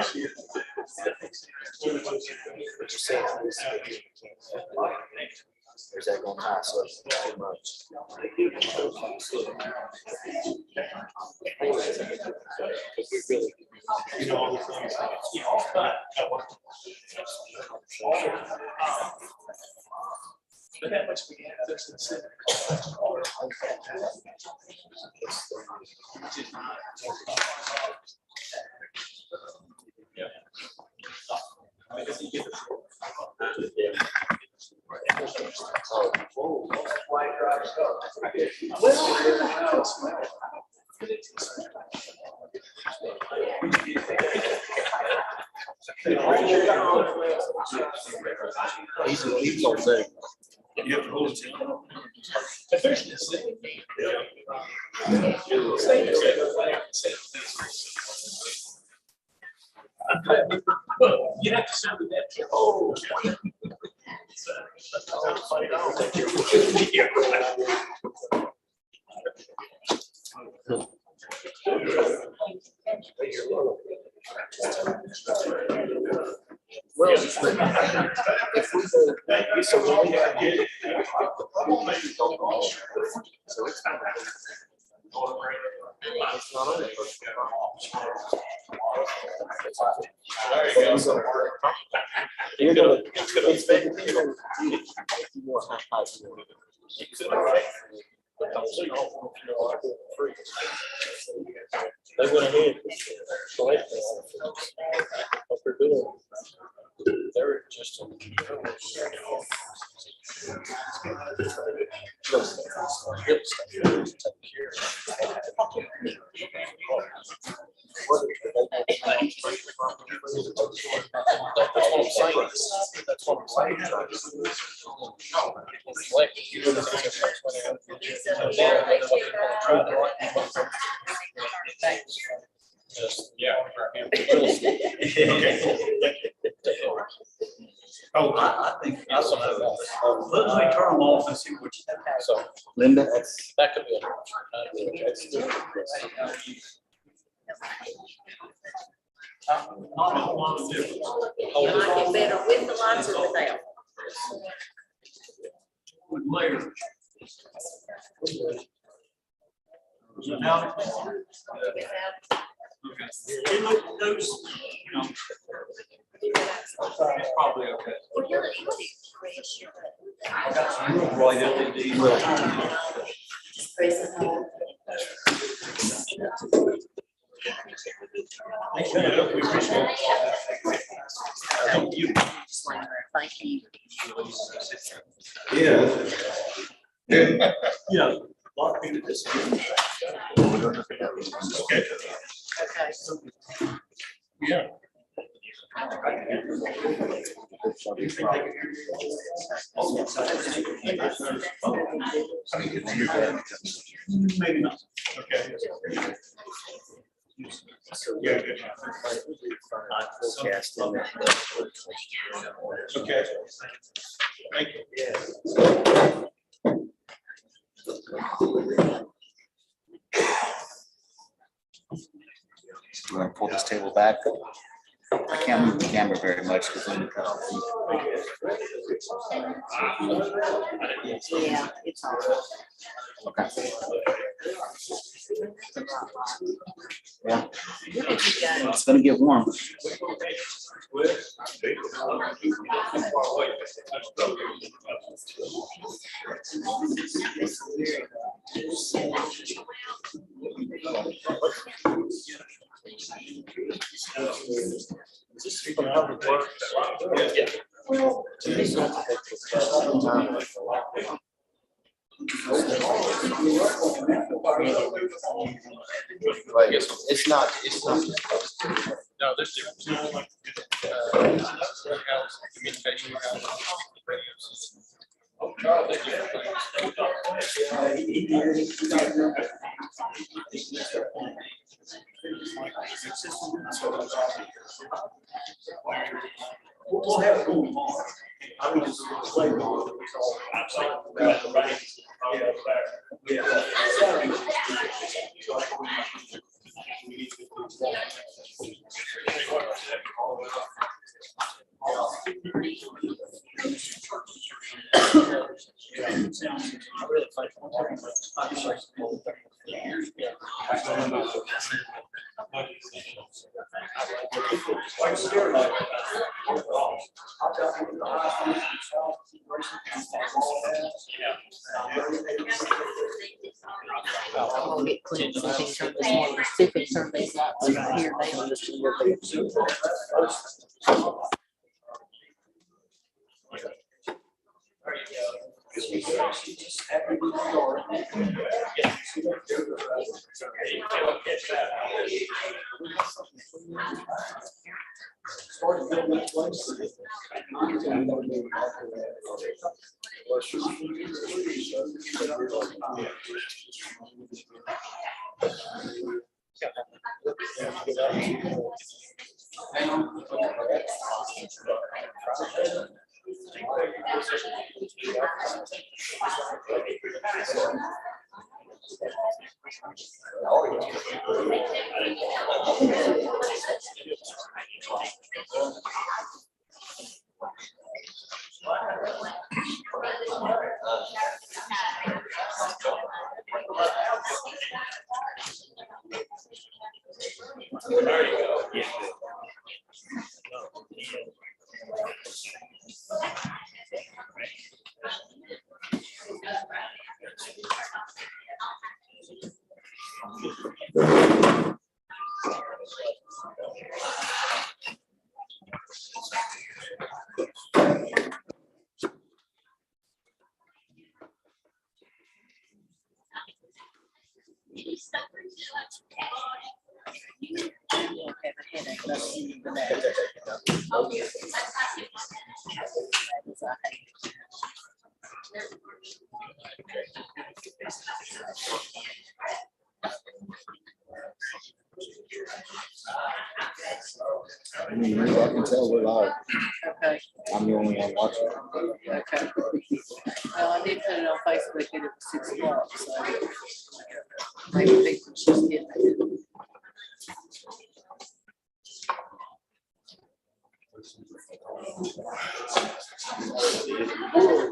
What you saying is or is that going to pass us too much? You know, all the things that, you know, but that much we have, there's the city. Yeah. I guess you get the. He's all day. You have to hold it to. Officially, you have to sound that. Oh. Well, if we go, so when we so it's not on it. You're gonna expect more high. They went ahead and selected what they're doing. They're just That's what I'm saying. Just, yeah. Oh, I think that's what I was. Let me turn them off and see what you think. So, Linda, that could be Not a whole lot of difference. You like it better with the lights or without? With layers. Now. Okay. It look those, you know. It's probably okay. Well, you press your I got some real bright LEDs. just press it home. Thank you. We appreciate it. Thank you. Just like, thank you. Yeah. Yeah. A lot of people disagree. Okay. Okay. Yeah. Maybe not. Okay. Yeah, good. Okay. Thank you. We're gonna pull this table back. I can't move the camera very much because then Yeah, it's all right. okay. Yeah, Look at you guys. it's gonna get warm. Like it's not. No, there's different. Communication. We'll have it going on. I mean, just play on. Like scared of it. I'll tell you the hospital, I'm gonna get Clint, see if he can turn this one, see if he can turn these lights right here down. Started building that place. You'll have a headache, but you need that. That is a headache. I mean, I can tell we're live. Okay, I'm the only one watching. okay. Well, I did put it on Facebook and it was 6 o'clock, so maybe people just get it.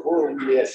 Where are we at?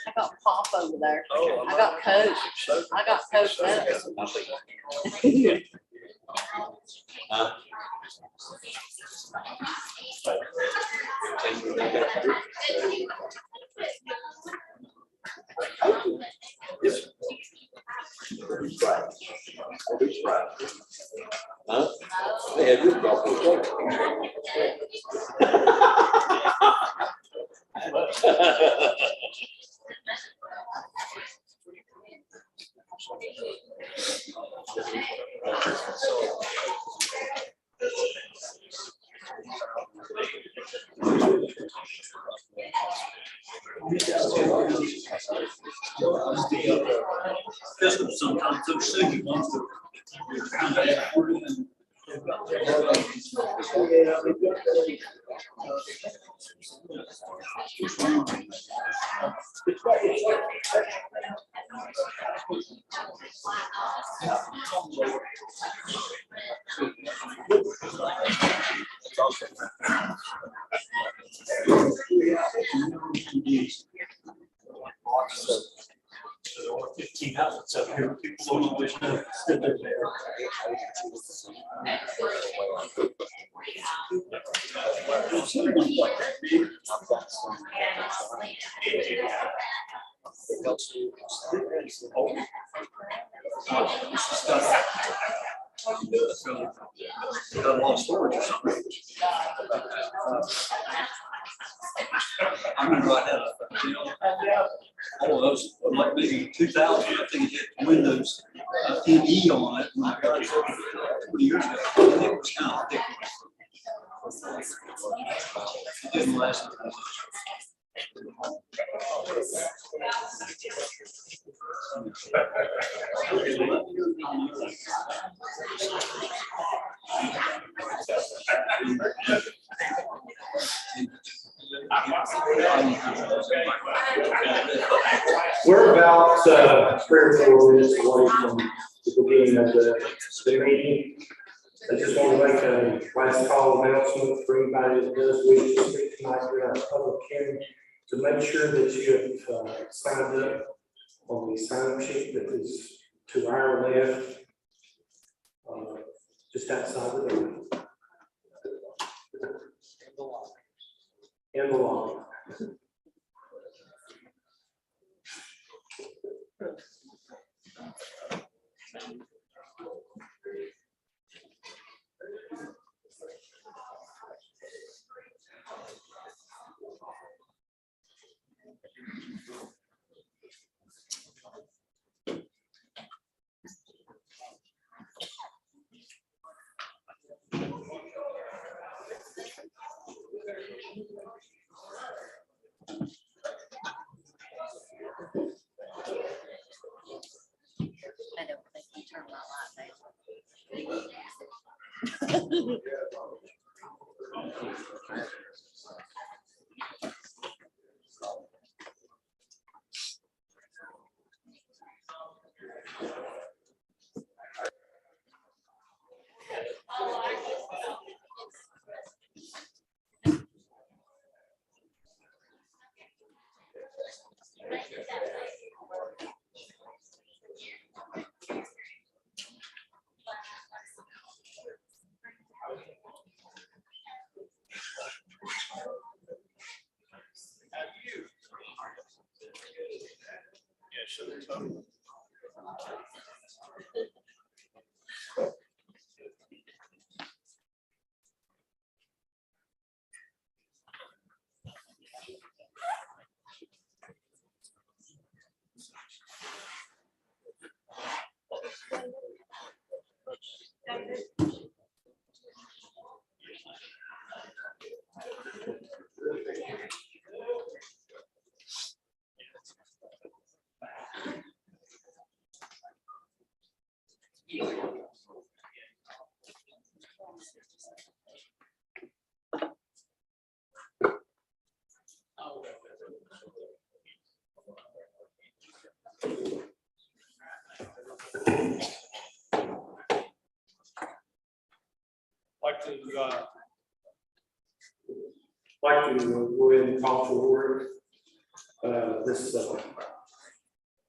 I got Pop over there. Oh, I got Coke. I got Coke medicine. Huh? They had good golf. Business sometimes so sick he wants to. There are 15 outlets up here. People don't always know that they're there. Got a lot of storage or something. I remember I had all of those, like maybe 2000, I think it had Windows ME on it when I got it 20 years ago. It was kind of thick. It didn't last very much. We're about 3 or 4 minutes away from the beginning of the meeting. I just want to make a last call announcement for anybody that does wish to speak tonight during our public hearing, to make sure that you have signed up on the sign-up sheet that is to our left, just outside the door. In the lobby. I don't think you turned my light Like to go ahead and call to order this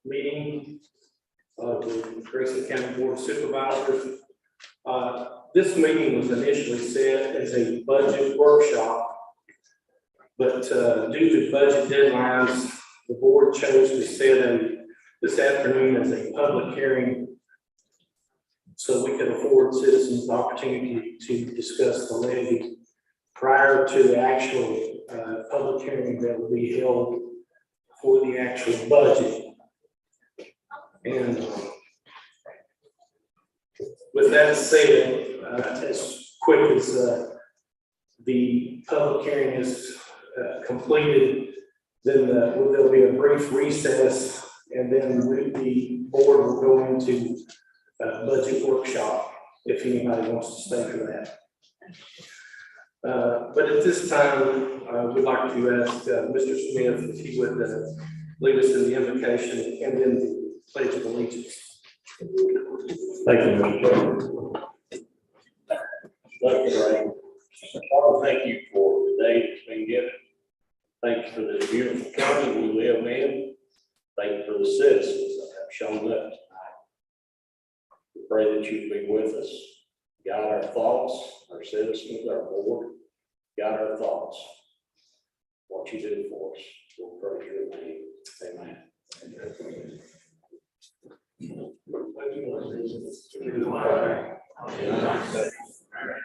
meeting of the Grayson County Board of Supervisors. This meeting was initially set as a budget workshop, but due to budget deadlines, the board chose to set this afternoon as a public hearing so we could afford citizens the opportunity to discuss the levy prior to the actual public hearing that will be held for the actual budget. And with that said, as quick as the public hearing is completed, then there'll be a brief recess, and then the board will go into budget workshop if anybody wants to stay for that. But at this time, we'd like to ask Mr. Smith if he would lead us in the invocation and then the pledge of allegiance. Thank you, Mr. Chairman. Let me pray. Father, thank you for the day that's been given. Thank you for this beautiful county we live in. Thank you for the citizens that have shown up tonight. We pray that you be with us. Guide our thoughts, our citizens, our board. Guide our thoughts. What you do for us. We'll praise your name. Amen. To the flag of the United States of America,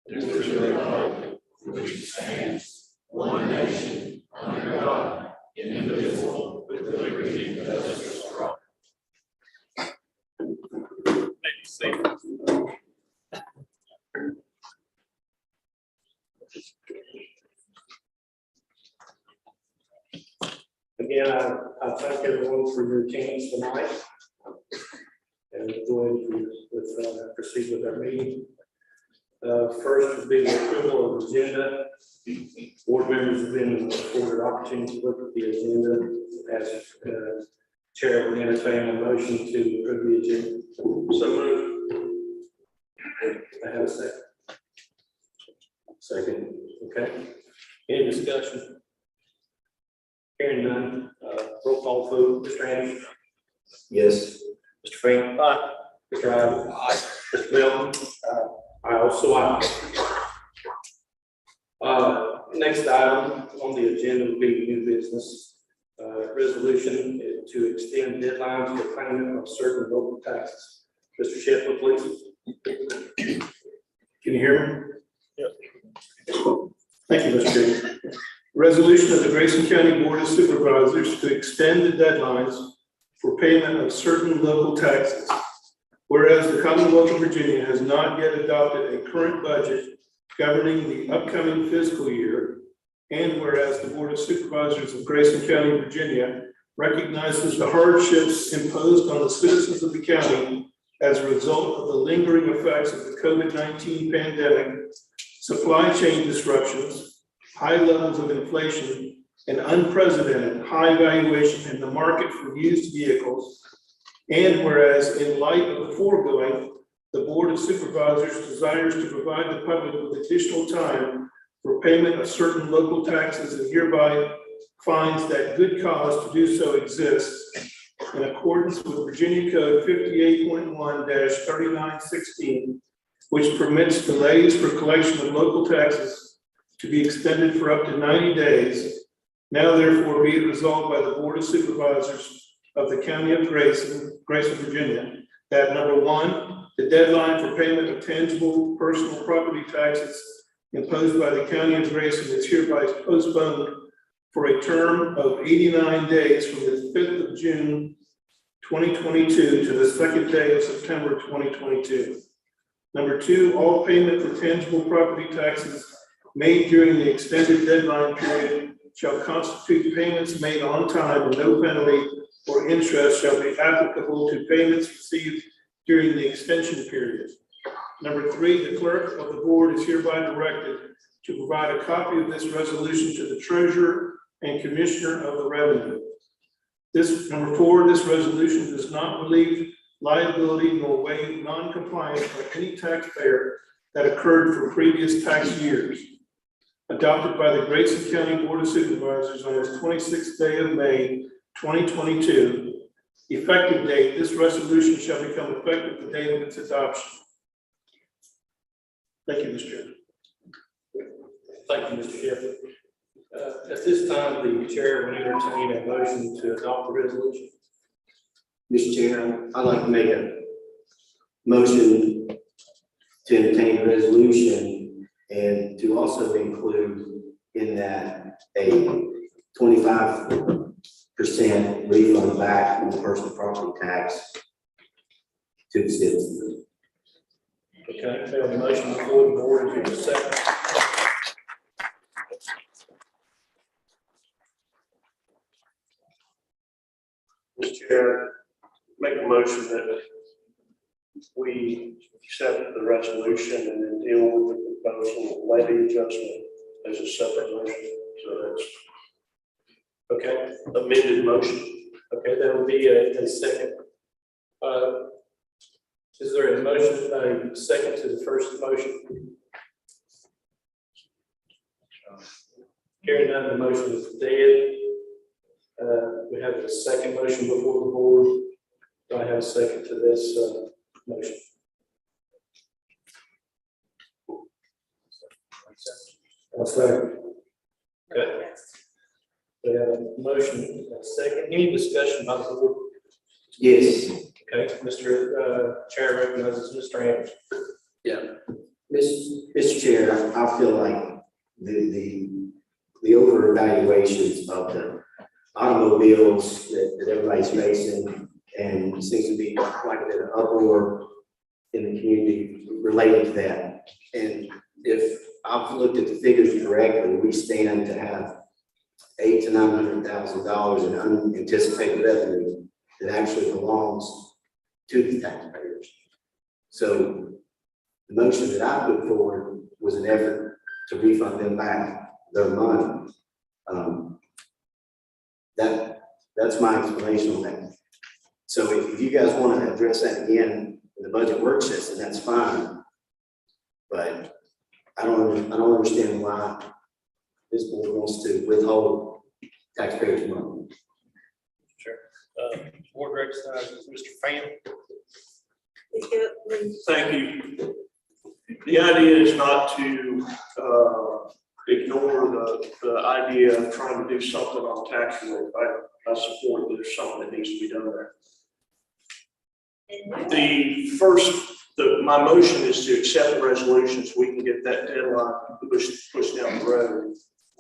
to the republic which stands one nation under God, indivisible, with liberty and justice for all. Again, I thank everyone for your attendance tonight. And we'll go ahead with proceed with our meeting. First would be the approval of the agenda. Board members have been afforded opportunity to look at the agenda. As chair would entertain a motion to approve the agenda. So moved. I have a second. Second. Okay. Any discussion? Hearing none. Roll call vote. Mr. Anderson. Yes. Mr. Frank. Aye. Mr. Ivan. Aye. Mr. Milton. I also aye. Next item on the agenda will be new business. Resolution to extend deadlines for payment of certain local taxes. Mr. Sheffield, please. Can you hear me? Yep. Thank you, Mr. Chairman. Resolution of the Grayson County Board of Supervisors to extend the deadlines for payment of certain local taxes. Whereas the Commonwealth of Virginia has not yet adopted a current budget governing the upcoming fiscal year, and whereas the Board of Supervisors of Grayson County, Virginia recognizes the hardships imposed on the citizens of the county as a result of the lingering effects of the COVID-19 pandemic, supply chain disruptions, high levels of inflation, and unprecedented high valuation in the market for used vehicles. And whereas in light of the foregoing, the Board of Supervisors desires to provide the public with additional time for payment of certain local taxes and hereby finds that good cause to do so exists in accordance with Virginia Code 58.1-3916, which permits delays for collection of local taxes to be extended for up to 90 days. Now therefore be it resolved by the Board of Supervisors of the County of Grayson, Virginia, that number one, the deadline for payment of tangible personal property taxes imposed by the County of Grayson is hereby postponed for a term of 89 days from the 5th of June 2022 to the 2nd day of September 2022. Number two, all payment for tangible property taxes made during the extended deadline period shall constitute payments made on time and no penalty or interest shall be applicable to payments received during the extension period. Number three, the clerk of the board is hereby directed to provide a copy of this resolution to the treasurer and commissioner of the revenue. Number four, this resolution does not relieve liability nor waive non-compliance by any taxpayer that occurred for previous tax years. Adopted by the Grayson County Board of Supervisors on its 26th day of May, 2022. Effective date, this resolution shall become effective the day of its adoption. Thank you, Mr. Chairman. Thank you, Mr. Sheffield. At this time, the chair will entertain a motion to adopt the resolution. Mr. Chair, I'd like to make a motion to entertain the resolution and to also include in that a 25% refund back on the personal property tax to the citizens. Okay, we have a motion before the board, is there a second? Mr. Chair, make a motion that we accept the resolution and then deal with the proposal levy adjustment as a separate motion. So that's Okay, amended motion. okay, that will be a second. Is there a motion, a second to the first motion? Hearing none, the motion is dead. We have a second motion before the board. Do I have a second to this motion? I'll second. Okay. We have a motion, a second. Any discussion by the board? Yes. Okay, Mr. Chair recognizes Mr. Anderson. Mr. Chair, I feel like the over evaluations of the automobiles that everybody's facing, and seems to be quite a bit of uproar in the community related to that. And if I've looked at the figures correctly, we stand to have $800,000 to $900,000 in unanticipated revenue that actually belongs to the taxpayers. So the motion that I put forward was an effort to refund them back their money. That's my explanation on that. So if you guys want to address that again in the budget work session, that's fine. But I don't understand why this board wants to withhold taxpayers' money. Sure. Board recognizes Mr. Fan. Thank you. The idea is not to ignore the idea of trying to do something on tax relief. I support that there's something that needs to be done there. My motion is to accept the resolution so we can get that deadline pushed down the road.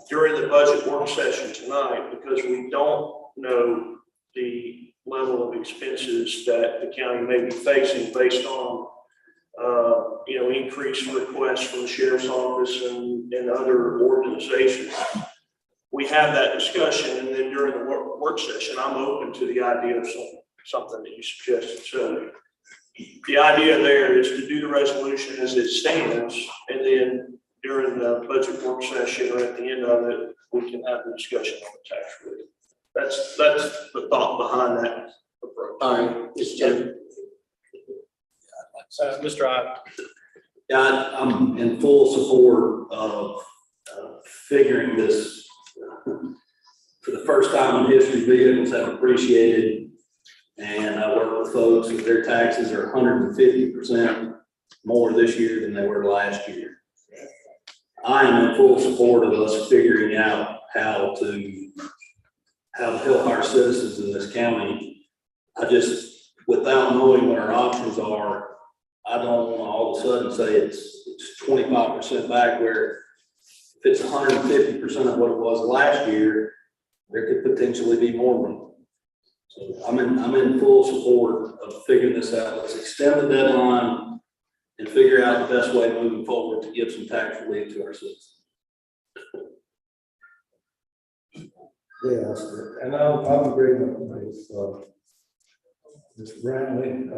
During the budget work session tonight, because we don't know the level of expenses that the county may be facing based on increased requests from the sheriff's office and other organizations. We have that discussion, and then during the work session, I'm open to the idea of something that you suggested. So the idea there is to do the resolution as it stands, and then during the budget work session or at the end of it, we can have the discussion on the tax rate. That's the thought behind that approach. All right, Mr. Chairman. Mr. I. Yeah, I'm in full support of figuring this. For the first time in history, vehicles have appreciated, and I work with folks that their taxes are 150% more this year than they were last year. I am in full support of us figuring out how to help our citizens in this county. I just, without knowing what our options are, I don't want to all of a sudden say it's 25% back, where if it's 150% of what it was last year, there could potentially be more money. So I'm in full support of figuring this out. Let's extend the deadline and figure out the best way moving forward to give some tax relief to our citizens. Yes, and I'm agreeing with Mr. Brantley.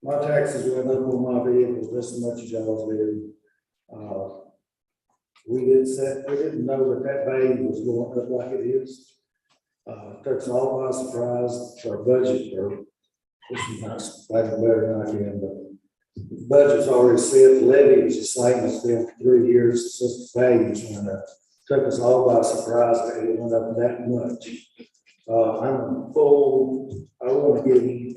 My taxes went up on my vehicles just as much as y'all did. We didn't know that value was going up like it is. Took us all by surprise. Our budget, this is not explaining better than I can, but the budget's already set. The levy was the same as been for 3 years. It's just the values went up. Took us all by surprise that it went up that much. I'm full. I want to give you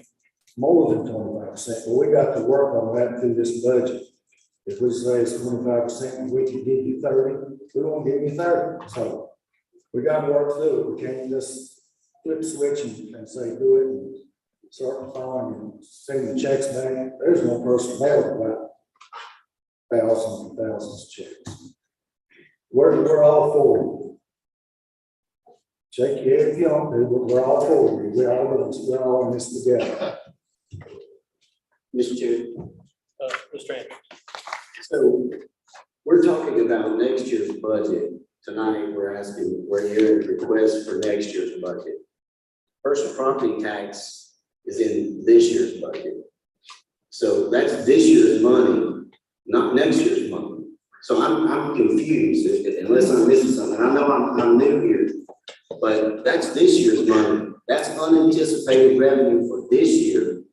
more than 25%, but we got to work on that through this budget. If we say it's 25%, we can give you 30. We won't give you 30. So we got to work through it. We can't just flip switch and say do it and start following and send the checks back. There's no personnel about thousands and thousands of checks. We're all for it. Check your head if you don't do, but we're all for it. We're all in this together. Mr. Chair. Mr. Andrews. So we're talking about next year's budget tonight. We're asking, we're hearing requests for next year's budget. Personal property tax is in this year's budget. So that's this year's money, not next year's money. So I'm confused unless I'm missing something. I know I'm new here, but that's this year's money. That's unanticipated revenue for this year,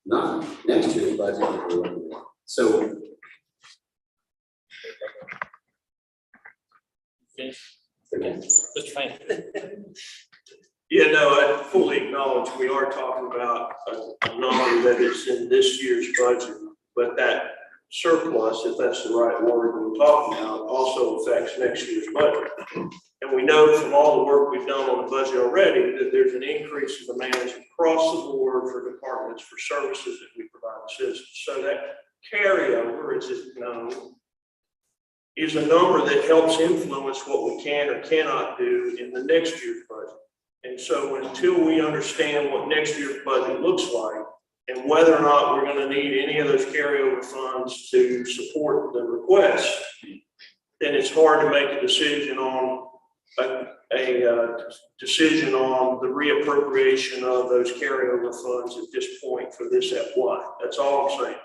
not next year's budget. So Mr. Fan. Yeah, no, I fully acknowledge we are talking about a number that is in this year's budget, but that surplus, if that's the right word we're talking about, also affects next year's budget. And we know from all the work we've done on the budget already that there's an increase in demands across the board for departments for services that we provide to citizens. So that carryover, as it's known, is a number that helps influence what we can or cannot do in the next year's budget. And so until we understand what next year's budget looks like and whether or not we're going to need any of those carryover funds to support the request, then it's hard to make a decision on decision on the reappropriation of those carryover funds at this point for this FY. That's all I'm saying.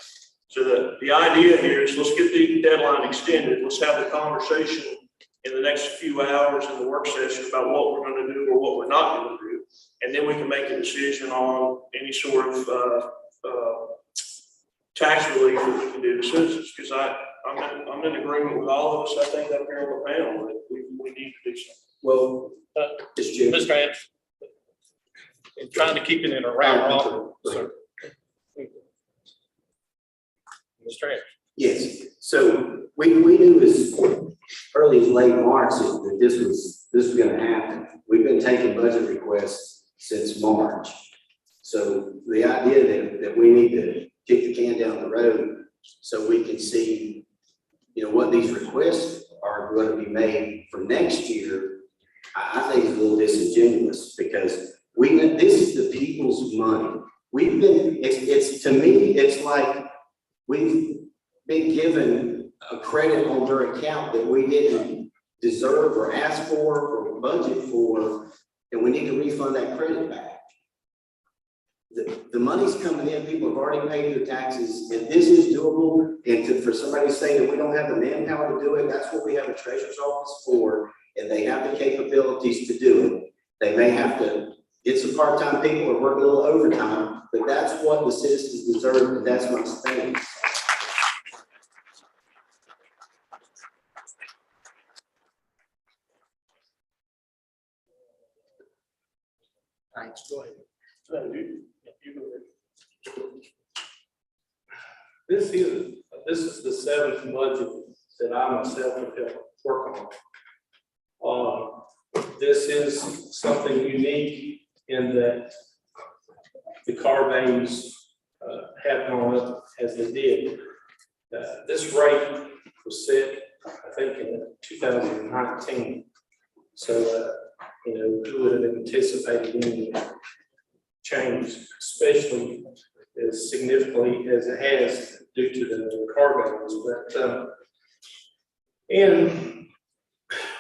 So the idea here is let's get the deadline extended. Let's have the conversation in the next few hours in the work session about what we're going to do or what we're not going to do. And then we can make a decision on any sort of tax relief that we can do to citizens. Because I'm in agreement with all of us, I think, up here on the panel that we need to do something. Well, Mr. Mr. Anderson, in trying to keep it in a round, sir. Mr. Anderson. Yes, so we knew as early as late March that this was gonna happen. We've been taking budget requests since March. So the idea that we need to kick the can down the road so we can see, what these requests are going to be made for next year, I think is a little disingenuous because this is the people's money. It's to me, it's like we've been given a credit on their account that we didn't deserve or ask for or budget for, and we need to refund that credit back. The money's coming in, people have already paid their taxes, and this is doable. And for somebody to say that we don't have the manpower to do it, that's what we have a treasurer's office for, and they have the capabilities to do it. They may have to get some part-time people or work a little overtime, but that's what the citizens deserve, and that's my stand. Thanks, go ahead. This is the 7th budget that I myself have helped work on. This is something unique in that the car values have gone up as they did. This rate was set, I think, in 2019. So, who would have anticipated any change, especially as significantly as it has due to the car values. And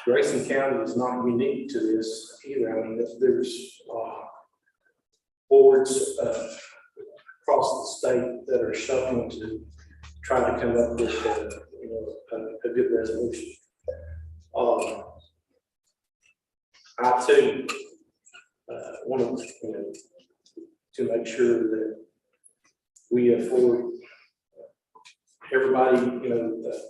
Grayson County is not unique to this either. I mean, there's boards across the state that are shuffling to try to come up with a good resolution. I too want to make sure that we afford everybody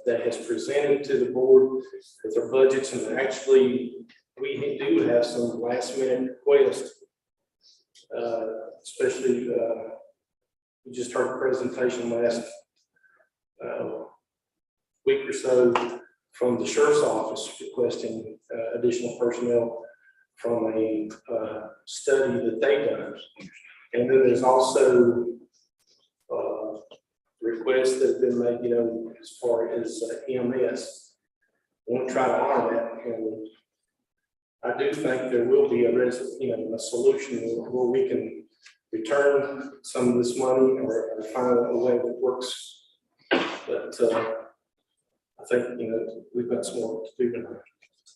that has presented to the board with their budgets, and actually we do have some last minute requests, especially we just heard a presentation last week or so from the sheriff's office requesting additional personnel from a study that they've done. And then there's also requests that have been made, as far as EMS. I want to try to honor that, and I do think there will be a solution where we can return some of this money or find a way that works. But I think we've got some work to do tonight.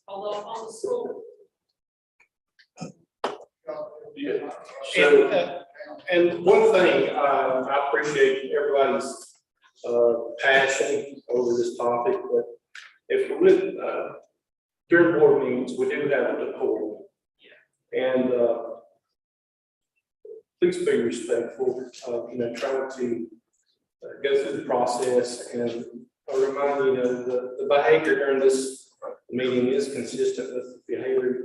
Although on the school. Yeah. So, and one thing, I appreciate everybody's passion over this topic, but if we would, during board meetings, we do have a decorum. And please be respectful, trying to go through the process, and I remind you, the behavior during this meeting is consistent with behavior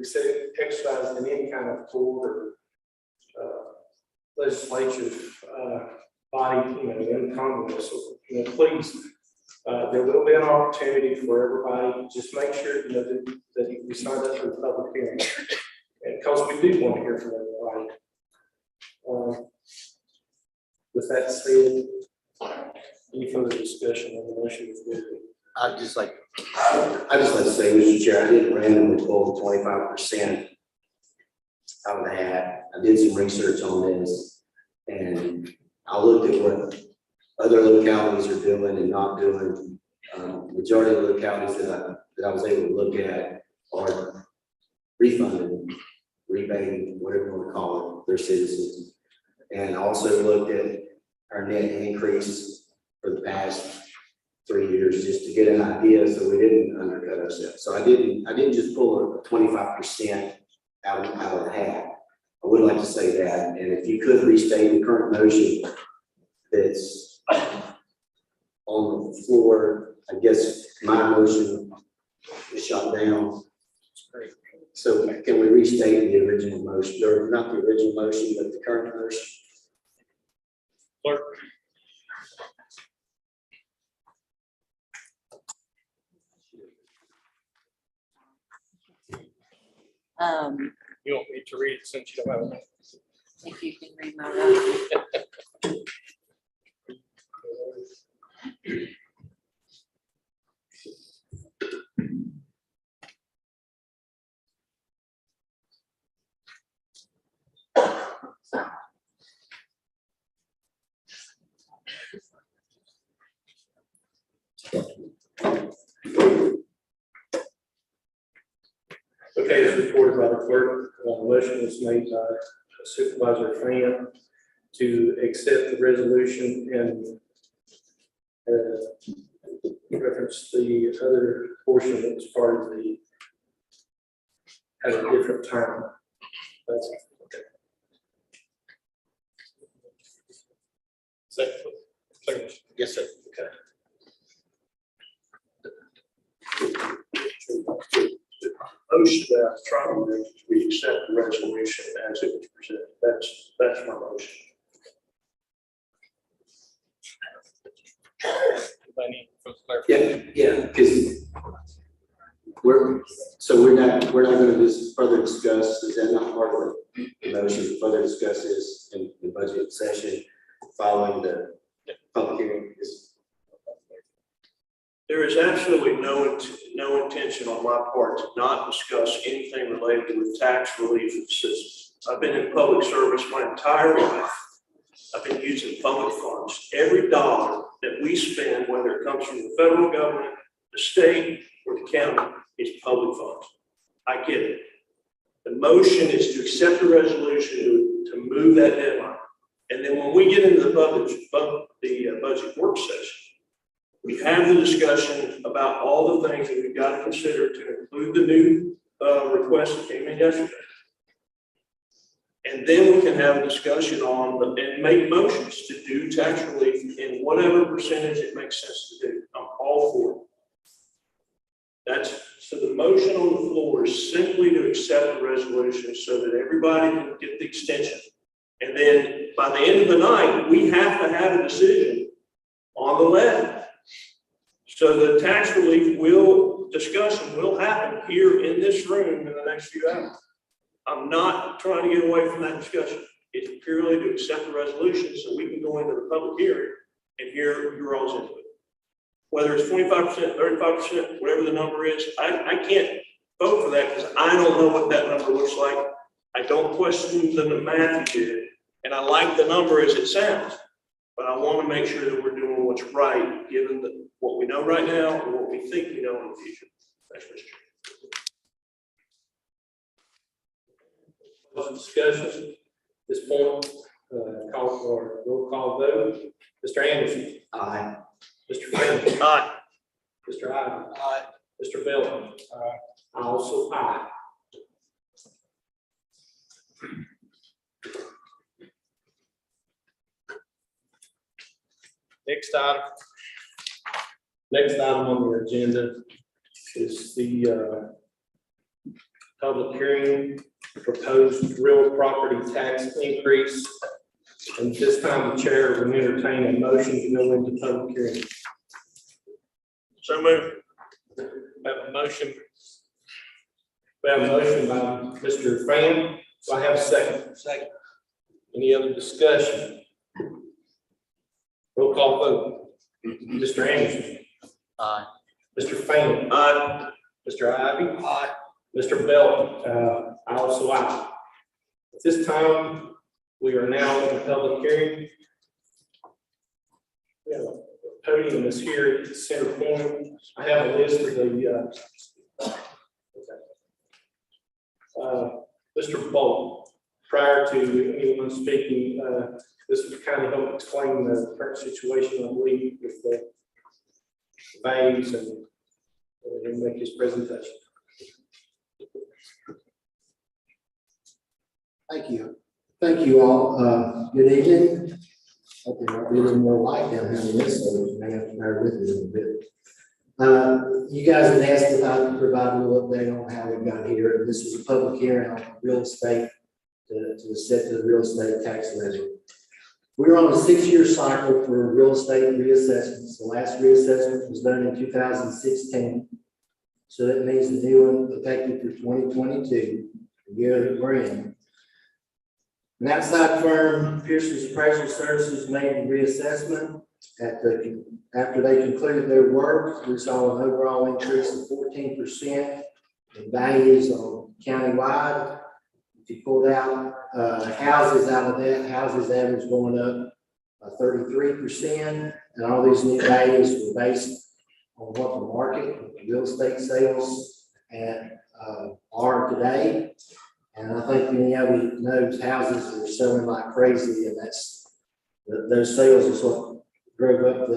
exercised in any kind of court or legislative body, in Congress. So, please, there will be an opportunity for everybody. Just make sure, that you sign up for the public hearing, and because we do want to hear from everybody. With that said, any further discussion on the motion? I'd just like to say, Mr. Chair, I didn't randomly pull 25% out of the hat. I did some research on this, and I looked at what other localities are doing and not doing. Majority of the localities that I was able to look at are refunding, rebating, whatever you want to call it, their citizens. And also looked at our net increase for the past 3 years, just to get an idea, so we didn't undercut ourselves. So I didn't just pull a 25% out of the hat. I would like to say that, and if you could restate the current motion that's on the floor, I guess my motion is shot down. So can we restate the original motion, or not the original motion, but the current motion? Clerk. You want me to read it since you don't have it? If you can read my writing. Okay, as reported by the clerk, motion was made by Supervisor Fan to accept the resolution and reference the other portion that was part of the at a different time. That's okay. Second. Yes, sir. Okay. Motion that I'm trying to make is we accept the resolution as it was presented. That's my motion. Anybody for clarification? Yeah, because we're not going to just further discuss, is that not part of the motion, further discuss this in the budget session following the public hearing? There is absolutely no intention on my part to not discuss anything related with tax relief and assistance. I've been in public service my entire life. I've been using public funds. Every dollar that we spend, whether it comes from the federal government, the state, or the county, is public funds. I get it. The motion is to accept the resolution to move that deadline. And then when we get into the budget work session, we have the discussion about all the things that we've got to consider to include the new request that came in yesterday. And then we can have a discussion on and make motions to do tax relief in whatever percentage it makes sense to do. I'm all for it. So the motion on the floor is simply to accept the resolution so that everybody can get the extension. And then by the end of the night, we have to have a decision on the levy. So the tax relief discussion will happen here in this room in the next few hours. I'm not trying to get away from that discussion. It's purely to accept the resolution so we can go into the public hearing and hear your all's input. Whether it's 25%, 35%, whatever the number is, I can't vote for that because I don't know what that number looks like. I don't question the math you did, and I like the number as it sounds, but I want to make sure that we're doing what's right, given what we know right now and what we think we know in the future. Thanks, Mr. Chairman. Discussion at this point, call for roll call vote. Mr. Anderson. Aye. Mr. Fanning. Aye. Mr. Ivey. Aye. Mr. Bell. Aye. I also aye. Next item on the agenda is the public hearing, proposed real property tax increase. And this time the chair will entertain a motion to go into public hearing. So moved. We have a motion. We have a motion by Mr. Fan. Do I have a second? Second. Any other discussion? Roll call vote. Mr. Anderson. Aye. Mr. Fan. Aye. Mr. Ivey. Aye. Mr. Bell. I also aye. At this time, we are now in the public hearing. We have a podium is here at the center point. I have a list of the Mr. Bolt, prior to anyone speaking, this would kind of help explain the current situation, I believe, with the values and make his presentation. Thank you. Thank you all. Good evening. Hope there might be a little more light down here in this, so you may have to bear with me a little bit. You guys had asked if I could provide a little update on how we got here. This was a public hearing on real estate to set the real estate tax levy. We're on a 6-year cycle for real estate reassessments. The last reassessment was done in 2016. So that means the new one effective for 2022, the year that we're in. An outside firm, Pearson's Appraisal Services, made the reassessment. After they concluded their work, we saw an overall increase of 14% in values on countywide. If you pulled out houses out of that, houses average going up 33%, and all these new values were based on what the market, the real estate sales are today. And I think many of you know houses are selling like crazy, and those sales is what drove up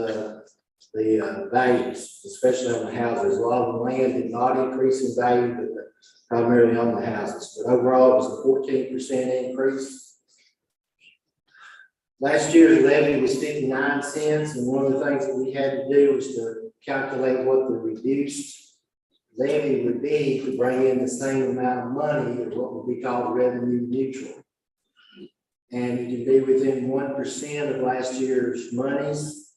the values, especially on the houses. A lot of the land did not increase in value, but primarily on the houses. But overall, it was a 14% increase. Last year's levy was 59 cents, and one of the things that we had to do was to calculate what the reduced levy would be to bring in the same amount of money as what would be called revenue neutral. And you can be within 1% of last year's monies.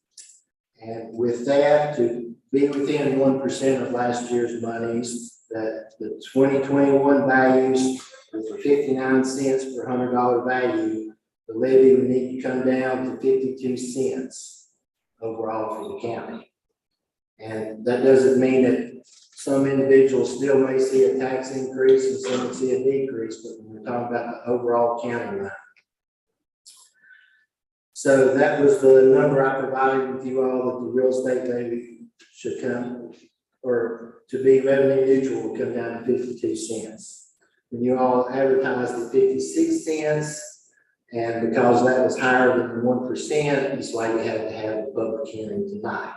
And with that, to be within 1% of last year's monies, that the 2021 values with 59 cents per $100 value, the levy would need to come down to 52 cents overall for the county. And that doesn't mean that some individuals still may see a tax increase and some may see a decrease, but when we're talking about the overall county line. So that was the number I provided with you all, that the real estate levy should come, or to be revenue neutral, will come down to 52 cents. When you all advertised at 56 cents, and because that was higher than the 1%, it's why you had to have a public hearing tonight.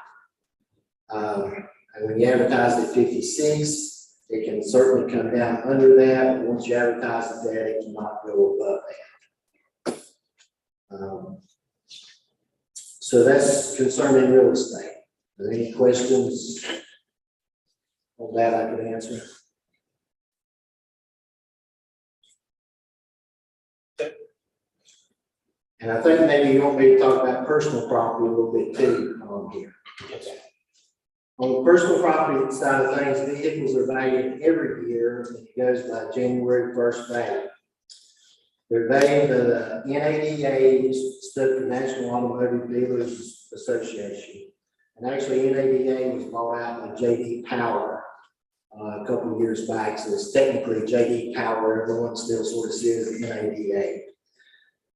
And when you advertise at 56, it can certainly come down under that, but once you advertise at that, it cannot go above that. So that's concerning real estate. Are there any questions on that I could answer? And I think maybe you want me to talk about personal property a little bit too on here. On the personal property side of things, vehicles are valued every year, and it goes by January 1st value. They're valued by the NADA, stood for National Automotive Dealers Association. And actually, NADA was bought out by J.D. Power a couple of years back, so it's technically J.D. Power. Everyone still sort of says NADA.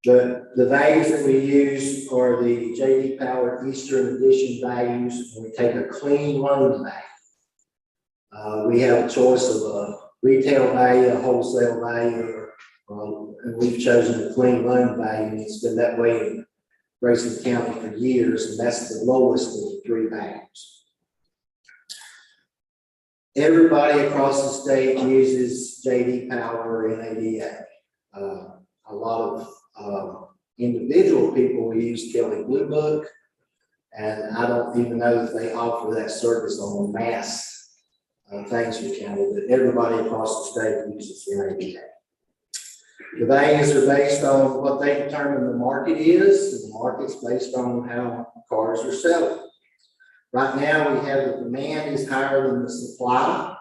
But the values that we use are the J.D. Power Eastern Edition values, and we take a clean loan value. We have a choice of a retail value, a wholesale value, and we've chosen a clean loan value, and it's been that way in Grayson County for years, and that's the lowest of the three values. Everybody across the state uses J.D. Power or NADA. A lot of individual people will use Kelly Blue Book, and I don't even know if they offer that service on the mass things for county, but everybody across the state uses NADA. The values are based on what they determine the market is, and the market's based on how cars are selling. Right now, we have the demand is higher than the supply.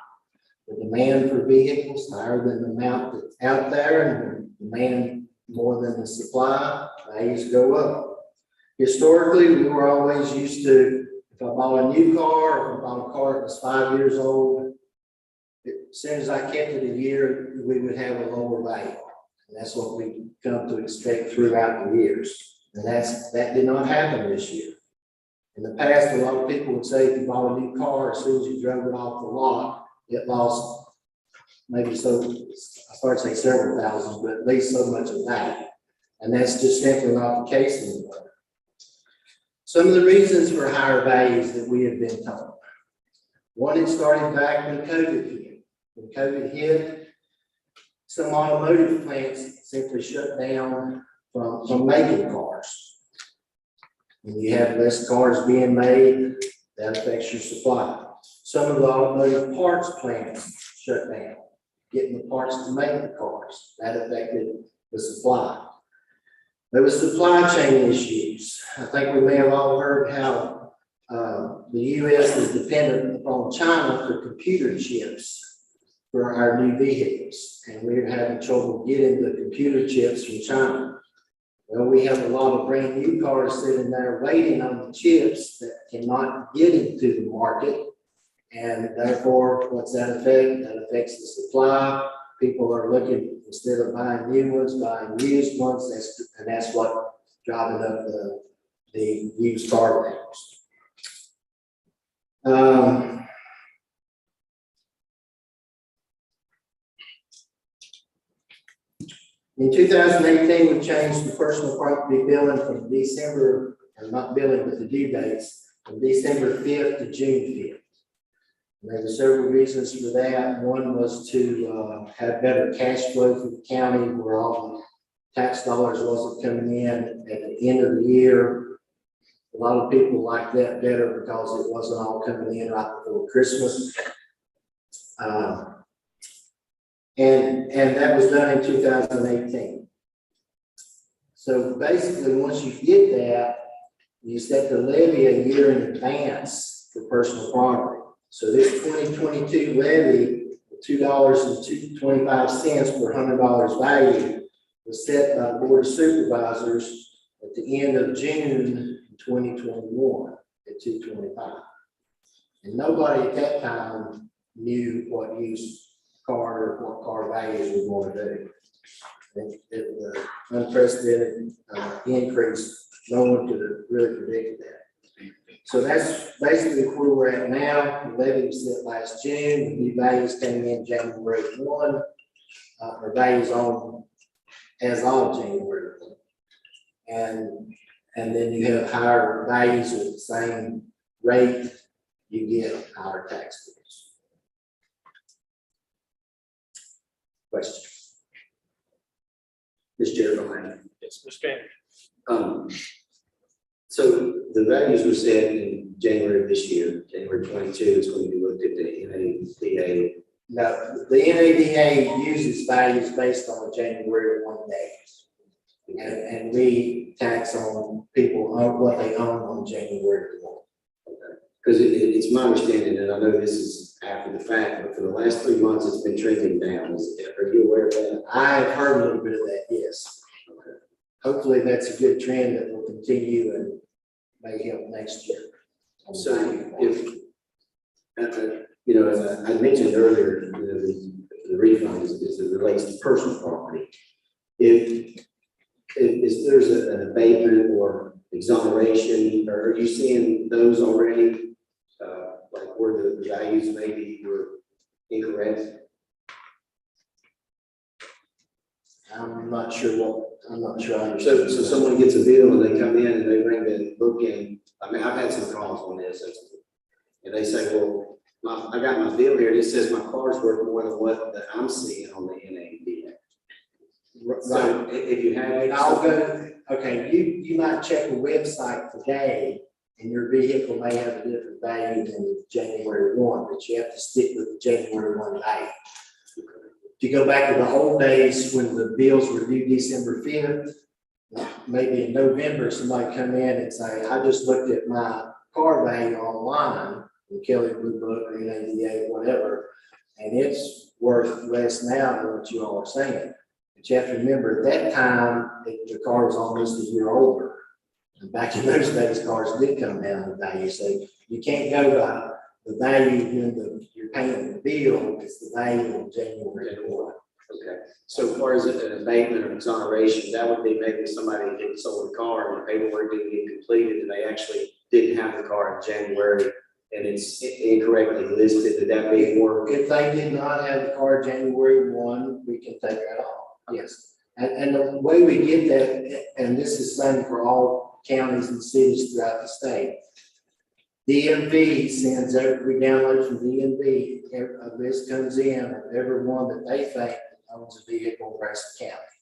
The demand for vehicles higher than the amount that's out there, and the demand more than the supply, values go up. Historically, we were always used to, if I bought a new car, or if I bought a car that was 5 years old, as soon as I kept it a year, we would have a lower value. And that's what we come to expect throughout the years. And that did not happen this year. In the past, a lot of people would say if you bought a new car, as soon as you drove it off the lot, it lost maybe so, I start to say several thousand, but at least so much of that. And that's just simply not the case anymore. Some of the reasons for higher values that we have been told. One, it started back when COVID hit. When COVID hit, some automotive plants simply shut down from making cars. When you have less cars being made, that affects your supply. Some of the automotive parts plants shut down, getting the parts to make the cars. That affected the supply. There was supply chain issues. I think we may have all heard how the U.S. is dependent upon China for computer chips for our new vehicles. And we're having trouble getting the computer chips from China. Well, we have a lot of brand new cars sitting there waiting on the chips that cannot get into the market. And therefore, what's that affect? That affects the supply. People are looking, instead of buying new ones, buying used ones. That's what driving up the used car values. In 2018, we changed the personal property billing from December, or not billing, but the due dates, from December 5th to June 5th. And there were several reasons for that. One was to have better cash flow for the county, where all the tax dollars wasn't coming in at the end of the year. A lot of people like that better because it wasn't all coming in right before Christmas. And that was done in 2018. So basically, once you get that, you set the levy a year in advance for personal property. So this 2022 levy, $2.25 per $100 value, was set by the Board of Supervisors at the end of June 2021 at $2.25. And nobody at that time knew what used car or what car values were going to do. It was an unprecedented increase. No one could have really predicted that. So that's basically where we're at now. The levy was set last June. The new values came in January 1. Or values on as of January 1. And then you have higher values at the same rate, you get higher tax bills. Question. Mr. Chair, Yes, Mr. Cannon. So the values were set in January of this year, January 22 is when we looked at the NADA. Now, the NADA uses values based on January 1 days. And we tax on people on what they own on January 1. Because it's my understanding, and I know this is after the fact, but for the last 3 months, it's been trending down. Are you aware of that? I have heard a little bit of that, yes. Okay. Hopefully, that's a good trend that will continue and may help next year. So if, as I mentioned earlier, the refund is it relates to personal property. If there's an abatement or exoneration, or are you seeing those already? Like where the values maybe were incorrect? I'm not sure I understand. So someone gets a bill and they come in and they bring the book in. I mean, I've had some calls on this, and they say, well, I got my bill here. It says my car's worth more than what I'm seeing on the NADA. Right. So if you have, I'll go. Okay, you might check the website today, and your vehicle may have a different value than January 1, but you have to stick with the January 1 value. If you go back to the old days when the bills were due December 5th, maybe in November, somebody come in and say, I just looked at my car value online, in Kelly Blue Book or NADA or whatever, and it's worth less now than what you all are saying. But you have to remember, at that time, the car was almost a year older. And back in those days, cars did come down in value. So you can't go by the value when you're paying the bill, it's the value on January 1. Okay. So as far as an abatement or exoneration, that would be maybe somebody didn't sold a car and the paperwork didn't get completed and they actually didn't have the car in January and it's incorrectly listed, would that be more? If they did not have the car January 1, we can take that off, yes. And the way we get that, and this is same for all counties and cities throughout the state. DMV sends we download from DMV, a list comes in of everyone that they think owns a vehicle in Grayson County.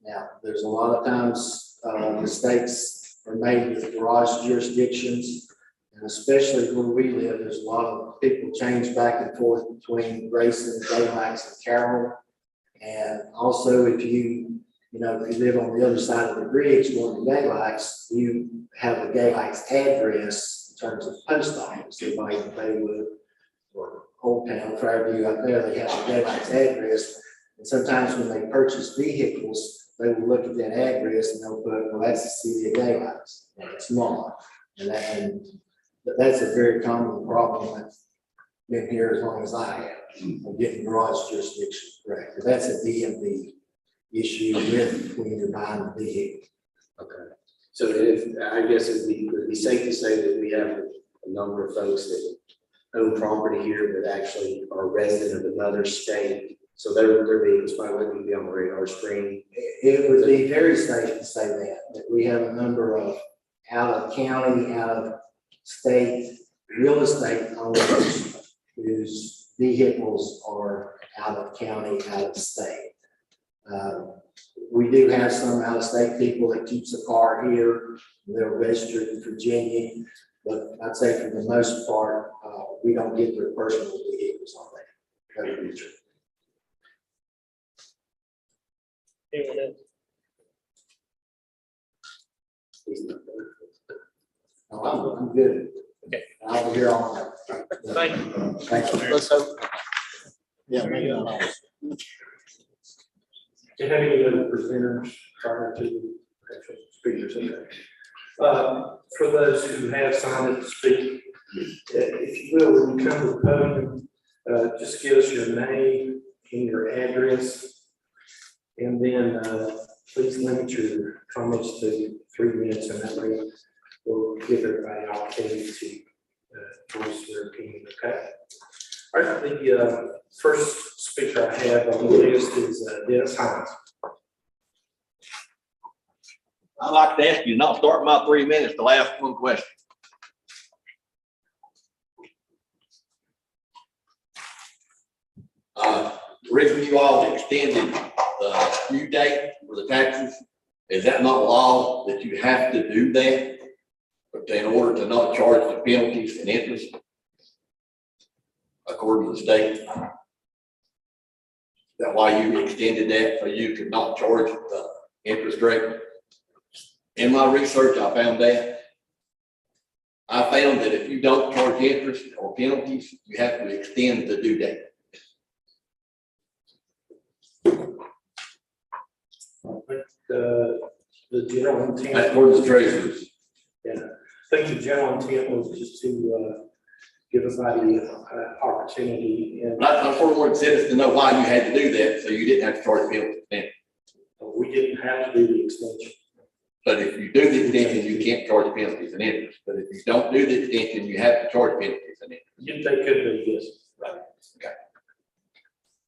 Now, there's a lot of times, mistakes are made with garage jurisdictions, and especially where we live, there's a lot of people change back and forth between Grayson, Baymax, and Carroll. And also, if you live on the other side of the bridge going to Baymax, you have a Baymax address in terms of post office. Everybody in Baywood or Old Town, Fairview out there, they have a Baymax address. And sometimes when they purchase vehicles, they will look at that address and they'll put, well, that's the city of Baymax. And it's not. And that's a very common problem that's been here as long as I have. I'm getting garage jurisdiction correct. But that's a DMV issue with when you're buying the vehicle. Okay. So I guess it would be safe to say that we have a number of folks that own property here that actually are resident of another state. So their vehicles probably wouldn't be on the radar screen. It would be very safe to say that we have a number of out of county, out of state real estate owners whose vehicles are out of county, out of state. We do have some out of state people that keeps a car here. They're registered in Virginia, but I'd say for the most part, we don't get their personal vehicles on that. Anyone else? I'm good. Okay. I'll be here all night. Thank you. Thank you. Let's hope. Yeah, maybe not. Do you have any other presenters prior to actual speakers? Okay. For those who have signed up to speak, if you will, when you come to the podium, just give us your name and your address. And then please limit your comments to 3 minutes, and that way we'll give everybody an opportunity to voice their opinion, okay? All right, the first speaker I have on the list is Dennis Hines. I'd like to ask you not start my 3 minutes to ask one question. Originally, you all extended the due date for the taxes. Is that not law that you have to do that in order to not charge the penalties and interest according to the state? Is that why you extended that, so you could not charge the interest rate? In my research, I found that. I found that if you don't charge interest or penalties, you have to extend the due date. The general intent. That's where the treasurers. Yeah, I think the general intent was just to give everybody an opportunity, and I sort of wanted citizens to know why you had to do that, so you didn't have to charge penalties. we didn't have to do the extension. But if you do the extension, you can't charge penalties and interest. But if you don't do the extension, you have to charge penalties and interest. They could be, yes. Right. Okay.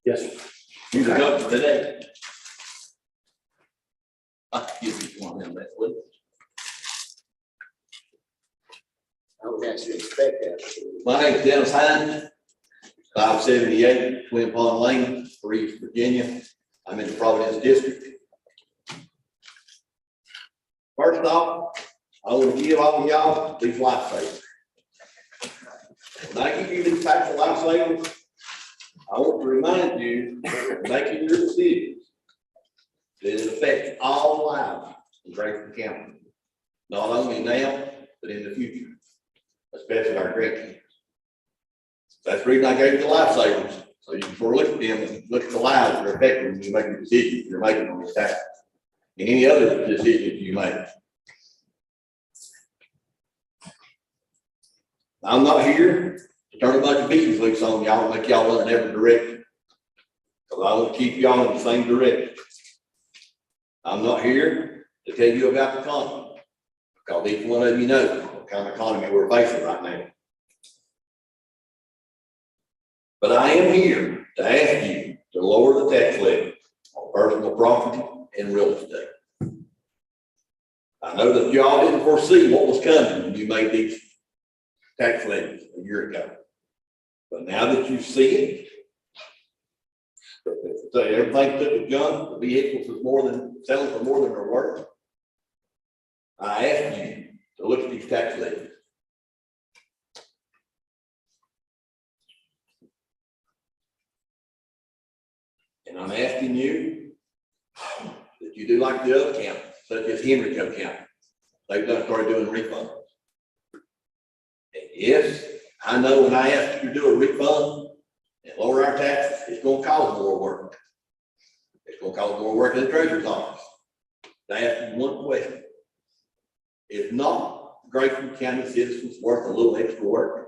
Yes, sir. You can go to today. I'll give you one of them, that would. I would actually expect that. My name is Dennis Hines, 578 Twin Pond Lane, East Virginia. I'm in the Providence District. First off, I want to give all of y'all these lifesavers. When I give you these types of lifesavers, I want to remind you, making your decisions, that it affects all lives in Grayson County, not only now, but in the future, especially our grandkids. That's the reason I gave you the lifesavers, so you can sort of look at them and look at the lives that are affected when you make your decisions you're making on this tax, and any other decisions you make. I'm not here to turn a bunch of beatings loose on y'all and make y'all run in every direction, because I want to keep y'all in the same direction. I'm not here to tell you about the economy, because each one of you know what kind of economy we're facing right now. But I am here to ask you to lower the tax levy on personal property and real estate. I know that y'all didn't foresee what was coming when you made these tax levies a year ago. But now that you see it, say everything took a jump, the vehicles was more than, selling for more than they're worth. I ask you to look at these tax levies. And I'm asking you that you do like the other counties, such as Henrico County. They've started doing refunds. And yes, I know when I ask you to do a refund and lower our taxes, it's gonna cause more work. It's gonna cause more work in the treasurer's office. I ask you one question. Is not Grayson County citizens worth a little extra work?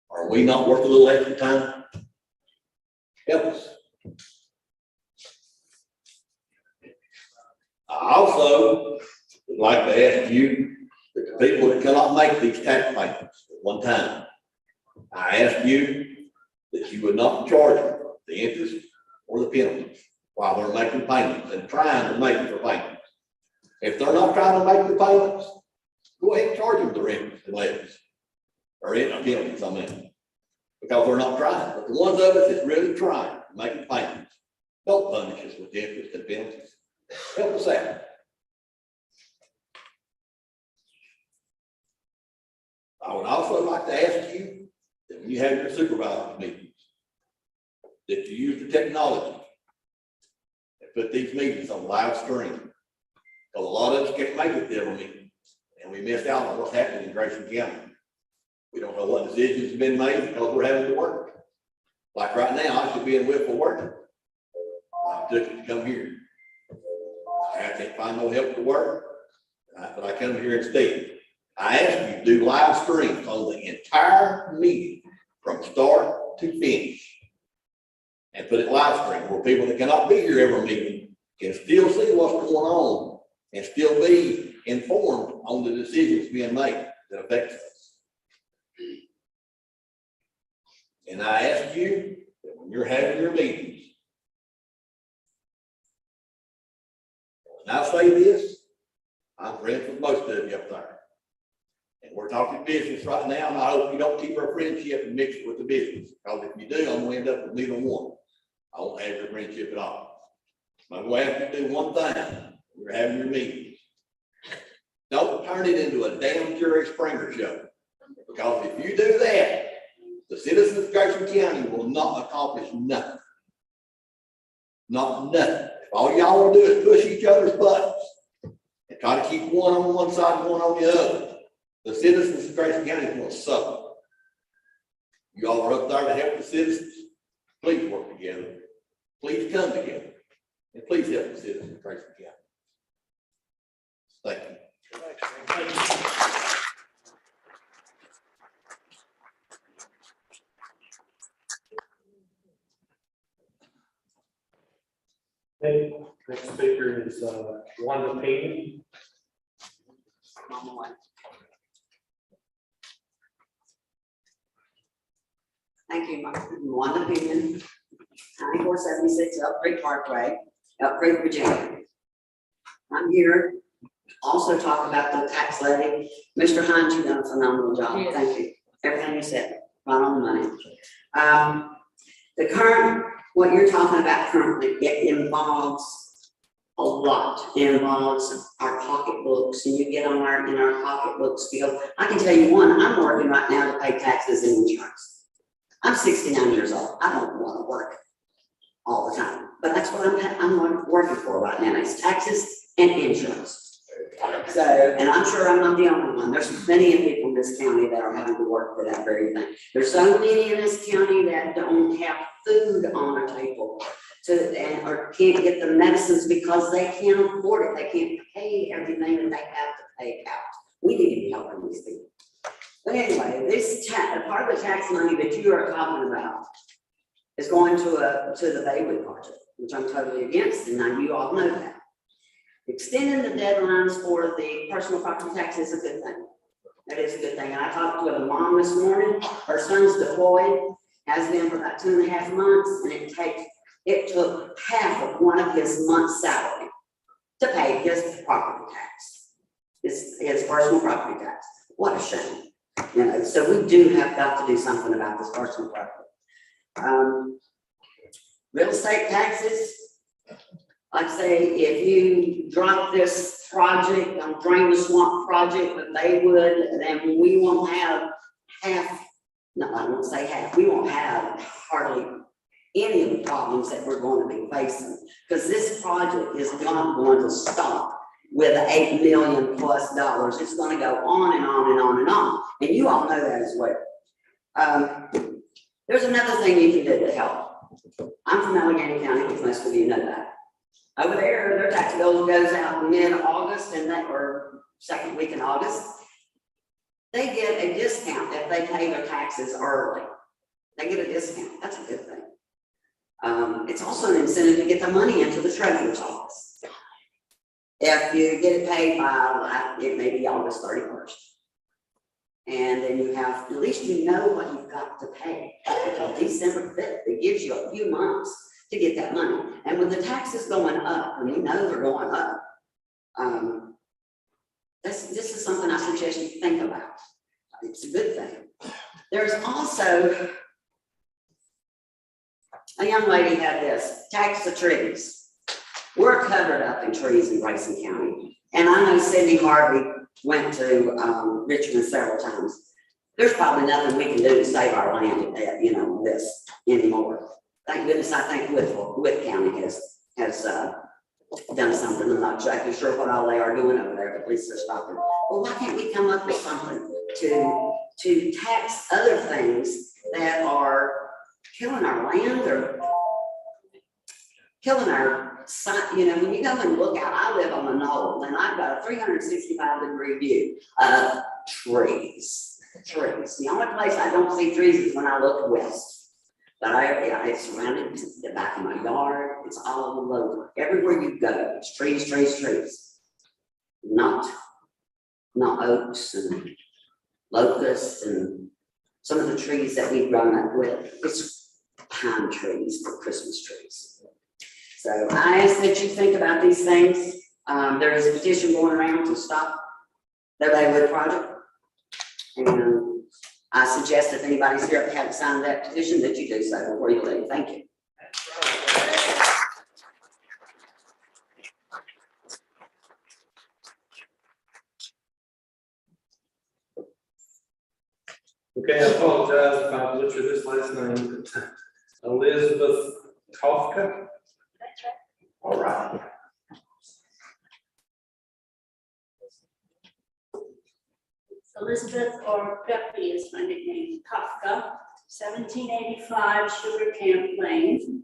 Are we not worth a little extra time? Help us. I also would like to ask you, that the people that cannot make these tax payments at one time, I ask you that you would not charge them the interest or the penalties while they're making payments and trying to make the payments. If they're not trying to make the payments, go ahead and charge them the interest and levies, or penalties, I mean, because they're not trying. But the ones of us that's really trying to make the payments, don't punish us with interest and penalties. Help us out. I would also like to ask you that when you have your supervisors meetings, that you use the technology and put these meetings on live stream. Because a lot of us can't make it to every meeting, and we missed out on what's happening in Grayson County. We don't know what decisions have been made because we're having to work. Like right now, I should be in Whitfield working. I took it to come here. I can't find no help to work, but I come here instead. I ask you to do live streams on the entire meeting from start to finish, and put it live stream where people that cannot be here every meeting can still see what's going on and still be informed on the decisions being made that affect us. And I ask you that when you're having your meetings, and I say this, I'm friends with most of you up there. And we're talking business right now, and I hope you don't keep our friendship and mix it with the business. Because if you do, I'm gonna end up with neither one. I won't have your friendship at all. I'm gonna have to do one thing. We're having your meetings. Don't turn it into a damn Jerry Springer show. Because if you do that, the citizens of Grayson County will not accomplish nothing. Not nothing. If all y'all will do is push each other's buttons and try to keep one on one side and one on the other, the citizens of Grayson County will suffer. You all are up there to help the citizens. Please work together. Please come together. And please help the citizens of Grayson County. Thank you. Okay, next speaker is Wanda Payne. Mama one. Thank you, Wanda Pinion, 9476 Elk Creek Parkway, Elk Creek, Virginia. I'm here to also talk about the tax levy. Mr. Hines, you've done a phenomenal job. Yes. Thank you. Everything you said, right on the money. The current, what you're talking about currently, it involves a lot. It involves our pocketbooks, and you get on in our pocketbooks because I can tell you one, I'm working right now to pay taxes and insurance. I'm 69 years old. I don't want to work all the time, but that's what I'm working for right now. It's taxes and insurance. So, and I'm sure I'm not the only one. There's many people in this county that are having to work for that very thing. There's so many in this county that don't have food on their table or can't get the medicines because they can't afford it. They can't pay everything that they have to pay out. We need to be helping these people. But anyway, this part of the tax money that you are talking about is going to the Baywood Project, which I'm totally against, and now you all know that. Extending the deadlines for the personal property tax is a good thing. That is a good thing. And I talked with a mom this morning. Her son's deployed, has been for about 2.5 months, and it took half of one of his month's salary to pay his property tax, his personal property tax. What a shame. You know, so we do have got to do something about this personal property. Real estate taxes, like I say, if you drop this project, Drain the Swamp project with Baywood, then we won't have half, no, I won't say half, we won't have hardly any of the problems that we're going to be facing. Because this project is not going to stop with $8 million plus. It's going to go on and on and on and on. And you all know that as well. There's another thing you can do to help. I'm from Allegheny County, which most of you know that. Over there, their tax bill goes out mid-August or second week in August. They get a discount if they pay their taxes early. They get a discount. That's a good thing. It's also an incentive to get the money into the treasurer's office. If you get it paid by, it may be August 31st. And then you have, at least you know what you've got to pay until December 5th. It gives you a few months to get that money. And with the taxes going up, and we know they're going up, this is something I suggest you think about. It's a good thing. There's also, a young lady had this, tax the trees. We're covered up in trees in Grayson County. And I know Cindy Harvey went to Richmond several times. There's probably nothing we can do to save our land, you know, this anymore. Thank goodness, I think Wood County has done something. I'm not exactly sure what all they are doing over there, but at least they're stopping. Well, why can't we come up with something to tax other things that are killing our land or killing our site? You know, when you go and look out, I live on the knoll, and I've got a 365-degree view of trees. Trees. The only place I don't see trees is when I look west. But it's surrounded the back of my yard. It's all over. Everywhere you go, it's trees, trees, trees. Not oaks and locusts and some of the trees that we've grown up with. It's pine trees for Christmas trees. So I ask that you think about these things. There is a petition going around to stop the Baywood Project. And I suggest if anybody's here that haven't signed that petition, that you do so before you leave. Thank you. Okay, I apologize if I butchered this last name. Elizabeth Kafka. That's right. All right. Elizabeth, or Guppy is my nickname, Kafka, 1785 Sugar Camp Lane.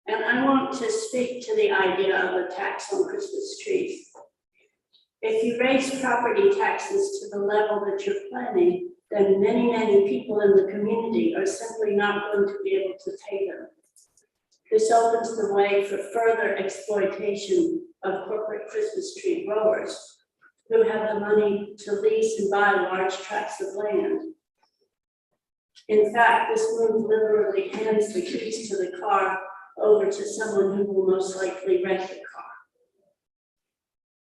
And I want to speak to the idea of a tax on Christmas trees. If you raise property taxes to the level that you're planning, then many people in the community are simply not going to be able to pay them. This opens the way for further exploitation of corporate Christmas tree growers who have the money to lease and buy large tracts of land. In fact, this move literally hands the keys to the car over to someone who will most likely rent the car.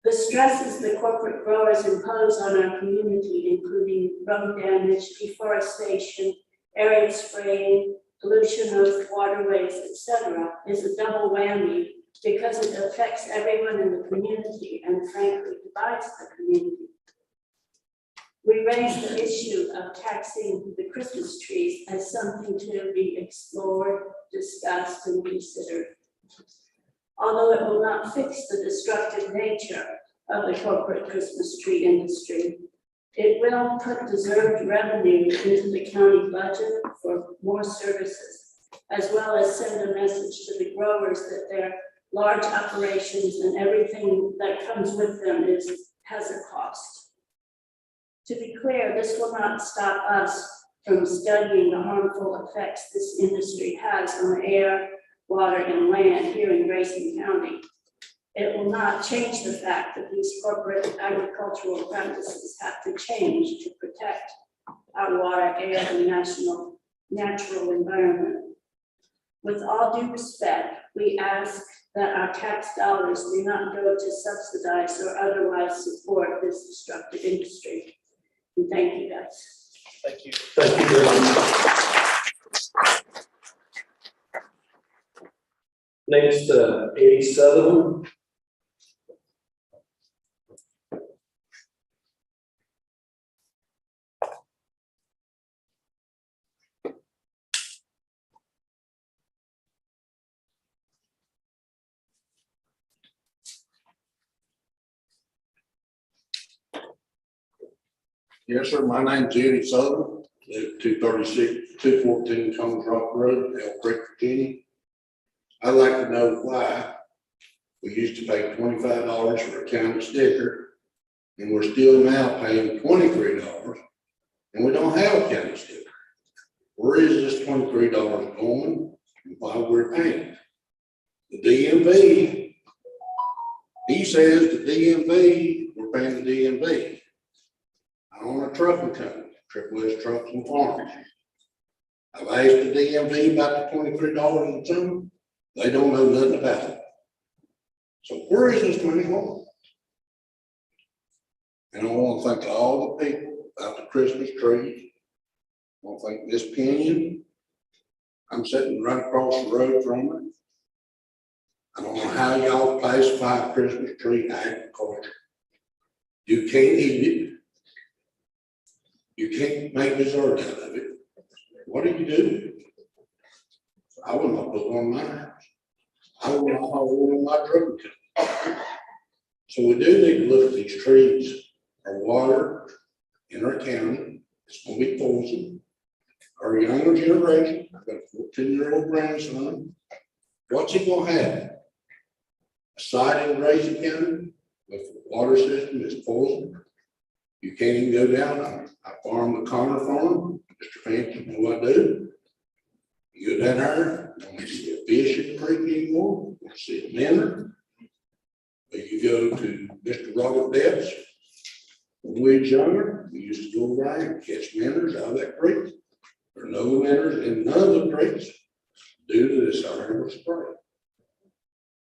The stresses the corporate growers impose on our community, including road damage, deforestation, area spraying, pollution of waterways, etc., is a double whammy because it affects everyone in the community and frankly divides the community. We raise the issue of taxing the Christmas trees as something to be explored, discussed, and considered. Although it will not fix the destructive nature of the corporate Christmas tree industry, it will put deserved revenue into the county budget for more services, as well as send a message to the growers that their large operations and everything that comes with them has a cost. To be clear, this will not stop us from studying the harmful effects this industry has on air, water, and land here in Grayson County. It will not change the fact that these corporate agricultural practices have to change to protect our water, air, and national natural environment. With all due respect, we ask that our tax dollars do not go to subsidize or otherwise support this destructive industry. And thank you, guys. Thank you. Thank you very much. Next, Eddie Sutherland. Yes, sir. My name's Eddie Sutherland, live 214 Combs Rock Road, Elk Creek, Virginia. I'd like to know why we used to pay $25 for a county sticker, and we're still now paying $23, and we don't have a county sticker. Where is this $23 going, and why we're paying? The DMV, he says the DMV, we're paying the DMV. I own a trucking company, Triple S Trucks and Farms. I've asked the DMV about the $23 and something. They don't know nothing about it. So where is this money going? And I want to thank all the people about the Christmas trees. I want to thank Miss Pinion. I'm sitting right across the road from her. I don't know how y'all classify Christmas tree agriculture. You can't eat it. You can't make dessert out of it. What do you do? I would not put one in my house. I would not haul one in my truck. So we do need to look at these trees. Our water in our county, it's gonna be poison. Our younger generation, I've got a 14-year-old grandson. What's he gonna have? A site in Grayson County with the water system is poison. You can't even go down. I farm the Connor farm. Mr. Fancy, you know what I do? You go down there, you don't see a fish in the creek anymore. You don't see a minnow. But you go to Mr. Robert Debs. When we was younger, we used to go over there and catch minnows out of that creek. There are no minnows in none of the creeks due to this iron spray.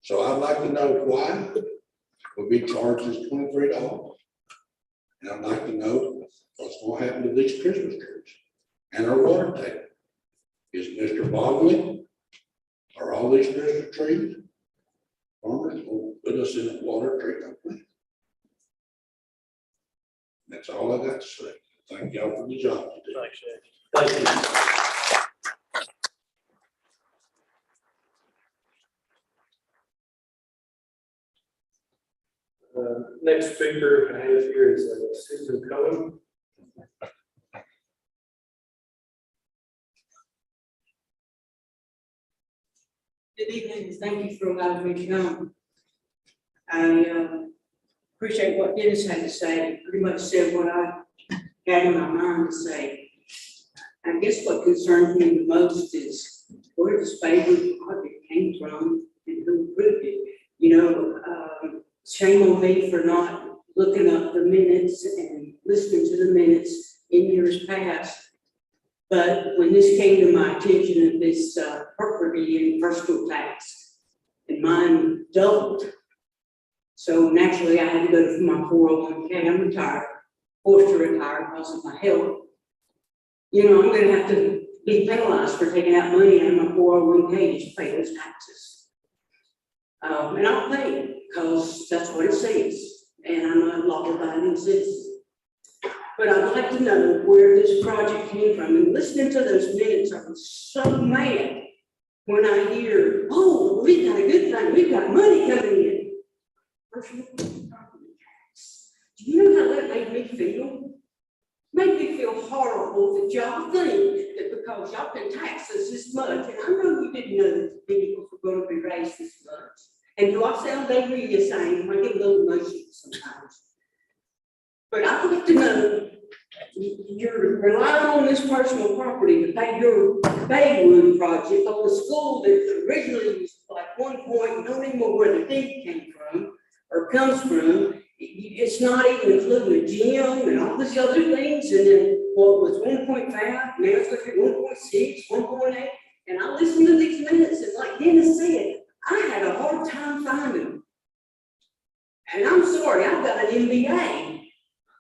So I'd like to know why we'll be charged this $23. And I'd like to know what's going to happen to these Christmas trees and our water tank. Is Mr. Bogley or all these Christmas trees farmers will put us in a water treatment plant? That's all I got to say. Thank y'all for the job today. Thanks, Eddie. Thank you. Next speaker I have here is Susan Cohen. Good evening, thank you for allowing me to come. I appreciate what Dennis had to say. He pretty much said what I had in my mind to say. I guess what concerns me the most is where this Baywood Project came from and who approved it. You know, shame on me for not looking up the minutes and listening to the minutes in years past. But when this came to my attention of this property and personal tax, and mine doubled. So naturally I had to go to my 401k. I'm retired, forced to retire because of my health. You know, I'm gonna have to be penalized for taking out money out of my 401k to pay those taxes. And I'll pay it because that's what it says. And I'm a law-abiding citizen. But I'd like to know where this project came from. And listening to those minutes, I was so mad when I hear, oh, we've got a good thing, we've got money coming in. Personal property tax. Do you know how that made me feel? Made me feel horrible that y'all think that because y'all can tax us this much, and I know you didn't know that the vehicles were going to be raised this much. And do I sound angry? Yes, I am. I get a little emotional sometimes. But I'd like to know, you're relying on this personal property to pay your Baywood project on the school that originally was like 1 point, don't even know where the deed came from or comes from, It's not even including the gym and all these other things, and then what was 1.5, now it's gonna be 1.6, 1.8. And I listened to these minutes, and like Dennis said, I had a hard time finding them. And I'm sorry, I've got an MBA,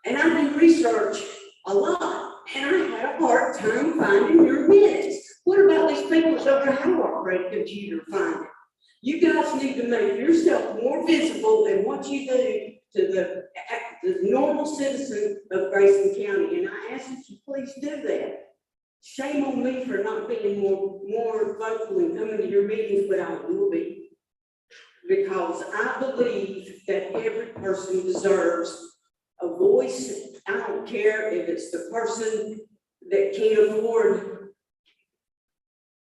and I do research a lot, and I had a hard time finding your minutes. What about these people that don't know how to operate a computer to find it? You guys need to make yourself more visible in what you do to the normal citizen of Grayson County, and I ask that you please do that. Shame on me for not being more vocal and coming to your meetings, but I will be. Because I believe that every person deserves a voice. I don't care if it's the person that can't afford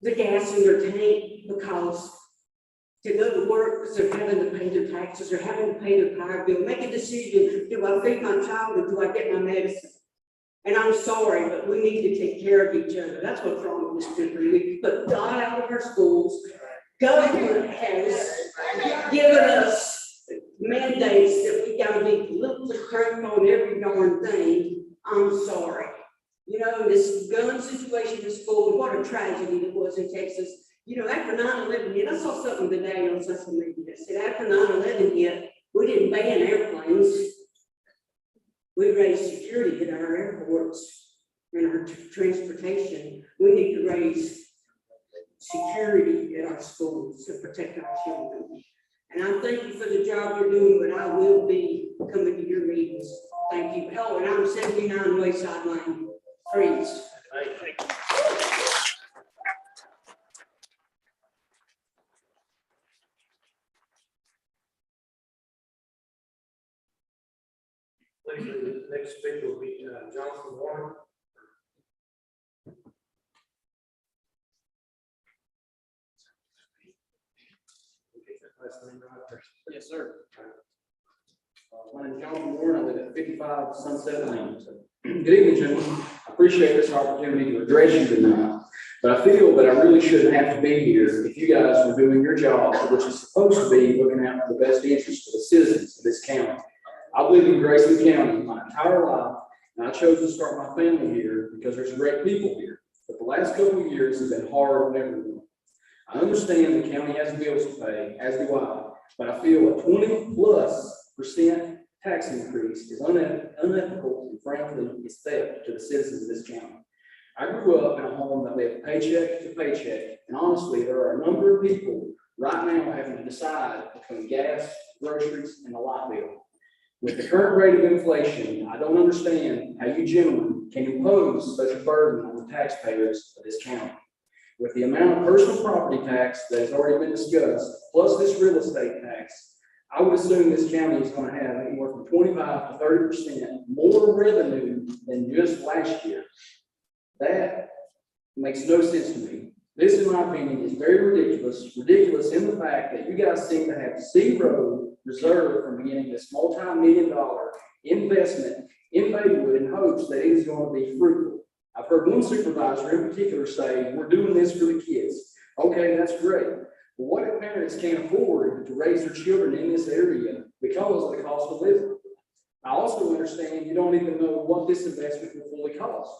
the gas in their tank because to go to work because they're having to pay their taxes or having to pay their power bill, make a decision, do I feed my child or do I get my medicine? And I'm sorry, but we need to take care of each other. That's what's wrong with this country. We put God out of our schools. Government has given us mandates that we gotta be politically correct on every darn thing. I'm sorry. You know, this gun situation in school, what a tragedy it was in Texas. You know, after 9/11 hit, I saw something today on social media that said after 9/11 hit, we didn't ban airplanes. We raised security at our airports and our transportation. We need to raise security at our schools to protect our children. And I thank you for the job you're doing, but I will be coming to your meetings. Thank you. Oh, and I'm 79 Wayside Lane. Friends. Thank you. Please, the next speaker will be Jonathan Warren. Yes, sir. My name is Jonathan Warren. I live at 55 Sunset Lane. Good evening, gentlemen. I appreciate this opportunity to address you tonight, but I feel that I really shouldn't have to be here if you guys were doing your job, which is supposed to be looking out for the best interest of the citizens of this county. I've lived in Grayson County my entire life, and I chose to start my family here because there's great people here. But the last couple of years have been hard on everyone. I understand the county has bills to pay, as do I, but I feel a 20+% tax increase is unethical and frankly is theft to the citizens of this county. I grew up in a home that lived paycheck to paycheck, and honestly, there are a number of people right now having to decide between gas, groceries, and the light bill. With the current rate of inflation, I don't understand how you gentlemen can impose such a burden on the taxpayers of this county. With the amount of personal property tax that has already been discussed, plus this real estate tax, I would assume this county is going to have anywhere from 25 to 30% more revenue than just last year. That makes no sense to me. This, in my opinion, is very ridiculous. Ridiculous in the fact that you guys seem to have zero reserve from beginning this multi-million-dollar investment in Baywood in hopes that it is going to be fruitful. I've heard one supervisor in particular say, we're doing this for the kids. Okay, that's great. But what if parents can't afford to raise their children in this area because of the cost of living? I also understand you don't even know what this investment will fully cost.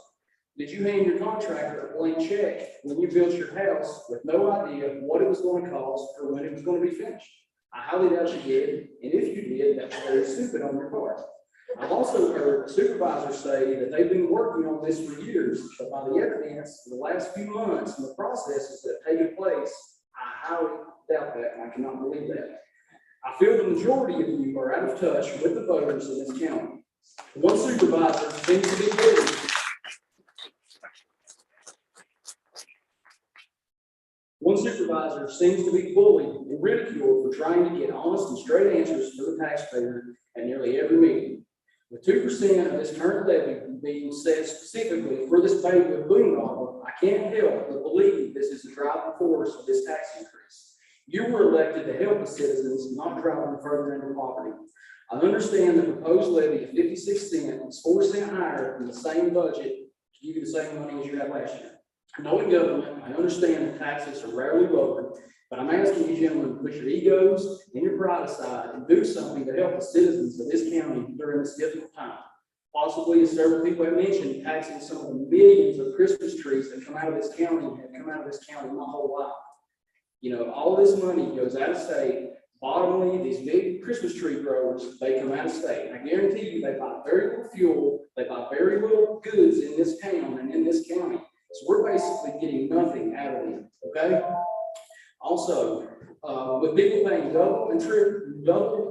Did you hand your contractor a blank check when you built your house with no idea what it was going to cost or when it was going to be finished? I highly doubt you did, and if you did, that was very stupid on your part. I've also heard supervisors say that they've been working on this for years, but by the evidence of the last few months and the processes that have taken place, I highly doubt that, and I cannot believe that. I feel the majority of you are out of touch with the voters in this county. One supervisor seems to be bullied. One supervisor seems to be bullied and ridiculed for trying to get honest and straight answers for the taxpayer at nearly every meeting. With 2% of this current levy being set specifically for this Baywood boondoggle, I can't help but believe this is the driving force of this tax increase. You were elected to help the citizens, not drive them further into poverty. I understand the proposed levy of 56 cents is 4 cents higher than the same budget to give you the same money as you had last year. Knowing government, I understand that taxes are rarely lowered, But I'm asking you gentlemen to put your egos and your pride aside and do something to help the citizens of this county during this difficult time. Possibly, as several people have mentioned, taxing some of the millions of Christmas trees that come out of this county and have come out of this county my whole life. You know, all this money goes out of state. Bottomly, these big Christmas tree growers, they come out of state. I guarantee you, they buy very little fuel, they buy very little goods in this town and in this county. So we're basically getting nothing out of them, okay? Also, with people paying double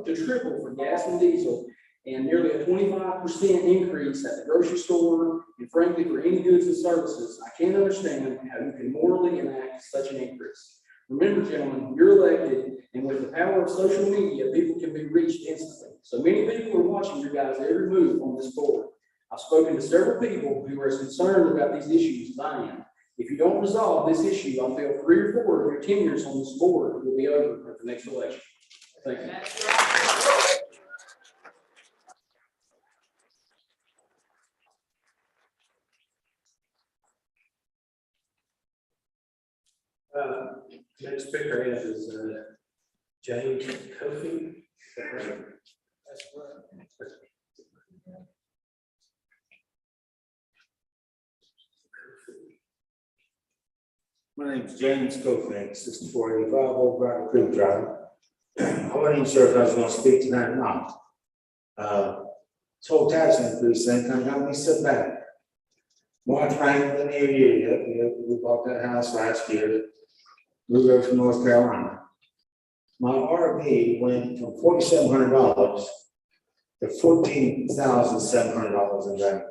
to triple for gas and diesel, and nearly a 25% increase at the grocery store, and frankly, for any goods and services, I can't understand how you can morally enact such an increase. Remember, gentlemen, you're elected, and with the power of social media, people can be reached instantly. So many people are watching your guys' every move on this board. I've spoken to several people who are as concerned about these issues as I am. If you don't resolve this issue, I feel 3 or 4 of your tenures on this board will be over at the next election. Thank you. Next speaker is James Kofi. That's right. My name is James Kofi, 6485 Old Rock Creek Drive. I wasn't even sure if I was going to speak tonight or not. This whole tax increase thing kind of got me sit back. March 9th of the new year, we bought that house last year. Moved over from North Carolina. My RV went from $4,700 to $14,700 in value.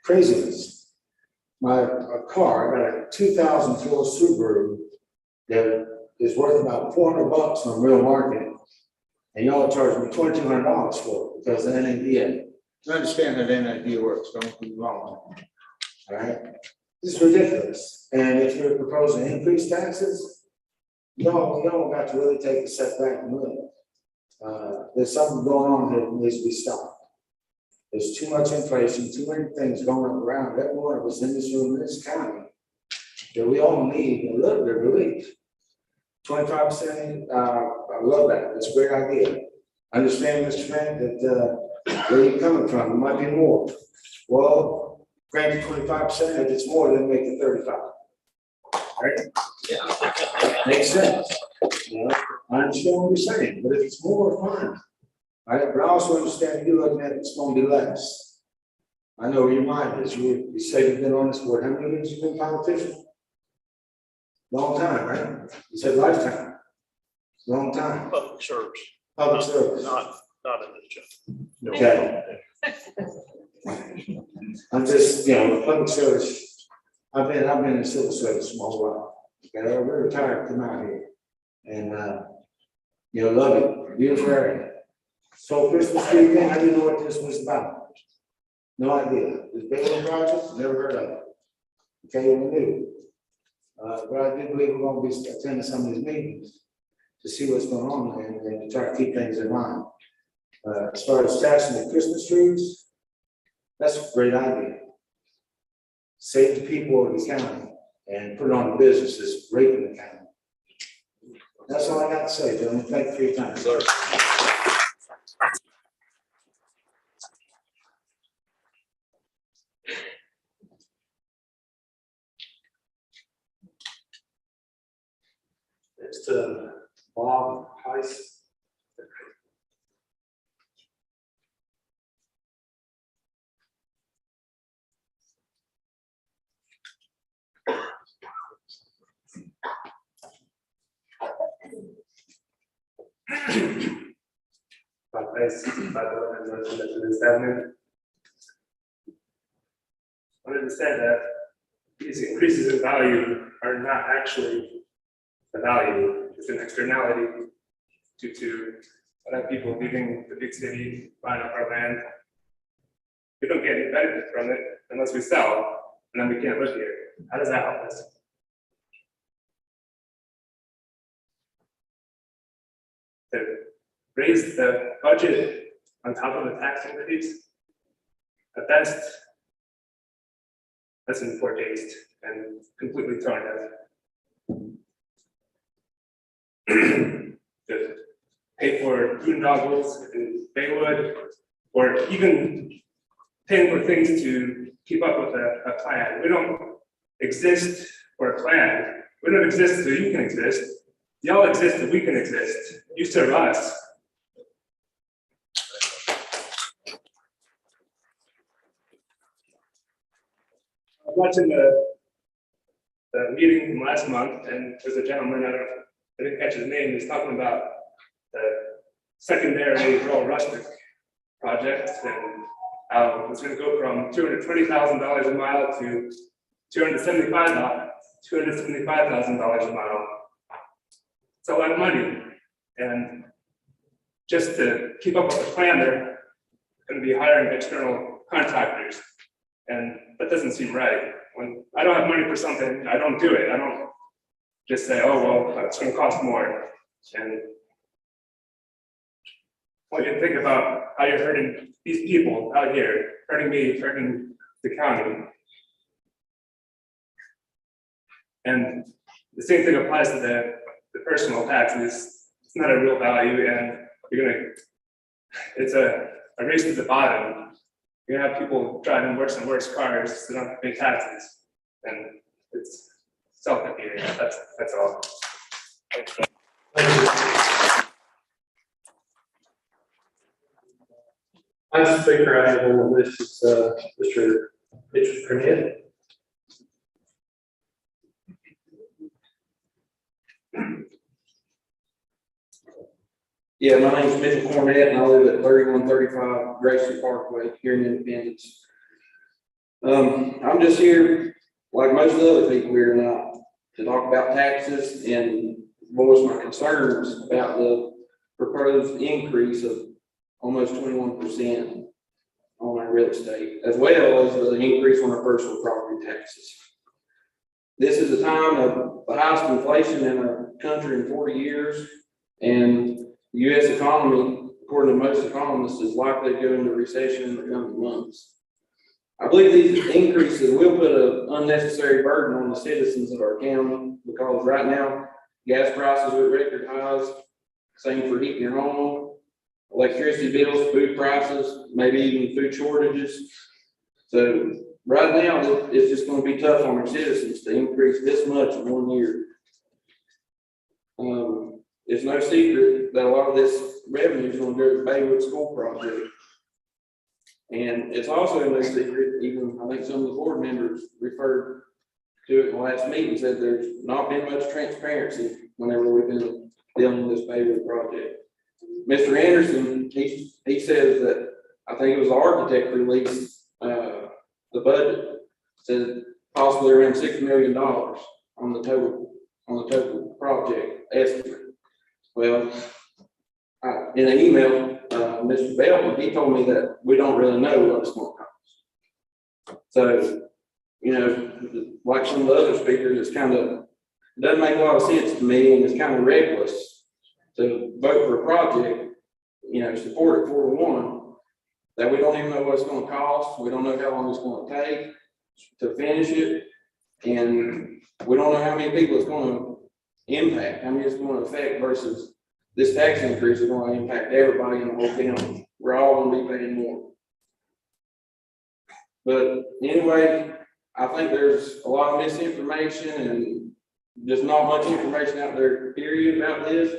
Craziness. My car, I got a 2004 Subaru that is worth about $400 on the real market, and y'all charge me $2,200 for it because of the NADA. I understand that NADA works, don't be wrong. All right? This is ridiculous. And if you're proposing increased taxes, y'all got to really take a step back and look. There's something going on here that needs to be stopped. There's too much inflation, too many things going on around. Every one of us in this room, in this county, that we all need a little bit of relief. 25%, I love that. That's a great idea. I understand, Mr. Frank, that where you're coming from, it might be more. Well, granted 25%, if it's more, then make it 35. Right? Yeah. Makes sense. You know, I understand what you're saying, but if it's more, fine. All right, but I also understand you looking at it's going to be less. I know where your mind is. You say you've been on this board. How many years have you been a politician? Long time, right? You said lifetime. Long time. Public service. Public service. Not in this job. Okay. I'm just, public service. I've been in the civil service for a while. Okay, I'm very retired, come out here. And, love it. Beautiful area. So Christmas tree thing, I didn't know what this was about. No idea. This Baywood Project, never heard of it. Okay, we knew. But I do believe we're going to be attending some of these meetings to see what's going on there and to try to keep things in line. As far as taxing the Christmas trees, that's a great idea. Save the people of the county and put it on the businesses raping the county. That's all I got to say, gentlemen. Thank you for your time. Sir. Next, Bob Heiss. Bob Heiss, 511 North Independence Avenue. I understand that these increases in value are not actually the value, it's an externality due to a lot of people leaving the big city, buying up our land. We don't get any benefit from it unless we sell, and then we can't live here. How does that help us? To raise the budget on top of the tax increase, at best, that's in poor taste and completely thrown out. to pay for boondoggles in Baywood, or even paying for things to keep up with a plan. We don't exist for a plan. We don't exist so you can exist. Y'all exist so we can exist. You serve us. I was watching the meeting from last month, and there's a gentleman, I didn't catch his name, he's talking about the secondary rural rustic project, and how it's gonna go from $220,000 a mile to $275,000 a mile. It's a lot of money, and just to keep up with the plan, they're gonna be hiring external contractors, and that doesn't seem right. When I don't have money for something, I don't do it. I don't just say, oh, well, it's gonna cost more. And I want you to think about how you're hurting these people out here, hurting me, hurting the county. And the same thing applies to the personal taxes. It's not a real value, and it's a race to the bottom. You're gonna have people driving worse and worse cars, so they don't have to pay taxes. And it's self-defeating. That's all. Last speaker I have on the list is Mr. Mitchell Cornett. Yeah, my name's Mitchell Cornett, and I live at 3135 Grayson Parkway here in Independence. I'm just here, like most of the other people here tonight, to talk about taxes and voice my concerns about the proposed increase of almost 21% on our real estate, as well as the increase on our personal property taxes. This is a time of the highest inflation in our country in 40 years, and the U.S. economy, according to most economists, is likely to go into recession in the coming months. I believe these increases will put an unnecessary burden on the citizens of our county, because right now, gas prices are at record highs, same for heating your home, electricity bills, food prices, maybe even food shortages. So right now, it's just going to be tough on our citizens to increase this much in 1 year. It's no secret that a lot of this revenue is going to go to the Baywood School Project. And it's also no secret, even I think some of the board members referred to it in the last meeting, said there's not been much transparency whenever we've been dealing with this Baywood project. Mr. Anderson, he says that, I think it was the architect released the budget, said possibly around $6 million on the total project estimate. Well, in an email, Mr. Bell, he told me that we don't really know what it's going to cost. So, you know, like some of the other speakers, it's doesn't make a lot of sense to me, and it's kind of reckless to vote for a project, you know, support it 4-1, that we don't even know what it's going to cost. We don't know how long it's going to take to finish it, and we don't know how many people it's going to impact, how many it's going to affect, versus this tax increase is going to impact everybody in the whole county. We're all going to be paying more. But anyway, I think there's a lot of misinformation and just not much information out there, period, about this.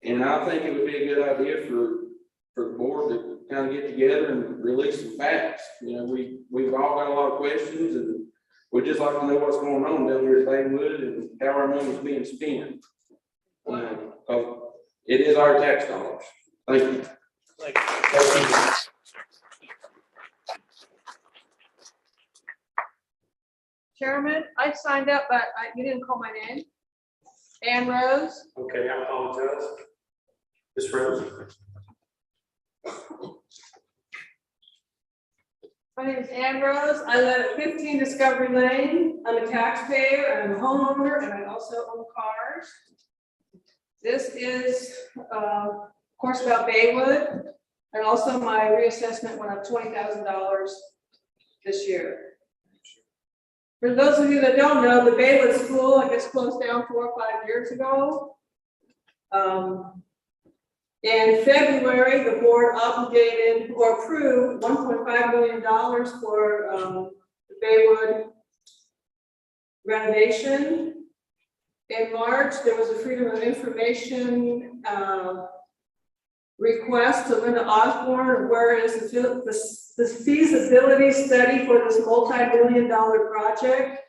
And I think it would be a good idea for the board to kind of get together and release some facts. You know, we've all got a lot of questions, and we'd just like to know what's going on down here at Baywood and how our money is being spent. It is our tax dollars. Thank you. Thank you. Chairman, I signed up, but you didn't call my name. Ann Rose. Okay, I apologize. Ms. Rose. My name is Ann Rose. I live at 15 Discovery Lane. I'm a taxpayer, I'm a homeowner, and I also own cars. This is, of course, about Baywood, and also my reassessment went up $20,000 this year. For those of you that don't know, the Baywood School, I guess, closed down 4 or 5 years ago. In February, the board obligated or approved $1.5 million for the Baywood renovation. In March, there was a Freedom of Information request to Linda Osborne, whereas the feasibility study for this multi-billion-dollar project.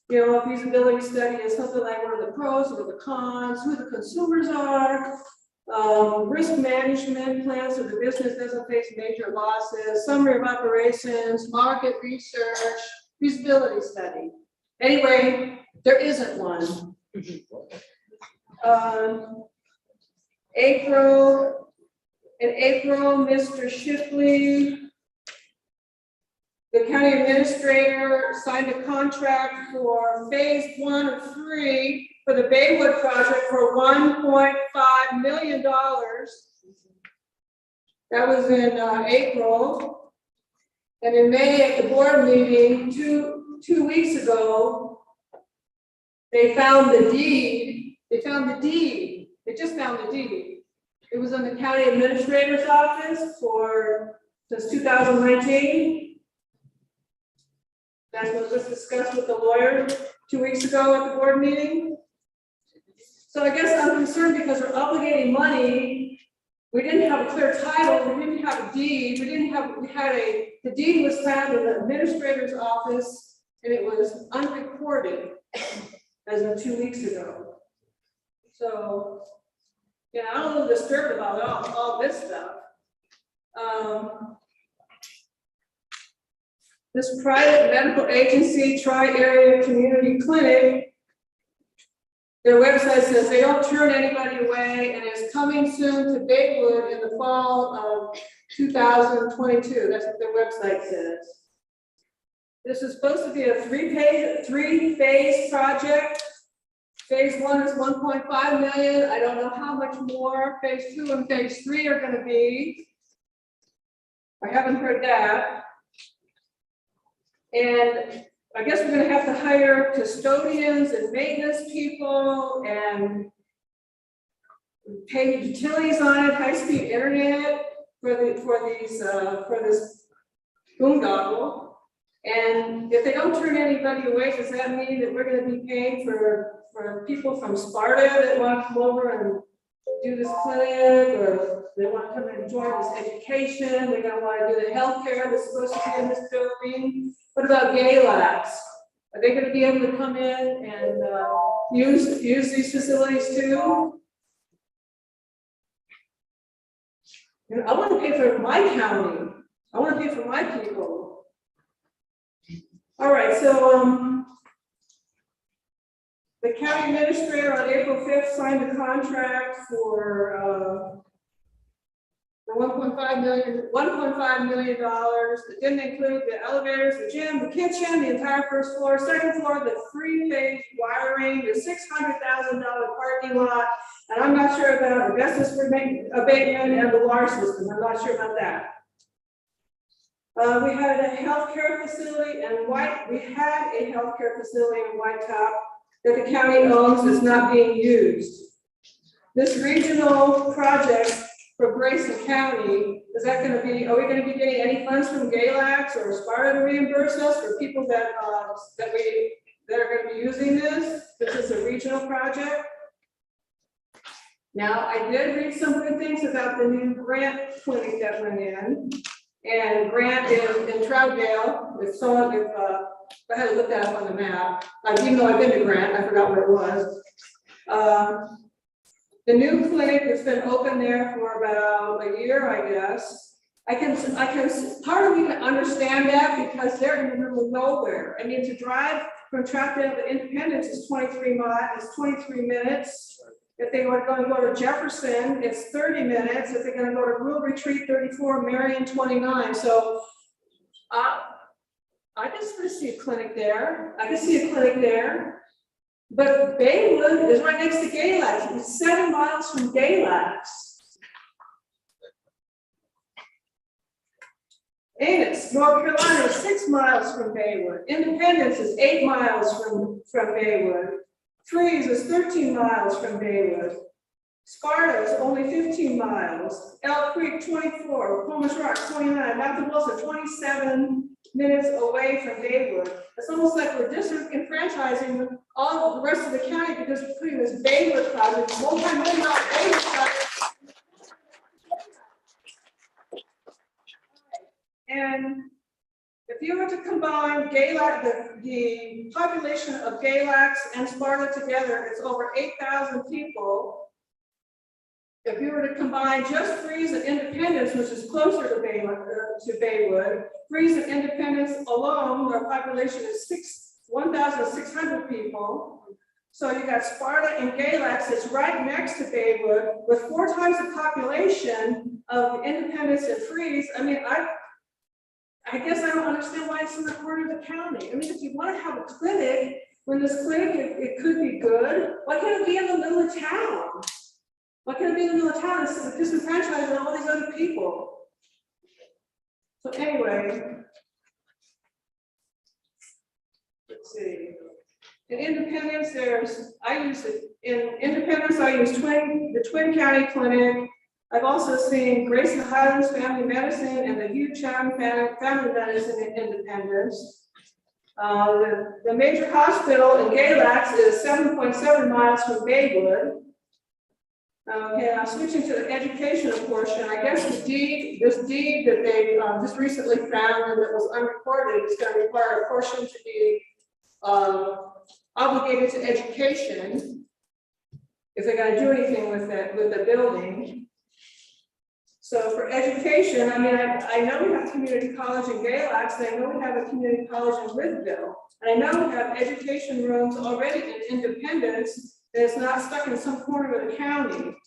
You know, a feasibility study is something like what are the pros, what are the cons, who the consumers are, risk management plans so the business doesn't face major losses, summary of operations, market research, feasibility study. Anyway, there isn't one. In April, Mr. Shipley, the county administrator, signed a contract for phase 1 of 3 for the Baywood project for $1.5 million. That was in April. And in May at the board meeting, two weeks ago, they found the deed. They found the deed. They just found the deed. It was in the county administrator's office since 2019. That's what was discussed with the lawyer 2 weeks ago at the board meeting. So I guess I'm concerned because we're obligating money. We didn't have a clear title. We didn't have a deed. The deed was found in the administrator's office and it was unrecorded as of 2 weeks ago. So, yeah, I'm a little disturbed about all this stuff. This private medical agency, Tri-Area Community Clinic, their website says they don't turn anybody away and is coming soon to Baywood in the fall of 2022. That's what their website says. This is supposed to be a three-phase project. Phase 1 is 1.5 million. I don't know how much more phase 2 and phase 3 are going to be. I haven't heard that. And I guess we're going to have to hire custodians and maintenance people and pay utilities on it, high-speed internet for this boondoggle. And if they don't turn anybody away, does that mean that we're going to be paying for people from Sparta that want to come over and do this clinic, or they want to come and join this education? They're going to want to do the healthcare that's supposed to be in this building. What about GALACs? Are they going to be able to come in and use these facilities too? And I want to pay for my county. I want to pay for my people. All right, so the county administrator on April 5th signed a contract for $1.5 million. It didn't include the elevators, the gym, the kitchen, the entire first floor, second floor, the three-phase wiring, the $600,000 parking lot, and I'm not sure about asbestos abatement and the water system. I'm not sure about that. We had a healthcare facility in White Top that the county owns that's not being used. This regional project for Grayson County, is that going to be, are we going to be getting any funds from GALACs or Sparta to reimburse us for people that are going to be using this? This is a regional project. Now, I did read some good things about the new Grant clinic that went in. And Grant is in Troutdale. I had to look that up on the map. Even though I've been to Grant, I forgot where it was. The new clinic has been open there for about a year, I guess. I can part of me can understand that because they're in the middle of nowhere. I mean, to drive from Troutdale to Independence is 23 minutes. If they were going to go to Jefferson, it's 30 minutes. If they're going to go to Rural Retreat, 34, Marion, 29. So I can sort of see a clinic there. But Baywood is right next to GALACs. It's 7 miles from GALACs. Ennis, North Carolina is 6 miles from Baywood. Independence is 8 miles from Baywood. Freeze is 13 miles from Baywood. Sparta's only 15 miles, Elk Creek 24, Palmer's Rock 29, Mountain Wilson 27 minutes away from Baywood. It's almost like we're disenfranchising all the rest of the county because we're putting this Baywood project, multi-million-dollar Baywood project. And if you were to combine Galax, the population of Galax and Sparta together, it's over 8,000 people. If you were to combine just Freeze and Independence, which is closer to Baywood, Freeze and Independence alone, their population is 1,600 people. So you got Sparta and Galax that's right next to Baywood with 4 times the population of Independence and Freeze. I mean, I guess I don't understand why it's in the corner of the county. I mean, if you want to have a clinic, when this clinic, it could be good, why can't it be in the middle of town? Why can't it be in the middle of town instead of disenfranchising all these other people? So anyway, let's see. In Independence, I use the Twin County Clinic. I've also seen Grayson Highlands Family Medicine and the Hugh Chum Family Medicine in Independence. The major hospital in Galax is 7.7 miles from Baywood. Okay, I'm switching to the educational portion. I guess this deed that they just recently found and that was unrecorded is going to require a portion to be obligated to education if they're going to do anything with it, with the building. So for education, I mean, I know we have community college in Galax, and I know we have a community college in Woodville, and I know we have education rooms already in Independence. It's not stuck in some corner of the county.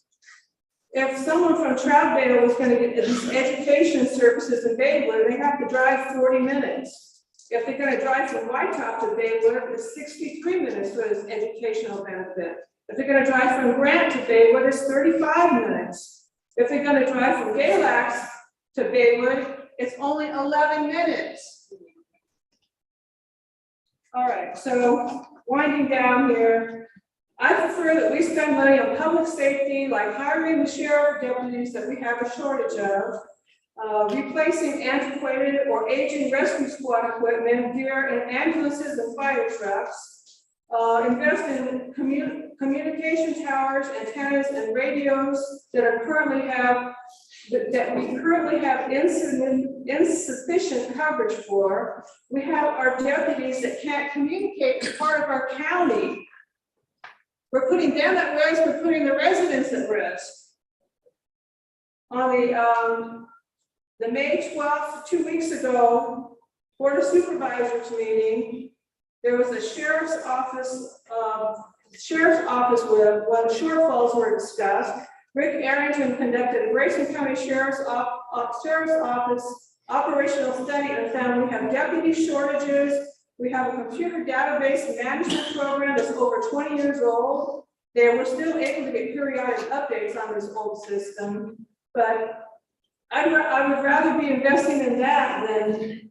If someone from Troutdale was going to get these education services in Baywood, they have to drive 40 minutes. If they're going to drive from Whitetop to Baywood, it's 63 minutes for this educational benefit. If they're going to drive from Grant to Baywood, it's 35 minutes. If they're going to drive from Galax to Baywood, it's only 11 minutes. All right, so winding down here. I prefer that we spend money on public safety, like hiring the sheriff deputies that we have a shortage of, replacing antiquated or aging rescue squad equipment, gear, and ambulances and fire trucks, invest in communication towers, antennas, and radios that we currently have insufficient coverage for. We have our deputies that can't communicate as part of our county. We're putting them at risk, we're putting the residents at risk. On the May 12th, 2 weeks ago, Board of Supervisors meeting, there was a sheriff's office where when shortfalls were discussed. Rick Arrington conducted a Grayson County Sheriff's Office operational study and found we have deputy shortages. We have a computer database management program that's over 20 years old. They were still able to get periodic updates on this old system, but I would rather be investing in that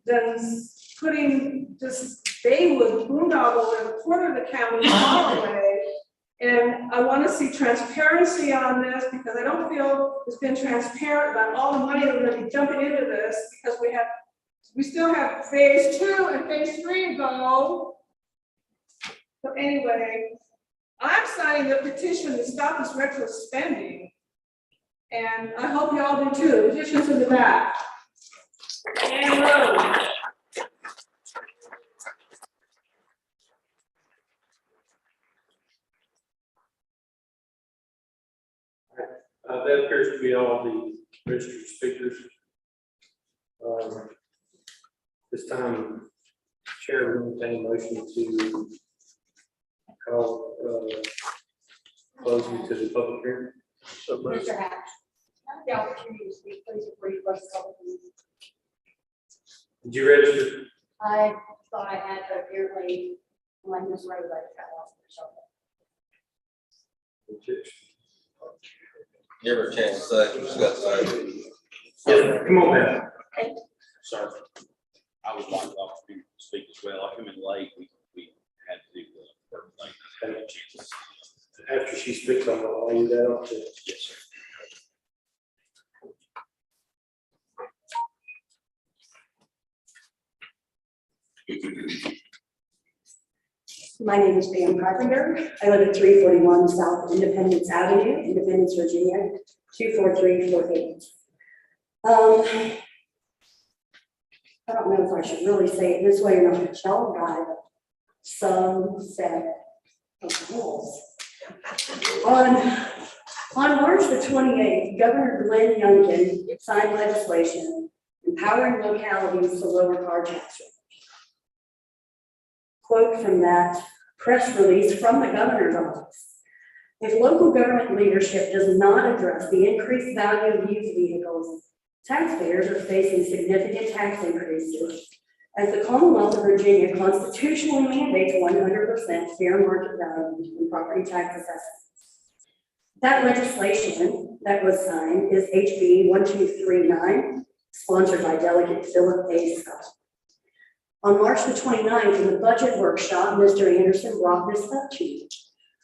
than putting this Baywood boondoggle in a corner of the county far away. And I want to see transparency on this because I don't feel it's been transparent about all the money that we're going to be dumping into this because we still have phase 2 and phase 3 to go. So anyway, I'm signing the petition to stop this reckless spending. And I hope you all do too. The petition's in the back. And road. That appears to be all the registered speakers. This time, Chair will entertain a motion to call closing to the public hearing. So much. Mr. Hatch, the opportunity to speak, please, before you close the public meeting. Did you register? I thought I had, but apparently, when this road, I got lost in the shelter. Give her a chance to say, she's got to say. Yeah, come on, man. Sir, I would like the opportunity to speak as well. I come in late. We had to do the first thing. After after she speaks, I'll leave that up to. Yes, sir. My name is Pam Carpenter. I live at 341 South Independence Avenue, Independence, Virginia, 24348. I don't know if I should really say it this way or not, but y'all got some set of rules. On March the 28th, Governor Glenn Youngkin signed legislation empowering localities to lower car tax rates. Quote from that press release from the governor's office. If local government leadership does not address the increased value of used vehicles, taxpayers are facing significant tax increases as the Commonwealth of Virginia constitutionally mandates 100% fair market value in property tax assessments. That legislation that was signed is HB 1239, sponsored by Delegate Philip A. Scott. On March the 29th, in the budget workshop, Mr. Anderson brought this up to you.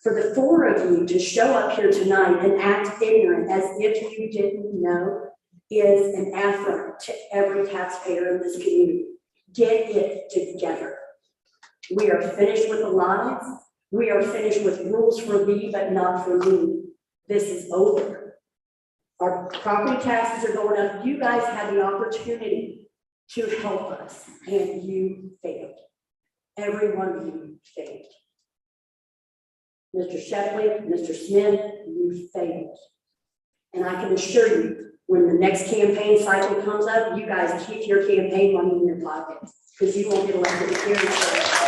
For the four of you to show up here tonight and act ignorant as if you didn't know is an affront to every taxpayer in this community. Get it together. We are finished with the lies. We are finished with rules for thee, but not for me. This is over. Our property taxes are going up. You guys had the opportunity to help us, and you failed. Every one of you failed. Mr. Shepley, Mr. Smith, you failed. And I can assure you, when the next campaign cycle comes up, you guys keep your campaign money in your pockets, because you won't get elected again.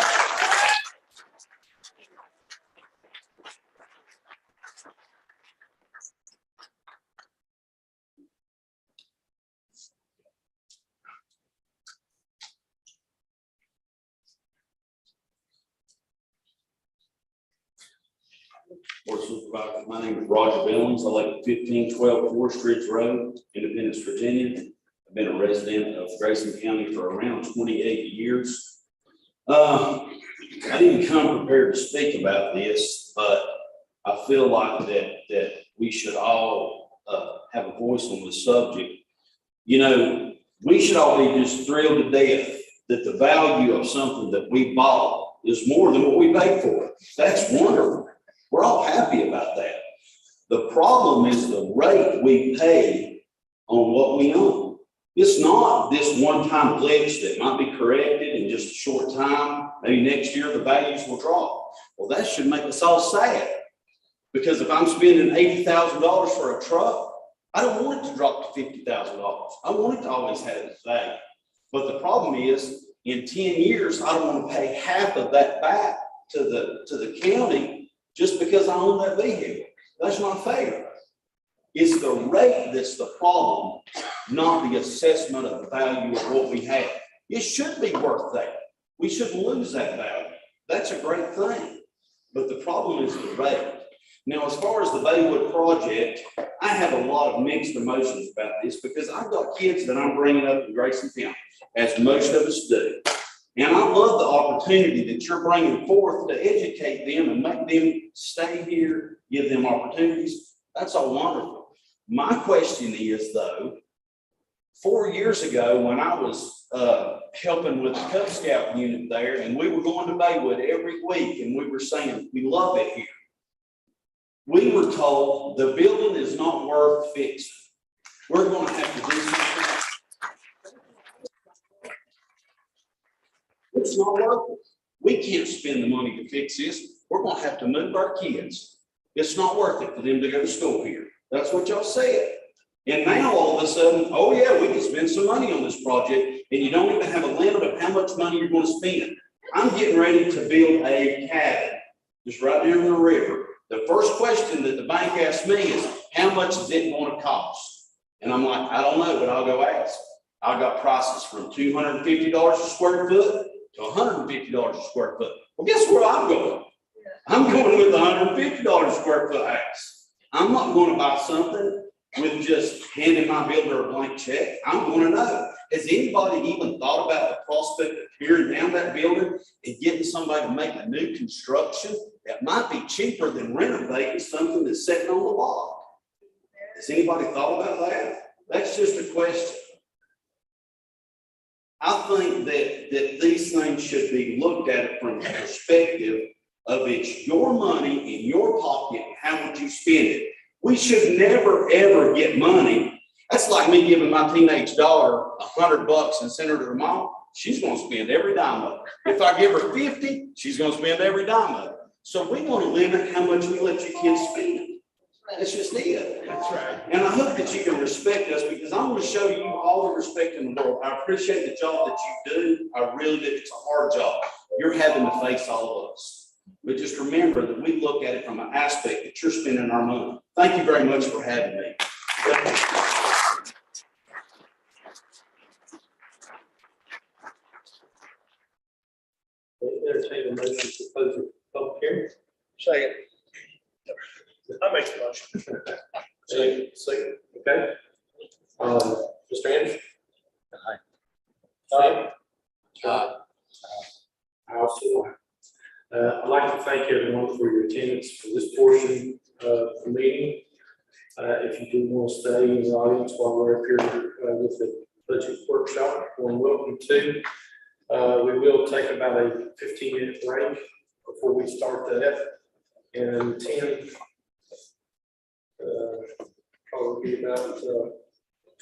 Board of Supervisors, my name is Roger Billings. I live at 1512 Forest Ridge Road, Independence, Virginia. I've been a resident of Grayson County for around 28 years. I didn't come prepared to speak about this, but I feel like that we should all have a voice on this subject. You know, we should all be just thrilled to death that the value of something that we bought is more than what we paid for it. That's wonderful. We're all happy about that. The problem is the rate we pay on what we own. It's not this one-time glitch that might be corrected in just a short time. Maybe next year the values will drop. Well, that should make us all sad. Because if I'm spending $80,000 for a truck, I don't want it to drop to $50,000. I want it to always have its value. But the problem is, in 10 years, I don't want to pay half of that back to the county just because I own that vehicle. That's not fair. It's the rate that's the problem, not the assessment of the value of what we have. It should be worth that. We shouldn't lose that value. That's a great thing. But the problem is the rate. Now, as far as the Baywood Project, I have a lot of mixed emotions about this because I've got kids that I'm bringing up in Grayson County, as most of us do. And I love the opportunity that you're bringing forth to educate them and make them stay here, give them opportunities. That's all wonderful. My question is, though, 4 years ago when I was helping with the Cub Scout unit there, and we were going to Baywood every week, and we were saying, we love it here. We were told the building is not worth fixing. We're going to have to do something. It's not worth it. We can't spend the money to fix this. We're going to have to move our kids. It's not worth it for them to go to school here. That's what y'all said. And now all of a sudden, oh yeah, we can spend some money on this project, and you don't even have a limit of how much money you're going to spend. I'm getting ready to build a cabin just right there in the river. The first question that the bank asked me is, how much is it going to cost? And I'm like, I don't know, but I'll go ask. I got prices from $250 a square foot to $150 a square foot. Well, guess where I'm going? I'm going with $150 a square foot house. I'm not going to buy something with just handing my builder a blank check. I'm going to know. Has anybody even thought about the prospect of tearing down that building and getting somebody to make a new construction that might be cheaper than renovating something that's sitting on the lot? Has anybody thought about that? That's just a question. I think that these things should be looked at from the perspective of it's your money in your pocket, how would you spend it? We should never, ever get money. That's like me giving my teenage daughter $100 and send her to her mom. She's gonna spend every dime of it. If I give her 50, she's gonna spend every dime of it. So we want to limit how much we let your kids spend. That's just it. That's right. And I hope that you can respect us, because I'm going to show you all the respect in the world. I appreciate the job that you do. I really do. It's a hard job. You're having to face all of us. But just remember that we look at it from an aspect that you're spending our money. Thank you very much for having me. Entertain a motion to close the public hearing. Second. I make the motion. Second, okay. Mr. Anderson? Aye. I also, I'd like to thank everyone for your attendance for this portion of the meeting. If you do want to stay in the audience while we're up here with the budget workshop, you're welcome to. We will take about a 15-minute break before we start that. And 10, probably be about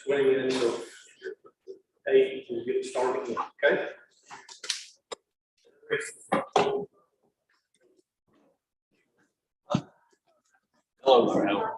20 minutes of 8 to get started again, okay? Hello, Harold.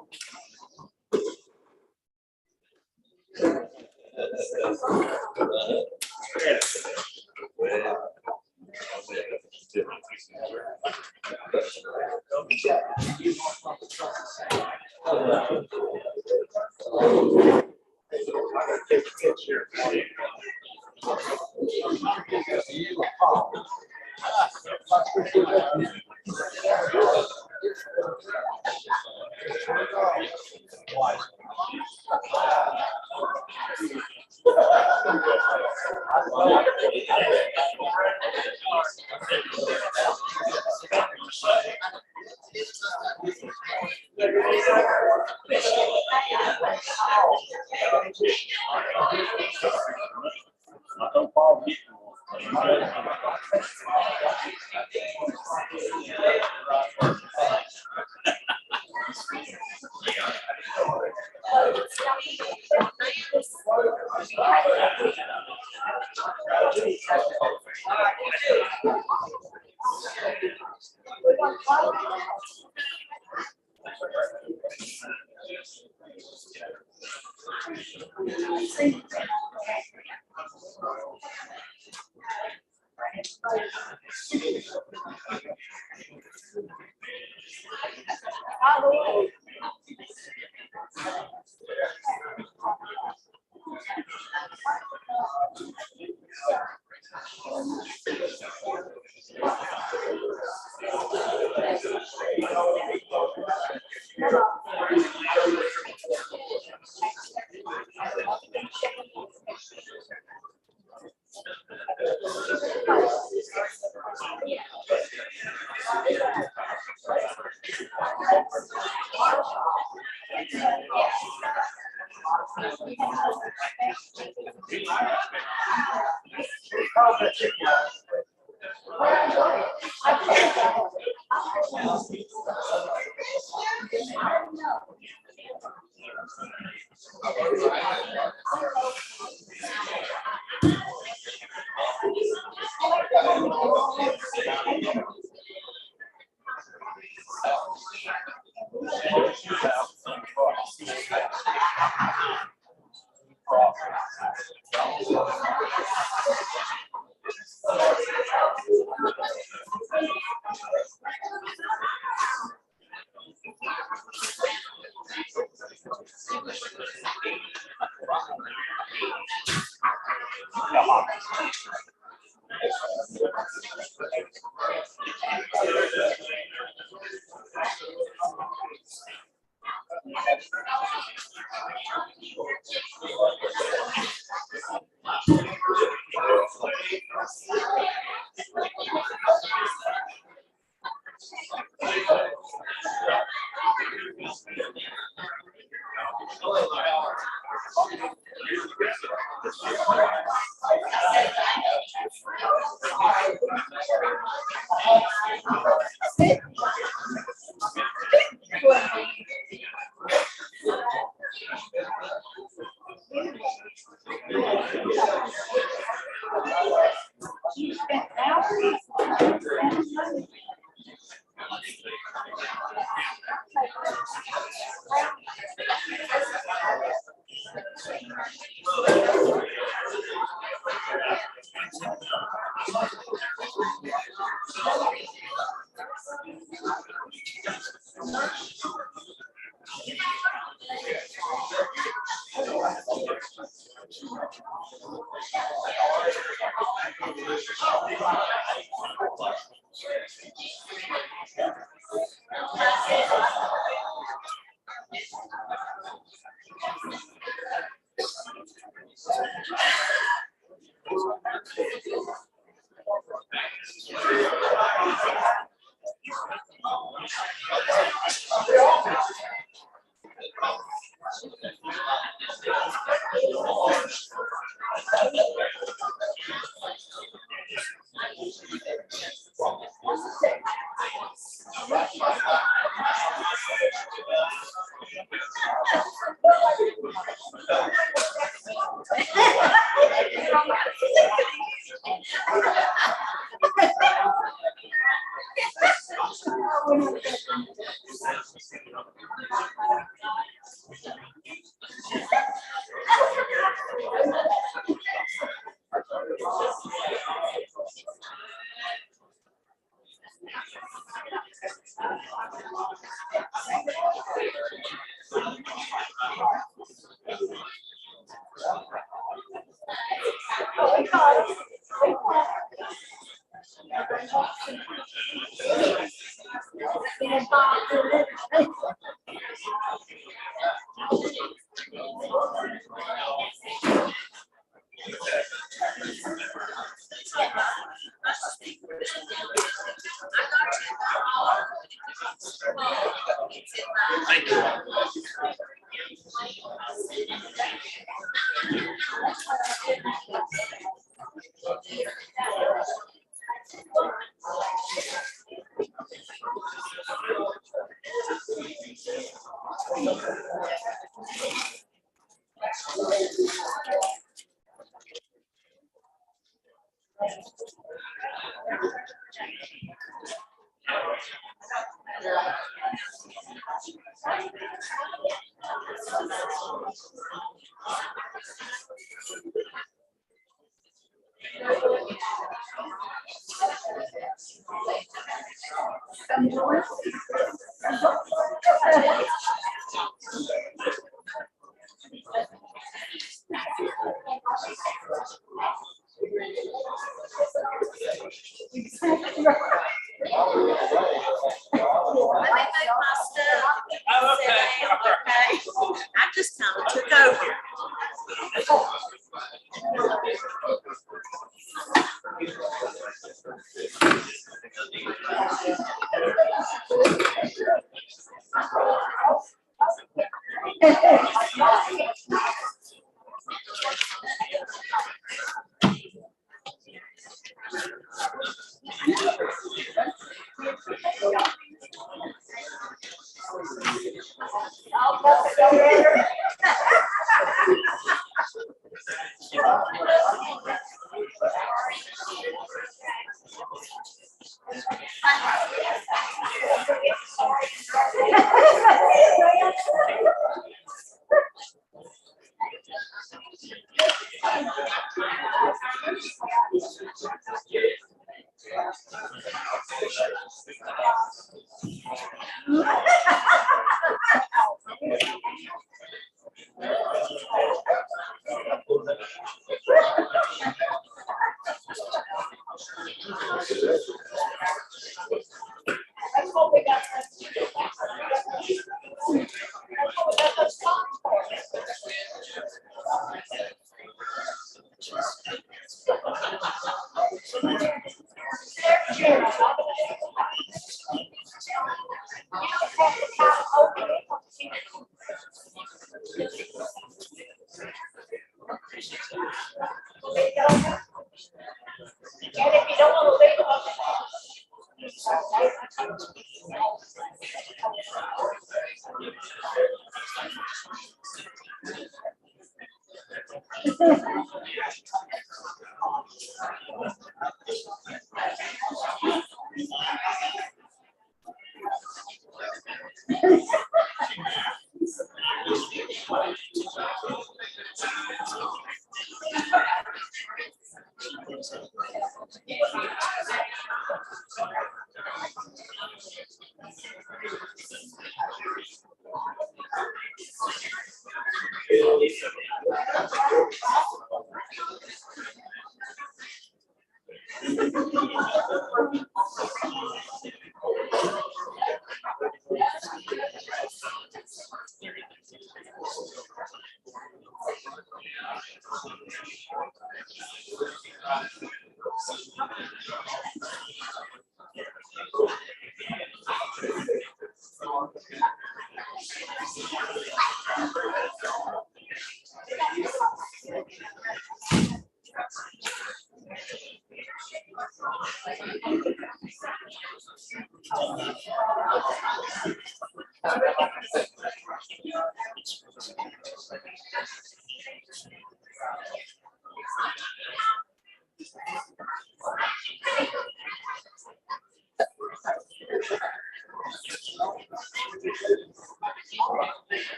I just kind of took over.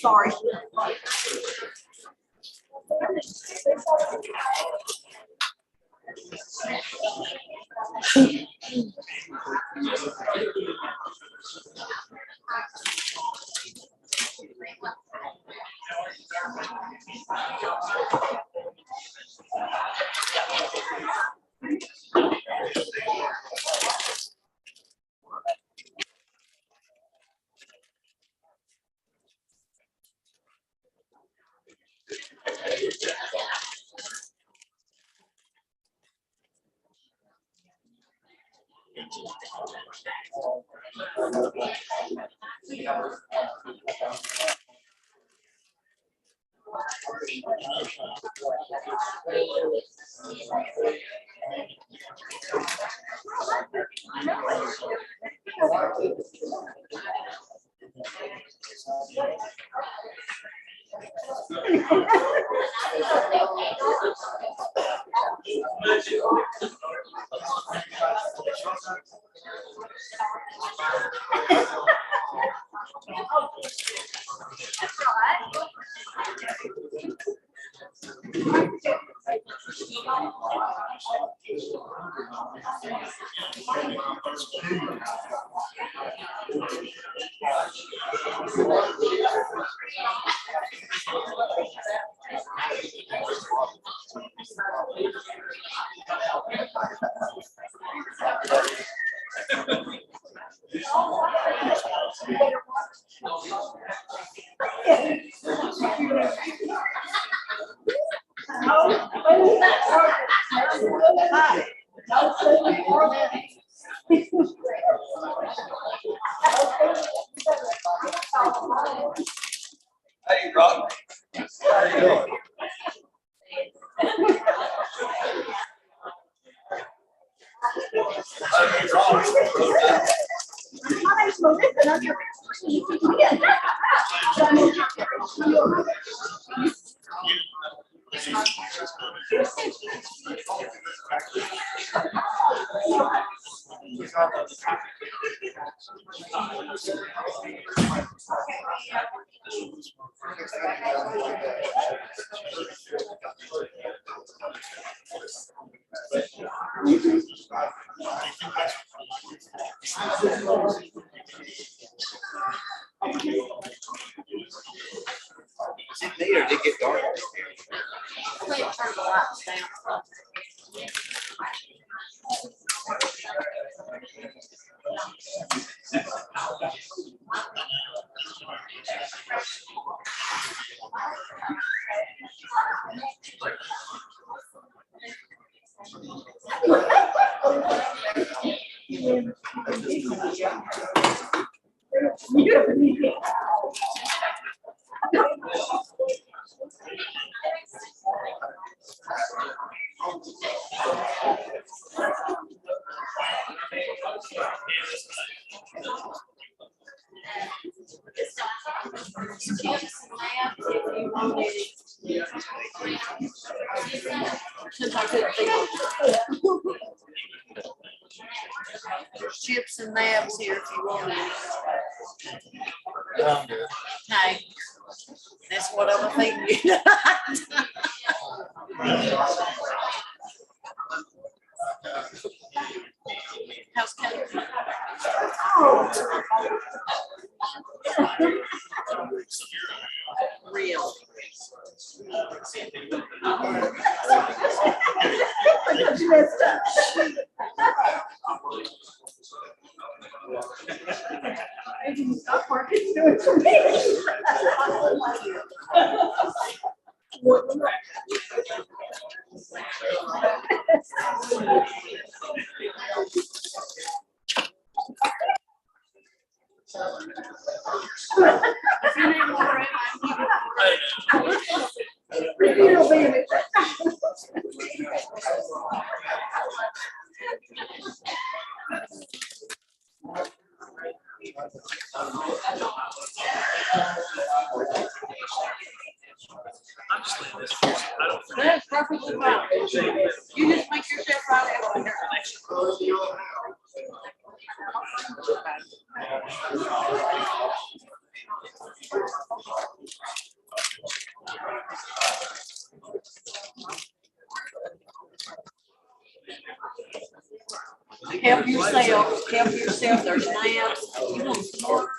Sorry. Hey, Rock. How you doing? Is it me or did it get dark? Wait, turn the lights down. There's chips and nabs here if you want it. Hey, that's what I'm thinking. How's Kelly? Real. Stock market's doing for me. Repeal, baby. That's perfectly fine. You just make yourself right out on here. Help yourself, help yourself, there's lamps. You want some more?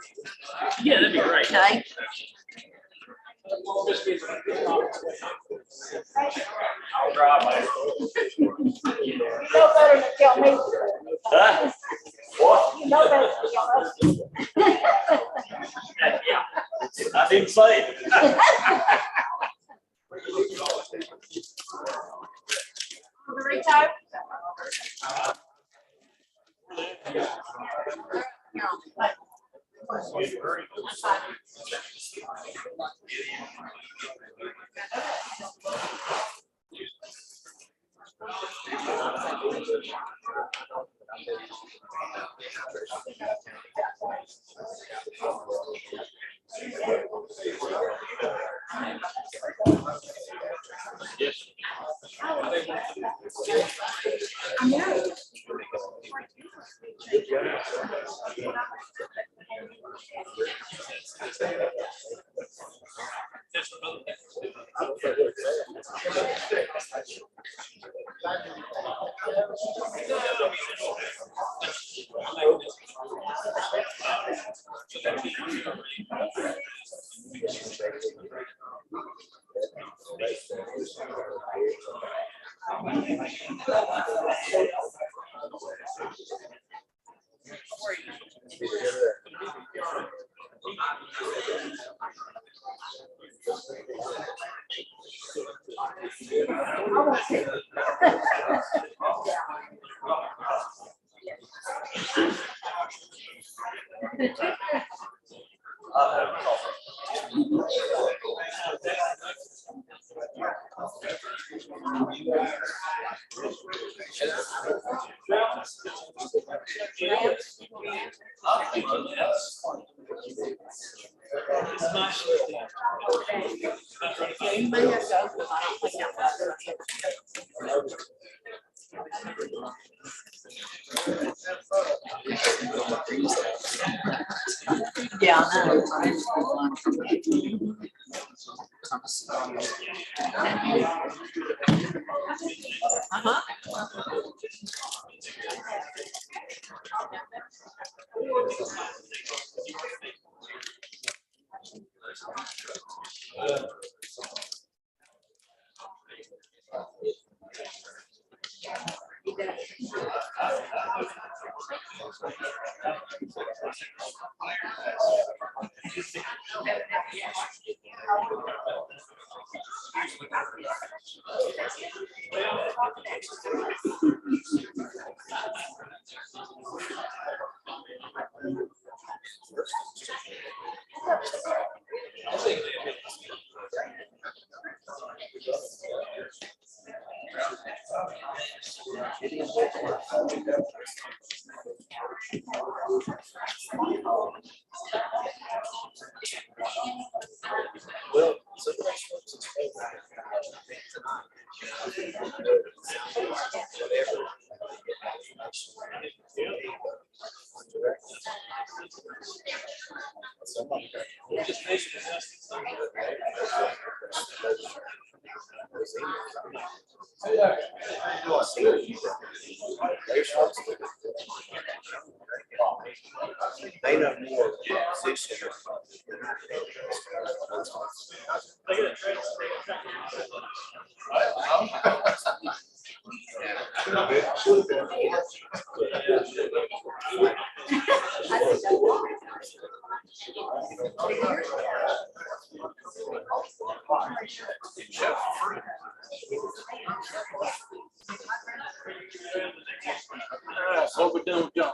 Yeah, that'd be great. Okay. I'll drive by. You know better than tell me. Huh? What? You know better than tell us. Yeah, I didn't say it. Burrito? You may have to open them. I don't think yeah, I know. Uh-huh. Well, they know more position. What we doing, John?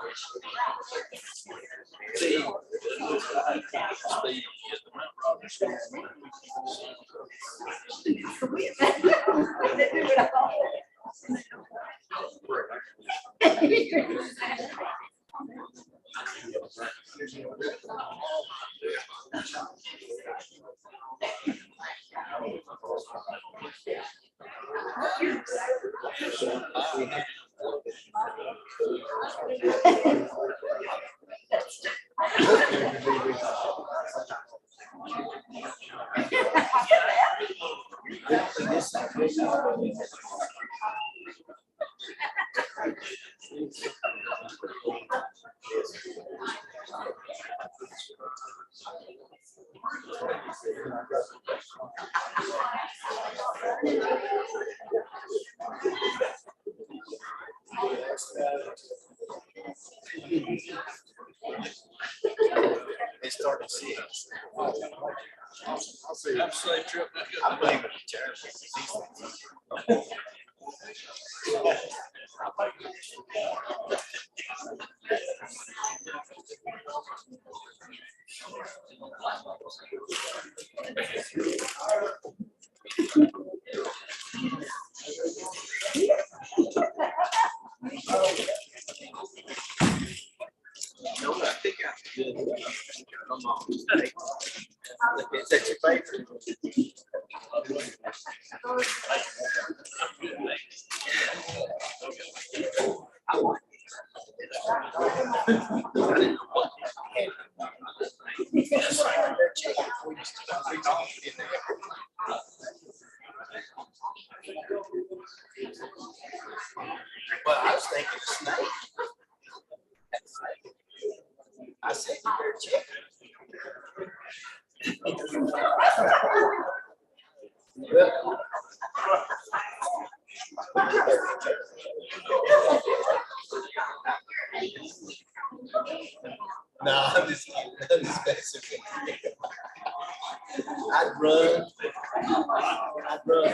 They start to see it. Have a safe trip. I blame it. It's at your favorite. Well, I was thinking a snake. I said, you better check. No, I'm just kidding. I'm just messing with you. I'd run. I'd run.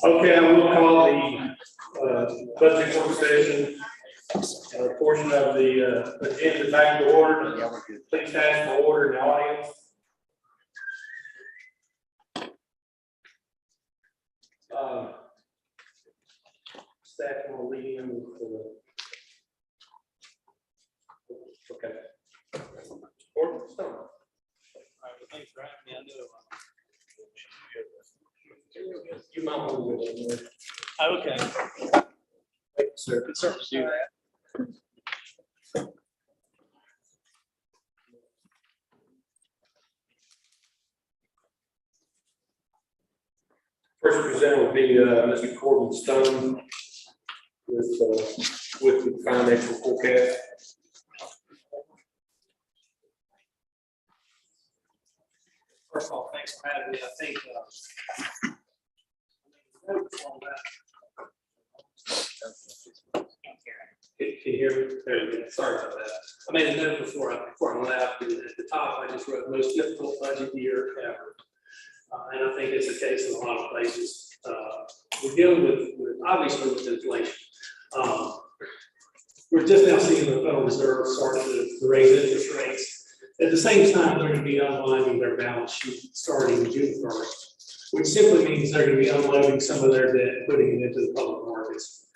Okay, I will call the budget work session portion of the agenda back to order. Please ask for order in the audience. Staff will lead in with the. Okay. Order, stone. All right, well, thanks for having me. I know. You might want to go there. Okay. Thank you, sir. Could certainly do that. First presenter will be Mr. Corbin Stone with the financial forecast. First of all, thanks for having me. I think, can you hear me? There we go. Sorry about that. I made a note before I left, and at the top, I just wrote most difficult budget year ever. And I think it's the case in a lot of places. We're dealing with obviously with inflation. We're just now seeing the Federal Reserve start to raise interest rates. At the same time, they're going to be unwinding their balance sheet starting June 1st, which simply means they're going to be unloading some of their debt and putting it into the public markets,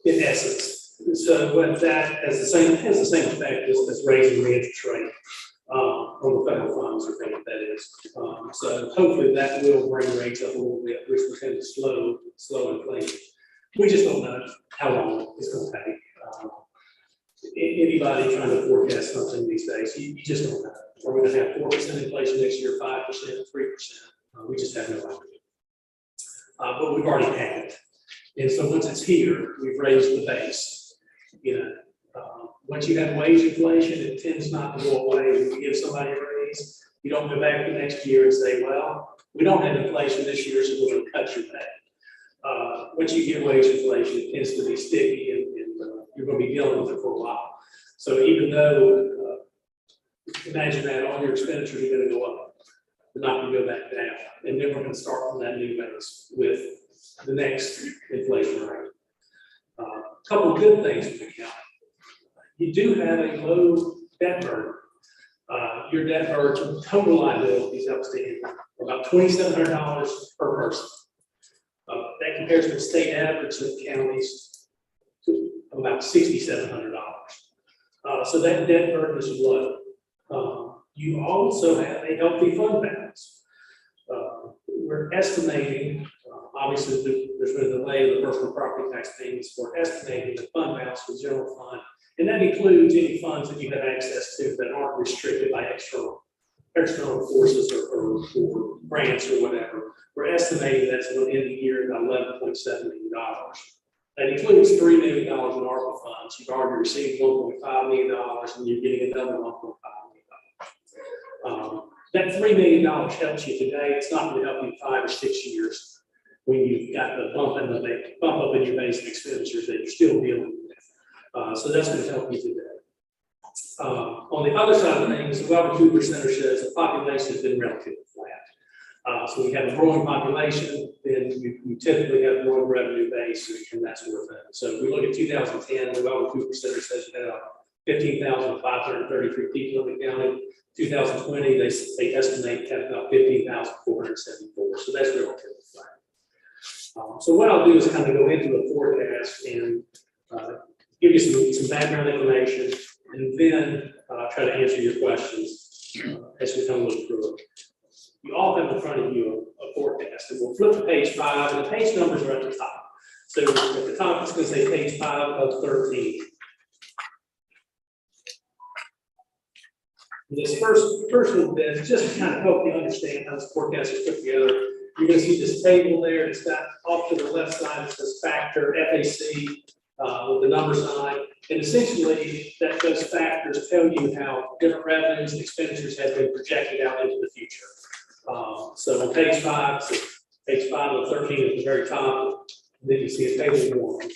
in essence. So what that has the same effect as raising the interest rate on the federal funds, or thing that is. So hopefully that will bring rates up a little bit, which will tend to slow inflation. We just don't know how long it's going to take. Anybody trying to forecast something these days, you just don't know. Are we going to have 4% inflation next year, 5%, 3%? We just have no idea. But we've already had it. And so once it's here, we've raised the base. Once you have wage inflation, it tends not to go away. When you give somebody a raise, you don't go back the next year and say, well, we don't have inflation this year, so we're going to cut your pay. Once you get wage inflation, it tends to be sticky, and you're going to be dealing with it for a while. So even though, imagine that all your expenditures are going to go up, they're not going to go back down. And then we're going to start from that new base with the next inflation rate. A couple of good things to count. You do have a low debt burden. Your debt burden, total liabilities outstanding, about $2,700 per person. That compares to the state average of counties to about $6,700. So that debt burden is low. You also have a healthy fund balance. We're estimating, obviously there's been a delay of the personal property tax payments. We're estimating the fund balance for general fund, and that includes any funds that you have access to that aren't restricted by external forces or grants or whatever. We're estimating that's going to end the year at $11.7 million. That includes $3 million in ARPA funds. You've already received $1.5 million, and you're getting another $1.5 million. That $3 million helps you today. It's not going to help you in 5 or 6 years when you've got the bump up in your basic expenditures that you're still dealing with. So that's going to help you today. On the other side of things, the Baywood 2% shows the population has been relatively flat. So we have a growing population, then you typically have a growing revenue base and that sort of thing. So if we look at 2010, the Baywood 2% says you had 15,533 people in the county. 2020, they estimate to have about 15,474. So that's relatively flat. So what I'll do is kind of go into the forecast and give you some background information, and then try to answer your questions as we kind of look through it. You all have in front of you a forecast, and we'll flip to page 5, and the page numbers are at the top. So at the top, it's going to say page 5 of 13. This first little bit is just to kind of help you understand how this forecast is put together. You're going to see this table there. It's got off to the left side, it says factor, FAC, with the number sign. And essentially, those factors tell you how different revenues and expenditures have been projected out into the future. So on page 5, so page 5 of 13 at the very top, then you see a table 1.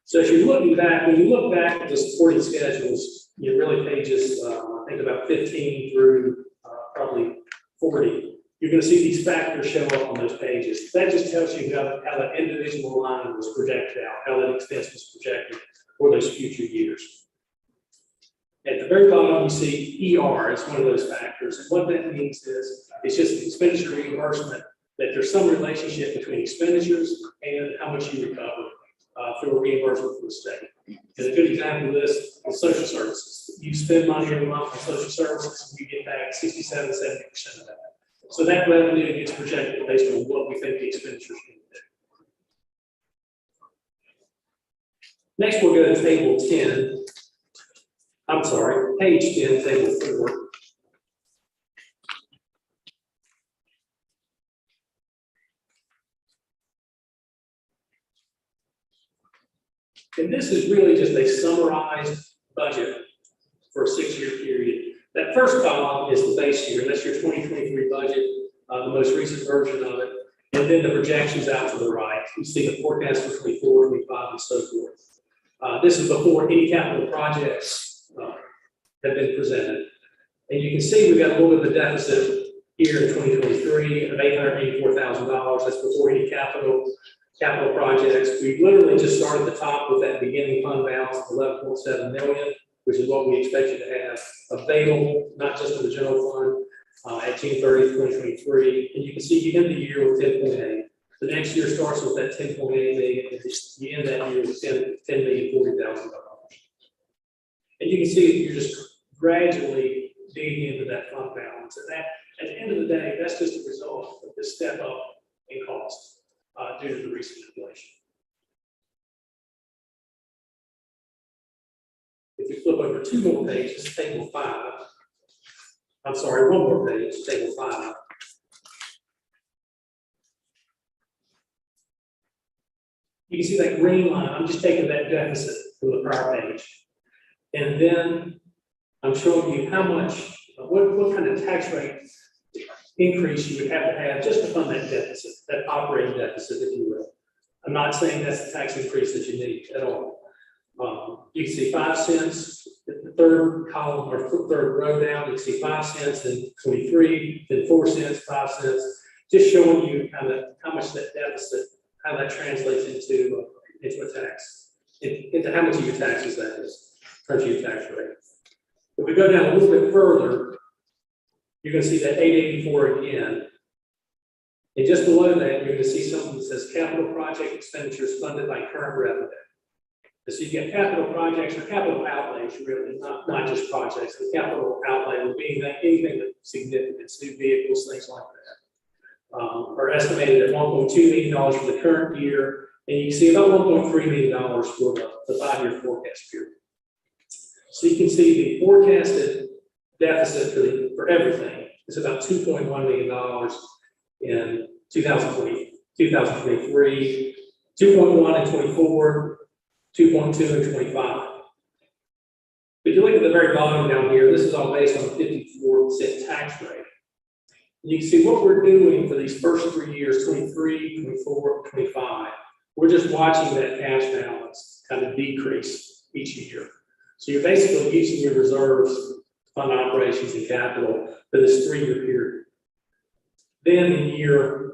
So as you're looking back, when you look back at the supporting schedules, you're really pages, I think about 15 through probably 40, you're going to see these factors show up on those pages. That just tells you how that individual line was projected out, how that expense was projected for those future years. At the very bottom, you see ER as one of those factors. And what that means is it's just an expenditure reimbursement, that there's some relationship between expenditures and how much you recover through a reimbursement from the state. And a good example of this is social services. You spend money every month on social services, and you get back 67, 70% of that. So that revenue gets projected based on what we think the expenditures can do. Next, we'll go to table 10. I'm sorry, page 10, table 4. And this is really just a summarized budget for a 6-year period. That first column is the base year, and that's your 2023 budget, the most recent version of it. And then the projections out to the right. You see the forecast for 24, 25, and so forth. This is before any capital projects have been presented. And you can see we've got a little bit of a deficit here in 2023 of $884,000. That's before any capital projects. We've literally just started at the top with that beginning fund balance of 11.7 million, which is what we expected to have available, not just in the general fund, at June 30th, 2023. And you can see you end the year with 10.8. The next year starts with that 10.8 million, and you end that year with $10,040,000. And you can see that you're just gradually digging into that fund balance. And that, at the end of the day, that's just a result of this step up in cost due to the recent inflation. If you flip over 2 more pages, table 5. I'm sorry, 1 more page, table 5. You can see that green line. I'm just taking that deficit from the prior page. And then I'm showing you how much, what kind of tax rate increase you would have to have just to fund that deficit, that operating deficit, if you will. I'm not saying that's the tax increase that you need at all. You can see 5 cents at the third column or third row down. You can see 5 cents in 23, then 4 cents, 5 cents, just showing you kind of how much that deficit, how that translates into a tax, into how much of your taxes that is, in terms of your tax rate. If we go down a little bit further, you're going to see that 884 again. And just below that, you're going to see something that says capital project expenditures funded by current revenue. So you get capital projects or capital outlays, really, not just projects. The capital outlay will be anything that's significant, new vehicles, things like that, are estimated at $1.2 million for the current year, and you can see about $1.3 million for the 5-year forecast period. So you can see the forecasted deficit for everything is about $2.1 million in 2023, 2.1 in 24, 2.2 and 25. If you look at the very bottom down here, this is all based on a 54% tax rate. And you can see what we're doing for these first 3 years, 23, 24, 25. We're just watching that cash balance kind of decrease each year. So you're basically using your reserves to fund operations and capital for this 3-year period. Then in year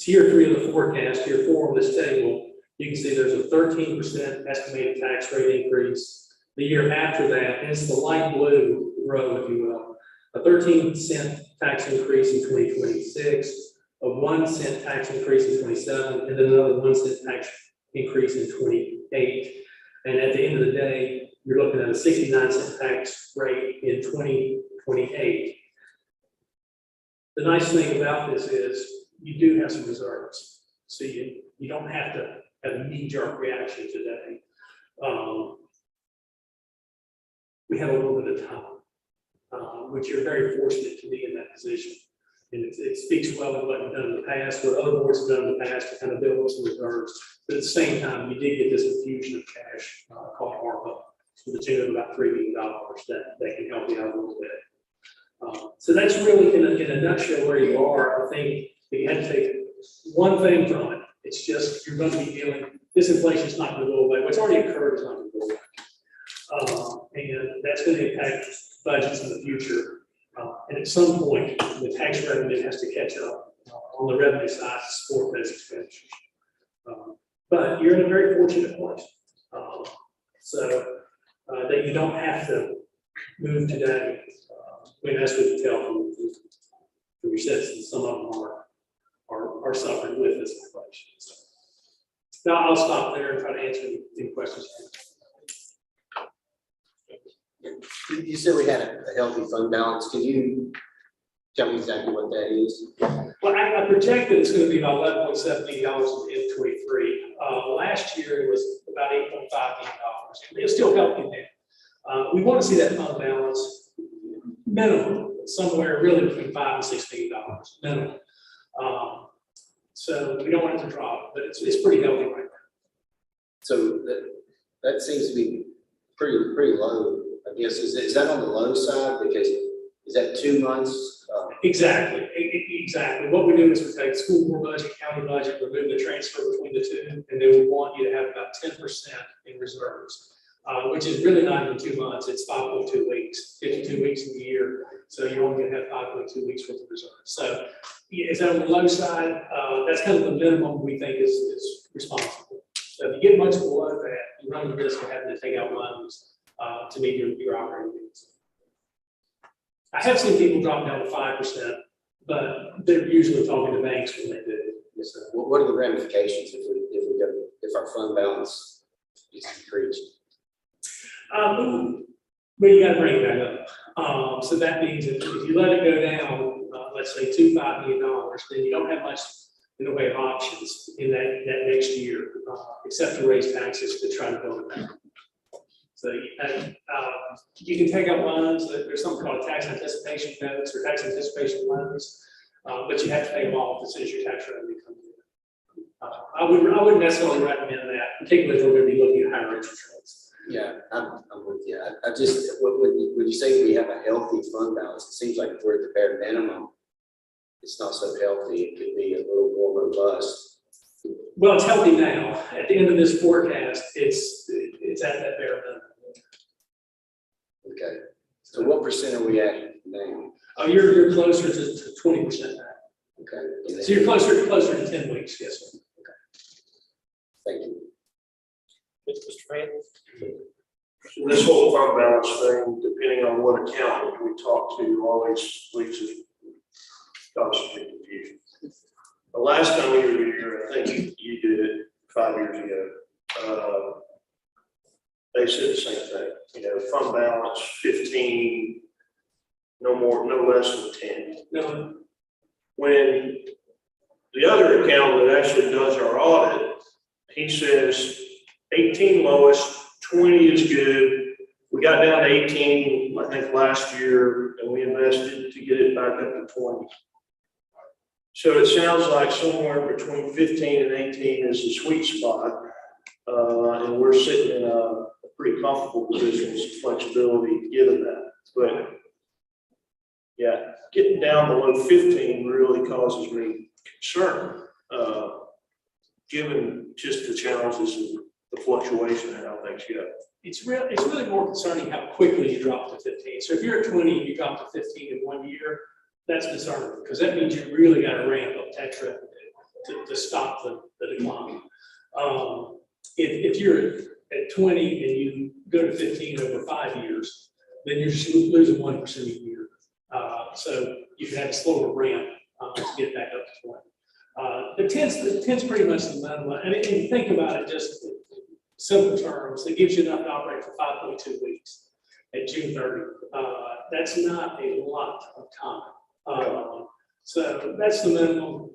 3 of the forecast, year 4 on this table, you can see there's a 13% estimated tax rate increase. The year after that, and it's the light blue row, if you will, a 13% tax increase in 2026, a 1 cent tax increase in 27, and then another 1 cent tax increase in 28. And at the end of the day, you're looking at a 69-cent tax rate in 2028. The nice thing about this is you do have some reserves. So you don't have to have a knee-jerk reaction today. We have a little bit of time, which you're very fortunate to be in that position. And it speaks well to what you've done in the past, what other boards have done in the past to kind of build up some reserves. But at the same time, you did get this infusion of cash called ARPA to the tune of about $3 million that can help you out a little bit. So that's really in a nutshell where you are. I think if you had to take one thing from it, it's just you're going to be dealing, this inflation is not going to go away. What's already occurred is not going to go away. And that's going to impact budgets in the future. And at some point, the tax revenue has to catch up on the revenue side to support those expenditures. But you're in a very fortunate place. That you don't have to move today. I mean, as we can tell from your citizens, some of them are suffering with this inflation. So, now I'll stop there and try to answer any questions. You said we had a healthy fund balance. Can you tell me exactly what that is? Well, I project that it's going to be about $11.7 million in 23. Last year it was about $8.5 million. It's still healthy now. We want to see that fund balance minimum, somewhere really between $5 and $6 million minimum. So we don't want it to drop, but it's pretty healthy right now. So that seems to be pretty low. I guess, is that on the low side? Because is that 2 months? Exactly, exactly. What we do is we take school board budget, county budget, remove the transfer between the two, and then we want you to have about 10% in reserves, which is really not even 2 months, it's 5.2 weeks, 52 weeks in the year. So you're only gonna have 5.2 weeks worth of reserves. So yeah, is that on the low side? That's kind of the minimum we think is responsible. So if you get much below that, you run the risk of having to take out loans to meet your operating needs. I have seen people drop down to 5%, but they're usually talking to banks when they do. So what are the ramifications if our fund balance is decreased? Well, you gotta bring it back up. So that means if you let it go down, let's say $2.5 million, then you don't have much in the way of options in that next year, except to raise taxes to try to build it back. So you can take out loans. There's something called tax anticipation notes or tax anticipation loans, but you have to pay them off as soon as your tax revenue comes in. I wouldn't necessarily recommend that, particularly if we're going to be looking at higher interest rates. Yeah, I'm with you. I just, when you say we have a healthy fund balance, it seems like if we're at the bare minimum, it's not so healthy. It could be a little more robust. Well, it's healthy now. At the end of this forecast, it's at that bare minimum. Okay. So what percent are we at now? Oh, you're closer to 20% now. Okay. So you're closer to 10 weeks, yes, sir. Thank you. Mr. Francis? So this whole fund balance thing, depending on what accountant we talk to, always leads us constantly confusion. The last time we were here, I think you did it 5 years ago. They said the same thing, you know, fund balance 15, no less than 10. No. When the other accountant that actually does our audit, he says 18 lowest, 20 is good. We got down to 18, I think, last year, and we invested to get it back up to 20. So it sounds like somewhere between 15 and 18 is the sweet spot. And we're sitting in a pretty comfortable position with some flexibility given that. But yeah, getting down below 15 really causes me concern, given just the challenges and the fluctuation and how things go. It's really more concerning how quickly you drop to 15. So if you're at 20 and you drop to 15 in 1 year, that's concerning because that means you really got to ramp up tax revenue to stop the decline. If you're at 20 and you go to 15 over 5 years, then you're just losing 1% a year. So you can have a slower ramp to get back up to 20. The 10's pretty much the minimum. And if you think about it, just in simple terms, it gives you enough to operate for 5.2 weeks at June 30. That's not a lot of time. So that's the minimum.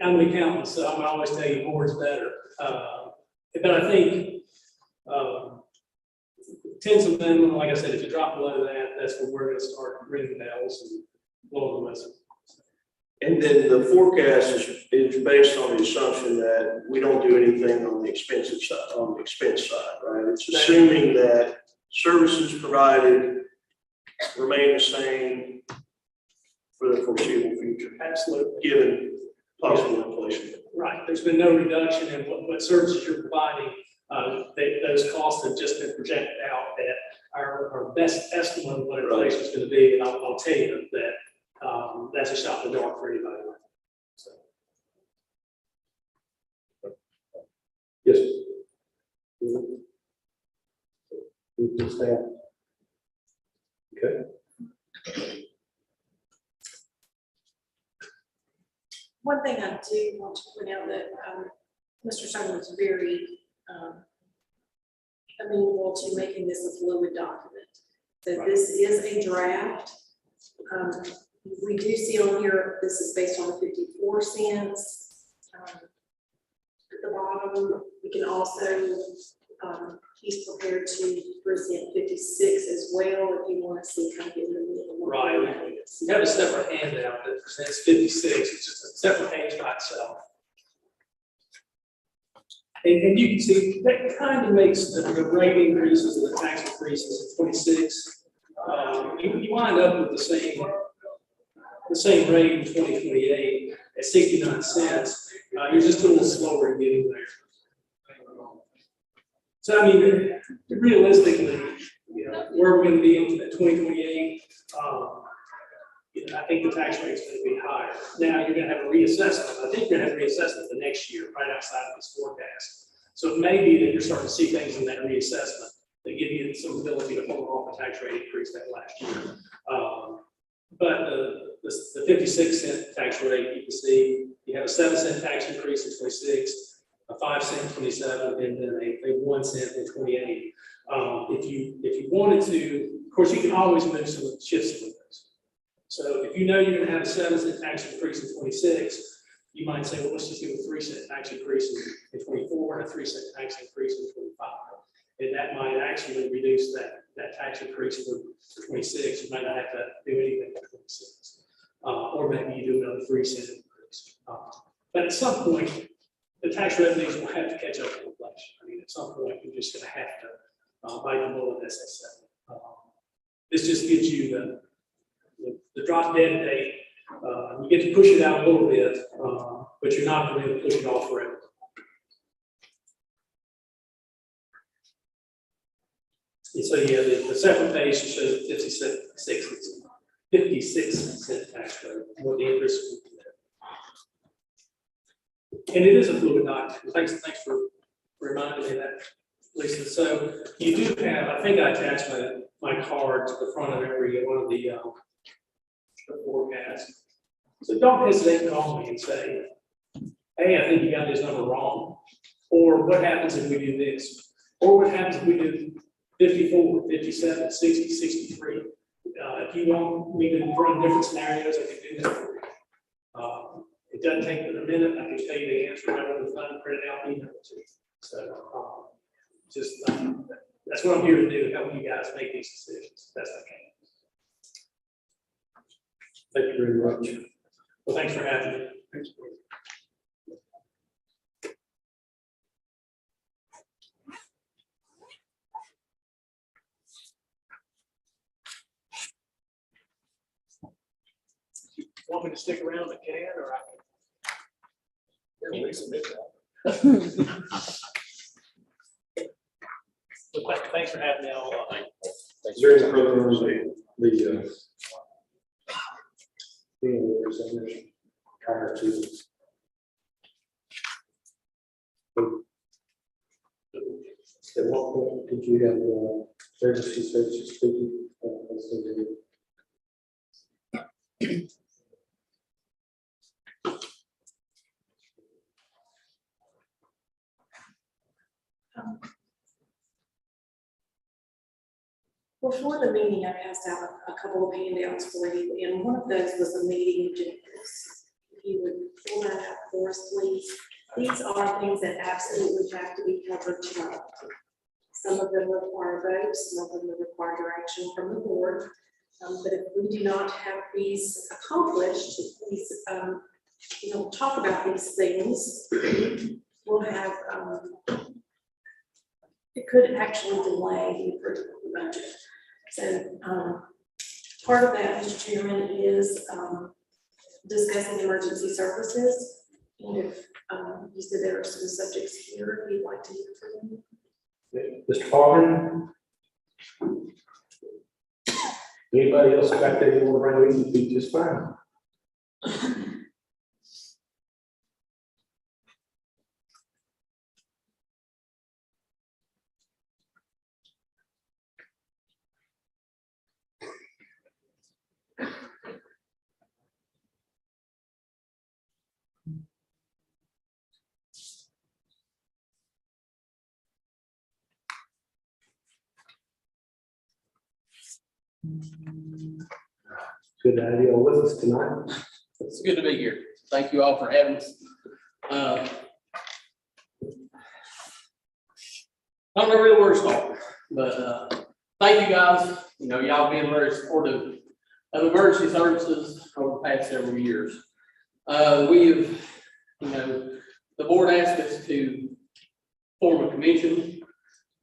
I'm an accountant, so I'm gonna always tell you more is better. But I think 10's the minimum. Like I said, if you drop below that, that's where we're gonna start ringing bells and blowing the whistle. And then the forecast is based on the assumption that we don't do anything on the expensive side, on the expense side, right? It's assuming that services provided remain the same for the foreseeable future. Absolutely. Given possible inflation. Right. There's been no reduction in what services you're providing. Those costs have just been projected out at our best estimate of what inflation is going to be. And I'll tell you that that's a shot in the dark for anybody. So. Yes. Staff. Okay. One thing I do want to point out that Mr. Stone was very amenable to making this a fluid document. So this is a draft. We do see on here, this is based on 54 cents. At the bottom, we can also, he's prepared to present 56 as well if you want to see kind of in the middle. Right. We have a separate handout that presents 56. It's just a separate page by itself. And you can see that kind of makes the rate increases and the tax increases at 26. You wind up with the same rate in 2028 at 69 cents. You're just a little slower in getting there. So I mean, realistically, where we're going to be in 2028, I think the tax rate is going to be higher. Now you're going to have a reassessment. I think you're going to have a reassessment the next year, right outside of this forecast. So it may be that you're starting to see things in that reassessment that give you some ability to hold off the tax rate increase that last year. But the 56-cent tax rate, you can see you have a 7-cent tax increase in 26, a 5-cent 27, and then a 1 cent in 28. If you wanted to, of course, you can always move some shifts in those. So if you know you're going to have a 7-cent tax increase in 26, you might say, well, let's just do a 3-cent tax increase in 24 and a 3-cent tax increase in 25. And that might actually reduce that tax increase for 26. You might not have to do anything for 26. Or maybe you do another 3-cent increase. But at some point, the tax revenues will have to catch up with inflation. I mean, at some point, you're just going to have to bite the bullet, as I said. This just gives you the drop dead date. You get to push it out a little bit, but you're not going to push it off forever. And so, yeah, the second page shows 56-cent tax rate, what the interest would be there. And it is a fluid document. Thanks for reminding me of that, Lisa. So you do have, I think I attached my card to the front of every one of the forecasts. So don't hesitate to call me and say, hey, I think you got this number wrong. Or what happens if we do this? Or what happens if we do 54, 57, 60, 63? If you want me to run different scenarios, I can do that for you. It doesn't take but a minute. I can tell you the answer right over the phone, print it out, email it to you. So that's what I'm here to do, help you guys make these decisions best I can. Thank you very much. Well, thanks for having me. Thanks. Want me to stick around? I can, or I can. Thanks for having me all. Is there any further on the being represented prior to? At what point did you have emergency services speaking? Before the meeting, I passed out a couple of handouts for you, and one of those was the meeting objectives. If you would pull that up for us, please. These are things that absolutely have to be covered tonight. Some of them require votes, some of them require direction from the board. But if we do not have these accomplished, these, talk about these things, we'll have, it could actually delay the approval of the budget. So part of that, Mr. Chairman, is discussing emergency services. And if you said there are some subjects here, if you'd like to hear from them. Mr. Farman? Anybody else back there you want to bring with you, be just fine. Good idea with us tonight. It's good to be here. Thank you all for having us. I don't know really where to start, but thank you guys. Y'all being very supportive of emergency services over the past several years. We have, the board asked us to form a commission.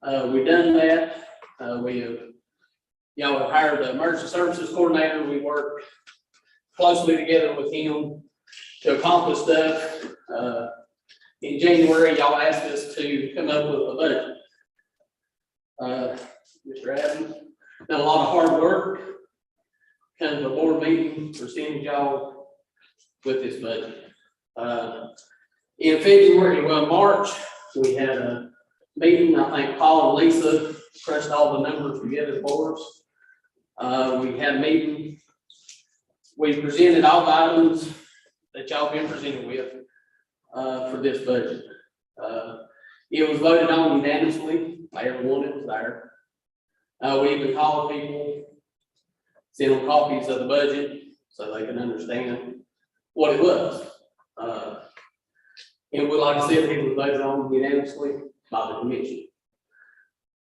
We've done that. Y'all have hired the emergency services coordinator. We work closely together with him to accomplish stuff. In January, y'all asked us to come up with a budget. Mr. Adams, done a lot of hard work. Kind of a board meeting, presented y'all with this budget. In February, March, we had a meeting. I think Paul and Lisa crushed all the numbers together for us. We had a meeting. We presented all the items that y'all been presented with for this budget. It was voted on unanimously by everyone that was there. We even called people, sent them copies of the budget so they can understand what it was. And like I said, it was voted on unanimously by the commission.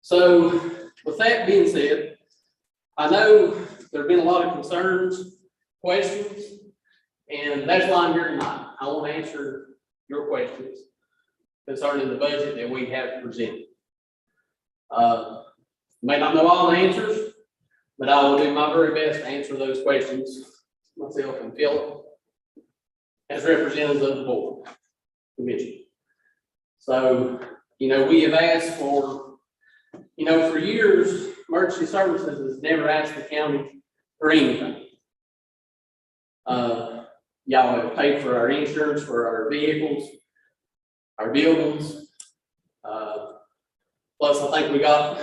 So with that being said, I know there have been a lot of concerns, questions, and that's why I'm here tonight. I want to answer your questions concerning the budget that we have presented. May not know all the answers, but I will do my very best to answer those questions myself and Philip as representatives of the board commission. So, we have asked for, for years, emergency services has never asked the county for anything. Y'all have paid for our insurance, for our vehicles, our buildings. Plus, I think we got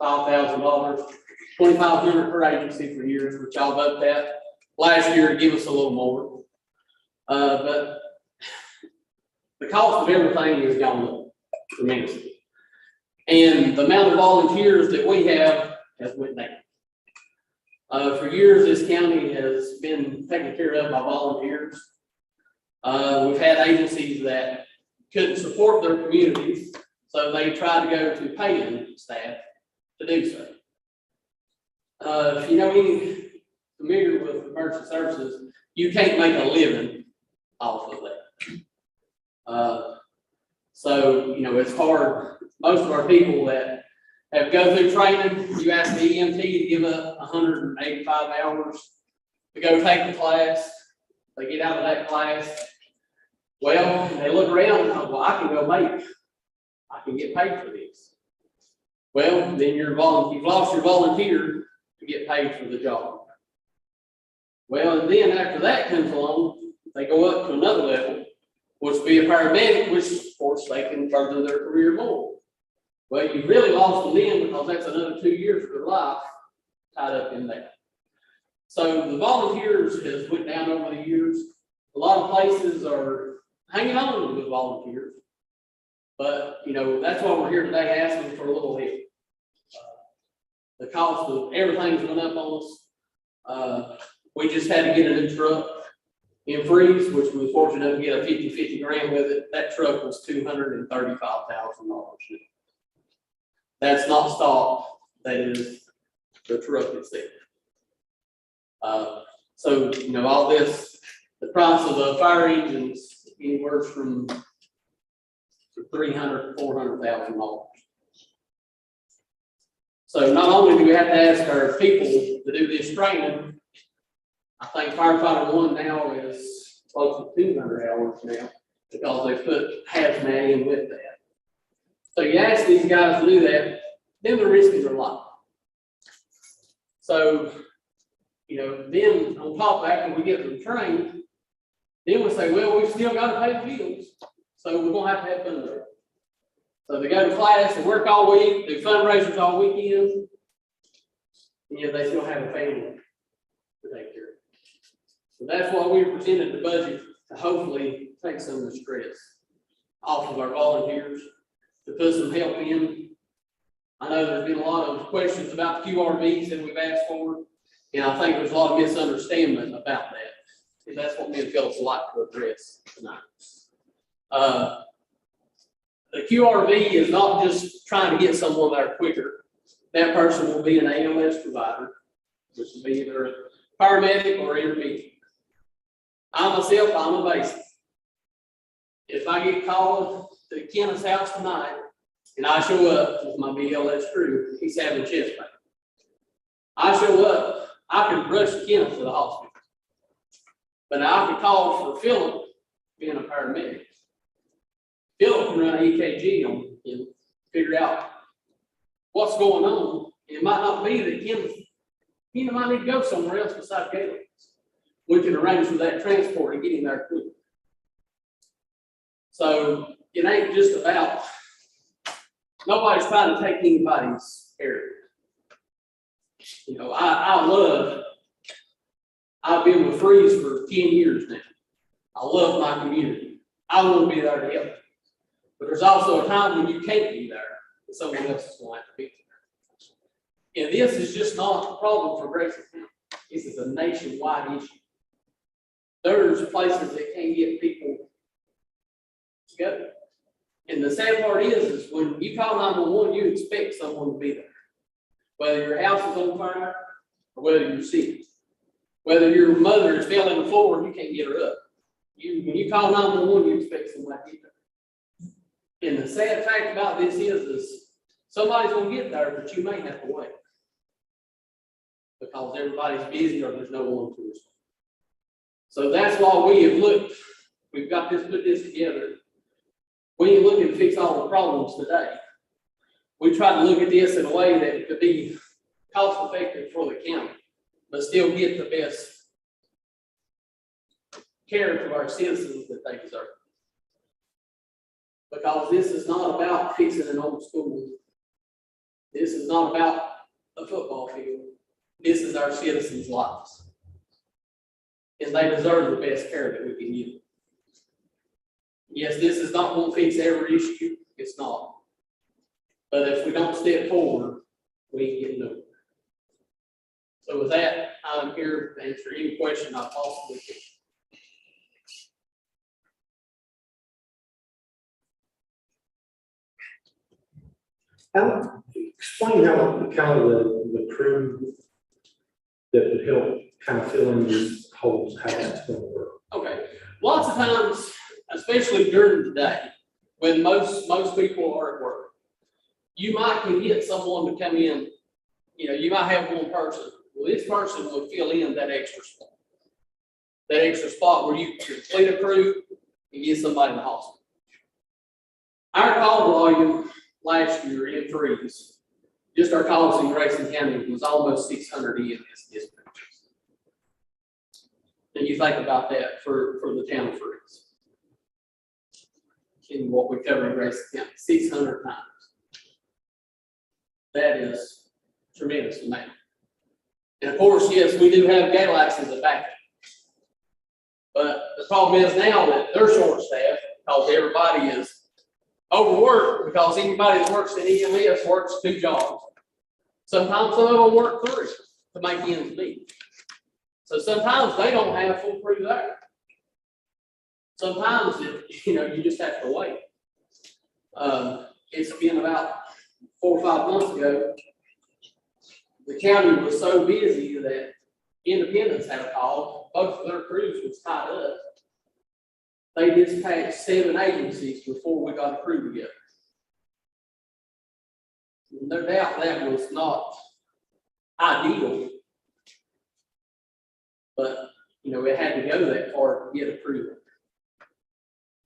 $5,000, $2,500 per agency for years, which y'all voted that last year to give us a little more. But the cost of everything has gone up tremendously. And the amount of volunteers that we have has went down. For years, this county has been taken care of by volunteers. We've had agencies that couldn't support their communities, so they tried to go to paying staff to do so. If you know any familiar with emergency services, you can't make a living off of that. So, it's hard. Most of our people that have go through training, you ask the EMT to give up 185 hours to go take the class. They get out of that class. Well, they look around and go, well, I can get paid for this. Well, then you've lost your volunteer to get paid for the job. Well, and then after that comes along, they go up to another level, which would be a paramedic, which of course they can further their career more. Well, you really lost them then because that's another 2 years of their life tied up in that. So the volunteers has went down over the years. A lot of places are hanging on with volunteers, but that's why we're here today asking for a little help. The cost of everything's went up on us. We just had to get a new truck in Freeze, which we was fortunate enough to get a 50-50 grant with it. That truck was $235,000. That's not stock, that is the truck itself. So, all this, the price of the fire engines, anywhere from $300,000 to $400,000. So not only do we have to ask our people to do this training, I think firefighter 1 now is close to 200 hours now because they put hazmat in with that. So you ask these guys to do that, then they're risking their life. So, then on top of that, when we get them trained, then we say, well, we've still got to pay the bills, so we're going to have fun there. So they go to class and work all week, do fundraisers all weekend, and yet they still have a family to take care of. So that's why we presented the budget, to hopefully take some of the stress off of our volunteers, to put some help in. I know there's been a lot of questions about QRVs that we've asked for, and I think there's a lot of misunderstanding about that. And that's what me and Phillips would like to address tonight. The QRV is not just trying to get someone there quicker. That person will be an ALS provider, which will be either a paramedic or intermediate. I'm a basic. If I get called to Kenna's house tonight And I show up with my BLS crew, he's having chest pain. I show up, I can rush Kenneth to the hospital. But I can call for Philip, being a paramedic. Philip can run an EKG on him, figure out what's going on. It might not be that Kenneth might need to go somewhere else besides Galen. We can arrange for that transport and get him there quick. So it ain't just about, nobody's trying to take anybody's area. You know, I've been with Freeze for 10 years now. I love my community. I want to be there to help. But there's also a time when you can't be there, and someone else is going to have to be there. And this is just not a problem for Grayson County. This is a nationwide issue. There's places that can't get people to go. And the sad part is when you call 911, you expect someone to be there. Whether your house is on fire or whether you're sick. Whether your mother is fell on the floor and you can't get her up. When you call 911, you expect somebody to get there. And the sad fact about this is somebody's going to get there, but you may have to wait. Because everybody's busy or there's no one to respond. So that's why we have looked, we've got this, put this together. We ain't looking to fix all the problems today. We try to look at this in a way that could be cost effective for the county, but still get the best care to our citizens that they deserve. Because this is not about fixing an old school. This is not about a football field. This is our citizens' lives. And they deserve the best care that we can give them. Yes, this is not going to fix every issue. It's not. But if we don't step forward, we ain't getting nowhere. So with that, I'm here to answer any question I possibly can. Explain how kind of the crew that would help kind of fill in these holes, how that's going to work. Okay, lots of times, especially during the day, when most people are at work, you might can get someone to come in. You know, you might have one person. Well, this person would fill in that extra spot. That extra spot where you complete a crew and get somebody in the hospital. Our call volume last year in Freeze, just our calls in Grayson County was almost 600 in this district. And you think about that for the town of Freeze. In what we cover in Grayson County, 600 times. That is a tremendous amount. And of course, yes, we do have Galax as a backup. But the problem is now that they're short-staffed because everybody is overworked, because anybody that works in EMS works 2 jobs. Sometimes some of them work 3 to make ends meet. So sometimes they don't have full crew there. Sometimes you just have to wait. It's been about 4 or 5 months ago. The county was so busy that Independence had a call. Both of their crews was tied up. They dispatched 7 agencies before we got a crew together. No doubt that was not ideal, but it had to go that far to get a crew.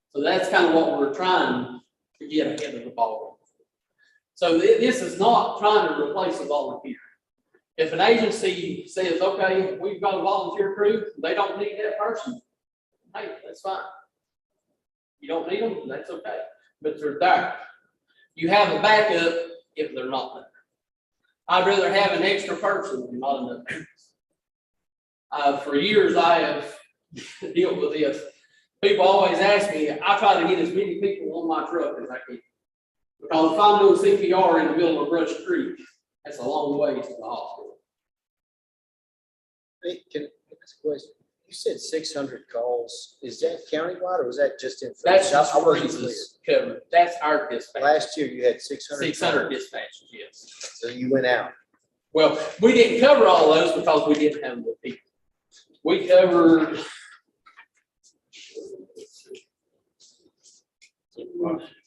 So that's kind of what we're trying to get ahead of the ball. So this is not trying to replace a volunteer. If an agency says, okay, we've got a volunteer crew, they don't need that person, hey, that's fine. You don't need them, that's okay. But they're there. You have a backup if they're not there. I'd rather have an extra person than not enough people. For years, I have dealt with this. People always ask me, I try to get as many people on my truck as I can. Because if I'm doing CPR in the middle of Brush Creek, that's a long ways to the hospital. Hey, can I ask a question? You said 600 calls. Is that countywide or was that just in? That's just Freeze's covered. That's our dispatch. Last year you had 600. 600 dispatches, yes. So you went out. Well, we didn't cover all those because we didn't have the people. We covered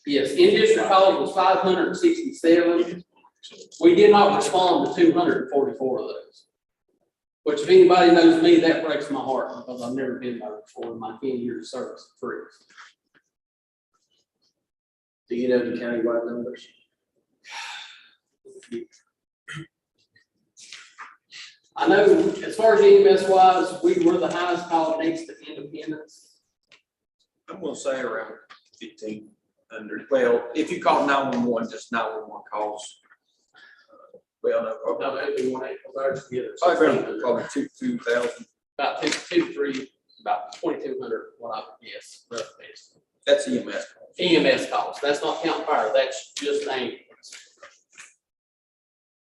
Yes, in-district calls was 567. We did not respond to 244 of those. Which if anybody knows me, that breaks my heart because I've never been there before in my 10 years of service free. Do you know the countywide numbers? I know as far as EMS wise, we were the highest call next to Independence. I'm gonna say around 1,500. Well, if you call 911, just 911 calls. Well, no, No, maybe 1-800 together. probably 2,000. About 2, 3, about 2,200, what I would guess, rough estimate. That's EMS. EMS calls, that's not count fire, that's just ambulance.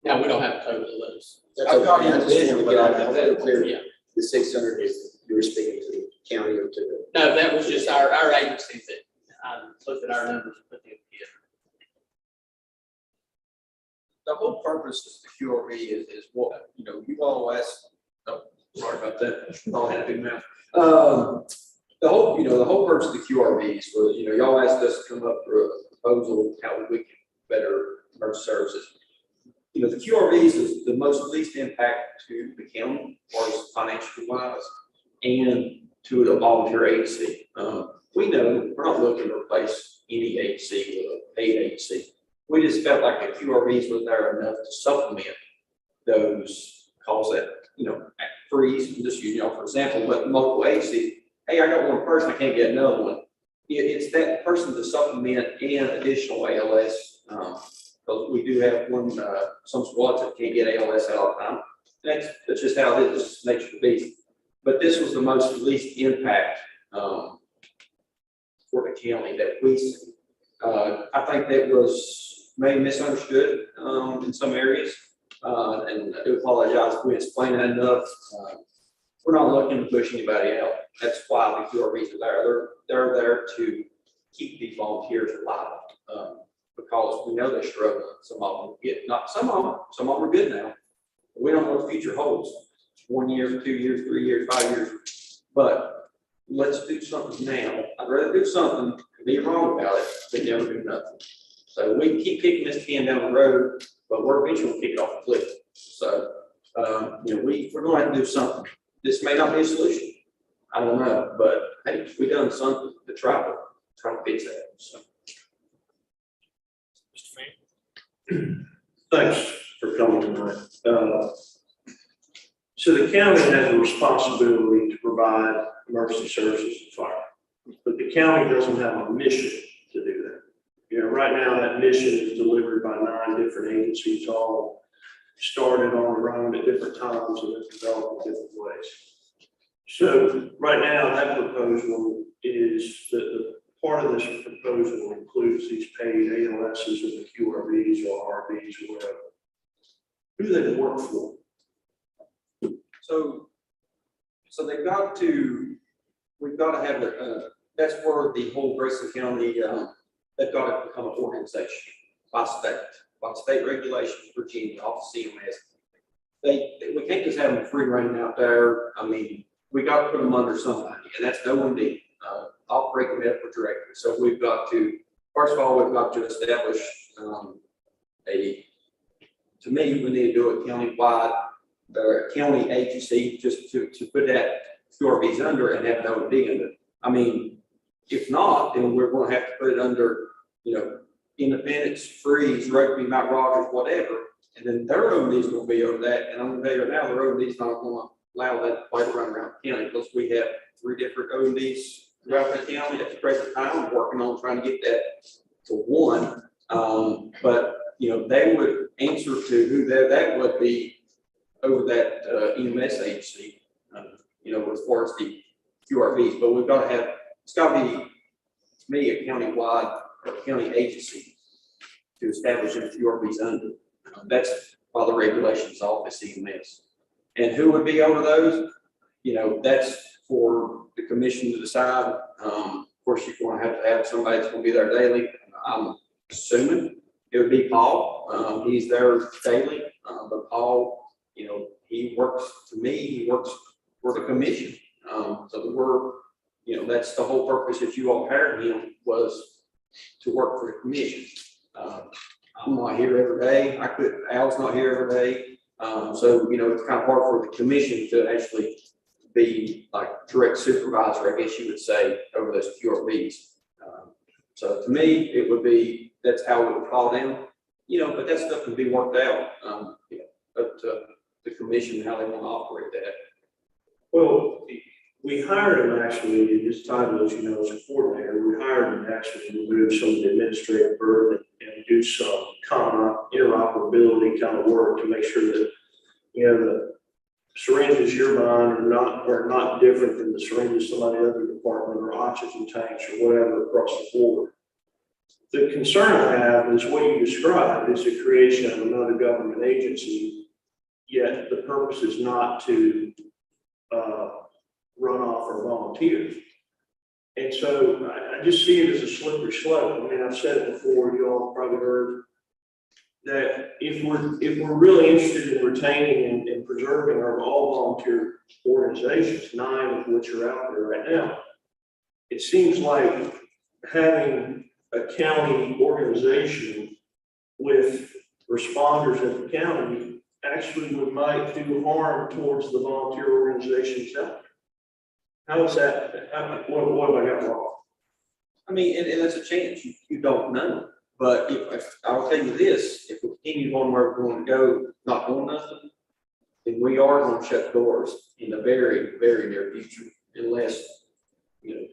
Now, we don't have a total of those. That's okay. I just want to get out of that clear. Yeah. The 600 is, you were speaking to the county or to the. No, that was just our agencies that I looked at our numbers and put them together. The whole purpose of the QRV is what, you all asked, oh, sorry about that, I had a big mouth. The whole purpose of the QRVs was, y'all asked us to come up with a proposal, how we can better emergency services. The QRVs is the most least impact to the county, as far as financial wise, and to the volunteer agency. We know we're not looking to replace any agency with a paid agency. We just felt like the QRVs were there enough to supplement those calls that, freeze, just use y'all for example, but multiple agency, hey, I got one person, I can't get another one. It's that person to supplement and additional ALS, because we do have some squads that can't get ALS at all the time. That's just how it is, nature of the beast. But this was the most least impact for the county that we see. I think that was maybe misunderstood in some areas, and I do apologize if we explained that enough. We're not looking to push anybody out. That's why the QRVs are there. They're there to keep these volunteers alive, because we know they're struggling. Some of them are good now. We don't know what the future holds. 1 year, 2 years, 3 years, 5 years. But let's do something now. I'd rather do something and be wrong about it than never do nothing. So we can keep kicking this can down the road, but we're eventually going to kick it off the cliff. So, we're going to have to do something. This may not be a solution. I don't know, but hey, we've done something to try to fix that. So. Thanks for coming tonight. So the county has a responsibility to provide emergency services and fire, but the county doesn't have a mission to do that. Right now that mission is delivered by 9 different agencies, all started on their own at different times and have developed in different ways. So right now that proposal is the part of this proposal includes these paid ALSs and the QRVs or RVs or whatever. Who do they work for? So we've got to have that's where the whole Grayson County, they've got to become an organization by state regulations, Virginia, off CMS. We can't just have them free reign out there. I mean, we got to put them under somebody, and that's OMD, Operating Medical Director. So we've got to, first of all, we've got to establish to me, we need to do a county-wide county agency just to put that QRVs under and have an OMD under. I mean, if not, then we're going to have to put it under, Independence, Freeze, Rugby, Mount Rogers, whatever, and then their OMD is going to be over that. And I'm going to tell you right now, their OMD is not going to allow that play to run around the county because we have 3 different OMDs throughout the county at the present time. We're working on trying to get that to 1. But they would answer to who that would be over that EMS agency, as far as the QRVs. But we've got to have, it's got to be, to me, a county-wide or county agency to establish a QRVs under. That's why the regulations office EMS. And who would be over those? That's for the commission to decide. Of course, you're going to have somebody that's going to be there daily. I'm assuming it would be Paul. He's there daily. But Paul, he works for the commission. So that's the whole purpose that you all hired him, was to work for the commission. I'm not here every day. Al's not here every day. So, you know, it's kind of hard for the commission to actually be like direct supervisor, I guess you would say, over those QRBs. So to me, it would be, that's how it would fall down, you know, but that stuff can be worked out, you know, up to the commission, how they want to operate that. Well, we hired him actually, his title, as you know, as a coordinator, we hired him actually to remove some of the administrative burden and do some common interoperability kind of work to make sure that, you know, the syringes you're buying are not different than the syringes somebody other department or oxygen tanks or whatever across the board. The concern I have is what you described is the creation of another government agency, yet the purpose is not to run off or volunteer. And so I just see it as a slippery slope. I mean, I've said it before, you all probably heard that if we're really interested in retaining and preserving our all volunteer organizations, 9 of which are out there right now, it seems like having a county organization with responders at the county actually might do harm towards the volunteer organizations out there. How is that? What have I got wrong? I mean, and that's a chance, you don't know. But if I'll tell you this, if we continue on where we're going to go, not doing nothing, then we are going to shut doors in the very, very near future, unless, you know.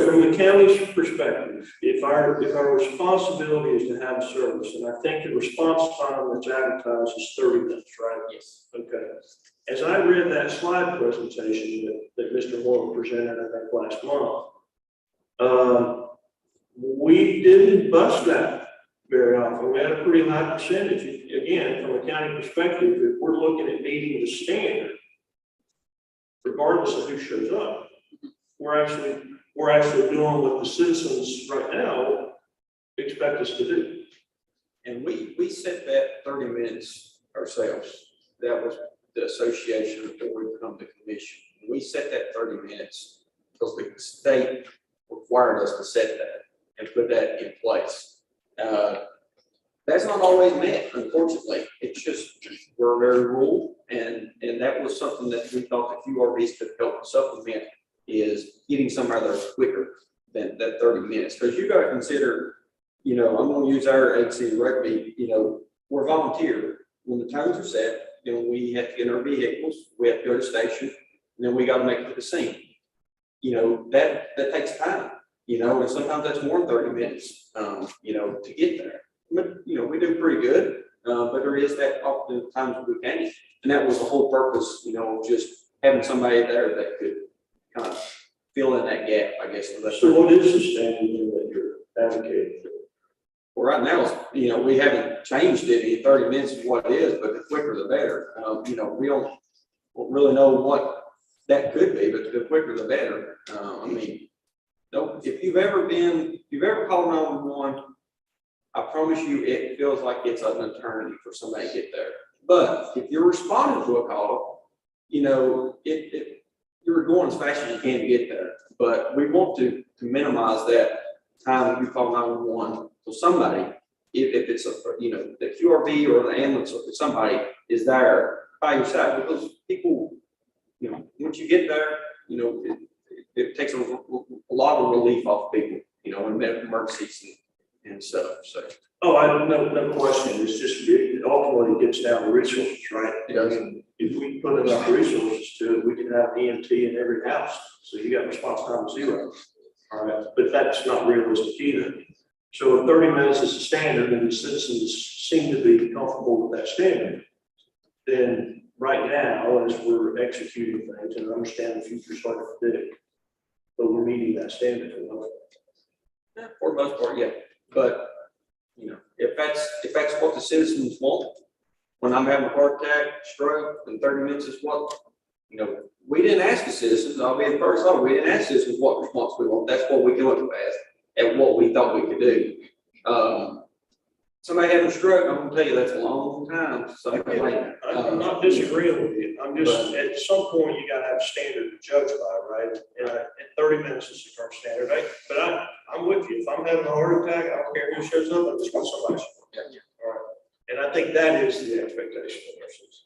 From the county's perspective, if our responsibility is to have a service, and I think the response time that's advertised is 30 minutes, right? Yes. Okay. As I read that slide presentation that Mr. Moore presented, I think last month, we didn't bust that very often. We had a pretty high percentage. Again, from a county perspective, if we're looking at meeting the standard, regardless of who shows up, we're actually doing what the citizens right now expect us to do. And we set that 30 minutes ourselves. That was the association that we become the commission. We set that 30 minutes because the state required us to set that and put that in place. That's not always met, unfortunately. It's just, we're very rural, and that was something that we thought the QRBs could help supplement, is getting somewhere there quicker than that 30 minutes. Because you got to consider, you know, I'm going to use our HC rugby, you know, we're volunteer. When the times are set, you know, we have to get in our vehicles, we have to go to the station, and then we got to make it to the scene. You know, that takes time, you know, and sometimes that's more than 30 minutes, you know, to get there. But, you know, we do pretty good, but there is that often times we can't. And that was the whole purpose, you know, just having somebody there that could kind of fill in that gap, I guess. So what is the standard that you're advocating for? Well, right now, you know, we haven't changed it in 30 minutes is what it is, but the quicker the better. You know, we don't really know what that could be, but the quicker the better. I mean, if you've ever called 911, I promise you, it feels like it's an eternity for somebody to get there. But if you're responding to a call, you know, you're going as fast as you can to get there. But we want to minimize that time that you call 911. So somebody, if it's you know, the QRV or the ambulance, or somebody is there by your side, because people, you know, once you get there, you know, it takes a lot of relief off people, you know, in medical emergencies and stuff. So. Oh, no question. It's just, it ultimately gets down to resources, right? It does. I mean, if we put enough resources to it, we can have an EMT in every house. So you got response time 0. All right, but that's not realistic either. So if 30 minutes is the standard and the citizens seem to be comfortable with that standard, then right now, as we're executing things, and I understand the future's hard to predict, but we're meeting that standard for the most part. For the most part, yeah. But you know, if that's what the citizens want, when I'm having a heart attack, stroke, and 30 minutes is what, you know, we didn't ask the citizens. I'll be the first one. We didn't ask citizens what response we want. That's what we do it as, and what we thought we could do. somebody having a stroke, I'm gonna tell you, that's a long time, so. I'm not disagreeing with you, I'm just, at some point, you gotta have a standard to judge by, right? And 30 minutes is the current standard, right? But I'm with you, if I'm having a heart attack, I don't care who shows up, I just want somebody. All right, and I think that is the expectation of nurses.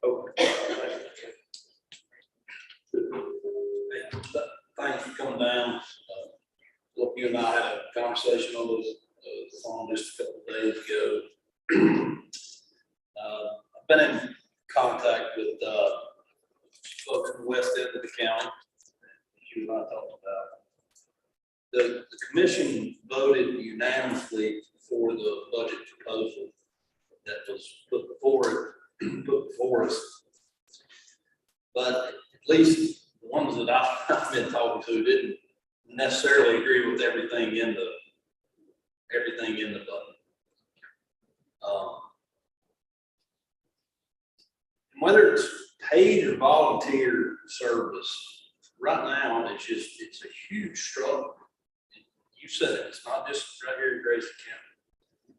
Okay. Thanks for coming down. Look, you and I had a conversation on the phone just a couple of days ago. I've been in contact with folks from the west end of the county. You and I talked about. The commission voted unanimously for the budget proposal that was put before us. But at least the ones that I've been talking to didn't necessarily agree with everything in the budget. Whether it's paid or volunteer service, right now it's a huge struggle. You said it, it's not just right here in Grayson County.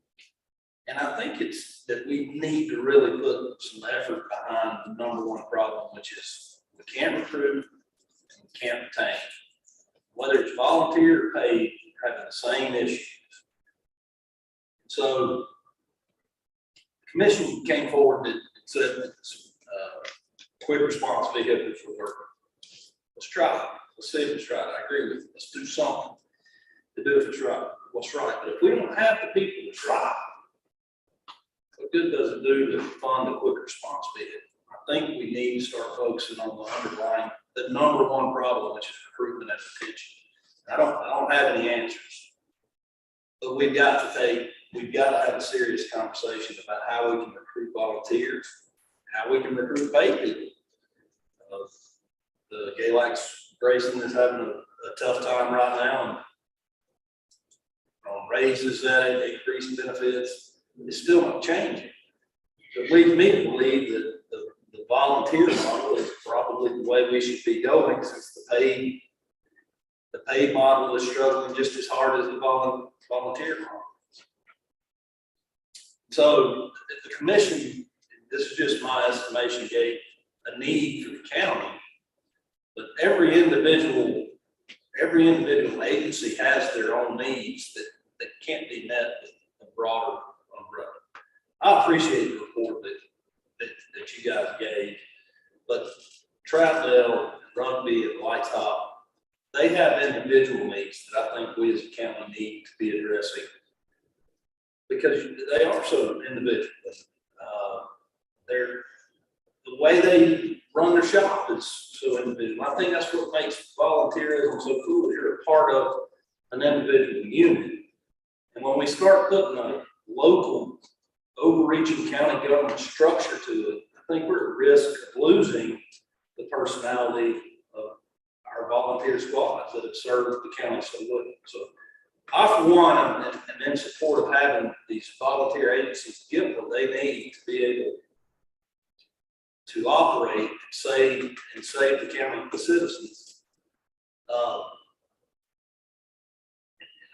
And I think it's that we need to really put some effort behind the number one problem, which is we can't recruit and we can't retain. Whether it's volunteer or paid, we're having the same issues. So the commission came forward and said that quick response vehicles were working. Let's try it. Let's see if it's right. I agree with you. Let's do something to do if it's right. What's right? But if we don't have the people to try, what good does it do to fund a quick response vehicle? I think we need to start focusing on the underlying, the number one problem, which is recruitment and retention. I don't have any answers, but we've got to have a serious conversation about how we can recruit volunteers, how we can recruit paid people. The Galax Grayson is having a tough time right now, and on raises that increased benefits, it's still not changing. It leads me to believe that the volunteer model is probably the way we should be going, since the paid model is struggling just as hard as the volunteer model. So the commission, this is just my estimation, gave a need for the county, but every individual agency has their own needs that can't be met with a broader umbrella. I appreciate the report that you guys gave, but Troutdale, Rugby, and White Top, they have individual needs that I think we as a county need to be addressing, because they are so individual. The way they run their shop is so individual. I think that's what makes volunteerism so cool. You're a part of an individual unit. And when we start putting a local, overreaching county government structure to it, I think we're at risk of losing the personality of our volunteer squads that have served the county so well. So I, for one, am in support of having these volunteer agencies give what they need to be able to operate and save the county, the citizens.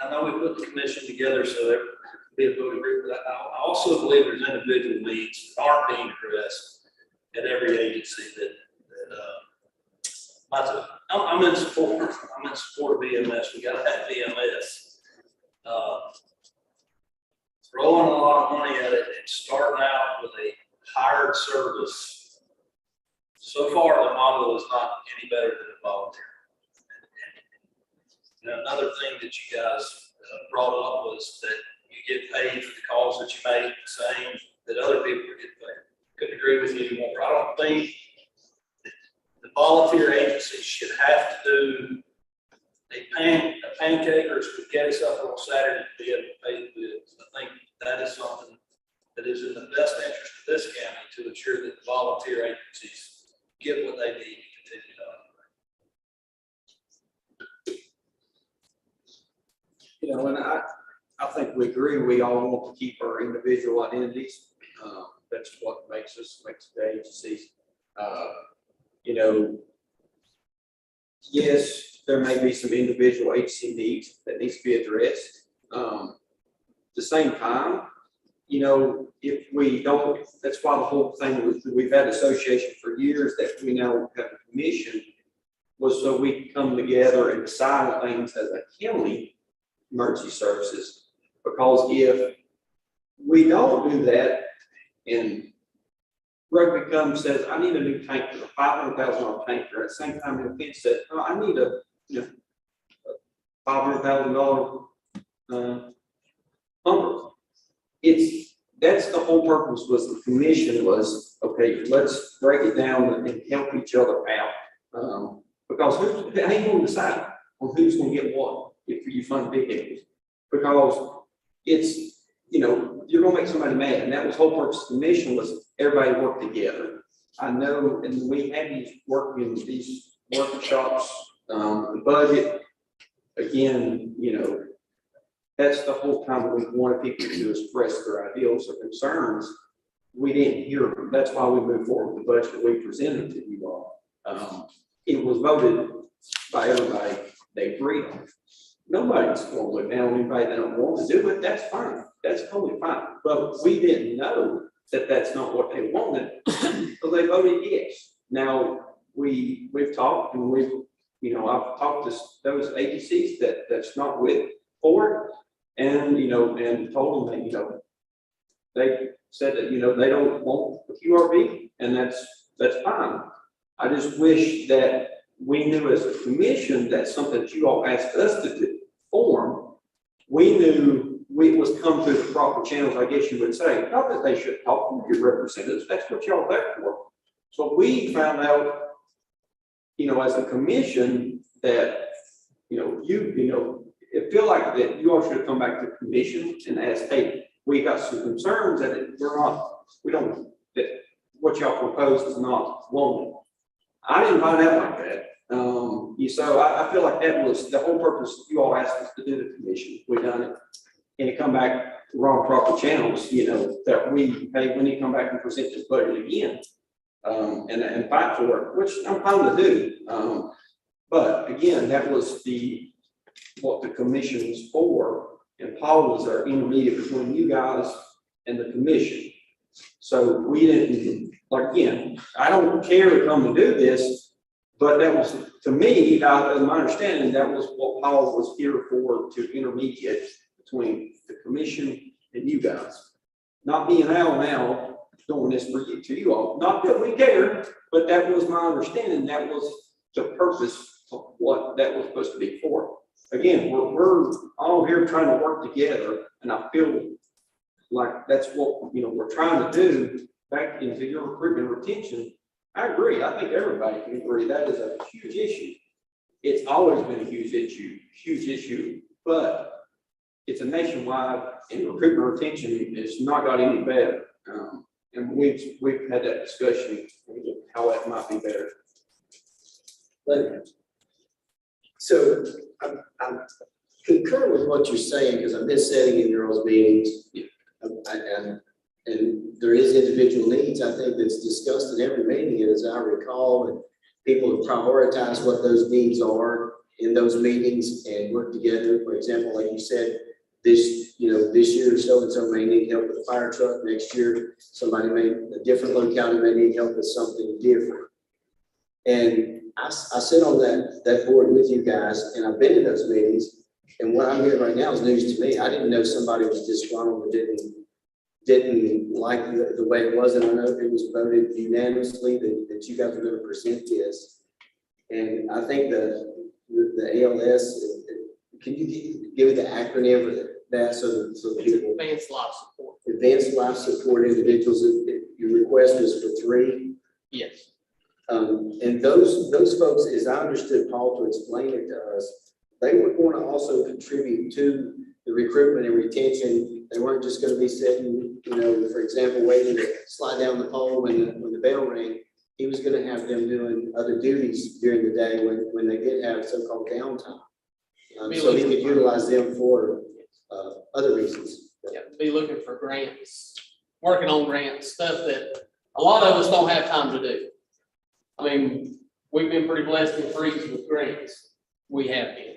I know we put the commission together so there can be a voting group, but I also believe there's individual needs that aren't being addressed at every agency I'm in support of VMS. We gotta have VMS. Throwing a lot of money at it and starting out with a hired service. So far, the model is not any better than a volunteer. And another thing that you guys brought up was that you get paid for the calls that you make, the same that other people get paid. Couldn't agree with you more. I don't think the volunteer agency should have to do a pancake or a spaghetti supper on Saturday to be able to pay the bills. I think that is something that is in the best interest of this county to ensure that the volunteer agencies get what they need to continue to operate. You know, and I think we agree, we all want to keep our individual identities. That's what makes the agencies. You know, yes, there may be some individual agency needs that needs to be addressed. At the same time, you know, if we don't, that's why the whole thing was, we've had association for years that we now have a commission, was so we can come together and decide on things as a county emergency services. Because if we don't do that and rugby comes says, I need a new tanker, a $500,000 tanker, at the same time the defense said, oh, I need a, you know, $500,000 number. That's the whole purpose, was the commission was, okay, let's break it down and help each other out. Because who's, I ain't gonna decide on who's gonna get what if you fund vehicles. Because it's, you know, you're gonna make somebody mad, and that was the whole purpose of the commission, was everybody work together. I know, and we had these these workshops, the budget, again, you know, that's the whole time that we wanted people to express their ideals or concerns. We didn't hear them. That's why we moved forward with the budget that we presented to you all. It was voted by everybody. They agreed on it. Nobody's going to look down on anybody that don't want to do it. That's fine. That's totally fine. But we didn't know that that's not what they wanted, so they voted yes. Now we've talked, and you know, I've talked to those agencies that's not for it. And, you know, and told them that, you know, they said that, you know, they don't want the QRV, and that's fine. I just wish that we knew as a commission that something that you all asked us to form, we knew it was come through the proper channels, I guess you would say. Not that they should talk to your representatives, that's what y'all there for. So we found out, you know, as a commission that, you know, it feel like that you all should have come back to the commission and asked, hey, we got some concerns that that what y'all proposed is not wanted. I didn't find out like that. So I feel like that was the whole purpose. You all asked us to do the commission. We done it, and it come back wrong proper channels. You know that we need to come back and present this budget again, and fight for it, which I'm fine to do. But again, that was what the commission was for, and Paul was our intermediate between you guys and the commission. So we didn't, like, again, I don't care to come and do this, but that was, to me, in my understanding, that was what Paul was here for, to intermediate between the commission and you guys. Not being now doing this for you, to you all. Not that we care, but that was my understanding. That was the purpose of what that was supposed to be for. Again, we're all here trying to work together, and I feel like that's what, you know, we're trying to do back into your recruitment and retention. I agree. I think everybody can agree that is a huge issue. It's always been a huge issue, but it's a nationwide, and recruitment retention is not got any better. And we've had that discussion how that might be better. So I'm concur with what you're saying, because I've been sitting in your all's meetings. And there is individual needs, I think, that's discussed in every meeting, and as I recall, and people have prioritized what those needs are in those meetings and work together. For example, like you said, this year so-and-so may need help with a fire truck. Next year, a different locality may need help with something different. And I sit on that board with you guys, and I've been in those meetings, and what I'm hearing right now is news to me. I didn't know somebody was disgruntled or didn't like the way it was, and I know it was voted unanimously that you guys were going to present this. And I think the ALS, can you give me the acronym of that so people? Advanced life support. Advanced life support individuals. Your request was for 3. Yes. And those folks, as I understood Paul to explain it to us, they were going to also contribute to the recruitment and retention. They weren't just going to be sitting, for example, waiting to slide down the pole when the bell rang. He was going to have them doing other duties during the day when they did have so-called downtime. So he could utilize them for other reasons. Yeah, be looking for grants, working on grants, stuff that a lot of us don't have time to do. I mean, we've been pretty blessed and free with grants. We have been.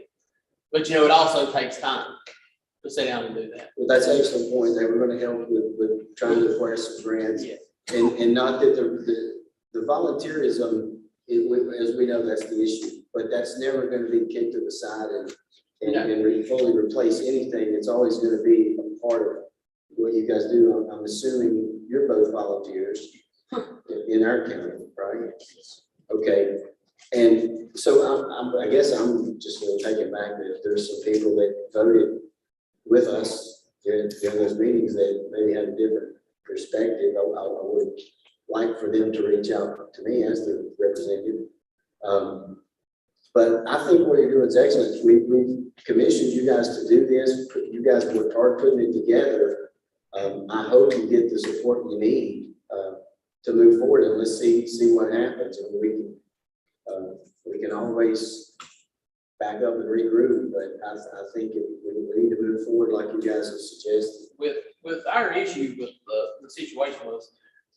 But it also takes time. to sit down and do that. Well, that's an excellent point. They were gonna help with trying to acquire some grants. Yeah. And not that the volunteerism, as we know, that's the issue, but that's never gonna be kicked to the side and fully replace anything. It's always gonna be a part of what you guys do. I'm assuming you're both volunteers in our county, right? Okay, and so I guess I'm just gonna take it back that if there's some people that voted with us during those meetings that maybe had a different perspective, I would like for them to reach out to me as the representative. But I think what you're doing is excellent. We commissioned you guys to do this. You guys worked hard putting it together. I hope you get the support you need to move forward, and let's see what happens. And we can always back up and regroup, but I think we need to move forward like you guys have suggested. With our issue with the situation was,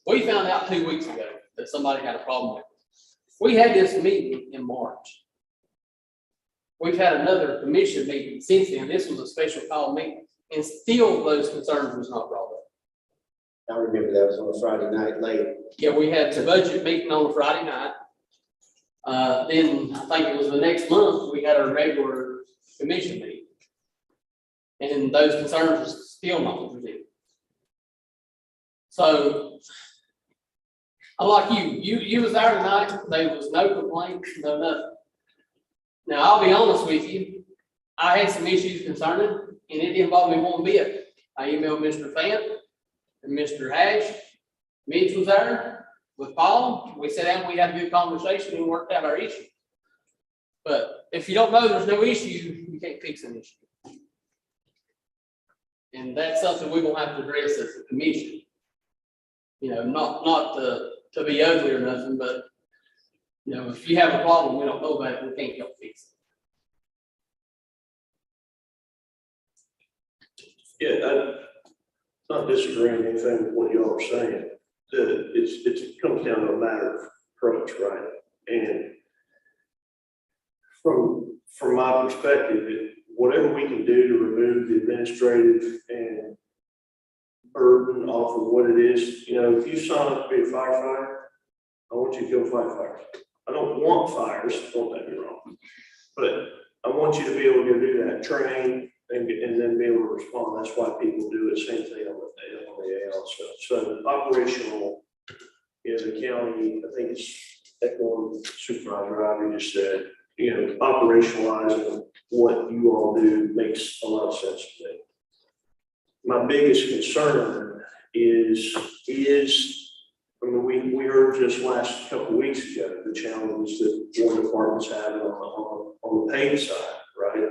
we found out 2 weeks ago that somebody had a problem with it. We had this meeting in March. We've had another commission meeting since then. This was a special call meeting, and still those concerns was not brought up. I remember that was on a Friday night late. Yeah, we had the budget meeting on a Friday night. Then I think it was the next month, we had our regular commission meeting. And those concerns were still not presented. So, unlike you was there tonight, there was no complaints, no nothing. Now, I'll be honest with you, I had some issues concerning, and it didn't bother me one bit. I emailed Mr. Fant and Mr. Hash. Mitch was there with Paul. We sat down, we had a good conversation and worked out our issue. But if you don't know there's no issue, you can't fix an issue. And that's something we're gonna have to address as a commission. You know, not to be ugly or nothing, but you know, if you have a problem, we don't know about it, we can't help fix it. Yeah, I'm not disagreeing with anything with what y'all are saying. It comes down to a matter of approach, right? And from my perspective, whatever we can do to remove the administrative and burden off of what it is, you know, if you sign up to be a firefighter, I want you to go fight fires. I don't want fires, don't get me wrong, but I want you to be able to go do that, train, and then be able to respond. That's why people do it. Same thing on the AL stuff. So operational, you know, the county, I think it's echoing Supervisor Ivy just said, you know, operationalizing what you all do makes a lot of sense to me. My biggest concern is I mean, we heard just last couple of weeks ago the challenges that more departments have on the paid side, right?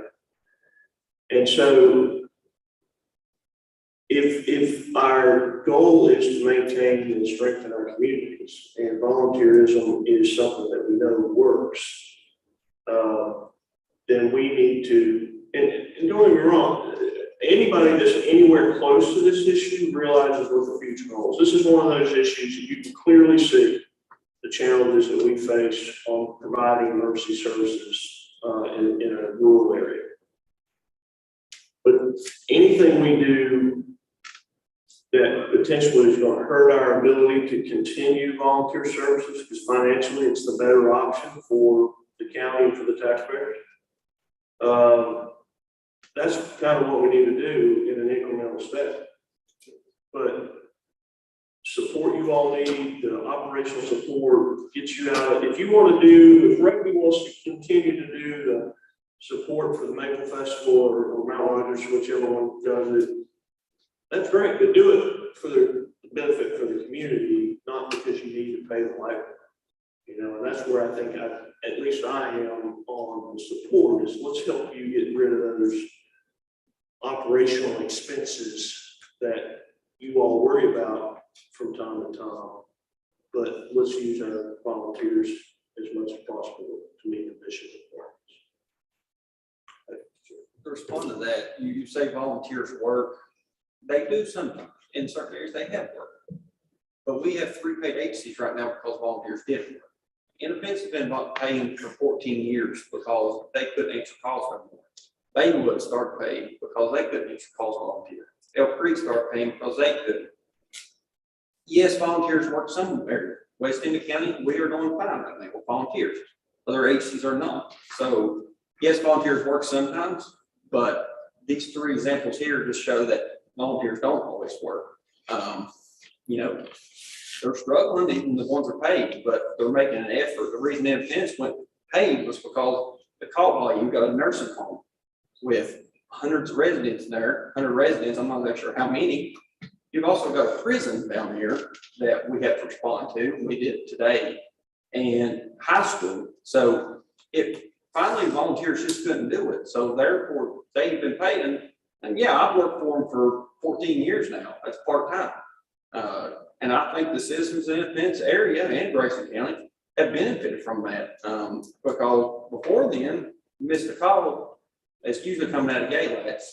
And so if our goal is to maintain and strengthen our communities, and volunteerism is something that we know works, then we need to, and don't get me wrong, anybody that's anywhere close to this issue realizes what the future holds. This is one of those issues that you can clearly see the challenges that we face on providing emergency services in a rural area. But anything we do that potentially is going to hurt our ability to continue volunteer services, because financially it's the better option for the county and for the taxpayers. That's kind of what we need to do in an incremental step. But support you all need, the operational support gets you out. If you want to do, if Rugby wants to continue to do the support for the Maple Festival or Mount Rogers, whichever one does it, that's great, but do it for the benefit for the community, not because you need to pay the library. You know, and that's where I think at least I am on the support is let's help you get rid of those operational expenses that you all worry about from time to time. But let's use our volunteers as much as possible to meet the mission requirements. To respond to that, you say volunteers work. They do sometimes. In certain areas, they have work. But we have 3 paid agencies right now because volunteers didn't work. Independents have been paying for 14 years because they couldn't answer calls anymore. Baywood started paying because they couldn't answer calls volunteer. Elk Creek started paying because they couldn't. Yes, volunteers work somewhere. West End County, we are doing fine right now with volunteers. Other agencies are not. So yes, volunteers work sometimes, but these three examples here just show that volunteers don't always work. You know, they're struggling, even the ones that are paid, but they're making an effort. The reason Independence went paid was because the call volume got a nursing home with hundreds of residents there, 100 residents, I'm not really sure how many. You've also got a prison down here that we have to respond to. We did today, and high school. So it finally volunteers just couldn't do it. So therefore they've been paying, and yeah, I've worked for them for 14 years now. That's part-time. And I think the citizens in Independence area and Grayson County have benefited from that. Because before then, missed a call, it's usually coming out of Gaylats.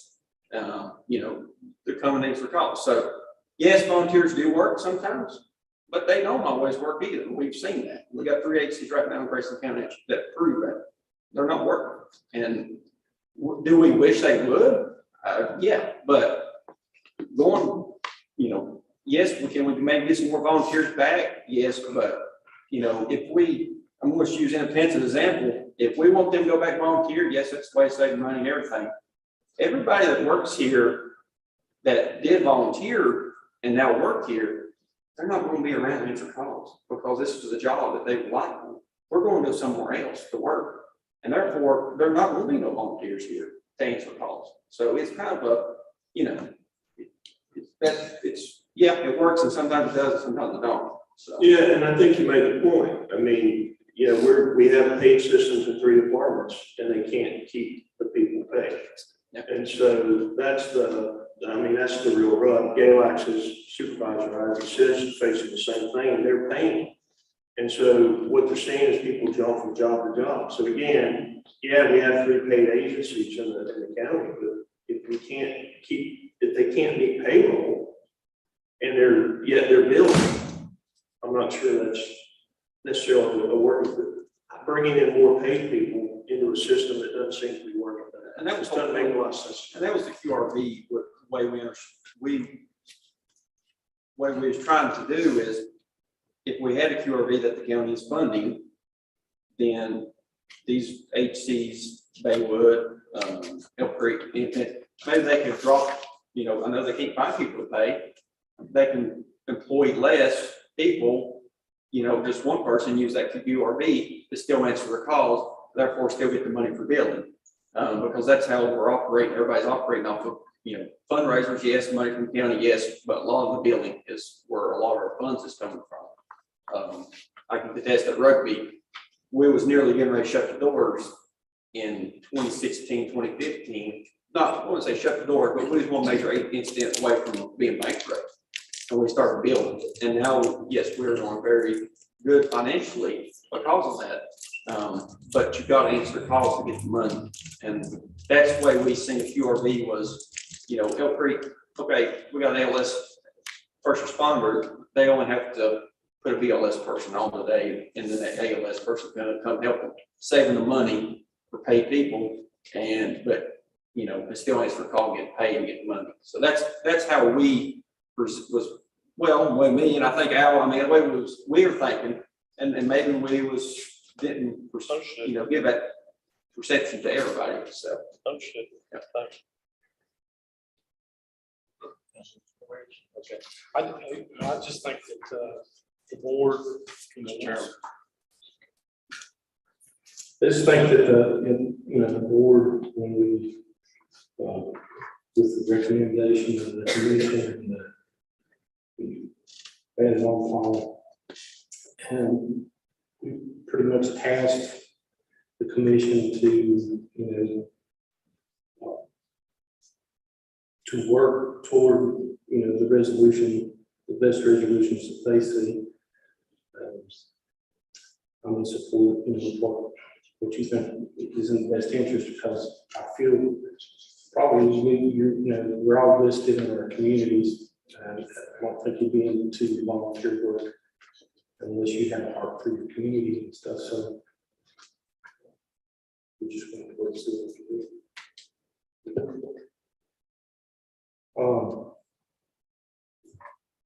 You know, they're coming in for calls. So yes, volunteers do work sometimes, but they don't always work either. We've seen that. We got 3 agencies right now in Grayson County that prove that they're not working. And do we wish they would? Yeah, but going, you know, yes, we can maybe get some more volunteers back. Yes, but you know, I'm going to use Independence as an example. If we want them to go back volunteer, yes, that's the way to save money and everything. Everybody that works here that did volunteer and now work here, they're not going to be around to answer calls because this is a job that they would like. We're going to go somewhere else to work. And therefore, there not going to be no volunteers here to answer calls. So it's kind of a, you know, yeah, it works and sometimes it does and sometimes it don't. So. Yeah, and I think you made the point. I mean, you know, we have paid systems in 3 departments and they can't keep the people paid. Yep. And so that's the real rub. Galax's supervisor, as he says, is facing the same thing and they're paying. And so what they're saying is people jump from job to job. So again, yeah, we have 3 paid agencies in the county, but if they can't meet payroll and they're billing, I'm not sure that's necessarily a work. Bringing in more paid people into a system that doesn't seem to be working. And that was doesn't make a lot of sense. And that was the QRV. What way we was trying to do is, if we had a QRV that the county is funding, then these HCs, Baywood, Elk Creek, maybe they could drop. You know, I know they can't find people to pay. They can employ less people. You know, just one person use that QRV to still answer their calls, therefore still get the money for billing. Because that's how we're operating. Everybody's operating off of, you know, fundraisers, yes, money from the county, yes, but a lot of the billing is where a lot of our funds is coming from. I can attest that rugby, we was nearly getting ready to shut the doors in 2016, 2015. Not, I wouldn't say shut the door, but we was one major incident away from being bankrupt. And we started building. And now, yes, we're doing very good financially because of that. But you've got to answer the calls to get the money. And that's the way we seen the QRV was, you know, Elk Creek, okay, we got an ALS first responder. They only have to put a BLS person on the day, and then that ALS person is going to come help them, saving the money for paid people. But you know, they still answer the call, get paid, and get the money. So that's how we was well, when me and I think Al, I mean, the way we were thinking, and maybe we didn't, you know, give that perception to everybody. So. Understood. Yeah. Okay. I just think that the board, I just think that the board, when we with the recommendation of the commission and the on file, and we pretty much tasked the commission to to work toward the resolution, the best resolutions that they see. I'm in support, what you think is in the best interest, because I feel probably we're all listed in our communities. I don't think you'd be into volunteer work unless you have a heart for your community and stuff. So we just want to work through it.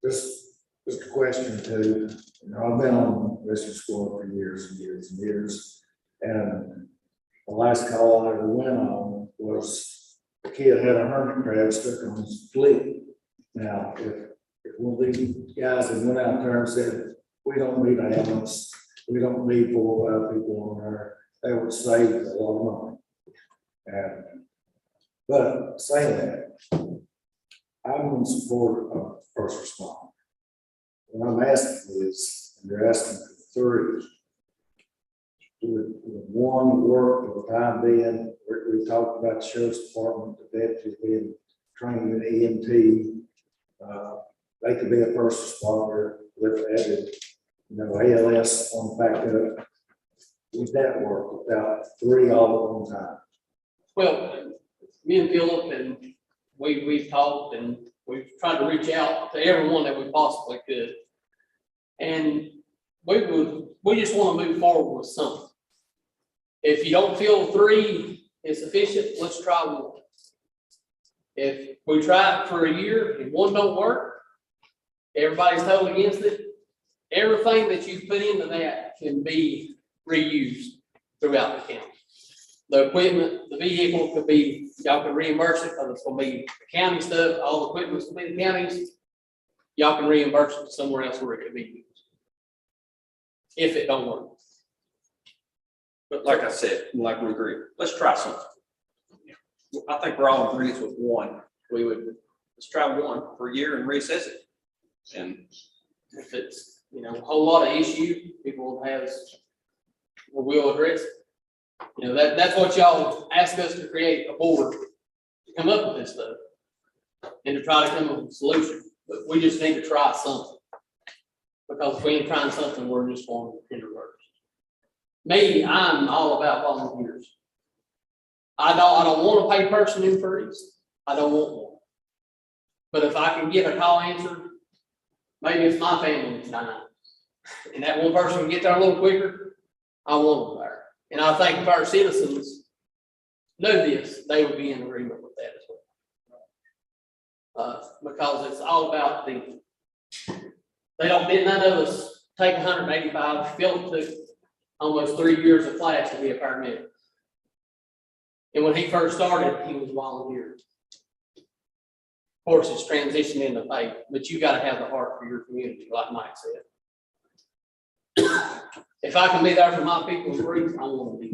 Just a question too. You know, I've been on rescue squad for years and years and years. And the last call I ever went on was a kid had a hermit crab stuck on his fleet. Now, if one of these guys had went out there and said, we don't need ambulance, we don't need 4 or 5 people on there, they would save a lot of money. And, but saying that, I'm in support of first responder. What I'm asking is, and they're asking for 3. Would 1 work for the time being? We talked about the sheriff's department, the deputies being trained in EMT. They could be a first responder with added, ALS on backup. Would that work without 3 all at one time? Well, me and Philip and we've talked and we've tried to reach out to everyone that we possibly could. And we just want to move forward with something. If you don't feel 3 is sufficient, let's try 1. If we try it for a year and 1 don't work, everybody's totally against it. Everything that you've put into that can be reused throughout the county. The equipment, the vehicle could be, y'all can reimburse it, because it's gonna be the county stuff, all the equipment's gonna be the county's. Y'all can reimburse it somewhere else where it could be used. If it don't work. But like I said, like we agree, let's try something. I think we're all in agreement with 1. Let's try 1 for a year and reassess it. And if it's, a whole lot of issue, people we'll address it. That's what y'all ask us to create, a board to come up with this stuff and to try to come up with a solution. But we just need to try something, because if we ain't trying something, we're just going in reverse. Me, I'm all about volunteers. I don't want to pay person in fees. I don't want one. But if I can get a call answered, maybe it's my family that's dying, and that one person can get there a little quicker, I want them there. And I think if our citizens know this, they would be in agreement with that as well. Because it's all about them. None of us take 185. Philip took almost 3 years of class to be a paramedic. And when he first started, he was a volunteer. Of course, it's transitioned into pay, but you got to have the heart for your community, like Mike said. If I can be there for my people in grief, I want to be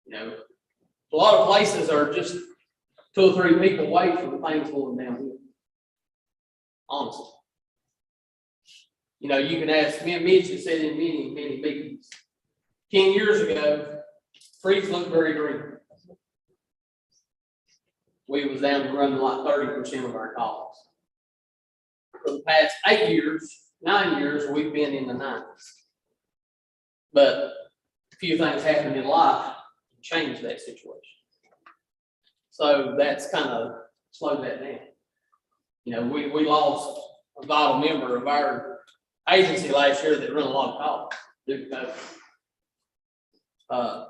there. A lot of places are just 2 or 3 people away from the things going downhill. Honestly. You can ask me and Mitch has said in many, many meetings. 10 years ago, streets looked very green. We was down to running like 30% of our calls. For the past 8 years, 9 years, we've been in the 90s. But a few things happened in life to change that situation. So that's kind of slowed that down. We lost a vital member of our agency last year that run a lot of calls due to COVID.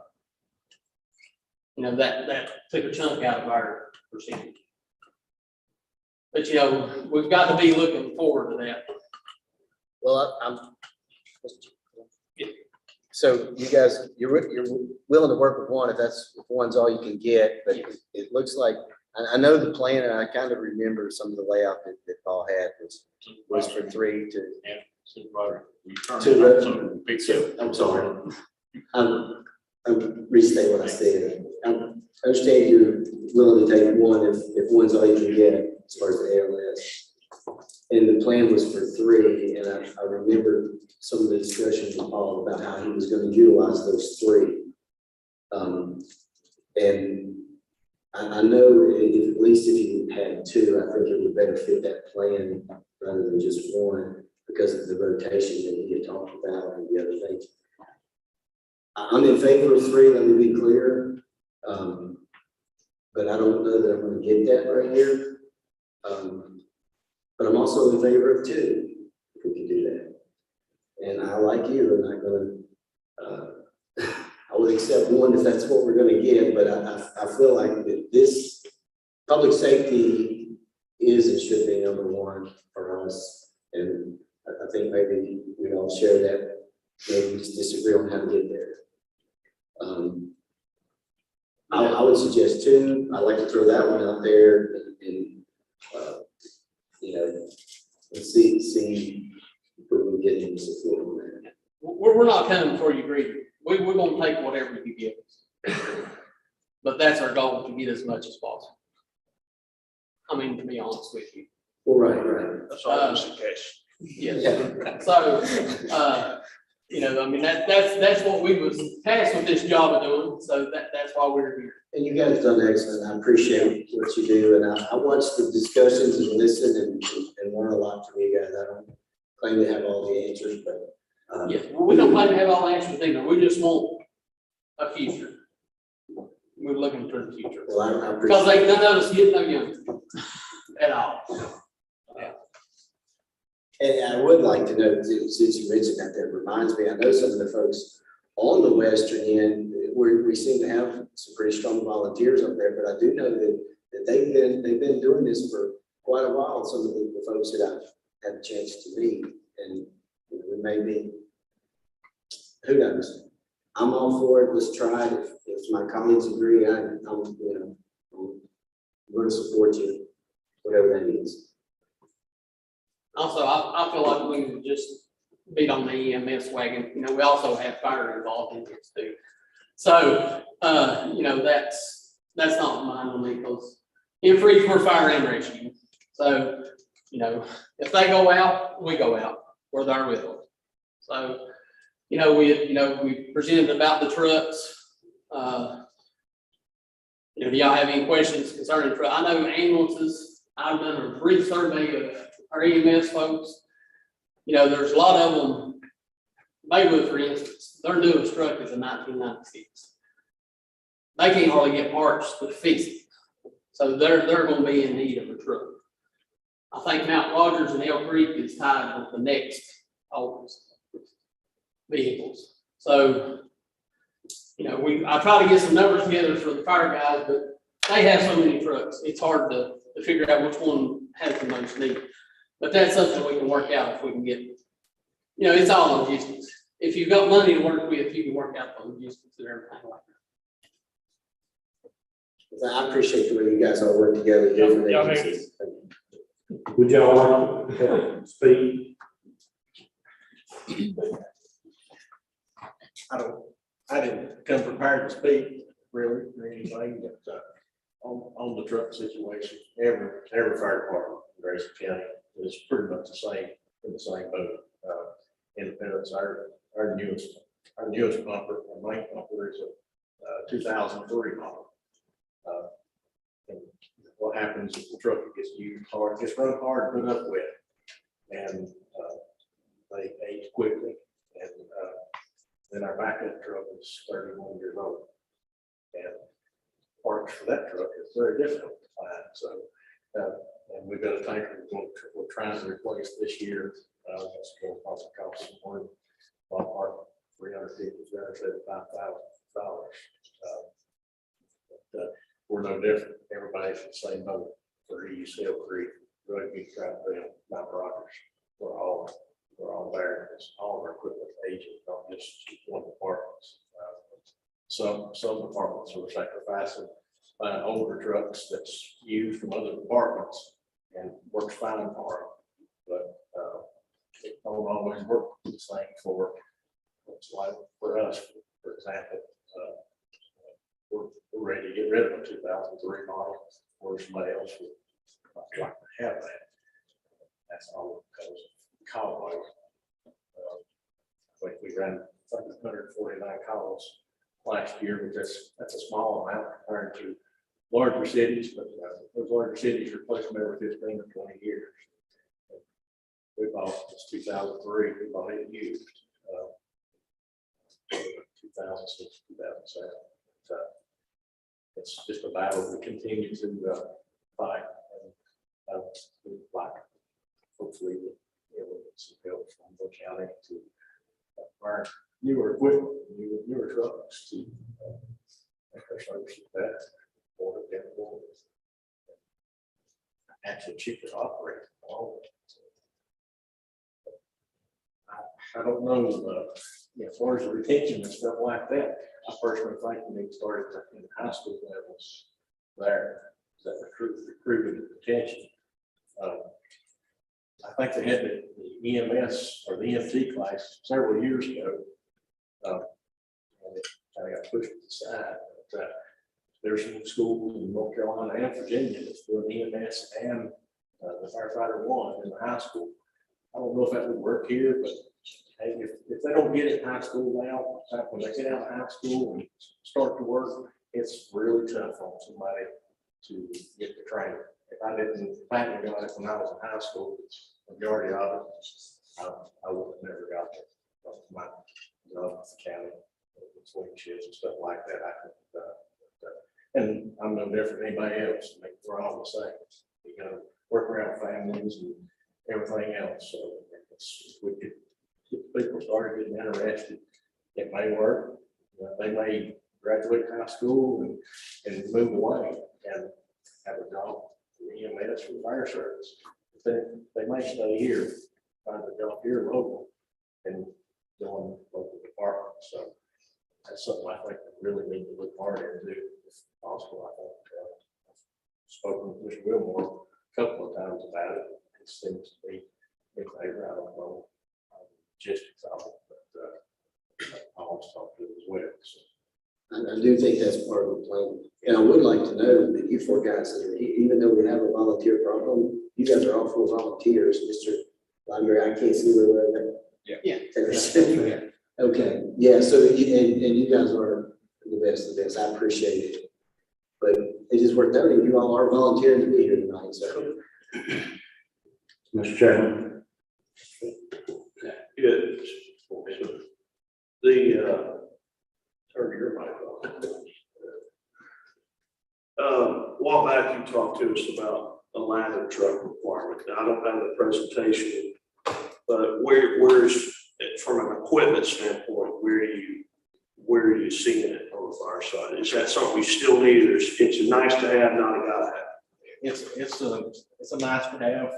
That took a chunk out of our percentage. But we've got to be looking forward to that. Well, so you guys, you're willing to work with 1 if if 1's all you can get, but it looks like, I know the plan, and I kind of remember some of the layout that Paul had was for 3 to. I'm sorry. Restate what I said. I understand you're willing to take 1 if 1's all you can get as far as the ALS. And the plan was for 3, and I remember some of the discussion with Paul about how he was going to utilize those 3. And I know at least if you had 2, I think it would better fit that plan rather than just 1 because of the rotation that we had talked about and the other things. I'm in favor of 3, let me be clear. But I don't know that I'm going to get that right here. But I'm also in favor of 2, if we can do that. And I like you, I'm not going to, I would we'll accept one if that's what we're gonna get, but I feel like that this public safety is and should be number one for us. And I think maybe we all share that, maybe we just disagree on how to get there. I would suggest two. I'd like to throw that one out there and you know, let's see if we can get any support on that. We're not coming for you greedy. We're gonna take whatever you give us. But that's our goal, to get as much as possible. I mean, to be honest with you. Well, right. That's always the case. Yes. So, you know, I mean, that's what we was tasked with this job of doing, so that's why we're here. And you guys done excellent. I appreciate what you do, and I watch the discussions and listen and learn a lot from you guys. I don't claim to have all the answers, but Yes, well, we don't claim to have all the answers either. We just want a future. We're looking for the future. well, I appreciate. Because none of us get no younger at all. And I would like to know, since you mentioned that, that reminds me, I know some of the folks on the western end, we seem to have some pretty strong volunteers up there, but I do know that they've been doing this for quite a while, some of the folks that I've had a chance to meet, and you know, we may be, who knows? I'm all for it, let's try it, if my colleagues agree, I'm going to support you, whatever that is. Also, I feel like we would just beat on the EMS wagon. You know, we also have fire involved in this too. So, you know, that's not mine on me, because in Freeze, we're fire and rescue. So, you know, if they go out, we go out. We're there with them. So, you know, we presented about the trucks. You know, do y'all have any questions concerning trucks? I know ambulances. I've done a brief survey of our EMS folks. You know, there's a lot of them. Baywood, for instance, their newest truck is a 1996. They can't hardly get parts to fix it. So they're going to be in need of a truck. I think Mount Rogers and Elk Creek is tied with the next oldest vehicles. So, you know, I try to get some numbers together for the fire guys, but they have so many trucks. It's hard to figure out which one has the most need. But that's something we can work out if we can get, you know, it's all logistics. If you've got money to work with, you can work out the logistics and everything like that. I appreciate the way you guys all work together. Different agencies. Would y'all like to speak? I didn't come prepared to speak really or anything, but on the truck situation, every fire department in Grayson County is pretty much the same, in the same boat. Independence, our newest bumper, our main bumper is a 2003 model. And what happens if the truck gets used hard, gets run hard, put up with, and they age quickly, and then our backup truck is 31 years old, and parts for that truck is very difficult to find. So, and we've got a tanker we're trying to replace this year. That's going to probably cost some more, ballpark $350,000 to $375,000. But we're no different. Everybody's in the same boat. For East Hill Creek, Rugby, Troutdale, Mount Rogers. We're all there. It's all of our equipment aging, not just one department. Some departments are sacrificing older trucks that's used from other departments and works fine for them, but it don't always work the same for. It's like for us, for example, we're ready to get rid of a 2003 model, or somebody else would like to have that. That's all because of call volume. I think we ran 149 calls last year, but that's a small amount compared to larger cities, but those larger cities replace them every 15 or 20 years. We bought this 2003, we bought it used, 2006, 2007. So it's just a battle we continue to fight, and like hopefully we'll get some help from the county to our newer equipment, newer trucks to Actually cheaper to operate. I don't know, as far as the retention and stuff like that, I personally think we need to start in the high school levels there, that recruiting and retention. I think they had the EMS or the EMT class several years ago. And it kind of got pushed to the side. But, there's some schools in North Carolina and Virginia that's doing EMS and the firefighter one in the high school. I don't know if that would work here, but hey, if they don't get it in high school now, when they get out of high school and start to work, it's really tough on somebody to get the training. If I got it when I was in high school, majority of it, I would have never got it. My job with the county, swing shifts and stuff like that, I could. And I'm no different than anybody else. We're all the same. You got to work around families and everything else. So if we could get people started getting interested, it may work. They may graduate high school and move away and have a job in EMS or fire service. They may stay here, find a job here local, and join local departments. So that's something I think we really need to look hard into. Also, I think I've spoken with Mr. Wilmore a couple of times about it. It seems to be in favor. I don't know logistics of it, but I always talk to it as well. So. I do think that's part of the plan. And I would like to know that you four guys, that are, even though we have a volunteer problem, you guys are all full volunteers. Mr. Lander, I can't see where we're at. Yeah. Okay, yeah, so, and you guys are the best of the best. I appreciate it. But it is worth noting, you all are volunteering to be here tonight, so. Mr. Chairman. Good. The, turn your mic on. A while back, you talked to us about a ladder truck requirement. Now, I don't have the presentation, but where's, from an equipment standpoint, where are you seeing it on the fire side? Is that something you still need, or it's a nice to have, not a gotta have? It's a nice to have.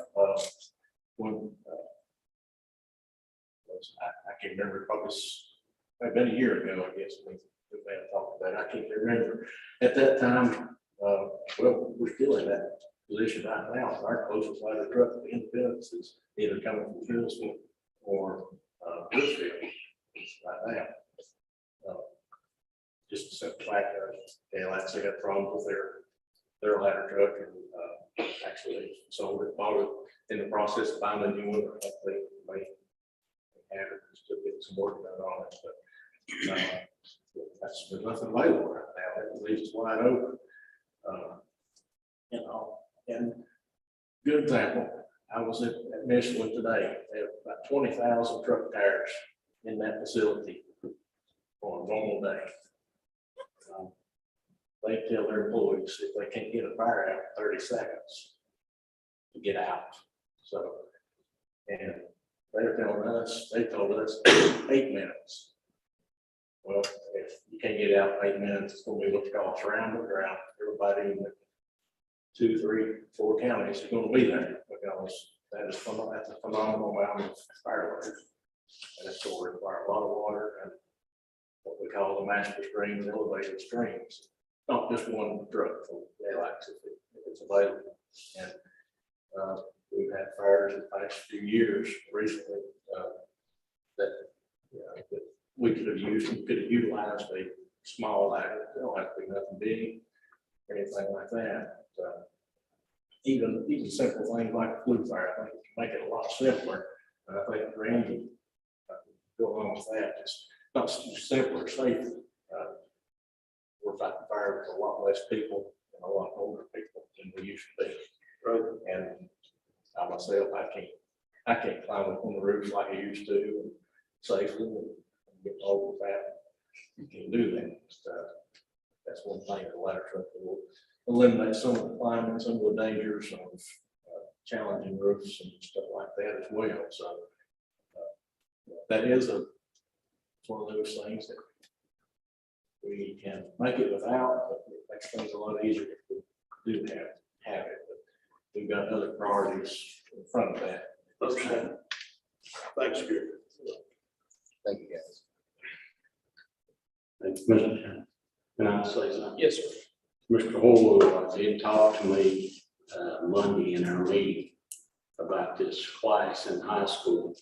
When I can't remember, probably it's been a year ago, I guess, we may have talked about it. I can't remember. At that time, well, we're still in that position right now. Our closest ladder truck to Independence is either coming from Houston or Bridgeville right now. Just a simple fact that they like to say got problems with their ladder truck, and actually sold it, bought it in the process of buying a new one. Hopefully may have it, still get some work done on it, but there's nothing available right now. At least it's wide open. And good example. I was at Michelin today. They have about 20,000 truck tires in that facility on a normal day. They tell their employees if they can't get a fire out in 30 seconds to get out. So, and they're telling us, they told us 8 minutes. Well, if you can't get out in 8 minutes, it's going to be what's called surround the ground. Everybody in the 2, 3, 4 counties is going to be there because that's a phenomenal amount of fireworks. And it's going to require a lot of water and what we call the master streams, elevated streams. Not just one truck, they like to, if it's available. And we've had fires in the past few years recently that we could have utilized a small ladder. They don't have to be nothing big or anything like that. Even simple things like a flue fire, I think it can make it a lot simpler. And I think Randy go along with that. It's not simpler, safer. We're fighting fire with a lot less people and a lot older people than we used to be. Right. And I myself, I can't climb up on the roofs like I used to and safely and get old with that. You can do that. That's one thing the ladder truck will eliminate some of the climbing, some of the dangers of challenging roofs and stuff like that as well. So that is one of those things that we can make it without, but it makes things a lot easier if we do have it. But we've got other priorities in front of that. Understand. Thanks, Gary. Thank you, guys. Thanks, Mr. Chairman. Can I say something? Yes, sir. Mr. Hall did talk to me Monday in our meeting about this class in high school.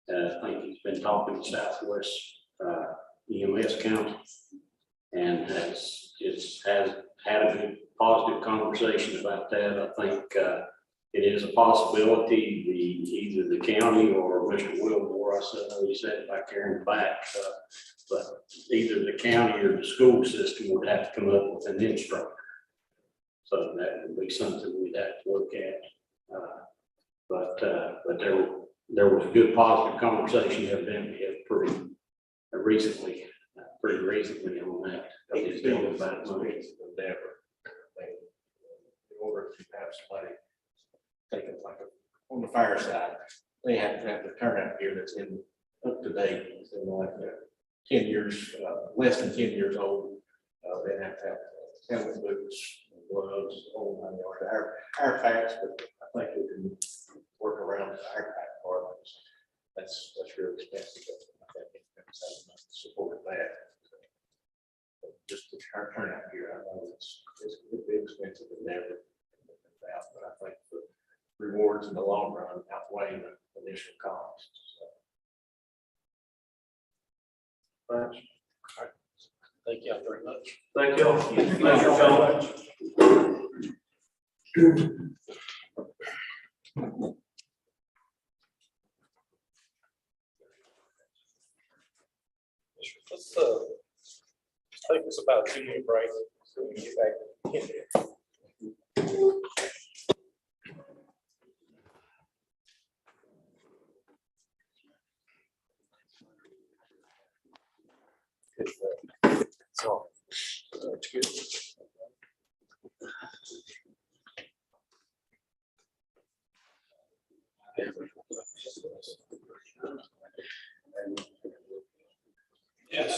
I think he's been talking to Southwest EMS Council and has had a good positive conversation about that. I think it is a possibility either the county or Mr. Wilmore, I said, he said back there in the back, but either the county or the school system would have to come up with an instructor. So that would be something we'd have to look at. But there was a good positive conversation evidently pretty recently on that. It's been about money. Endeavor. In order to have somebody take it like on the fire side, they have to have the turnout gear that's up to date. It's in like 10 years, less than 10 years old. They have to have helmet, boots, gloves, whole 9 yards. Our packs, but I think we can work around the our pack part. That's really expensive. But I think it's support that. But just the turnout gear, I know it's a bit expensive endeavor. But I think the rewards in the long run outweigh the initial cost. So. Thanks. All right. Thank y'all very much. Thank y'all. Thank you, John. Let's take us about a 2-minute break so we can get back in there. So, that's good. Yes.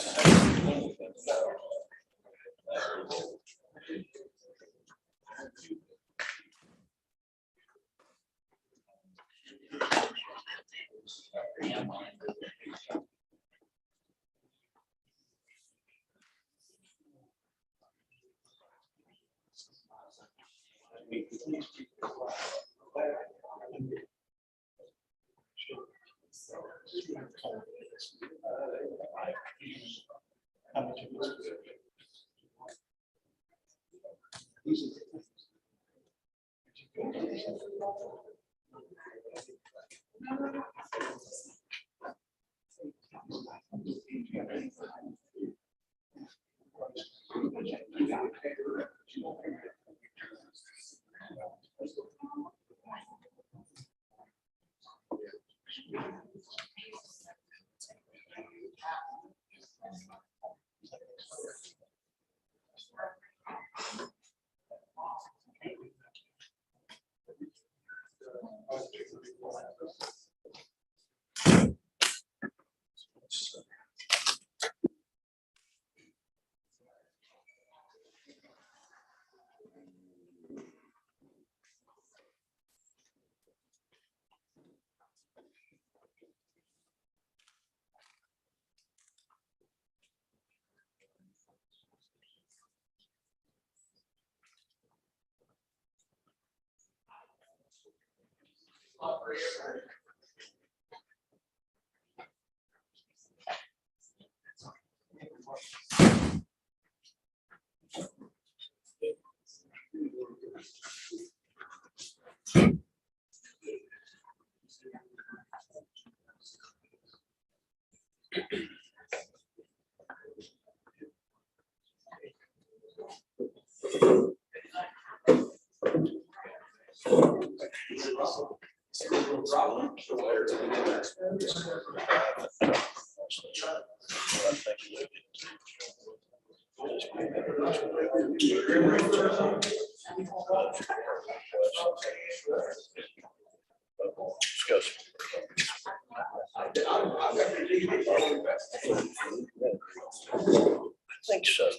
think so.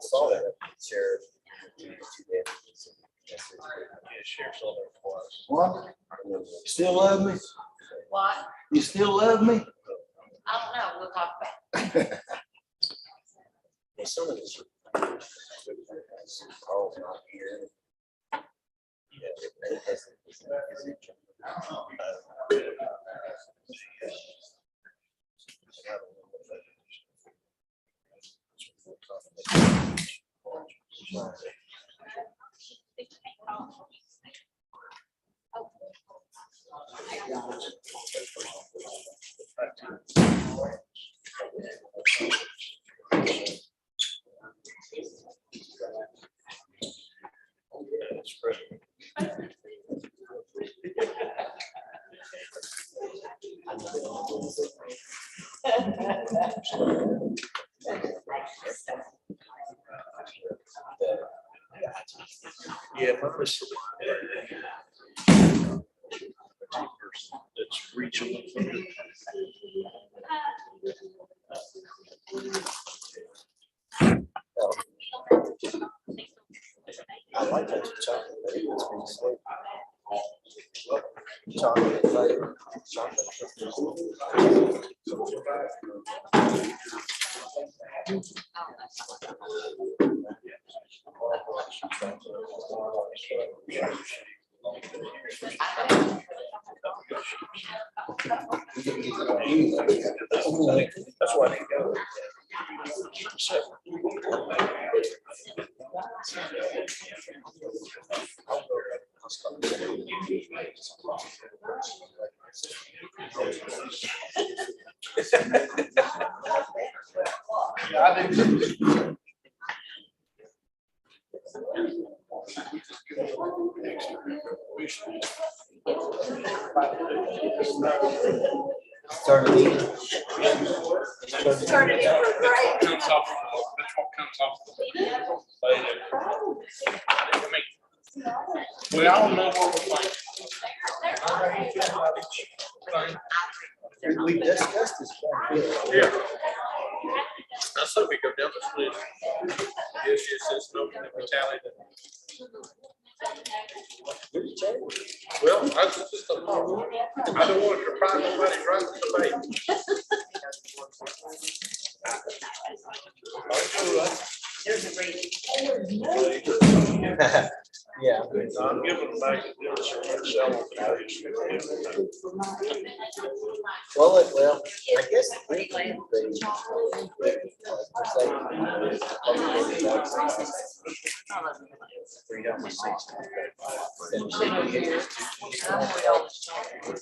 Saw that sheriff. What? Still love me? What? You still love me? I don't know, we'll talk about it. Well, some of this. Carl's not here. Yeah, purpose. That's reachable. I like that chocolate, but it's been slow. Chocolate flavor. That's why they go. Start a meeting. Turn it in for Gray. Comes off, that's what comes off. We all know what we're playing. We discussed this quite a bit. Yeah. I said we go down this list. Yes, yes, no mentality. Well, I was just a thought. I don't want to deprive nobody right to debate. There's a reason. Yeah. I'm giving back the Well, I guess.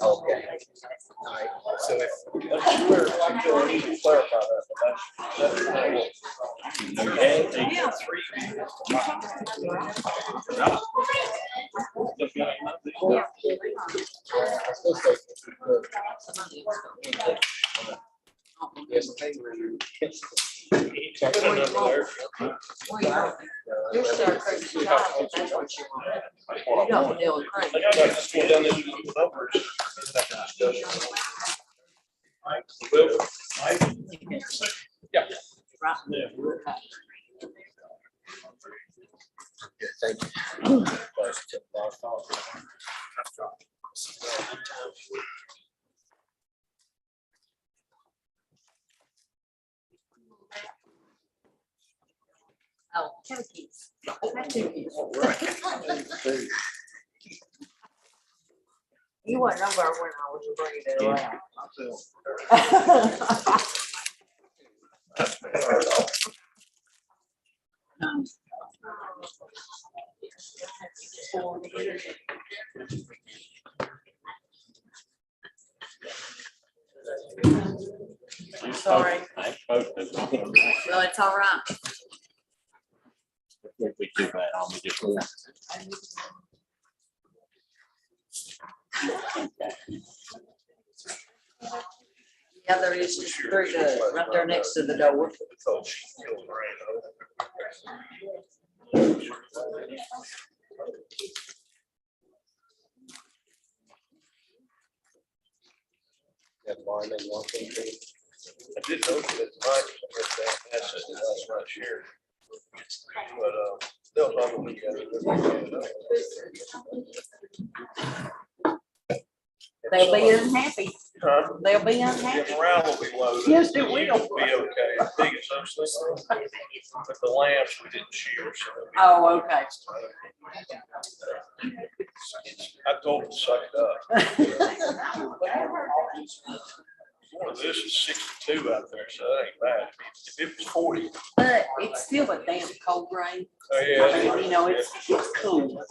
Okay. All right. So if. Clarify that. You're sure crazy job, that's what you want. You don't deal with crazy. I gotta just go down this numbers. Yeah. Thank you. Oh, 2 keys. I have 2 keys. You weren't nowhere when I was bringing it around. Sorry. No, it's all right. If we do that, I'll be just. Yeah, there is, just through the, right there next to the door. I did notice that tonight, that's it, that's right here. But, they'll probably get it. They'll be unhappy. Huh? They'll be unhappy. The morale will be low. Yes, it will. Be okay, as big as those things. But the lamps we didn't shear, so. Oh, okay. I told them to suck it up. One of this is 62 out there, so that ain't bad. If it was 40. But it's still a damn cold rain. Oh, yeah. I mean, you know, it's cool.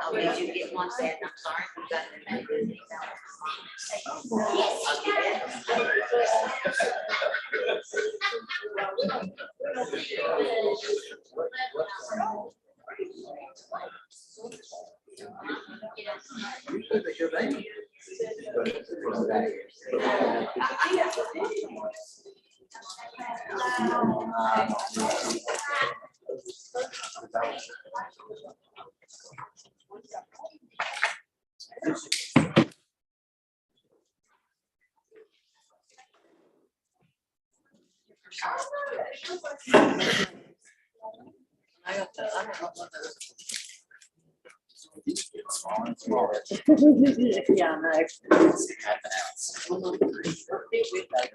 Oh, did you get one set? I'm sorry. You got it. Yeah, I know.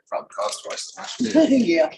Probably cost twice as much. Yeah.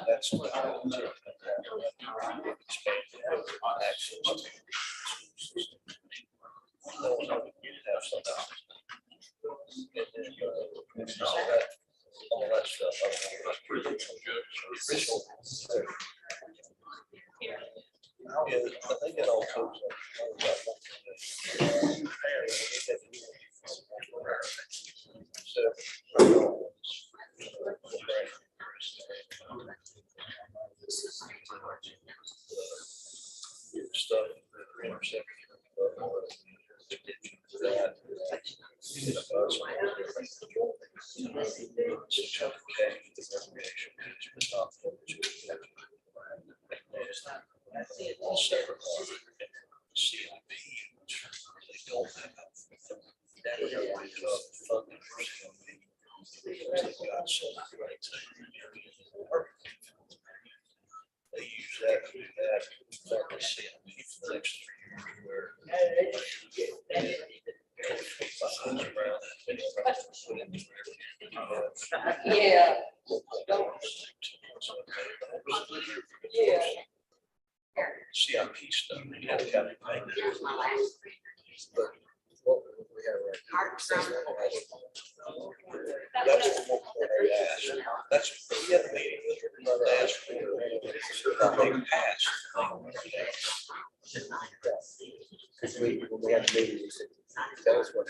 That's what I want to. All that stuff. That's pretty good. Yeah, I think it also. Stuff. They use that for the CIP for the next 3 years. Yeah. Yeah. CIP stuff, you have to kind of make that. But what we have right here. That's what they asked. That's, we had a meeting with them, they asked for they passed. Because we had to meet, we said, tell us what.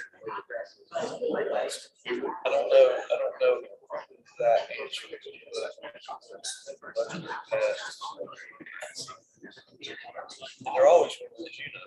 I don't know that answer. But passed. They're always, as you know.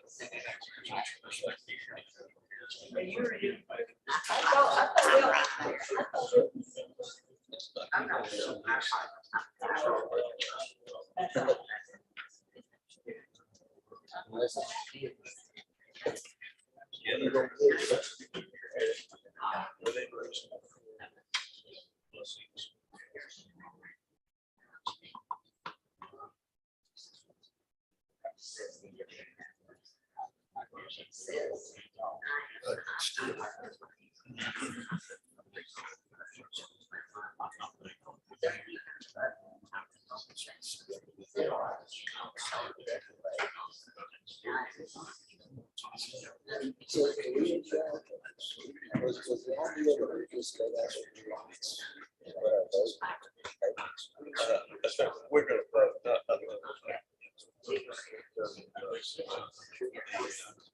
So was the idea that we just go back to the lines? We're gonna vote,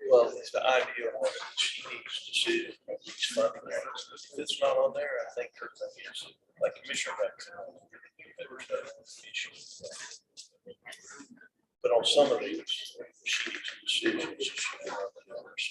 well, it's the idea of what she needs to see. These funding lines. If it's not on there, I think her thing is, like Commissioner Rex. But on some of these, she needs decisions. She should have the numbers.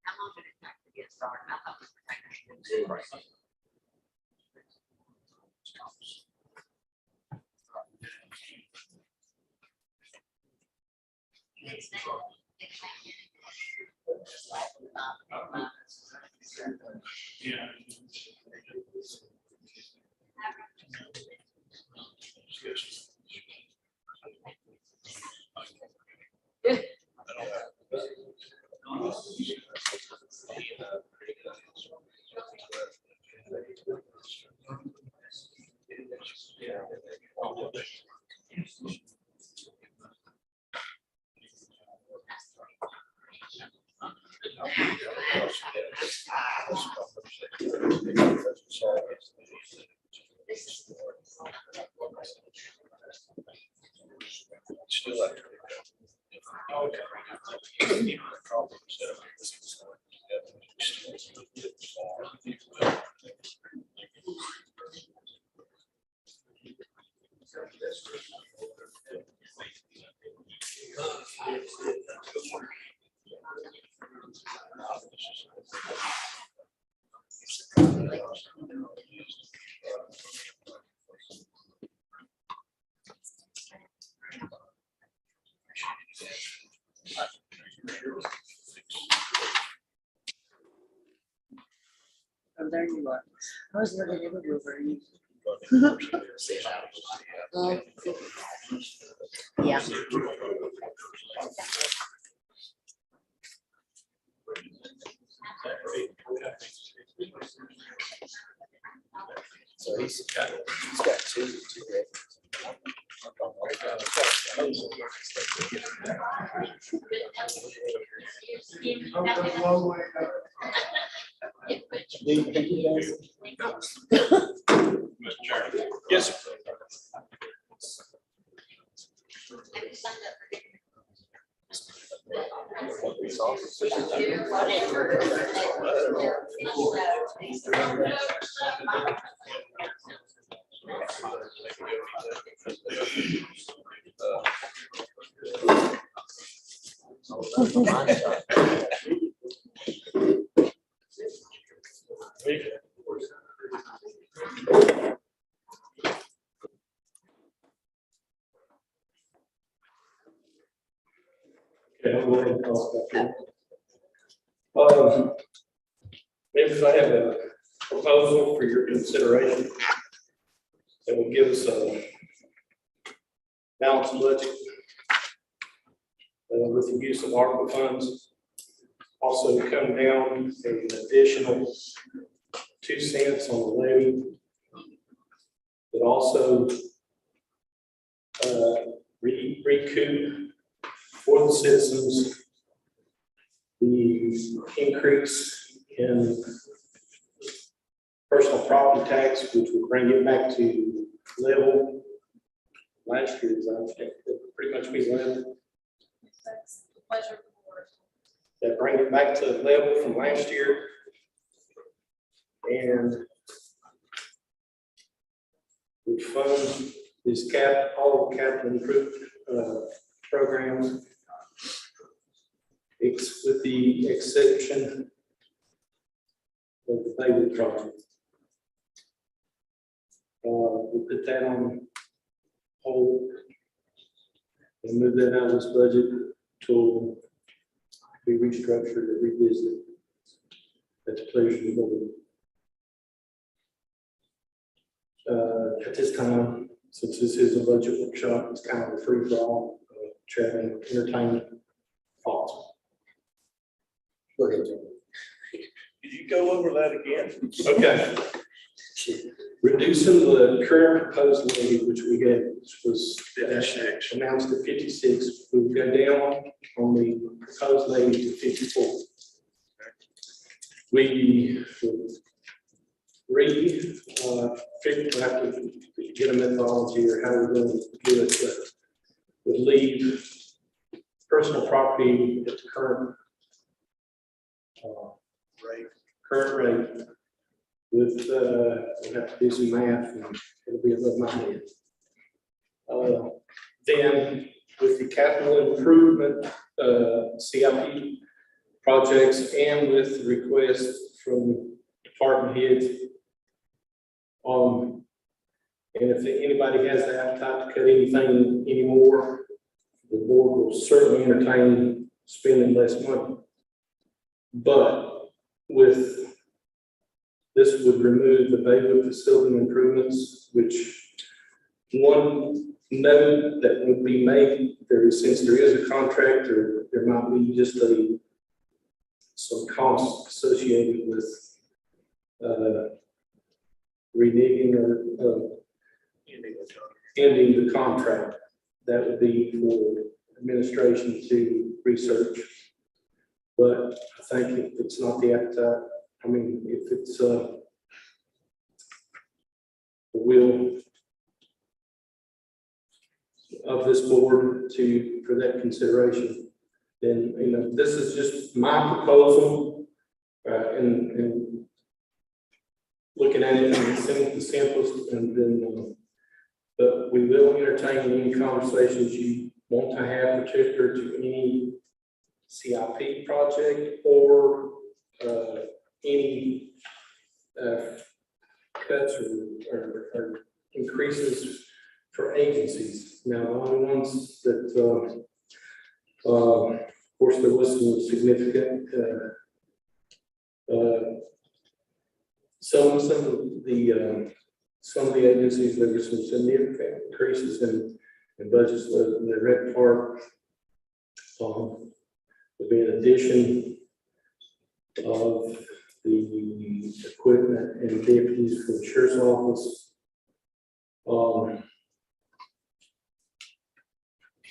How long did it take to get started? I thought it was taking 2 weeks. Oh, there you are. I was looking at it over you. Yeah. So he's got two. Yes, sir. Okay, I'll go ahead and talk about that. Next, I have a proposal for your consideration that will give us a balanced budget with the use of ARPA funds. Also come down an additional 2 cents on the levy. But also recoup for the citizens the increase in personal property tax, which will bring it back to level last year's. I think it'll pretty much be level. That's the pleasure of the board. That bring it back to level from last year. And we fund this all capital improvement programs. It's with the exception of the Baywood Project. We put that on hold and move that out of this budget till we restructure and revisit. That's a pleasure to the board. At this time, since this is a budget workshop, it's kind of a free for all, chatting, entertainment, thoughts. Did you go over that again? Okay. Reducing the current proposed levy, which we gave, which was announced at 56, we will go down on the proposed levy to 54. We have to get a methodology or how we're going to do it, but would leave personal property at the current rate with, we'll have to do some math and it'll be above my head. Then with the capital improvement, CIP projects and with the request from department heads, and if anybody has the appetite to cut anything anymore, the board will certainly entertain spending less money. But with this would remove the Baywood facility improvements, which one note that would be made there, since there is a contract, there might be just some costs associated with reneging or ending the contract. That would be for administration to research. But I think if it's not the appetite, I mean, if it's the will of this board for that consideration, then, you know, this is just my proposal, and looking at it in the simplest, and then, but we will entertain any conversations you want to have, particular to any CIP project or any cuts or increases for agencies. Now, the only ones that, of course, there was some significant, some of the agencies, there were some significant increases in budgets. The rec park, would be an addition of the equipment and deputies for the sheriff's office.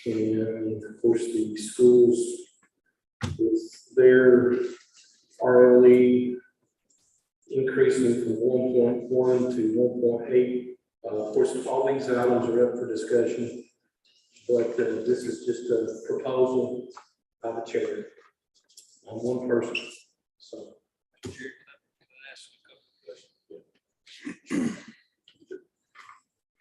And of course, the schools with their RLE increasing from 1.1 to 1.8. Of course, all these items are up for discussion, but this is just a proposal by the chair on one person. So.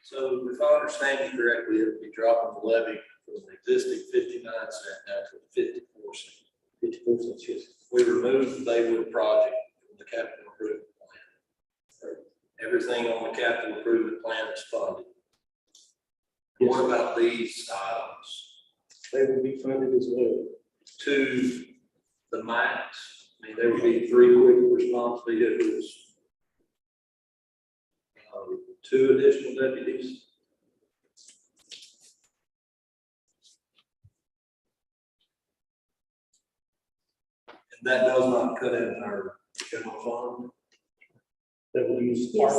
So if I understand you correctly, it would be dropping the levy from the existing 59 cent down to 54 cent. 54 cents, yes. We removed the Baywood Project from the capital improvement plan. Everything on the capital improvement plan is funded. Yes. What about these items? They will be funded as well. To the max, I mean, there would be 3 quick response vehicles. 2 additional deputies. And that does not cut in our general fund. That will use. Yes.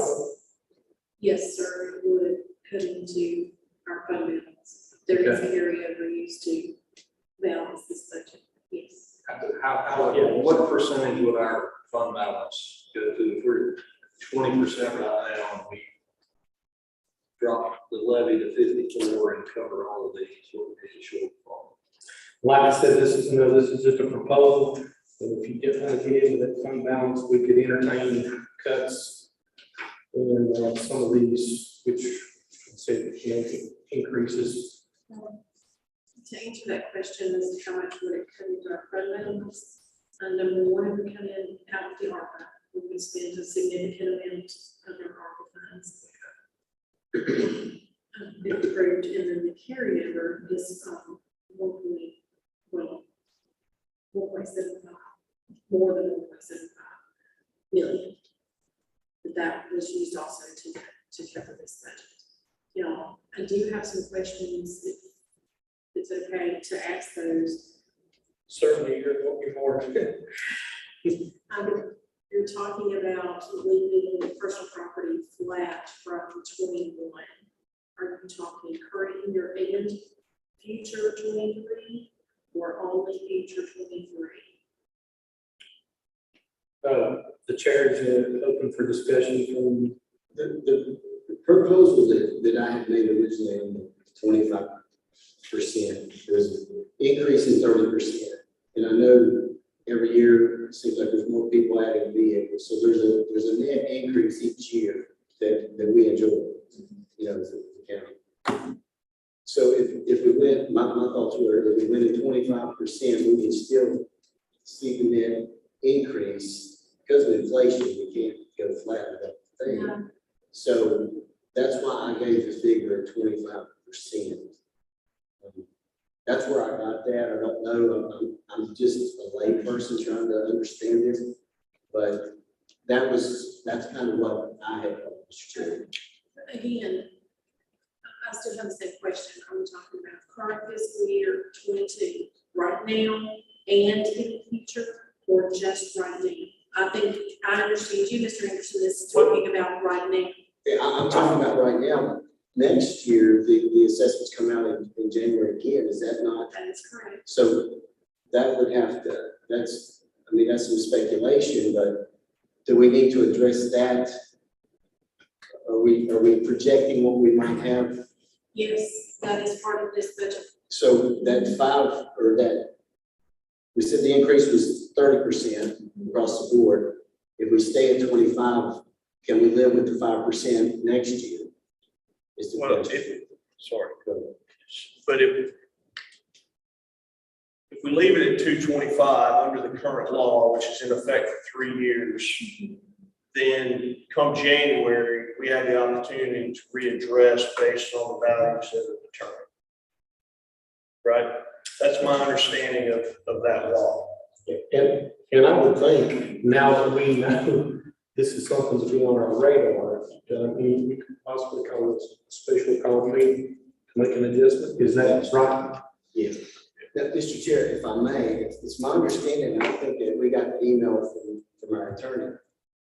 Yes, sir, it would cut into our fund balance. There is an carryover used to balance this budget, yes. What percentage would our fund balance go to? If we're 20% right now, and we drop the levy to 54 and cover all of these, what would be the shortfall? Like I said, this is just a proposal. And if you get into that fund balance, we could entertain cuts in some of these, which say, increases. To answer that question as to how much would it come into our fund balance, number one, it would come in out of the ARPA. We would spend a significant amount of our ARPA funds. If approved, and then the carryover is 1.75, more than 1.75 million. But that was used also to cover this budget. You know, I do have some questions, if it's okay to ask those. Certainly, you're more. You're talking about leaving the personal property flat from 21. Are you talking current year and future 23, or only future 23? The chair is open for discussion from The proposal that I had made originally on the 25%, was increasing 30%. And I know every year, it seems like there's more people adding vehicles, so there's a net increase each year that we enjoy, you know, as a county. So if we went, my thoughts were, if we went at 25%, we would still see the net increase. Because of inflation, we can't go flat with that thing. Yeah. So that's why I gave the figure of 25%. That's where I got that. I don't know. I'm just a lay person trying to understand this, but that's kind of what I had published. Again, I still have the same question. Are we talking about current fiscal year 22 right now and in the future, or just right now? I think I understand you, Mr. Anderson, is talking about right now. Yeah, I'm talking about right now. Next year, the assessments come out in January again. Is that not? That is correct. So that would have to, that's some speculation, but do we need to address that? Are we projecting what we might have? Yes, that is part of this budget. So we said the increase was 30% across the board. If we stay at 25, can we live with the 5% next year? Well, but if we leave it at 225 under the current law, which is in effect for 3 years, then come January, we have the opportunity to readdress based on the values that are determined. Right? That's my understanding of that law. And I would think, now that we know this is something to be on our radar, I mean, we could possibly call this a special call meeting to make an adjustment. Is that right? Yes. Now, Mr. Chair, if I may, it's my understanding, I think that we got the email from our attorney.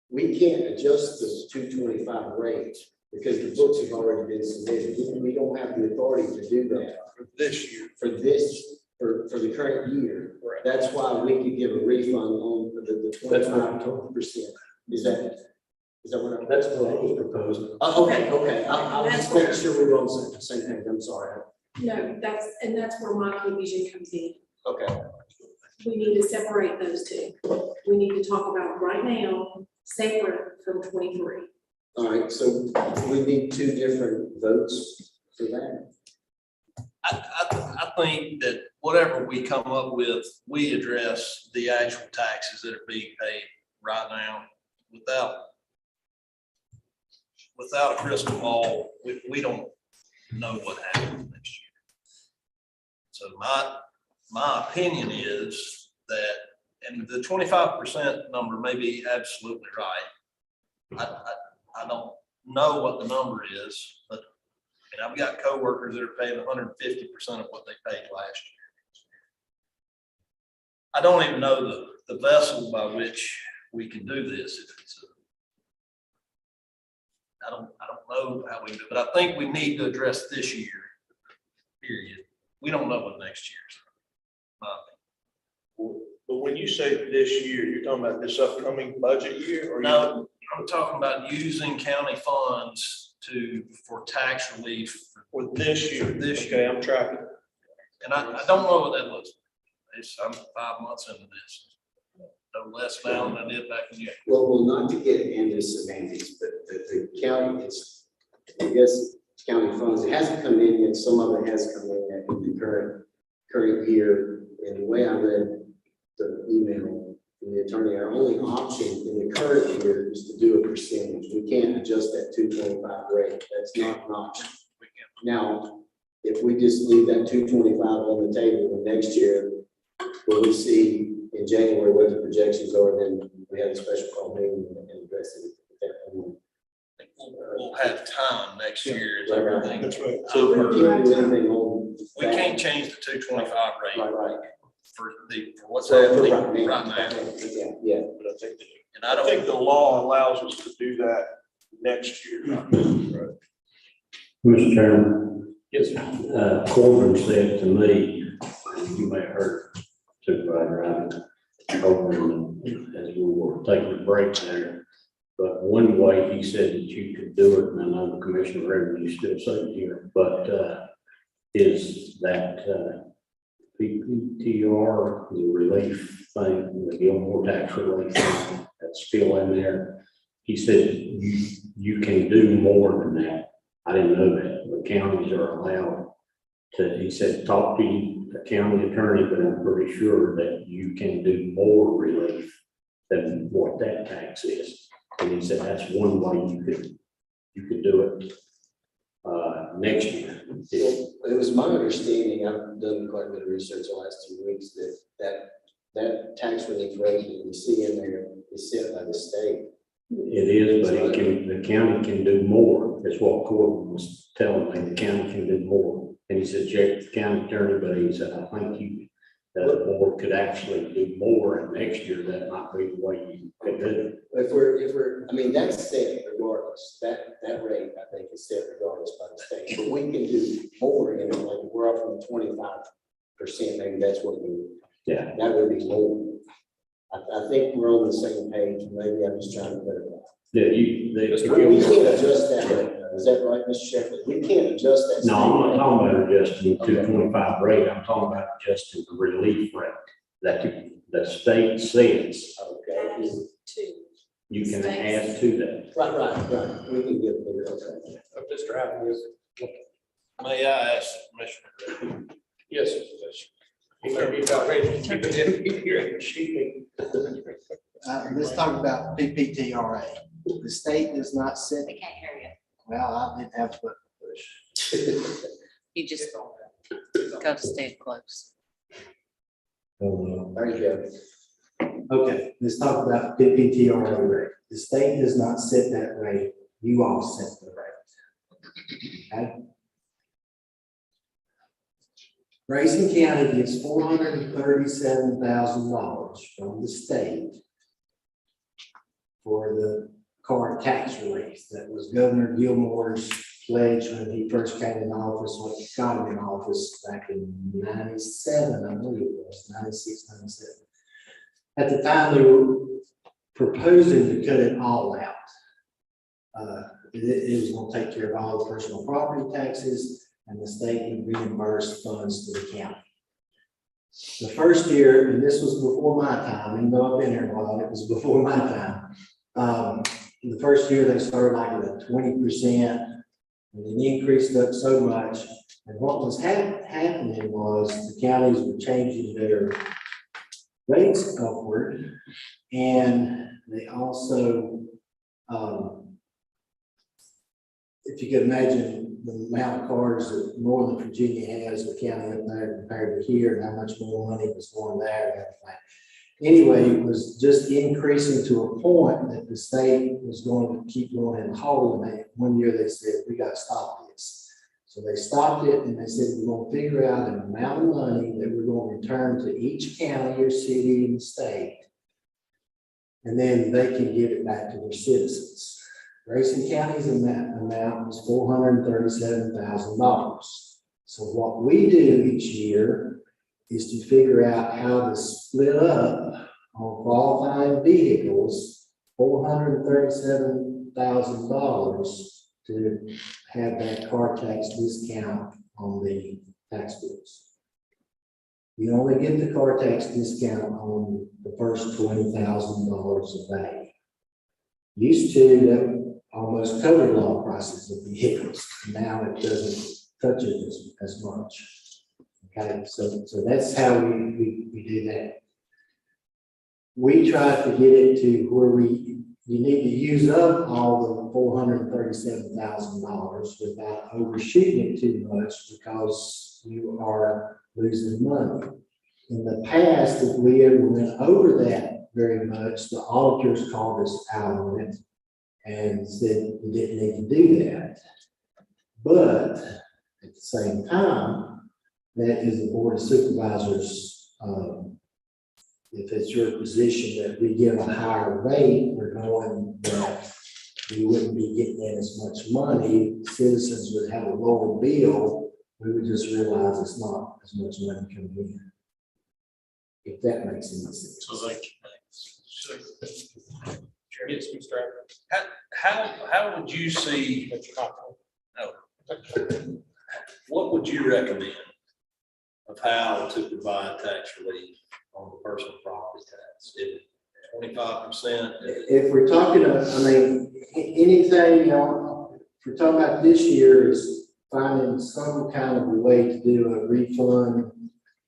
We can't adjust the 225 rate because the books have already been submitted. We don't have the authority to do that. For this year. For the current year. Right. That's why we could give a refund on the 25%. Is that what I'm? That's what I was proposing. Okay. I was just making sure we were on the same page. I'm sorry. No, that's where my confusion comes in. Okay. We need to separate those two. We need to talk about right now, separate from 23. All right, so we need two different votes for that. I think that whatever we come up with, we address the actual taxes that are being paid right now without a crystal ball. We don't know what happens next year. So my opinion is that, and the 25% number may be absolutely right. I don't know what the number is, but I've got coworkers that are paying 150% of what they paid last year. I don't even know the vessel by which we can do this. I don't know how we do it, but I think we need to address this year, period. We don't know what next year's. But when you say this year, you're talking about this upcoming budget year, or? No, I'm talking about using county funds for tax relief For this year? This year. Okay, I'm tracking. And I don't know what that looks like. I'm 5 months into this. No less now than I did back in January. Well, not to get into semantics, but the county, I guess, county funds, it hasn't come in yet. Some of it has come in yet in the current year. And the way I read the email from the attorney, our only option in the current year is to do a percentage. We can't adjust that 225 rate. That's not an option. Now, if we just leave that 225 on the table and next year, when we see in January what the projections are, then we have a special call meeting and address it at that point. We'll have time next year. Is Right. everything. That's right. So we can't do anything on. We can't change the 225 rate Right. for what's For happening right now. right now. Yeah. But I think, And I think don't, the law allows us to do that next year. Right. Mr. Chairman, Yes. Corbin said to me, you may have heard Supervisor over as we were taking a break there. But one way he said that you could do it, and I know the Commissioner of Revenue still sitting here, but is that PPTR, the relief thing, the Gilmore tax relief thing, that's still in there. He said you can do more than that. I didn't know that. The counties are allowed to, he said, talk to the county attorney, but I'm pretty sure that you can do more relief than what that tax is. And he said that's one way you could do it next year. It was my understanding, I've done quite a bit of research the last 2 weeks, that tax relief rate that we see in there is set by the state. It is, but the county can do more. That's what Corbin was telling me. The county can do more. And he said, check the county attorney, but he said, I think that the board could actually do more, and next year that might be the way you could do it. If we're, I mean, that's set regardless. That rate, I think, is set regardless by the state. But we can do more, like if we're up from 25%, maybe that's what yeah, that would be more. I think we're on the same page. Maybe I'm just trying to clarify. Yeah, we can't adjust that rate. Is that right, Mr. Shepherd? We can't adjust that. no, I'm not talking about adjusting the 225 rate. I'm talking about adjusting the relief rate that the state says. Okay. You can add to that. Right. We can get it. Okay. Mr. Adams. may I ask Commissioner? Yes. He may be about ready to keep it in here. Let's talk about PPTRA. the state does not set, They can't hear you. well, I didn't have to push. You just got to stand close. There you go. Okay, let's talk about the PTRA rate. The state does not set that rate, you all set the rate. Okay? Grayson County gets $437,000 from the state for the car tax relief. That was Governor Gilmore's pledge when he first came in office, when he got him in office back in 97, I believe it was, 96, 97. At the time, they were proposing to cut it all out. It was going to take care of all the personal property taxes, and the state would reimburse funds to the county. The first year, and this was before my time, even though I've been here a while, it was before my time. The first year, they started like at 20%, and it increased up so much. And what was happening was the counties were changing their rates upward, and they also, if you could imagine the amount of cars that Northern Virginia has, the county up there compared to here, and how much more money was going there and everything. Anyway, it was just increasing to a point that the state was going to keep going in the hole. And one year they said, we got to stop this. So they stopped it, and they said, we're going to figure out an amount of money that we're going to return to each county or city in the state. And then they can give it back to their citizens. Grayson County's amount was $437,000. So what we do each year is to figure out how to split up on qualifying vehicles, $437,000 to have that car tax discount on the tax bills. You only get the car tax discount on the first $20,000 a day. Used to, that almost covered law prices of vehicles. Now it doesn't touch it as much. Okay, so that's how we do that. We try to get it to where you need to use up all the $437,000 without overshooting it too much, because you are losing money. In the past, if we ever went over that very much, the auditors called us out on it and said we didn't need to do that. But at the same time, that is the Board of Supervisors. If it's your position that we give a higher rate, we're knowing that we wouldn't be getting in as much money. Citizens would have a lower bill. We would just realize it's not as much money coming in. If that makes any sense. So like, yes, Mr. How would you see? No. What would you recommend of how to provide tax relief on the personal property tax? Is it 25%? If we're talking, I mean, anything, if we're talking about this year, is finding some kind of a way to do a refund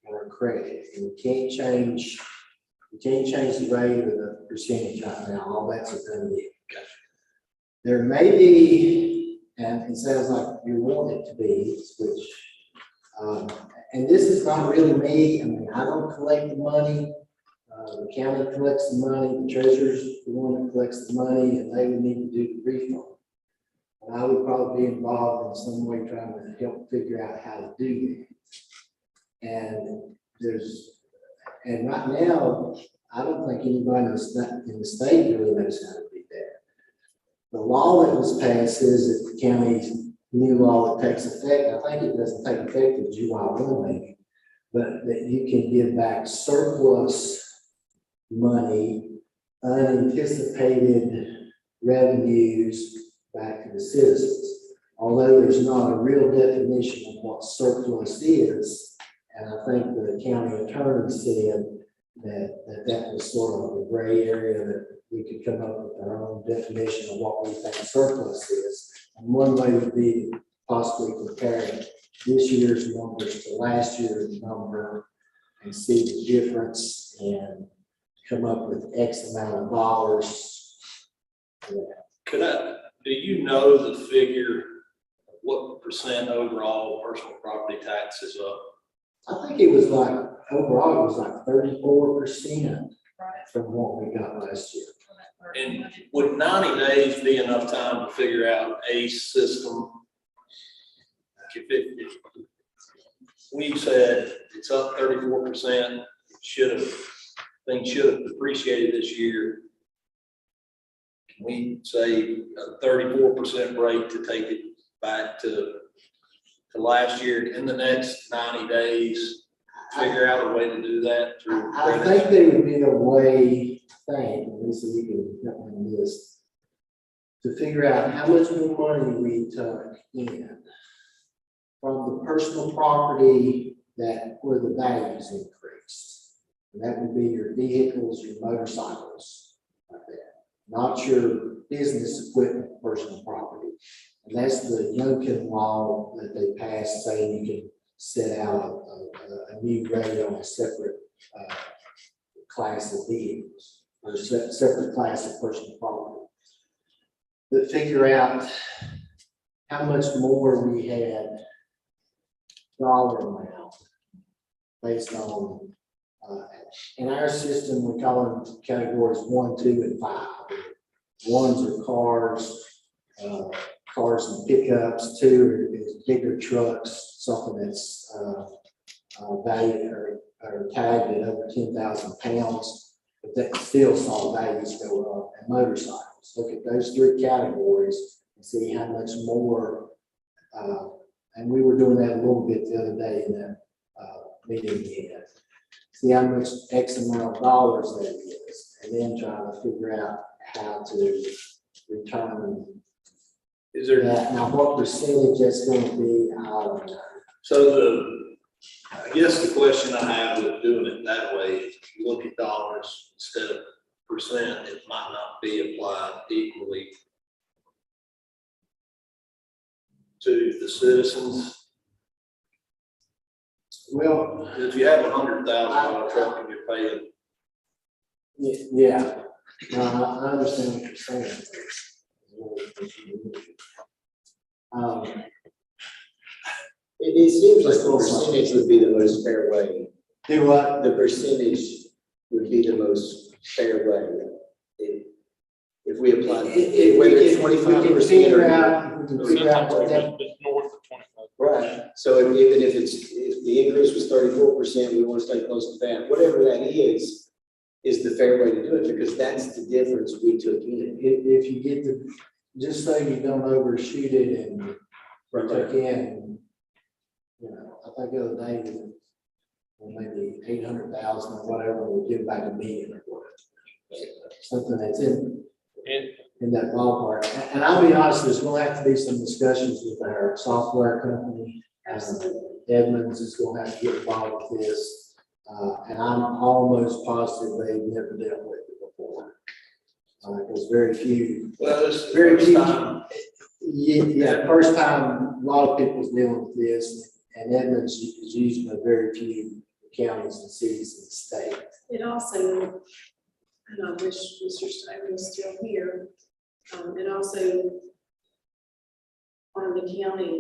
or a credit. And we can't change the rate or the percentage right now. All that's a done deal. There may be, and it sounds like you want it to be, which, and this is not really me. I mean, I don't collect the money. The county collects the money. The treasurer's the one that collects the money, and they would need to do the refund. And I would probably be involved in some way trying to help figure out how to do that. And right now, I don't think anybody in the state really knows how to do that. The law that was passed says that the county's new law that takes effect, I think it doesn't take effect until July 1 maybe, but that you can give back surplus money, unanticipated revenues back to the citizens. Although there's not a real definition of what surplus is, and I think the county attorney said that was sort of a gray area that we could come up with our own definition of what we think surplus is. And one way would be possibly comparing this year's numbers to last year's number and see the difference and come up with X amount of dollars Do you know the figure, what percent overall personal property tax is up? I think it was like, overall, it was like 34% from what we got last year. And would 90 days be enough time to figure out a system? If we said it's up 34%, things should have depreciated this year. Can we say a 34% rate to take it back to last year in the next 90 days? Figure out a way to do that through. I think there would be a way, and this is, you can help me on this, to figure out how much more money we took in from the personal property where the values increased. And that would be your vehicles, your motorcycles, like that. Not your business equipment, personal property. And that's the Youngkin law that they passed, saying you can set out a new rate on a separate class of vehicles, or separate class of personal property. But figure out how much more we had dollar amount based on, in our system, we call them categories 1, 2, and 5. Ones are cars and pickups. 2 is bigger trucks, something that's valued or tagged at over 10,000 pounds, but that still saw values go up. And motorcycles. Look at those 3 categories and see how much more. And we were doing that a little bit the other day in that meeting we had. See how much X amount of dollars that is, and then try to figure out how to return. Is there that? Now, what percentage that's going to be? I don't know. So I guess the question I have with doing it that way is, if you look at dollars instead of percent, it might not be applied equally to the citizens. Well, if you have $100,000 truck and you're paying. Yeah, I understand what you're saying. It seems like the percentage would be the most fair way. Do what? The percentage would be the most fair way. If we apply, whether it's 25% or. Right, so even if the increase was 34%, we want to stay close to that, whatever that is the fair way to do it, because that's the difference we took in. If you get just so you don't overshoot it and took in, I think the other day, maybe 800,000 or whatever, we'll give back $1 million or whatever. Something that's in that ballpark. And I'll be honest, there's going to have to be some discussions with our software company. Edmonds is going to have to get involved with this. And I'm almost positive they've never dealt with it before. Because very few. Well, this very first few. time. Yeah, first time a lot of people's dealing with this. And Edmonds is using a very few counties and cities in the state. It also, and I wish Mr. Stone was still here, it also, on the county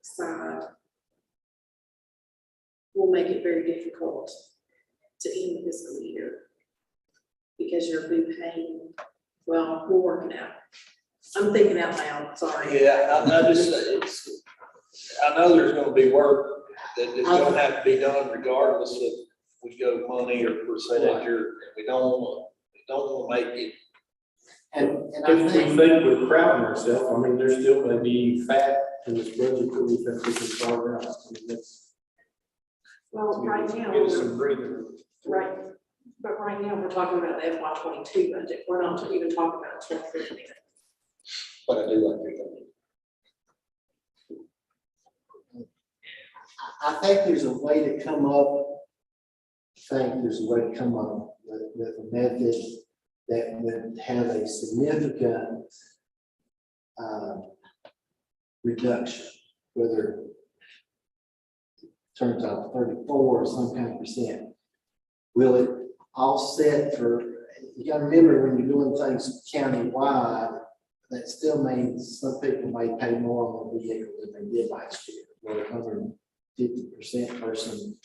side, will make it very difficult to end the fiscal year because you're paying, well, we're working out. I'm thinking out loud, sorry. Yeah, I know there's gonna be work that is gonna have to be done regardless of if we go money or percentage, or we don't want to make it. And if we think we're crowding ourselves, I mean, there's still gonna be fat in this budget that we think we can carve out. I mean, that's. Well, right now. Give us some breathing. Right, but right now, we're talking about the FY22 budget, we're not even talking about 2015. But I do like your thing. I think there's a way to come up. With a method that would have a significant reduction, whether it turns out 34 or some kind of percent. Will it offset for, you gotta remember when you're doing things countywide, that still means some people may pay more on the vehicle than they did last year. Where 150% person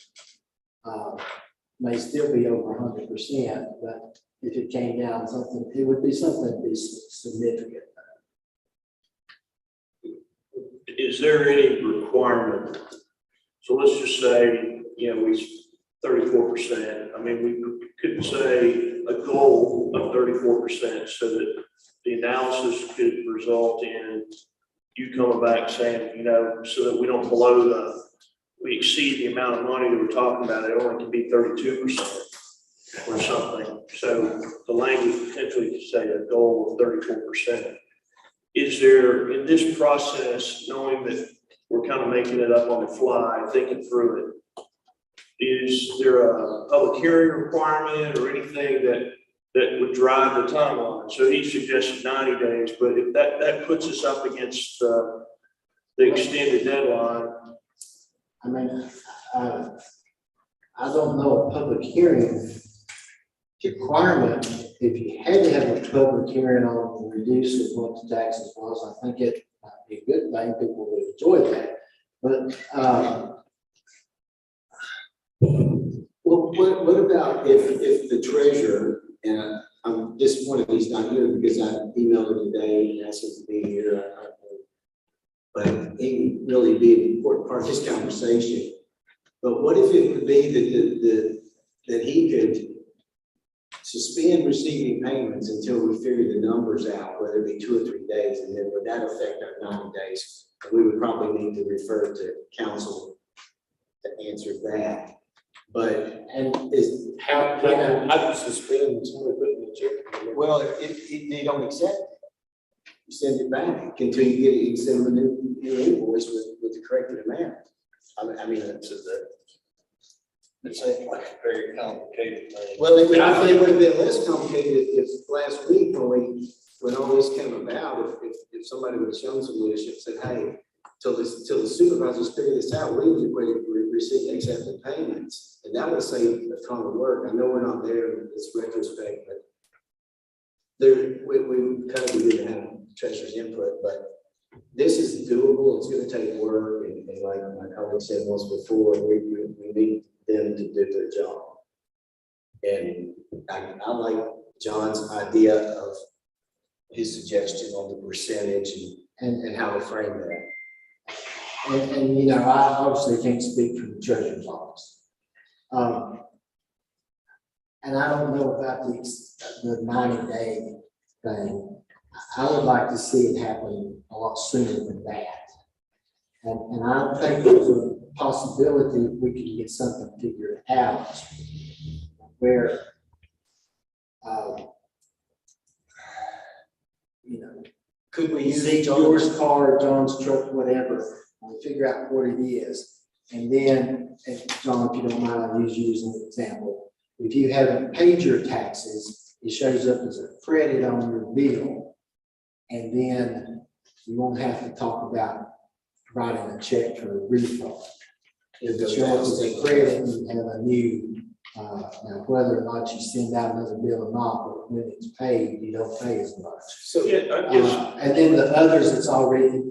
may still be over 100%, but if it came down something, it would be something to be significant. Is there any requirement? So let's just say, you know, we 34%. I mean, we could say a goal of 34% so that the analysis could result in you coming back saying, you know, so that we don't we exceed the amount of money that we're talking about, it only can be 32% or something. So the language potentially could say a goal of 34%. Is there, in this process, knowing that we're kind of making it up on the fly, thinking through it, is there a public hearing requirement or anything that would drive the timeline? So he suggested 90 days, but if that puts us up against the extended deadline. I mean, I don't know a public hearing requirement. If you had to have a public hearing on the reduce of what the taxes was, I think it might be a good thing. People would enjoy that. But what about if the treasurer, and I'm disappointed he's not here because I emailed him today and asked him to be here. But he would really be an important part of this conversation. But what if it would be that he could suspend receiving payments until we figure the numbers out, whether it be 2 or 3 days, and then would that affect our 90 days? We would probably need to refer to council to answer that. But, and is How do you suspend somebody putting the check? well, if they don't accept it, you send it back until you get it, you send them a new invoice with the corrected amount. I mean, it's like a very complicated thing. well, I think it would have been less complicated if last week when all this came about, if somebody would have shown some leadership, said, hey, till the supervisors figure this out, we need to receive accepted payments. And that would save a ton of work. I know we're not there in this retrospect, but we kind of need to have treasurer's input, but this is doable. It's going to take work. And like my colleague said once before, we need them to do their job. And I like John's idea of his suggestion on the percentage and how to frame that. And you know, I obviously can't speak for the treasurer's office. And I don't know about the 90-day thing. I would like to see it happen a lot sooner than that. And I think there's a possibility we can get something figured out where, you know, could we use yours car, John's truck, whatever, and figure out what it is. And then, and John, if you don't mind, I'll use you as an example. If you haven't paid your taxes, it shows up as a credit on your bill. And then you won't have to talk about writing a check for a refund. If it shows as a credit, you have a new, now whether or not you send out another bill or not, but when it's paid, you don't pay as much. So yeah, I guess, And then the others, it's already,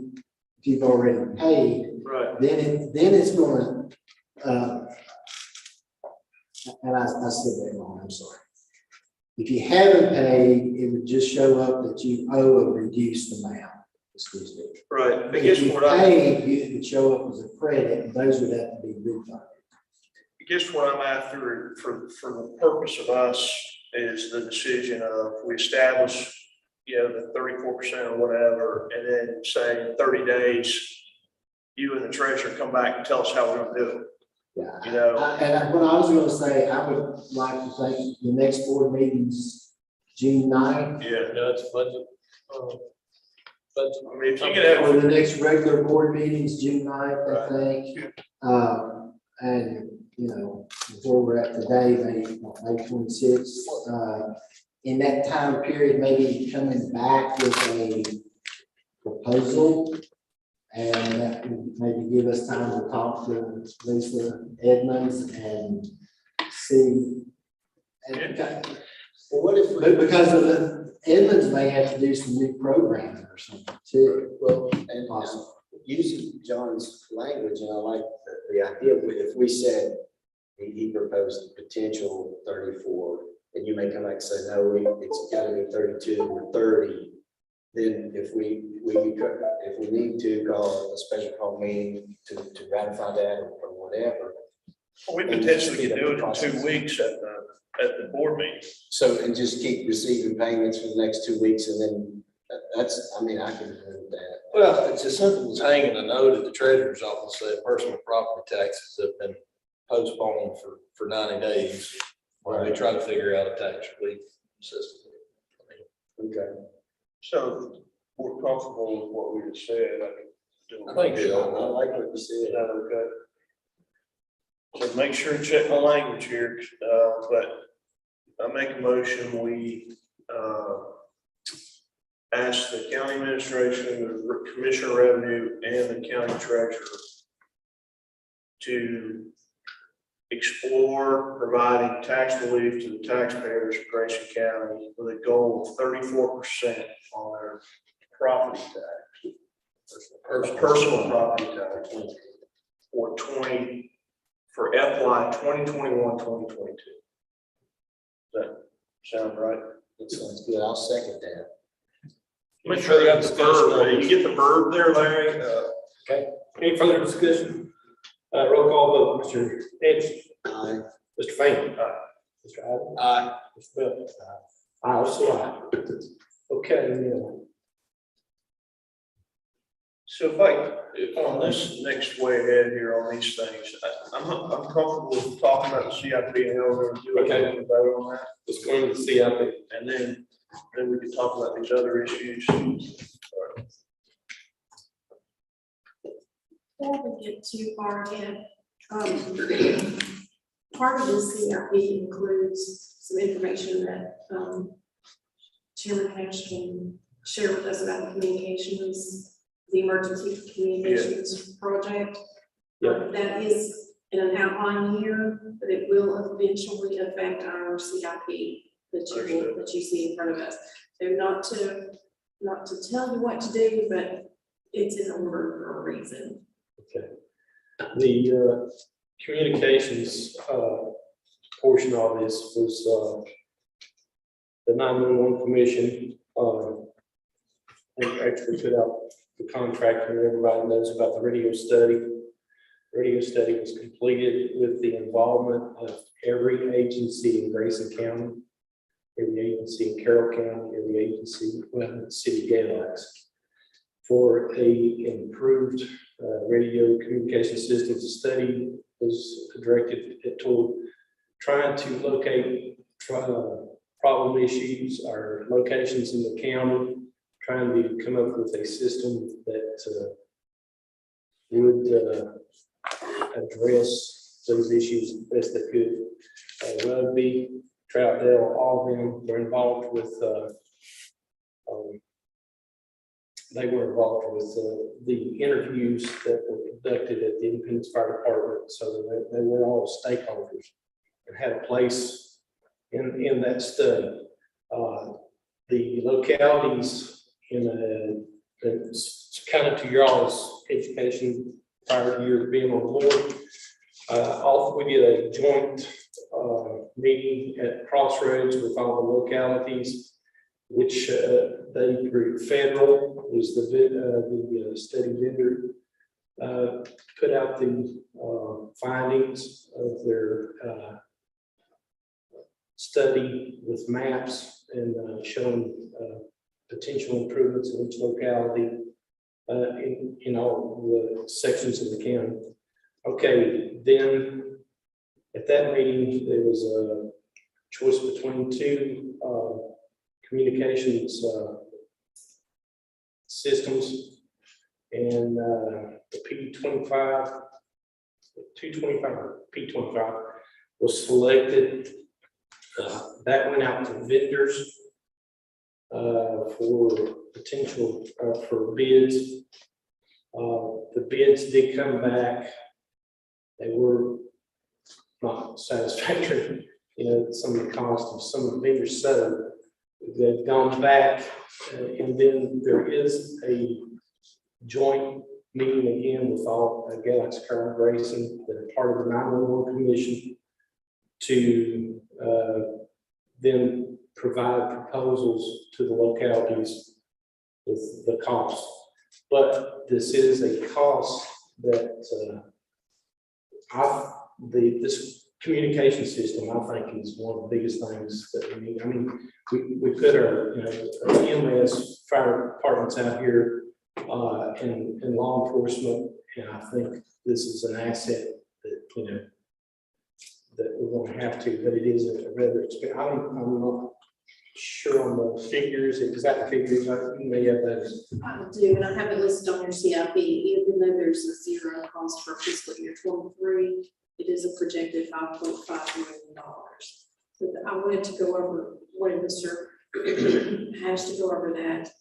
if you've already paid, right. then it's going to, and I said that wrong, I'm sorry. If you haven't paid, it would just show up that you owe a reduced amount. Excuse me. Right. I If guess you what I paid, it would show up as a credit, and those would have to be refunded. guess what I'm after for the purpose of us is the decision of we establish, you know, the 34% or whatever, and then say in 30 days, you and the treasurer come back and tell us how we're gonna do it. Yeah. You know, And what I was going to say, I would like to think the next board meeting's June 9th. yeah. No, it's budget. Budget. I mean, if you could have, Or the next regular board meeting's June 9th, I think. And, you know, where we're at today, May 26th, in that time period, maybe coming back with a proposal. And that would maybe give us time to talk to Lisa Edmonds and see. And Well, what if? But because of the, Edmonds may have to do some new programming or something too. Well, and using John's language, and I like the idea, if we said he proposed the potential 34, and you may come back and say, no, it's gotta be 32 or 30, then if we need to call a special call meeting to ratify that or whatever. We potentially could do it in 2 weeks at the board meeting. So, and just keep receiving payments for the next 2 weeks, and then that's, I mean, I can agree with that. Well, it's as simple as hanging a note at the treasurer's office saying personal property taxes have been postponed for 90 days. While we try to figure out a tax relief system. Okay. So we're comfortable with what we just said. I think so. I like what you said. Is that okay? So make sure to check my language here, but I make a motion, we, ask the county administration, the commissioner of revenue, and the county treasurer to explore providing tax relief to the taxpayers of Grayson County with a goal of 34% on their property tax, personal property tax, for FY 2021-2022. Does that sound right? That sounds good. I'll second that. Make sure you have discussion. You get the verb there, Larry? Okay, any further discussion? Roll call vote, Mr. Anderson. Aye. Mr. Fain. Aye. Mr. Adams. Aye. Mr. Bell. Aye. I also aye. Okay, yeah. So if on this next way ahead here on these things, I'm comfortable with talking about the CIP and how we're going to do it. Okay. And vote on that. Let's go into the CIP. And then we can talk about these other issues. Before we get too far ahead, part of this CIP includes some information that Chairman Cash can share with us about the communications, the emergency communications project. That is in an outline here, but it will eventually affect our CIP that you see in front of us. So not to tell you what to do, but it's in order for a reason. Okay. The communications portion of this was the 911 commission. They actually put out the contract, and everybody knows about the radio study. The radio study was completed with the involvement of every agency in Grayson County, every agency in Carroll County, every agency in the city of Galax for a improved radio communication systems. The study was directed toward trying to locate problem issues or locations in the county, trying to come up with a system that would address those issues as best they could. Rugby, Troutdale, all of them were involved with they were involved with the interviews that were conducted at the Independence Fire Department, so they were all stakeholders and had a place in that study. The localities in kind of to y'all's education prior to your being on board. We did a joint meeting at Crossroads with all the localities, which they through federal was the study vendor, put out the findings of their study with maps and showing potential improvements in each locality in all the sections of the county. Okay, then at that meeting, there was a choice between two communications systems, and the P25, 225, P25 was selected. That went out to vendors for potential for bids. The bids did come back. They were not satisfactory. some of the cost of some of the vendors. So they've gone back, and then there is a joint meeting again with all Galaxy and Grayson that are part of the 911 Commission to then provide proposals to the localities with the cost. But this is a cost that this communication system, I think, is one of the biggest things that we need. I mean, we put our, our EMS fire departments out here and law enforcement, and I think this is an asset that, that we're going to have to, but it is a rather expensive. I'm not sure on the figures, exact figures. You may have those. I do, and I have it listed on your CIP, even though there's a zero cost for fiscal year 23, it is a projected $5.5 million. So I wanted to go over, wanted Mr. Hash to go over that,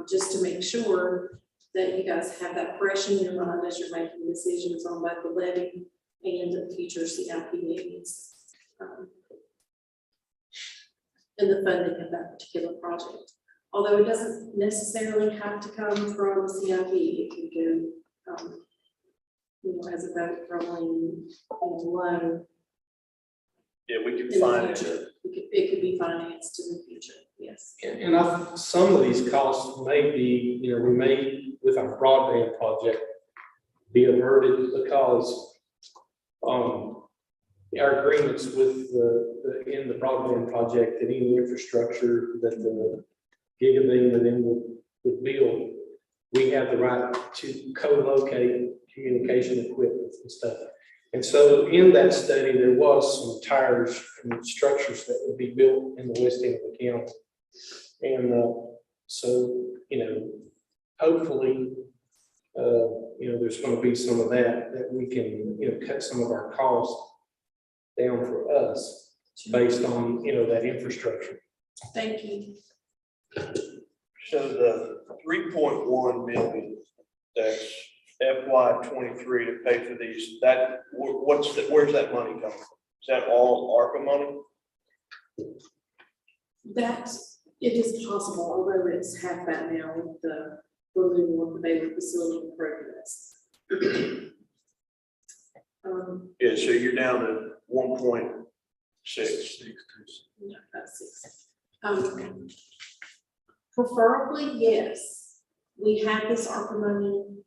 just to make sure that you guys have that fresh in your mind as you're making decisions on both the levy and the future CIP needs. And the funding of that particular project. Although it doesn't necessarily have to come from CIP, it can go, as a vote for loan. Yeah, we can in the finance future. it. It could be financed in the future, yes. And some of these costs may be, we may, with our broadband project, be averted because our agreements with in the broadband project, that any infrastructure that the gigabit and then would build, we have the right to co-locate communication equipment and stuff. And so in that study, there was some tires and structures that would be built in the west end of the county. And so, hopefully, there's going to be some of that we can, cut some of our costs down for us based on, that infrastructure. Thank you. So the 3.1 million that's FY 23 to pay for these, where's that money coming from? Is that all ARPA money? It is possible, although it's half that now with the removal of the Baywood facility improvements. Yeah, so you're down to 1.6. No, that's 6. Preferably, yes. We have this ARPA money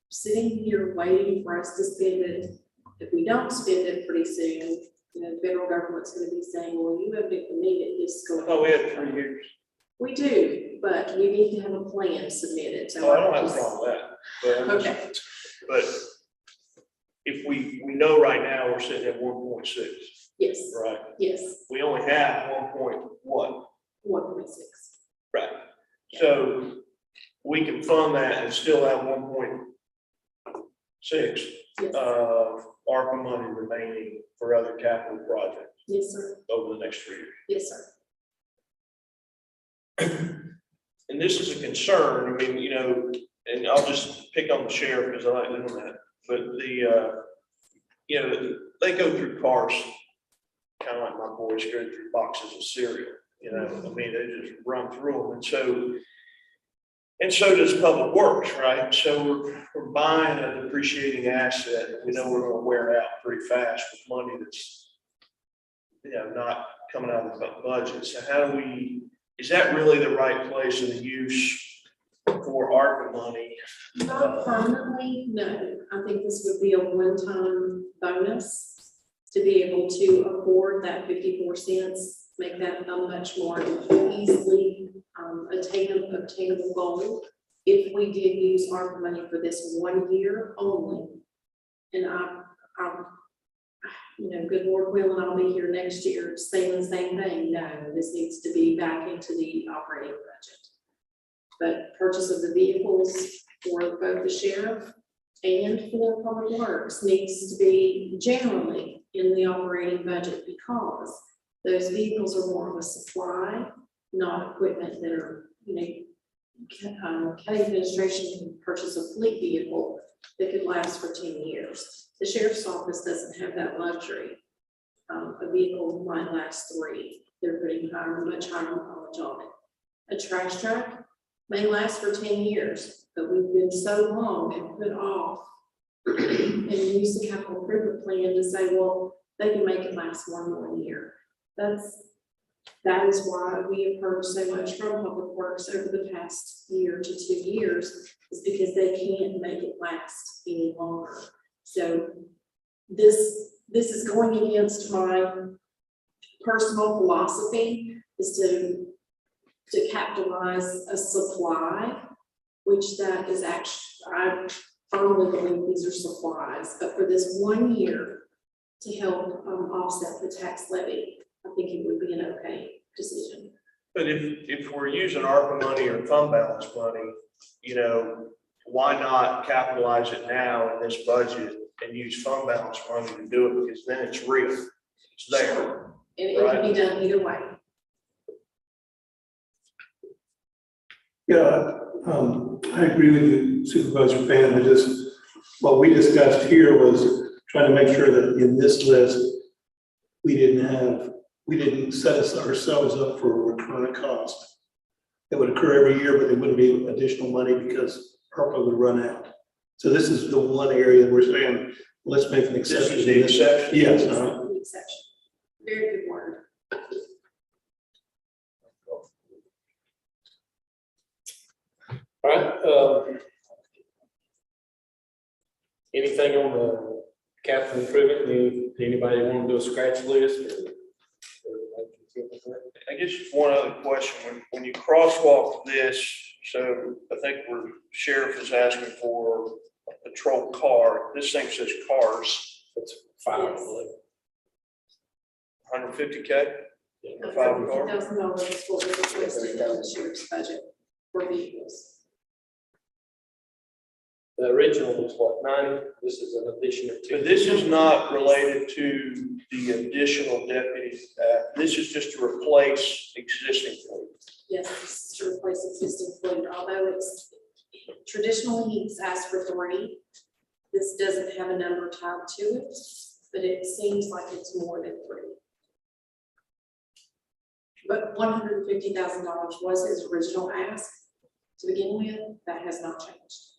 sitting here waiting for us to spend it. If we don't spend it pretty soon, the federal government's going to be saying, well, you haven't implemented this. Oh, we had 3 years. We do, but we need to have a plan submitted. So I don't have a problem with that. Okay. But if we know right now we're sitting at 1.6. Yes. Right. Yes. We only have 1.1. 1.6. Right. So we can fund that and still have 1.6 of ARPA money remaining for other capital projects. Yes, sir. Over the next 3 years. Yes, sir. And this is a concern, I mean, and I'll just pick on the sheriff because I like doing that, but they go through cars, kind of like my boys go through boxes of cereal, I mean, they just run through them. And so does Public Works, right? So we're buying a depreciating asset that we know we're gonna wear out pretty fast with money that's, not coming out of the budget. So is that really the right place of the use for ARPA money? Not permanently, no. I think this would be a one-time bonus to be able to afford that 54 cents, make that a much more easily obtainable goal. If we did use ARPA money for this 1 year only, and good Lord willing, I'll be here next year saying the same thing. No, this needs to be back into the operating budget. But purchase of the vehicles for both the sheriff and for Public Works needs to be generally in the operating budget because those vehicles are more of a supply, not equipment that are, county administration can purchase a fleet vehicle that could last for 10 years. The sheriff's office doesn't have that luxury. A vehicle might last 3. They're putting much higher mileage on it. A trash truck may last for 10 years, but we've been so long and put off and use the capital improvement plan to say, well, they can make it last 1 more year. That is why we have heard so much from Public Works over the past year to 2 years, is because they can't make it last any longer. So this is going against my personal philosophy, is to capitalize a supply, which that is actually, I firmly believe these are supplies, but for this 1 year to help offset the tax levy, I think it would be an okay decision. But if we're using ARPA money or fund balance money, you know, why not capitalize it now in this budget and use fund balance money to do it, because then it's real, it's there. Sure. And it can be done either way. Yeah, I agree with you, Supervisor Fan. What we discussed here was trying to make sure that in this list, we didn't set ourselves up for a recurrent cost that would occur every year, but there wouldn't be additional money because ARPA would run out. So this is the one area we're saying, let's make an exception. This is the exception? Yes. An exception. Very good word. All right, anything on the capital improvement? Anybody want to do a scratch list? I guess just one other question, when you crosswalk this, so I think sheriff is asking for a patrol car, this thing says cars. It's $5. 150K? $5,000 car? is what we requested in the sheriff's budget for vehicles. The original was what, 90? This is an addition of 2. But this is not related to the additional deputies. This is just to replace existing fleet. Yes, this is to replace existing fleet, although it's traditionally he's asked for 3. This doesn't have a number tied to it, but it seems like it's more than 3. But $150,000 was his original ask to begin with. That has not changed.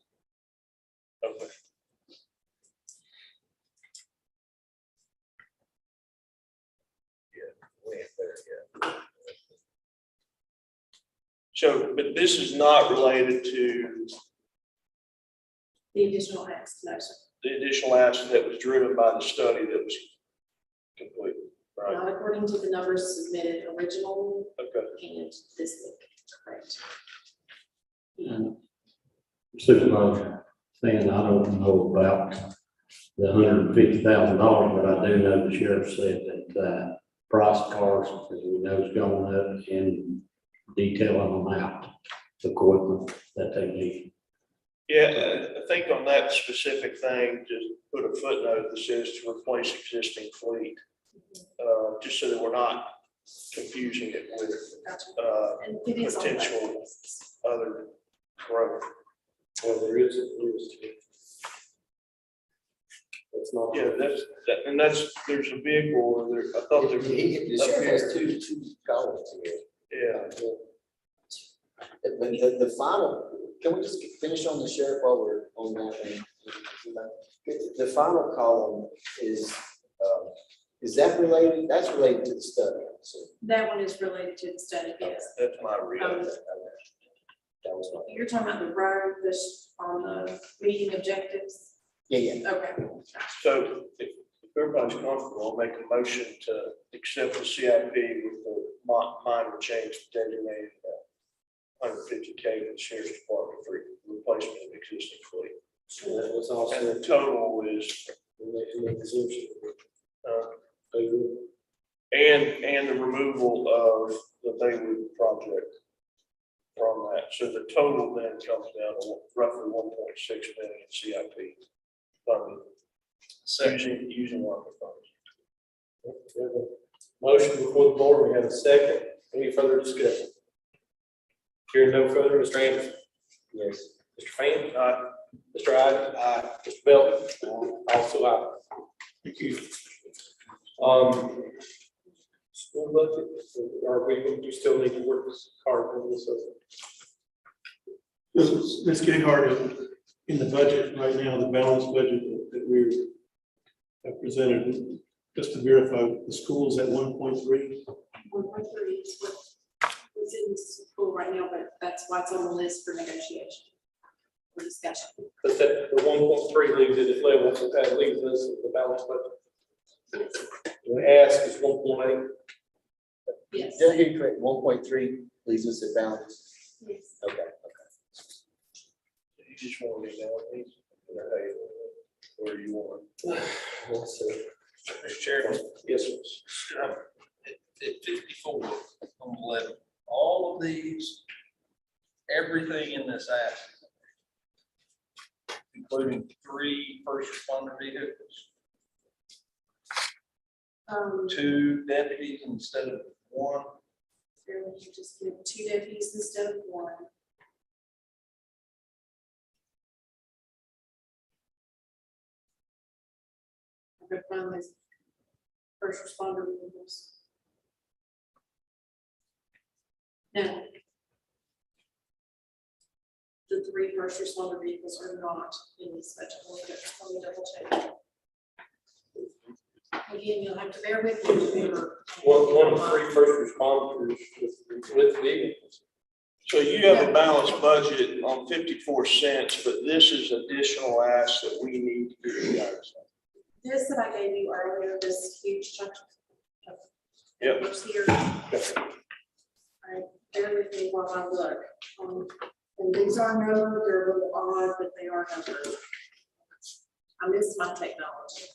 Okay. So, but this is not related to The additional ask, no, sir. the additional ask that was driven by the study that was completed, right? Not according to the numbers submitted originally. Okay. And this week, correct. Supervisor, saying I don't know about the $150,000, but I do know the sheriff said that price of cars, as we know, is going up in detailing them out, equipment that they need. Yeah, I think on that specific thing, just put a footnote that says to replace existing fleet, just so that we're not confusing it with And it is on that potential basis. other growth. Well, there is. That's not. Yeah, there's a vehicle, I thought there was. The sheriff has two columns here. Yeah. But the final, can we just finish on the sheriff while we're on that thing? The final column is that related? That's related to the study. So That one is related to the study, yes. That's my read. that was my. You're talking about the road, on the meeting objectives? Yeah. Okay. So if everybody's comfortable, I'll make a motion to accept the CIP with the minor change designated $150K for the sheriff's department for replacement of existing fleet. So that was also. And the total is, in the exemption. and the removal of the Baywood project from that. So the total then comes down to roughly 1.6 million CIP funding. Using ARPA funds. We have a motion before the board. We have a second. Any further discussion? Hearing no further, Mr. Anderson. Yes. Mr. Fan. Aye. Mr. Ivey. Mr. Belton. Also aye. Thank you. we still need to work hard on this. Ms. Gayheart, in the budget right now, the balanced budget that we have presented, just to verify, the school's at 1.3. 1.3 is what's in school right now, but that's why it's on the list for negotiation, for discussion. But that, the 1.3 leaves it at level, so that leaves us at the balance budget. The ask is 1.8. Yes. Did I hear you correct? 1.3 leaves us at balance. Yes. Okay. You just want to know where you want. Let's see. Mr. Chairman, Yes, sir. at 54 on 11, all of these, everything in this ask, including 3 first responder vehicles, 2 deputies instead of 1. Here, we should just give 2 deputies instead of 1. I'm gonna find those first responder vehicles. No. The 3 first responder vehicles are not in this budget. Let me double check. Again, you'll have to bear with me. Remember. One of 3 first responders with vehicles. So you have a balanced budget on 54 cents, but this is additional ask that we need to do, guys. This that I gave you earlier, this huge chunk of Yep. papers here. All right, bear with me while I look. And these are numbered, they're a little odd, but they are numbered. I miss my technology.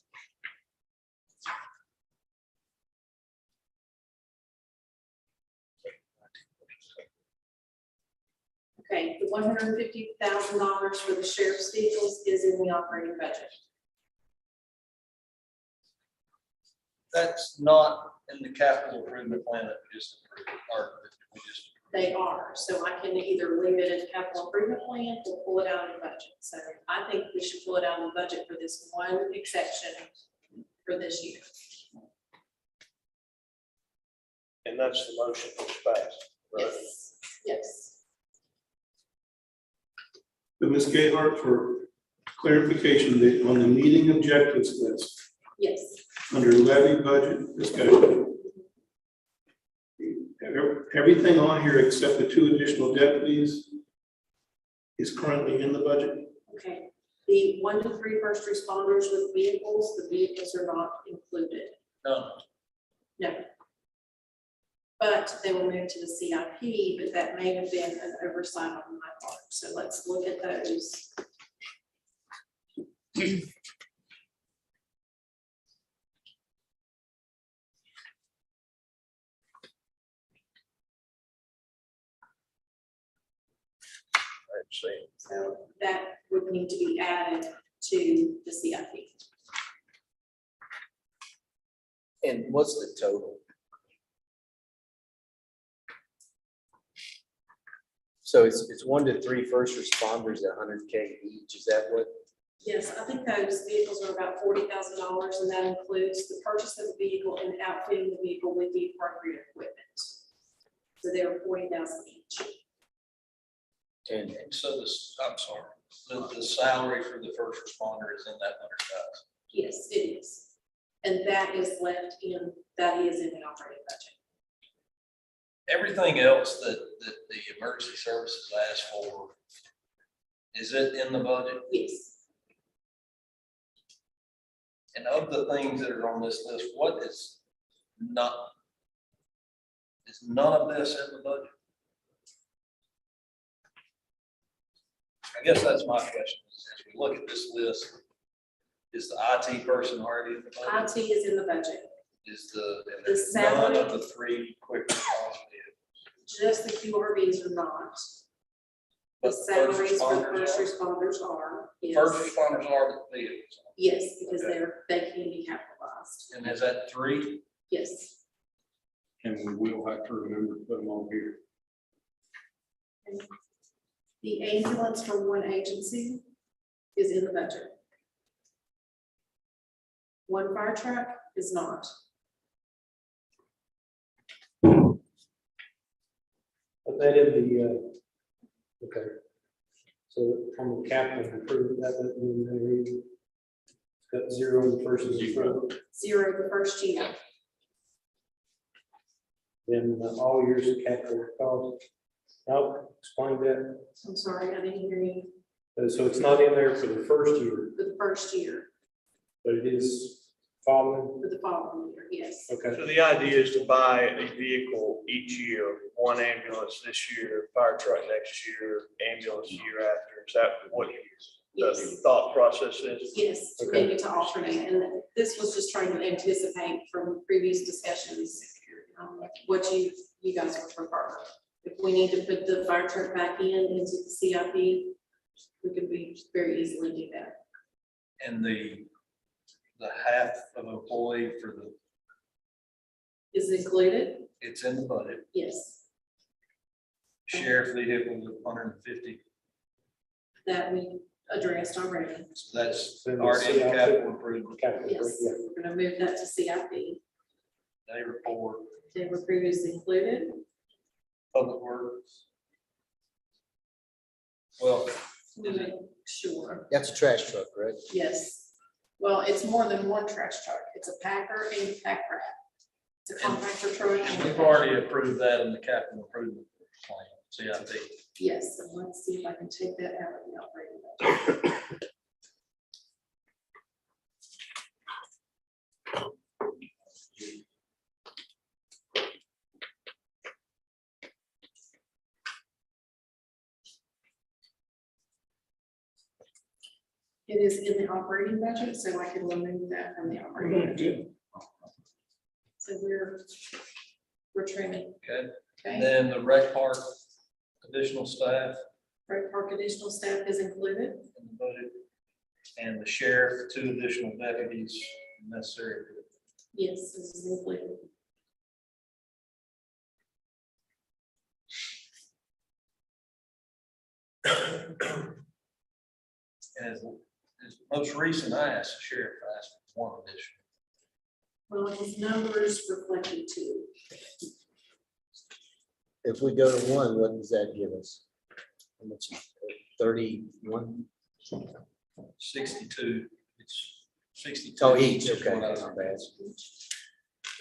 Okay, the $150,000 for the sheriff's vehicles is in the operating budget. That's not in the capital improvement plan that we just approved, or that we just. They are, so I can either leave it as capital improvement plan or pull it out of the budget. So I think we should pull it out of the budget for this one exception for this year. And that's the motion that's passed. Right? Yes, yes. But Ms. Gayheart, for clarification, on the meeting objectives list, Yes. under levy budget discussion, everything on here except the 2 additional deputies is currently in the budget. Okay. The 1 to 3 first responders with vehicles, the vehicles are not included. No. No. But they were moved to the CIP, but that may have been an oversight on my part. So let's look at those. So that would need to be added to the CIP. And what's the total? So it's 1 to 3 first responders at $100K each. Is that what? Yes, I think those vehicles are about $40,000, and that includes the purchase of the vehicle and outfitting the vehicle with the appropriate equipment. So they are $40,000 each. And so this, I'm sorry, the salary for the first responder is in that 100,000. Yes, it is. And that is left in, that is in the operating budget. Everything else that the emergency services asked for, is it in the budget? Yes. And of the things that are on this list, what is none of this in the budget? I guess that's my question. As we look at this list, is the IT person already in the budget? IT is in the budget. Is the salary- none of the 3 quick response vehicles? Just the QRVs are not. The But the first salaries for the responders first are? responders are. Yes. First responders are the vehicles. Yes, because Okay. they can be capitalized. And is that 3? Yes. And we will have to remember to put them on here. The ambulance for one agency is in the budget. 1 fire truck is not. Put that in the, okay. So from the capital improvement, that would mean got 0 in the first year. 0 the first year. Then all years of capital cost. Now, explain that. I'm sorry, I didn't hear you. So it's not in there for the first year, For the first year, but it is following. for the following year, yes. Okay. So the idea is to buy a vehicle each year, one ambulance this year, fire truck next year, ambulance the year after. Is that what the thought process is? Yes, to Okay. maybe to alternate, and this was just trying to anticipate from previous discussions, what you guys would prefer. If we need to put the fire truck back into the CIP, we could very easily do that. And the half of employee for the, Is it included? it's in the budget. Yes, Sheriff vehicles of 150. that we addressed already. So that's Then the already in the CIP. capital improvement. Yes, we're gonna move that to CIP. They report They were previously included. public works. Well, Sure, That's a trash truck, right? yes. Well, it's more than one trash truck. It's a packer and a pack rat. It's a compactor truck. and we've already approved that in the capital improvement plan, CIP. Yes, and let's see if I can take that out of the operating budget. It is in the operating budget, so I can remove that from the operating budget. So we're trimming. Okay, Okay, and then the rec park, additional staff Rec Park additional staff is included. in the budget. And the sheriff, 2 additional deputies necessary. Yes, this is included. And as most recent I asked, the sheriff asked for 1 additional. Well, his numbers reflected 2. If we go to 1, what does that give us? How much? 31? 62, it's 62. Oh, each, is okay, what I that's not bad.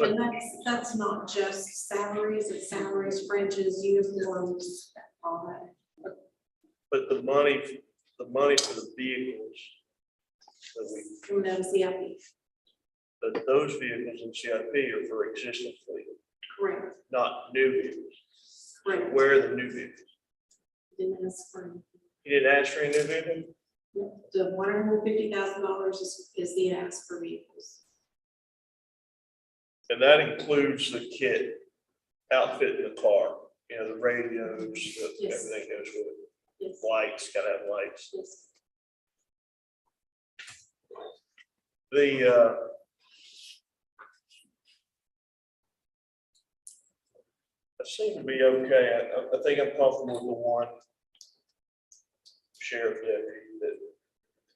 And that's not just salaries, it's salaries, fringes, uniforms, all that. But the money for the vehicles that we, Coming out of CIP, that those vehicles in CIP are for existing fleet, correct, not new vehicles. correct. Where are the new vehicles? Didn't ask for, You didn't ask for any new vehicle? the $150,000 is the ask for vehicles. And that includes the kit, outfit in the car, the radios, Yes. everything goes with it. Yes, Lights, gotta have lights. yes. I seem to be okay. I think I'm comfortable with the 1 sheriff deputy that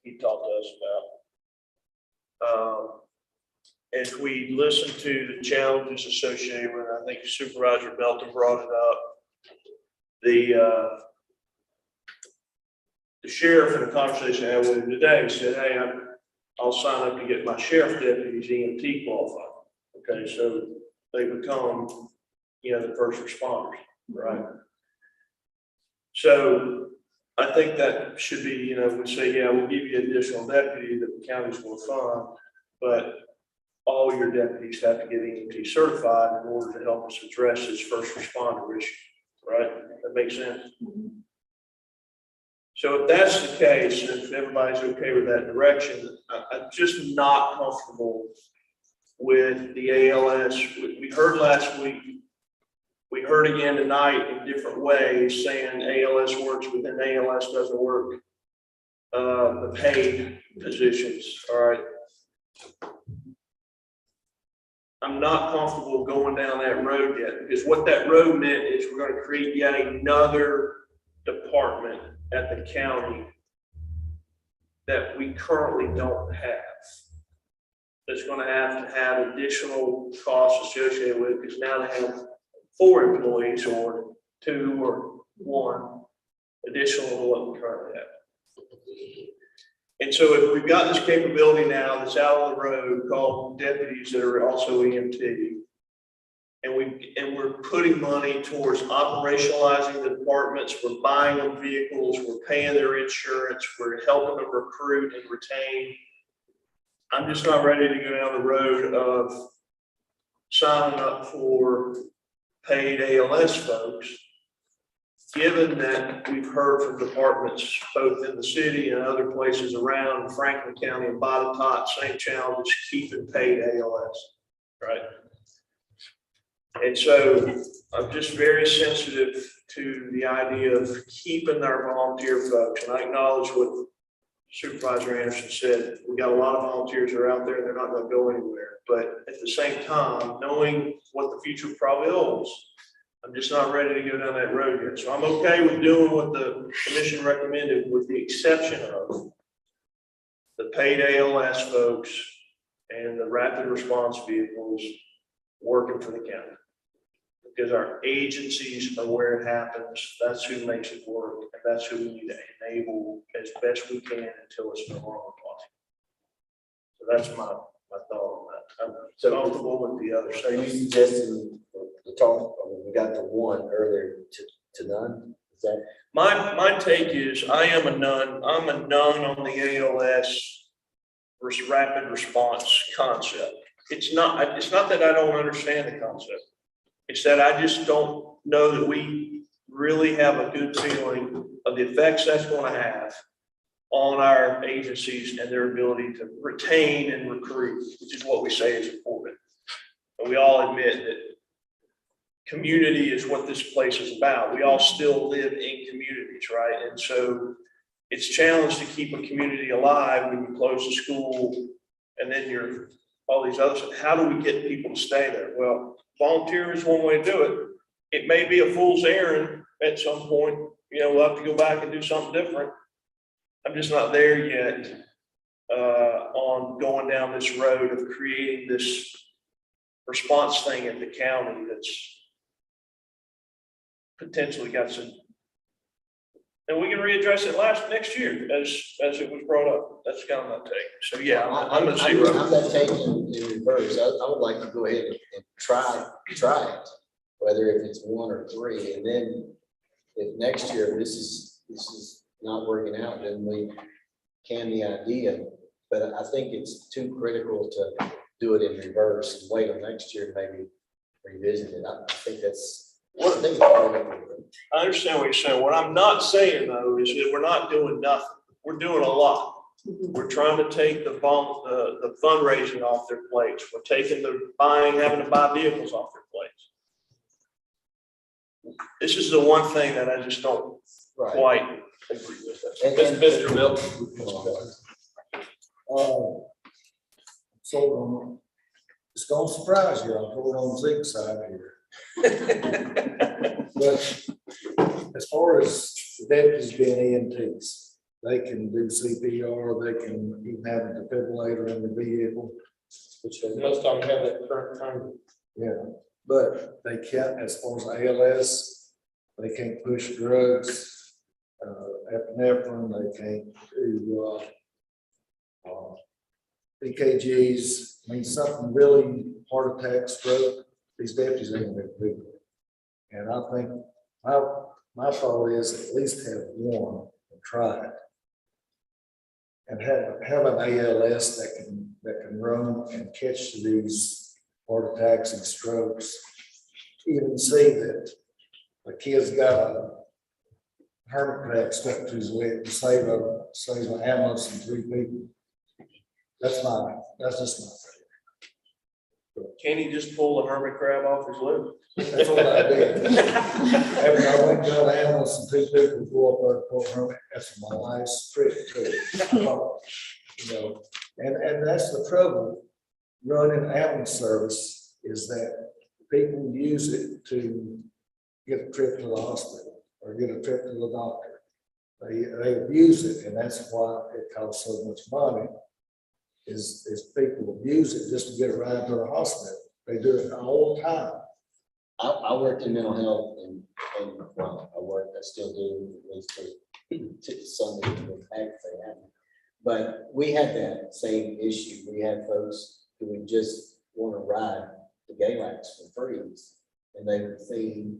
he talked to us about. As we listen to the challenges associated with it, I think Supervisor Belton brought it up. The sheriff in a conversation I had with him today said, hey, I'll sign up to get my sheriff deputies EMT qualified. Okay, so they become, the first responders, right? So I think that should be, we say, yeah, we'll give you additional deputy that the county's will fund, but all your deputies have to get EMT certified in order to help us address this first responder issue, right? That makes sense? So if that's the case, and if everybody's okay with that direction, I'm just not comfortable with the ALS. We heard last week, we heard again tonight in different ways saying ALS works, but then ALS doesn't work. The paid positions, all right? I'm not comfortable going down that road yet, because what that road meant is we're going to create yet another department at the county that we currently don't have. That's going to have additional costs associated with it, because now they have 4 employees or two or one additional to what we currently have. And so if we've got this capability now that's out on the road called deputies that are also EMT, and we're putting money towards operationalizing the departments, we're buying them vehicles, we're paying their insurance, we're helping them recruit and retain. I'm just not ready to go down the road of signing up for paid ALS folks, given that we've heard from departments both in the city and other places around Franklin County and Botetourt, same challenges, keeping paid ALS, right? And so I'm just very sensitive to the idea of keeping our volunteer folks. And I acknowledge what Supervisor Anderson said. We got a lot of volunteers that are out there and they're not going to go anywhere. But at the same time, knowing what the future probably holds, I'm just not ready to go down that road yet. So I'm okay with doing what the commission recommended, with the exception of the paid ALS folks and the rapid response vehicles working for the county. Because our agencies are where it happens. That's who makes it work. And that's who we need to enable as best we can until it's no longer possible. So that's my thought on that. I'm so comfortable with the other. So you suggesting the talk, we got the one earlier to none? Is that? My take is I am a none. I'm a none on the ALS rapid response concept. It's not that I don't understand the concept. It's that I just don't know that we really have a good feeling of the effects that's going to have on our agencies and their ability to retain and recruit, which is what we say is important. And we all admit that community is what this place is about. We all still live in communities, right? And so it's challenged to keep a community alive when you close the school and then you're all these others. How do we get people to stay there? Well, volunteer is one way to do it. It may be a fool's errand at some point. You know, we'll have to go back and do something different. I'm just not there yet on going down this road of creating this response thing at the county that's potentially got some. And we can readdress it next year as it was brought up. That's kind of my take. So yeah, I'm gonna see. I'm not taking in reverse. I would like to go ahead and try it, whether if it's one or three, and then if next year this is not working out, then we can the idea. But I think it's too critical to do it in reverse and wait till next year, maybe revisit it. I think that's. I think it's I understand what you're saying. What I'm not saying though is that we're not doing nothing. We're doing a lot. We're trying to take the fundraising off their plates. We're taking having to buy vehicles off their plates. This is the one thing that I just don't quite agree with. Mr. Milton. So it's gonna surprise you. I'm going on Zeke's side here. But as far as the deputies being EMTs, they can do CPR, they can even have a defibrillator in the vehicle, which Most of them have that current time. yeah, but they can't, as far as ALS, they can't push drugs, epinephrine, they can't do EKGs. I mean, something really, heart attack, stroke, these deputies ain't gonna do it. And I think my thought is at least have one and try it. And have an ALS that can run and catch these heart attacks and strokes. Even see that a kid's got a hermit crab stuck to his leg to save an ambulance and 3 people. That's just my thing. Can he just pull the hermit crab off his lip? That's what I did. After I went to the ambulance and 2 people go up there to pull hermit, that's my last trip too. You know, and that's the trouble running ambulance service, is that people use it to get a trip to the hospital or get a trip to the doctor. They abuse it, and that's why it costs so much money. Is people abuse it just to get a ride to the hospital. They do it all the time. I worked in mental health and well, I still do, at least to some degree, but we had that same issue. We had folks who would just want to ride the Galax for free, and they would see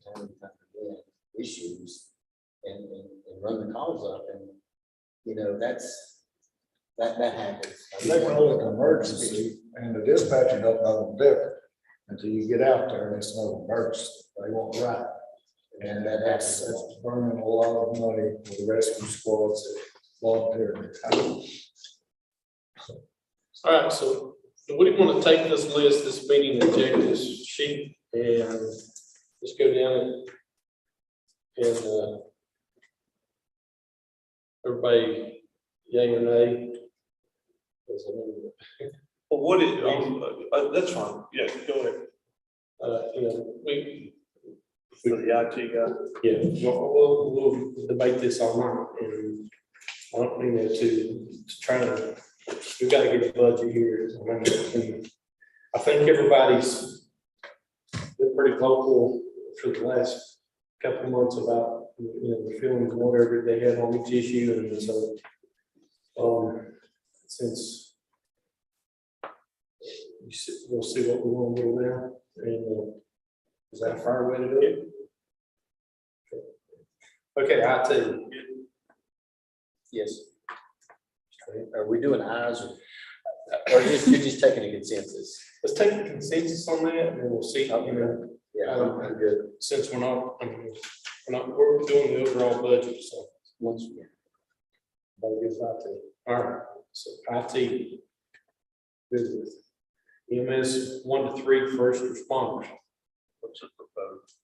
time and time again issues and run the calls up, and you know, that happens. They call it an emergency, and the dispatcher don't know the difference until you get out there and it's no emergency. They won't ride. And that's burning a lot of money for the rescue squads that volunteer. All right, so what do you want to take this list, this meeting objectives sheet, and just go down and everybody, yay or nay? Well, what is, that's fine, yeah, go ahead. You know, For the IT guy. yeah, we'll debate this all night, and I don't mean that to try to, we've got to get the budget here. I think everybody's been pretty vocal for the last couple of months about, you know, the feelings, whatever they have on each issue, and so, since we'll see what we want to do now, and is that a fair way to do it? Okay, IT. Yes. Are we doing ayes or you're just taking a consensus? Let's take the consensus on that, and we'll see. You know, Yeah, I'm good. since we're not, we're doing the overall budget, so. Once, That gives IT. All right, so IT. Business. EMS 1 to 3 first responders. What's it proposed?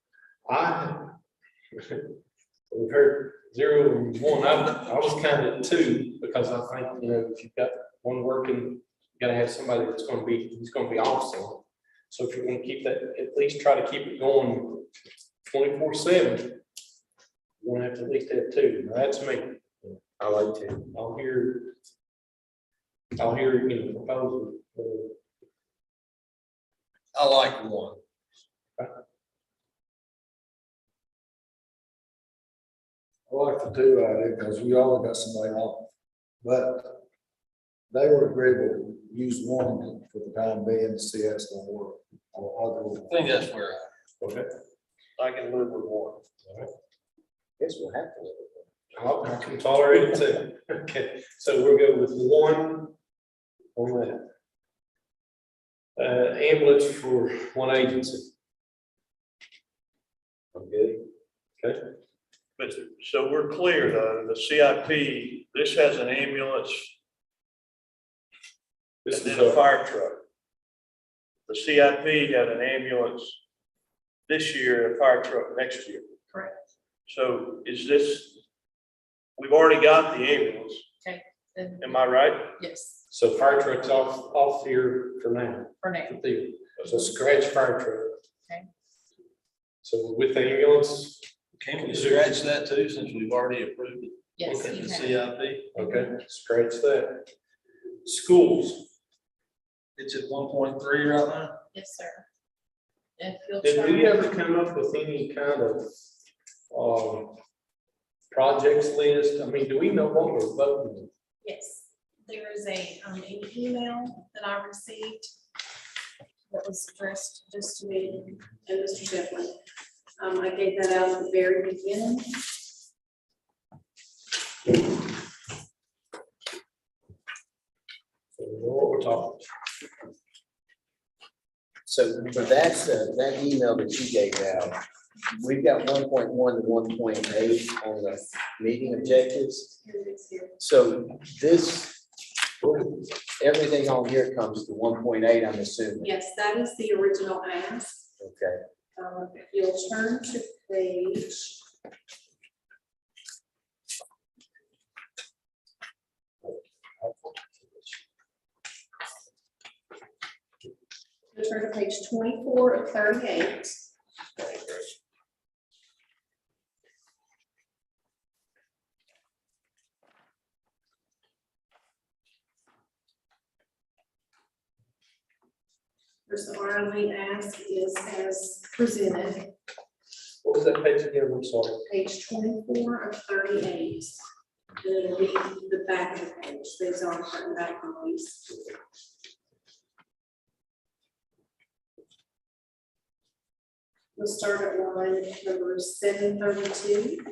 We've heard 0 and 1. I was kind of at 2 because I think, you know, if you've got one working, you gotta have somebody that's going to be off some. So if you're going to keep that, at least try to keep it going 24/7. You're going to have to at least have 2. Now, that's me. I like to. I'll hear, you know, proposal. I like 1. I like the 2 idea because we all got somebody off, but they were agreeable to use 1 for the time being to see how it's gonna work. I think that's where Okay. I can live with 1. Guess we'll have to live with it. I can tolerate it too. Okay, so we'll go with 1 on that. Ambulance for 1 agency. I'm good. Okay. But, so we're clear though, the CIP, this has an ambulance This and is then a fire truck. The CIP had an ambulance this year, a fire truck next year. Correct. So is this, we've already got the ambulance, Okay, then, am I right? yes, So fire truck's off here for now. for now. So scratch fire truck. Okay. So with the ambulance. Can we scratch that too, since we've already approved it? Yes, Okay, you the have. CIP, Okay, scratch that. Schools. it's at 1.3 right now. Yes, sir. And field Did we trial. ever come up with any kind of projects list? I mean, do we know what we're voting? Yes, there is an email that I received that was addressed just to me and Mr. Sheffield. I gave that out at the very beginning. So we know what we're talking. So for that email that you gave out, we've got 1.1 to 1.8 on the meeting objectives. Here it is here. So this, everything on here comes to 1.8, I'm assuming. Yes, that is the original ask. Okay. If you'll turn to page. You'll turn to page 24 of 38. There's the hourly ask is as presented, What was that page again? I'm sorry. page 24 of 38. And it'll be the back of the page, these are front and back on these. We'll start at line number 732.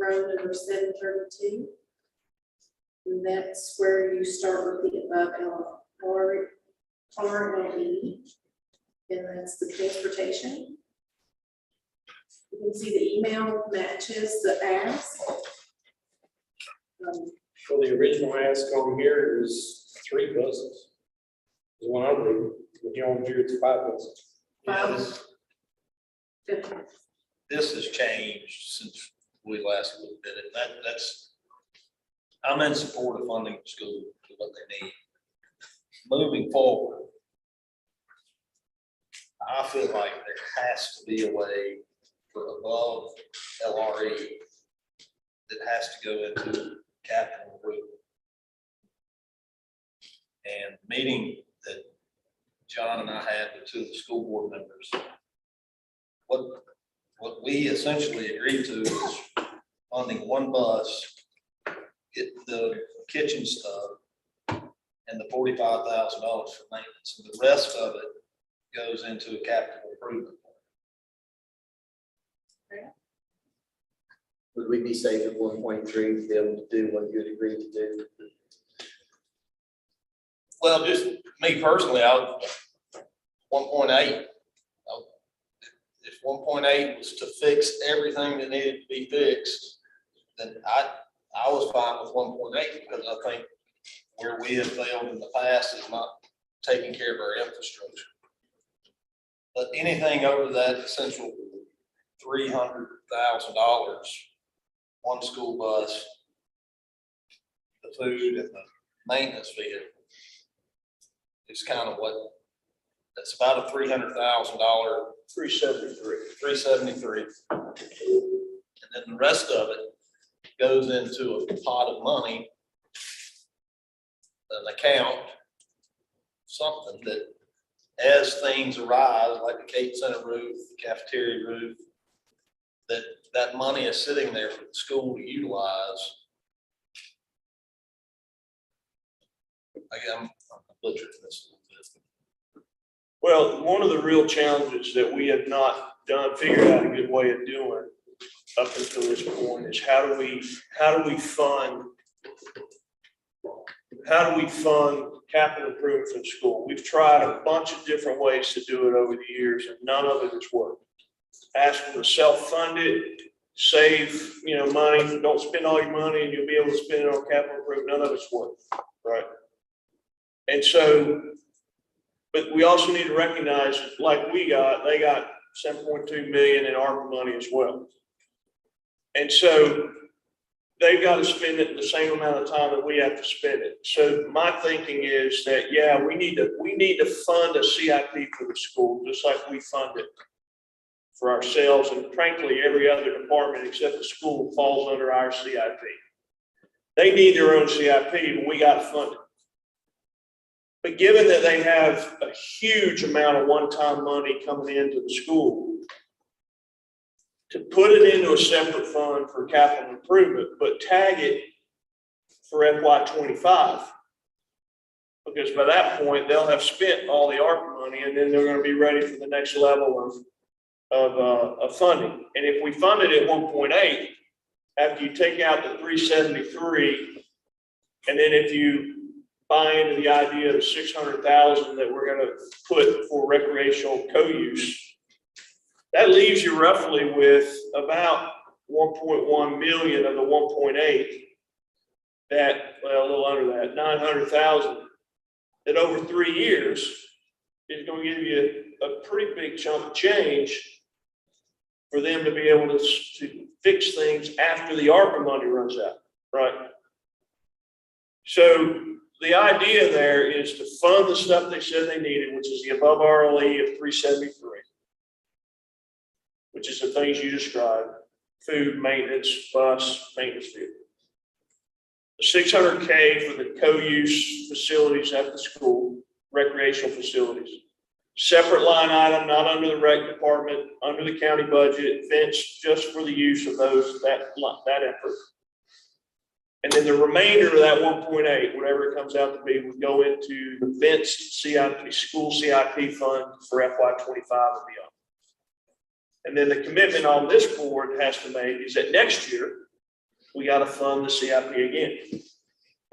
Row number 732. And that's where you start with the above RLE. And that's the transportation. You can see the email matches the ask. Well, the original ask on here is 3 buses. The one I'm reading, here on here it's 5 buses. This has changed since we last looked at it. That's, I'm in support of funding the school for what they need. Moving forward, I feel like there has to be a way for above LRE that has to go into capital improvement. And the meeting that John and I had with 2 of the school board members, what we essentially agreed to is funding 1 bus, get the kitchen stuff, and the $45,000 for maintenance, and the rest of it goes into a capital improvement. Would we be safe at 1.3 to be able to do what you had agreed to do? Well, just me personally, I would 1.8. If 1.8 was to fix everything that needed to be fixed, then I was fine with 1.8 because I think where we have failed in the past is not taking care of our infrastructure. But anything over that essential $300,000, 1 school bus, the food and the maintenance vehicle, is kind of what, that's about a $300,000. 373. And then the rest of it goes into a pot of money, an account, something that as things arise, like the Cape Center roof, the cafeteria roof, that money is sitting there for the school to utilize. Again, I'm butchering this a little bit. Well, one of the real challenges that we have not figured out a good way of doing up until this point is how do we fund capital improvements in school? We've tried a bunch of different ways to do it over the years, and none of it has worked. Ask them to self-fund it, save, money, don't spend all your money, and you'll be able to spend it on capital improvement. None of it's worked, right? And so, but we also need to recognize, like they got 7.2 million in ARPA money as well. And so they've got to spend it in the same amount of time that we have to spend it. So my thinking is that, yeah, we need to fund a CIP for the school, just like we fund it for ourselves, and frankly, every other department except the school falls under our CIP. They need their own CIP, but we got to fund it. But given that they have a huge amount of one-time money coming into the school, to put it into a separate fund for capital improvement, but tag it for FY25. Because by that point, they'll have spent all the ARPA money, and then they're going to be ready for the next level of funding. And if we fund it at 1.8, after you take out the 373, and then if you buy into the idea of the 600,000 that we're going to put for recreational co-use, that leaves you roughly with about 1.1 million of the 1.8, that, well, a little under that, 900,000, that over 3 years is going to give you a pretty big chunk of change for them to be able to fix things after the ARPA money runs out, right? So the idea there is to fund the stuff they said they needed, which is the above RLE of 373. Which is the things you described: food, maintenance, bus, maintenance vehicle. The $600K for the co-use facilities at the school, recreational facilities. separate line item, not under the rec department, under the county budget, fence just for the use of that effort. And then the remainder of that 1.8, whatever it comes out to be, would go into the fenced CIP, school CIP fund for FY 25 and beyond. And then the commitment on this board has to make is that next year, we got to fund the CIP again.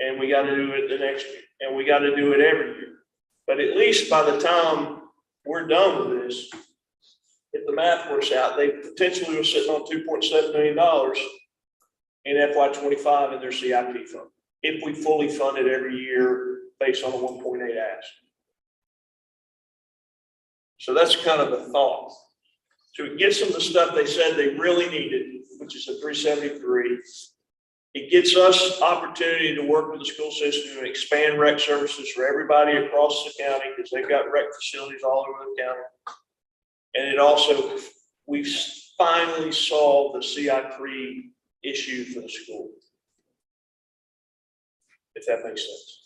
And we got to do it the next year. And we got to do it every year. But at least by the time we're done with this, if the math works out, they potentially were sitting on $2.7 million in FY 25 in their CIP fund, if we fully fund it every year based on a 1.8 ask. So that's kind of the thought. So it gets them the stuff they said they really needed, which is a 373. It gets us opportunity to work with the school system and expand rec services for everybody across the county, because they've got rec facilities all over the county. And it also, we've finally solved the CIP issue for the school, if that makes sense.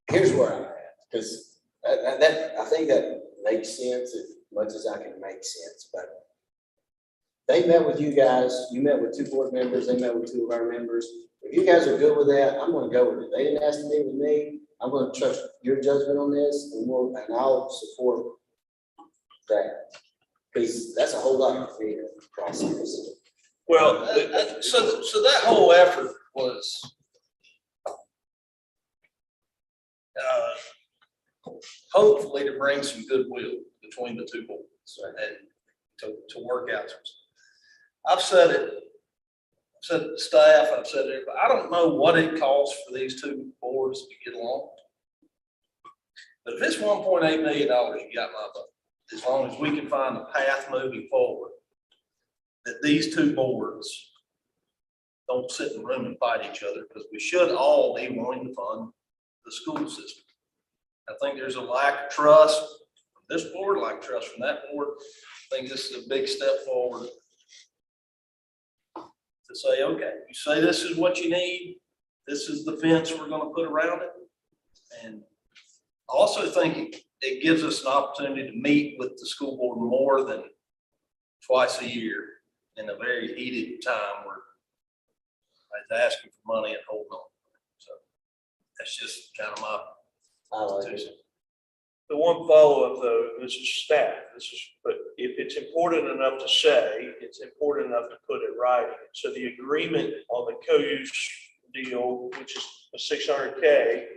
Here's where I'm at, because I think that makes sense as much as I can make sense, but they met with you guys, you met with 2 board members, they met with 2 of our members. If you guys are good with that, I'm gonna go with it. They didn't ask to meet with me. I'm gonna trust your judgment on this, and I'll support that. Because that's a whole lot of fear process. Well, so that whole effort was hopefully to bring some goodwill between the 2 boards and to work out some stuff. I've said it to staff, I've said it, but I don't know what it costs for these 2 boards to get along. But if it's $1.8 million, you got my vote. As long as we can find a path moving forward, that these 2 boards don't sit in the room and fight each other, because we should all be wanting to fund the school system. I think there's a lack of trust from this board, lack of trust from that board. I think this is a big step forward to say, okay, you say this is what you need, this is the fence we're going to put around it. And I also think it gives us an opportunity to meet with the school board more than twice a year in a very heated time where I was asking for money and holding on. So that's just kind of my decision. The one follow-up though, this is staff, but if it's important enough to say, it's important enough to put it right. So the agreement on the co-use deal, which is a $600K,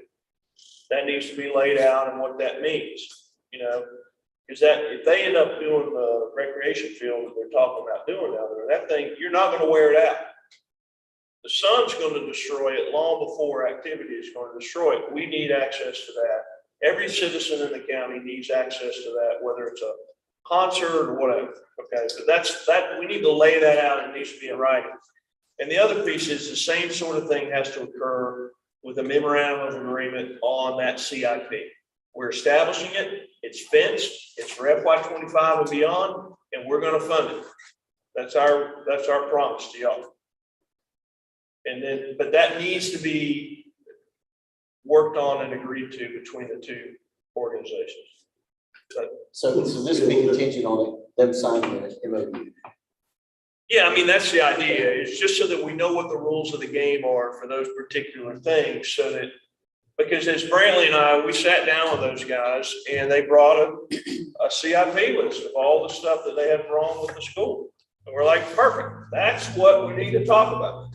that needs to be laid out and what that means, because that, if they end up doing the recreation field that they're talking about doing out there, that thing, you're not going to wear it out. The sun's going to destroy it long before activity is going to destroy it. We need access to that. Every citizen in the county needs access to that, whether it's a concert or whatever. Okay, so that's that. We need to lay that out, and it needs to be in writing. And the other piece is the same sort of thing has to occur with a memorandum of agreement on that CIP. We're establishing it. It's fenced. It's for FY 25 and beyond, and we're going to fund it. That's our promise to y'all. And then, but that needs to be worked on and agreed to between the 2 organizations. So this will be contingent on them signing the MOU. Yeah, I mean, that's the idea. It's just so that we know what the rules of the game are for those particular things, so that, because as Brantley and I, we sat down with those guys and they brought a CIP list of all the stuff that they had wrong with the school. And we're like, perfect. That's what we need to talk about.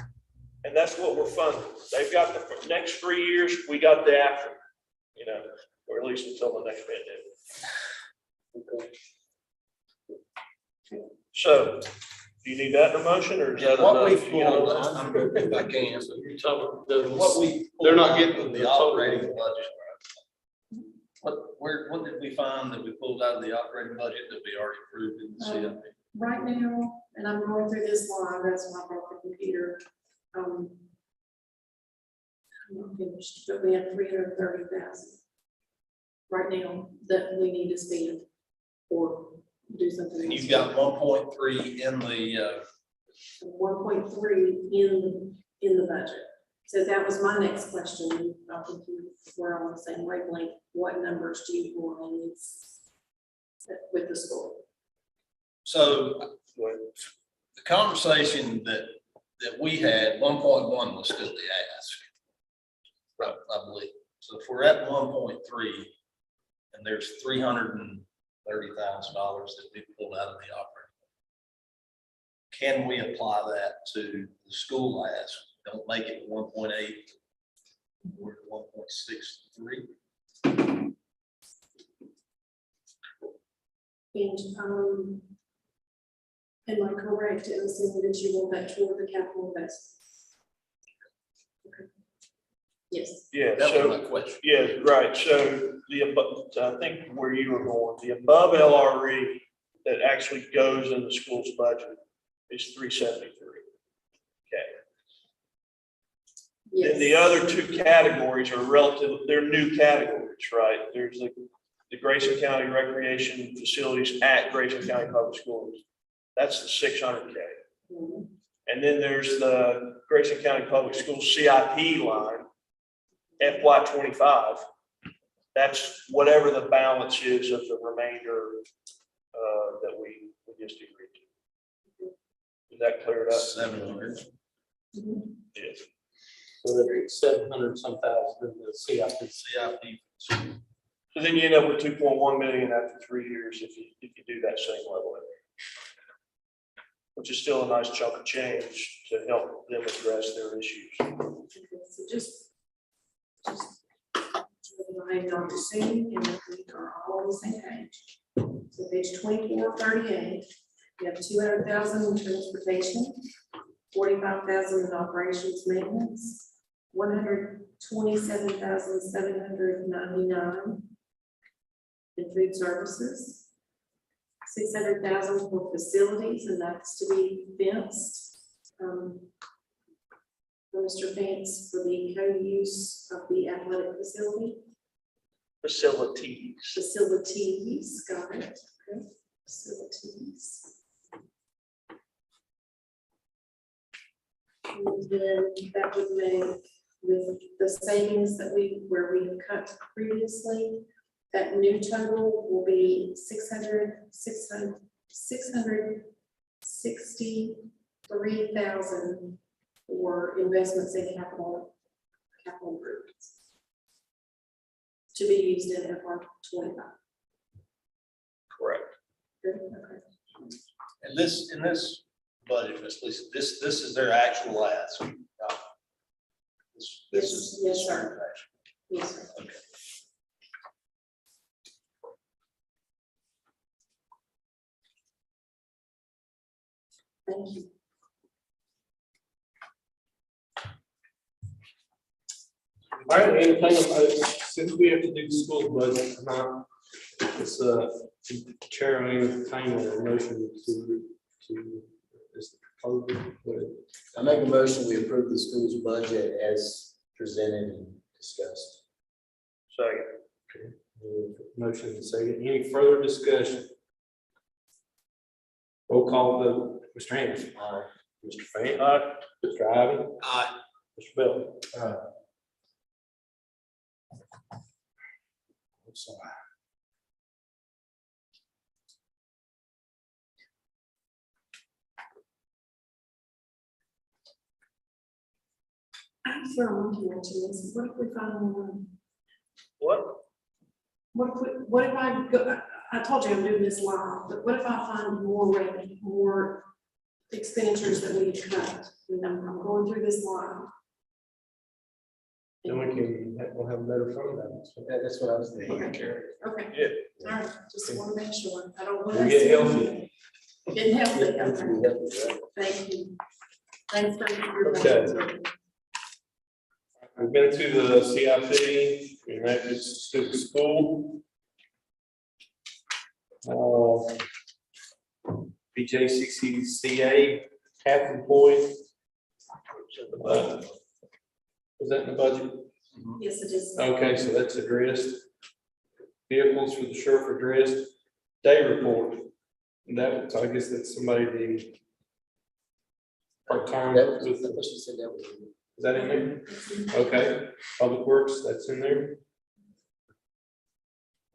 And that's what we're funding. They've got the next 3 years, we got the after, or at least until the next pandemic. Okay. So, do you need that in a motion, or is that what enough? we pulled, I'm good if I can. So you're talking they're not getting the operating budget. What did we find that we pulled out of the operating budget that we already approved in the CIP? Right now, and I'm going through this line, that's when I brought the computer. I'm not finished, but we have 330,000 right now that we need to spend or do something. And you've got 1.3 in the 1.3 in the budget. So that was my next question. I think we're on the same wavelength. What numbers do you want with the school? So the conversation that we had, 1.1 was still the ask. Right, I believe. So if we're at 1.3 and there's $330,000 that we pulled out of the operating, can we apply that to the school ask? Don't make it 1.8 or 1.63. And am I correct in assuming that you want that toward the capital investments? Okay. Yes. Yeah, That so, was my question. yeah, right, so the above, I think where you were going, the above LRE that actually goes in the school's budget is 373. Okay. Yes. Then the other two categories are relative, they're new categories, right? There's the Grayson County Recreation Facilities at Grayson County Public Schools. That's the 600K. Mm-hmm. And then there's the Grayson County Public Schools CIP line, FY25. That's whatever the balance is of the remainder that we just agreed to. Is that cleared up? 700. Mm-hmm. Yes. So there's 700 some thousand in the CIP. So then you end up with 2.1 million after 3 years if you do that same level, which is still a nice chunk of change to help them address their issues. Okay, so just I'm not assuming, and we are all on the same page. So page 2438, you have 200,000 in transportation, 45,000 in operations maintenance, 127,799 in food services, 600,000 for facilities, and that's to be fenced. For Mr. Vance for the co-use of the athletic facility. Facilities, got it. Okay. Facilities. And then that would make, with the savings that where we have cut previously, that new total will be 663,000 for investments in capital improvements to be used in FY25. Correct. Good, okay. And in this budget, Ms. Lisa, this is their actual ask. This is. Yes, sir. Yes, sir. Okay. Thank you. All right, we entertain a motion, since we have to do the school budget tonight, it's chair will entertain a motion to this proposal. I make a motion, we approve the school's budget as presented and discussed. Second. Okay. Motion and second. Any further discussion? Roll call vote. Mr. Anderson. Aye. Mr. Fan. Aye. Mr. Ivy. Aye. Mr. Bell. Aye. Sorry. I'm sure I'm looking at you. What if we find more? What? What if I go, I told you I'm doing this live, but what if I find more revenue, more expenditures that we cut? And I'm going through this live. Then we'll have a better fund balance. That's what I was thinking. Okay. Okay. Yeah. All right, just want to make sure. I don't want We to. get healthy. Get healthy. Okay. Thank you. Thanks for your. Okay. We've been to the CIP, and that is to the school. BJCCCA, half employed. Was that in the budget? Yes, it is. Okay, so that's addressed. Vehicles for the sheriff addressed. Day report. And that, so I guess that's somebody the part-time. That was, I thought she said that was. Is that in there? Okay, Public Works, that's in there.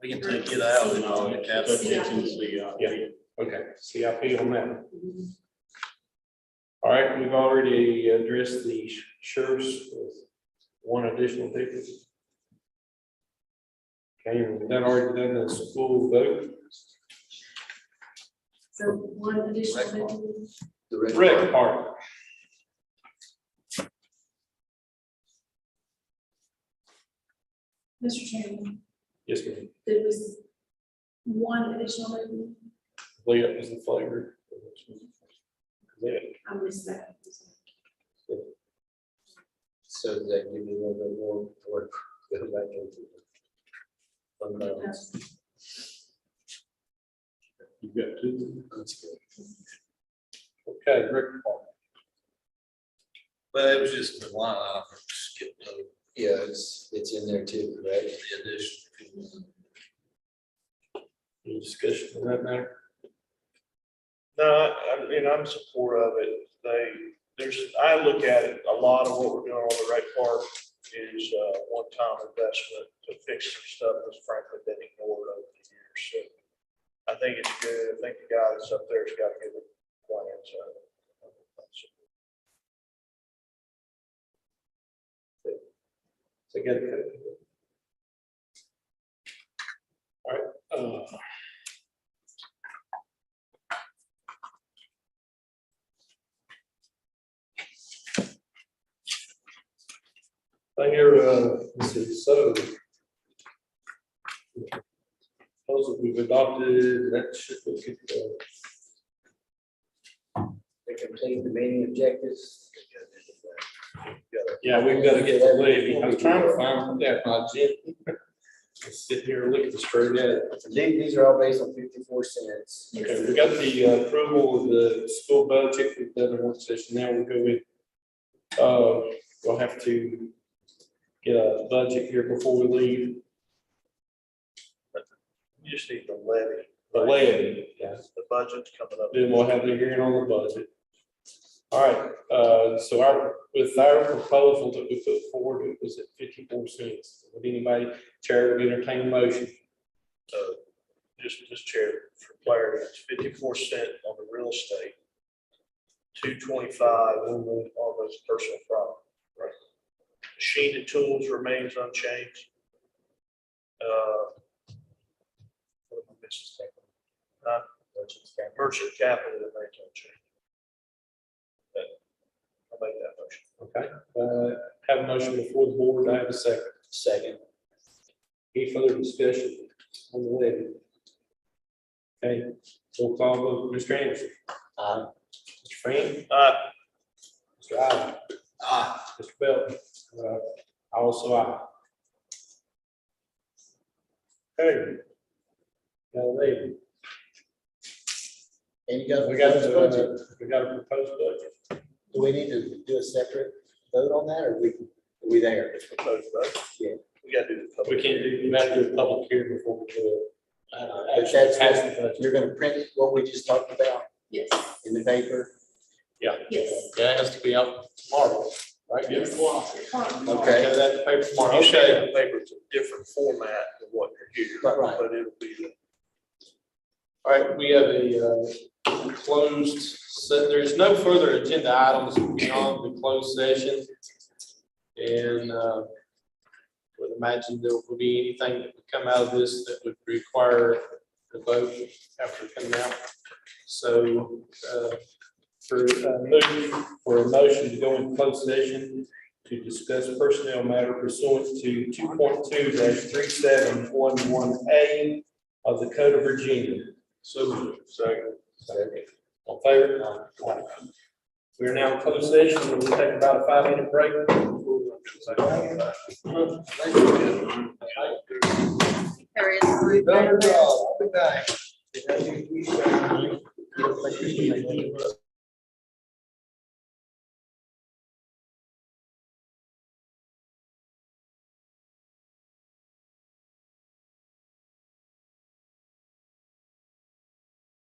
We can take it out and all the capital. Yeah, okay, CIP on that. All right, we've already addressed the sheriff's with one additional people. Okay, we've done already done the school vote. So one additional. The red Rick, part. part. Mr. Chairman, Yes, ma'am. there was one additional levy. Leah was the flavor. Yeah. I missed that. So does that give you a little bit more work to go back into the fund balance? You've got two. That's good. Okay, Rick. But it was just the line item, skipped over Yeah, it's in there too, right? the addition. Any discussion on that matter? No, I mean, I'm in support of it. I look at it, a lot of what we're doing on the right part is one-time investment to fix some stuff that's frankly been ignored over the years. So I think it's good. I think the guy that's up there's got a good plan. So So get it. All right. I hear, let's see, so. Proposal we've adopted, that should look at, They complete the main objectives. yeah, we've got to get the levy. I was trying to find that, my agenda. Sit here and look at the straight at it. These are all based on 54 cents. Okay, we got the approval of the school budget. We've done a work session. Now we'll go with, we'll have to get a budget here before we leave. you just need the levy. The levy, yeah. The budget's coming up. Then we'll have the hearing on the budget. All right, so with our proposal that we put forward, it was at 54 cents. Would anybody, chair, would entertain a motion? Just chair, for clarity, it's 54 cents on the real estate, 225 on those personal property. Right. Machine and tools remains unchanged. What am I missing? Merchant capital remains unchanged. I'll make that motion. Okay, have a motion before the board. I have a second. Second. Any further discussion on the levy? Okay, roll call vote, Mr. Anderson. Mr. Fran. Mr. Allen. Mr. Belton. Also aye. Okay. Now, levy. And you got. We got a proposed budget. Do we need to do a separate vote on that, or are we there? It's proposed budget. Yeah. We gotta do the public. We can't do, we have to do a public hearing before we do it. But that's what, you're gonna print what we just talked about Yes. in the paper? Yeah. Yes. That has to be out tomorrow, right? Yes. Okay. Have that in the paper tomorrow. You say Okay. the paper's a different format than what you're here. Right. But it'll be All right, we have a closed, so there's no further agenda items beyond the closed session. And would imagine there will be anything that would come out of this that would require the vote after coming out. So for a motion to go in closed session to discuss personnel matter pursuant to 2.2-3711A of the Code of Virginia. So, second. On favor? We are now in closed session. We'll take about a 5-minute break. There is. I'll be back.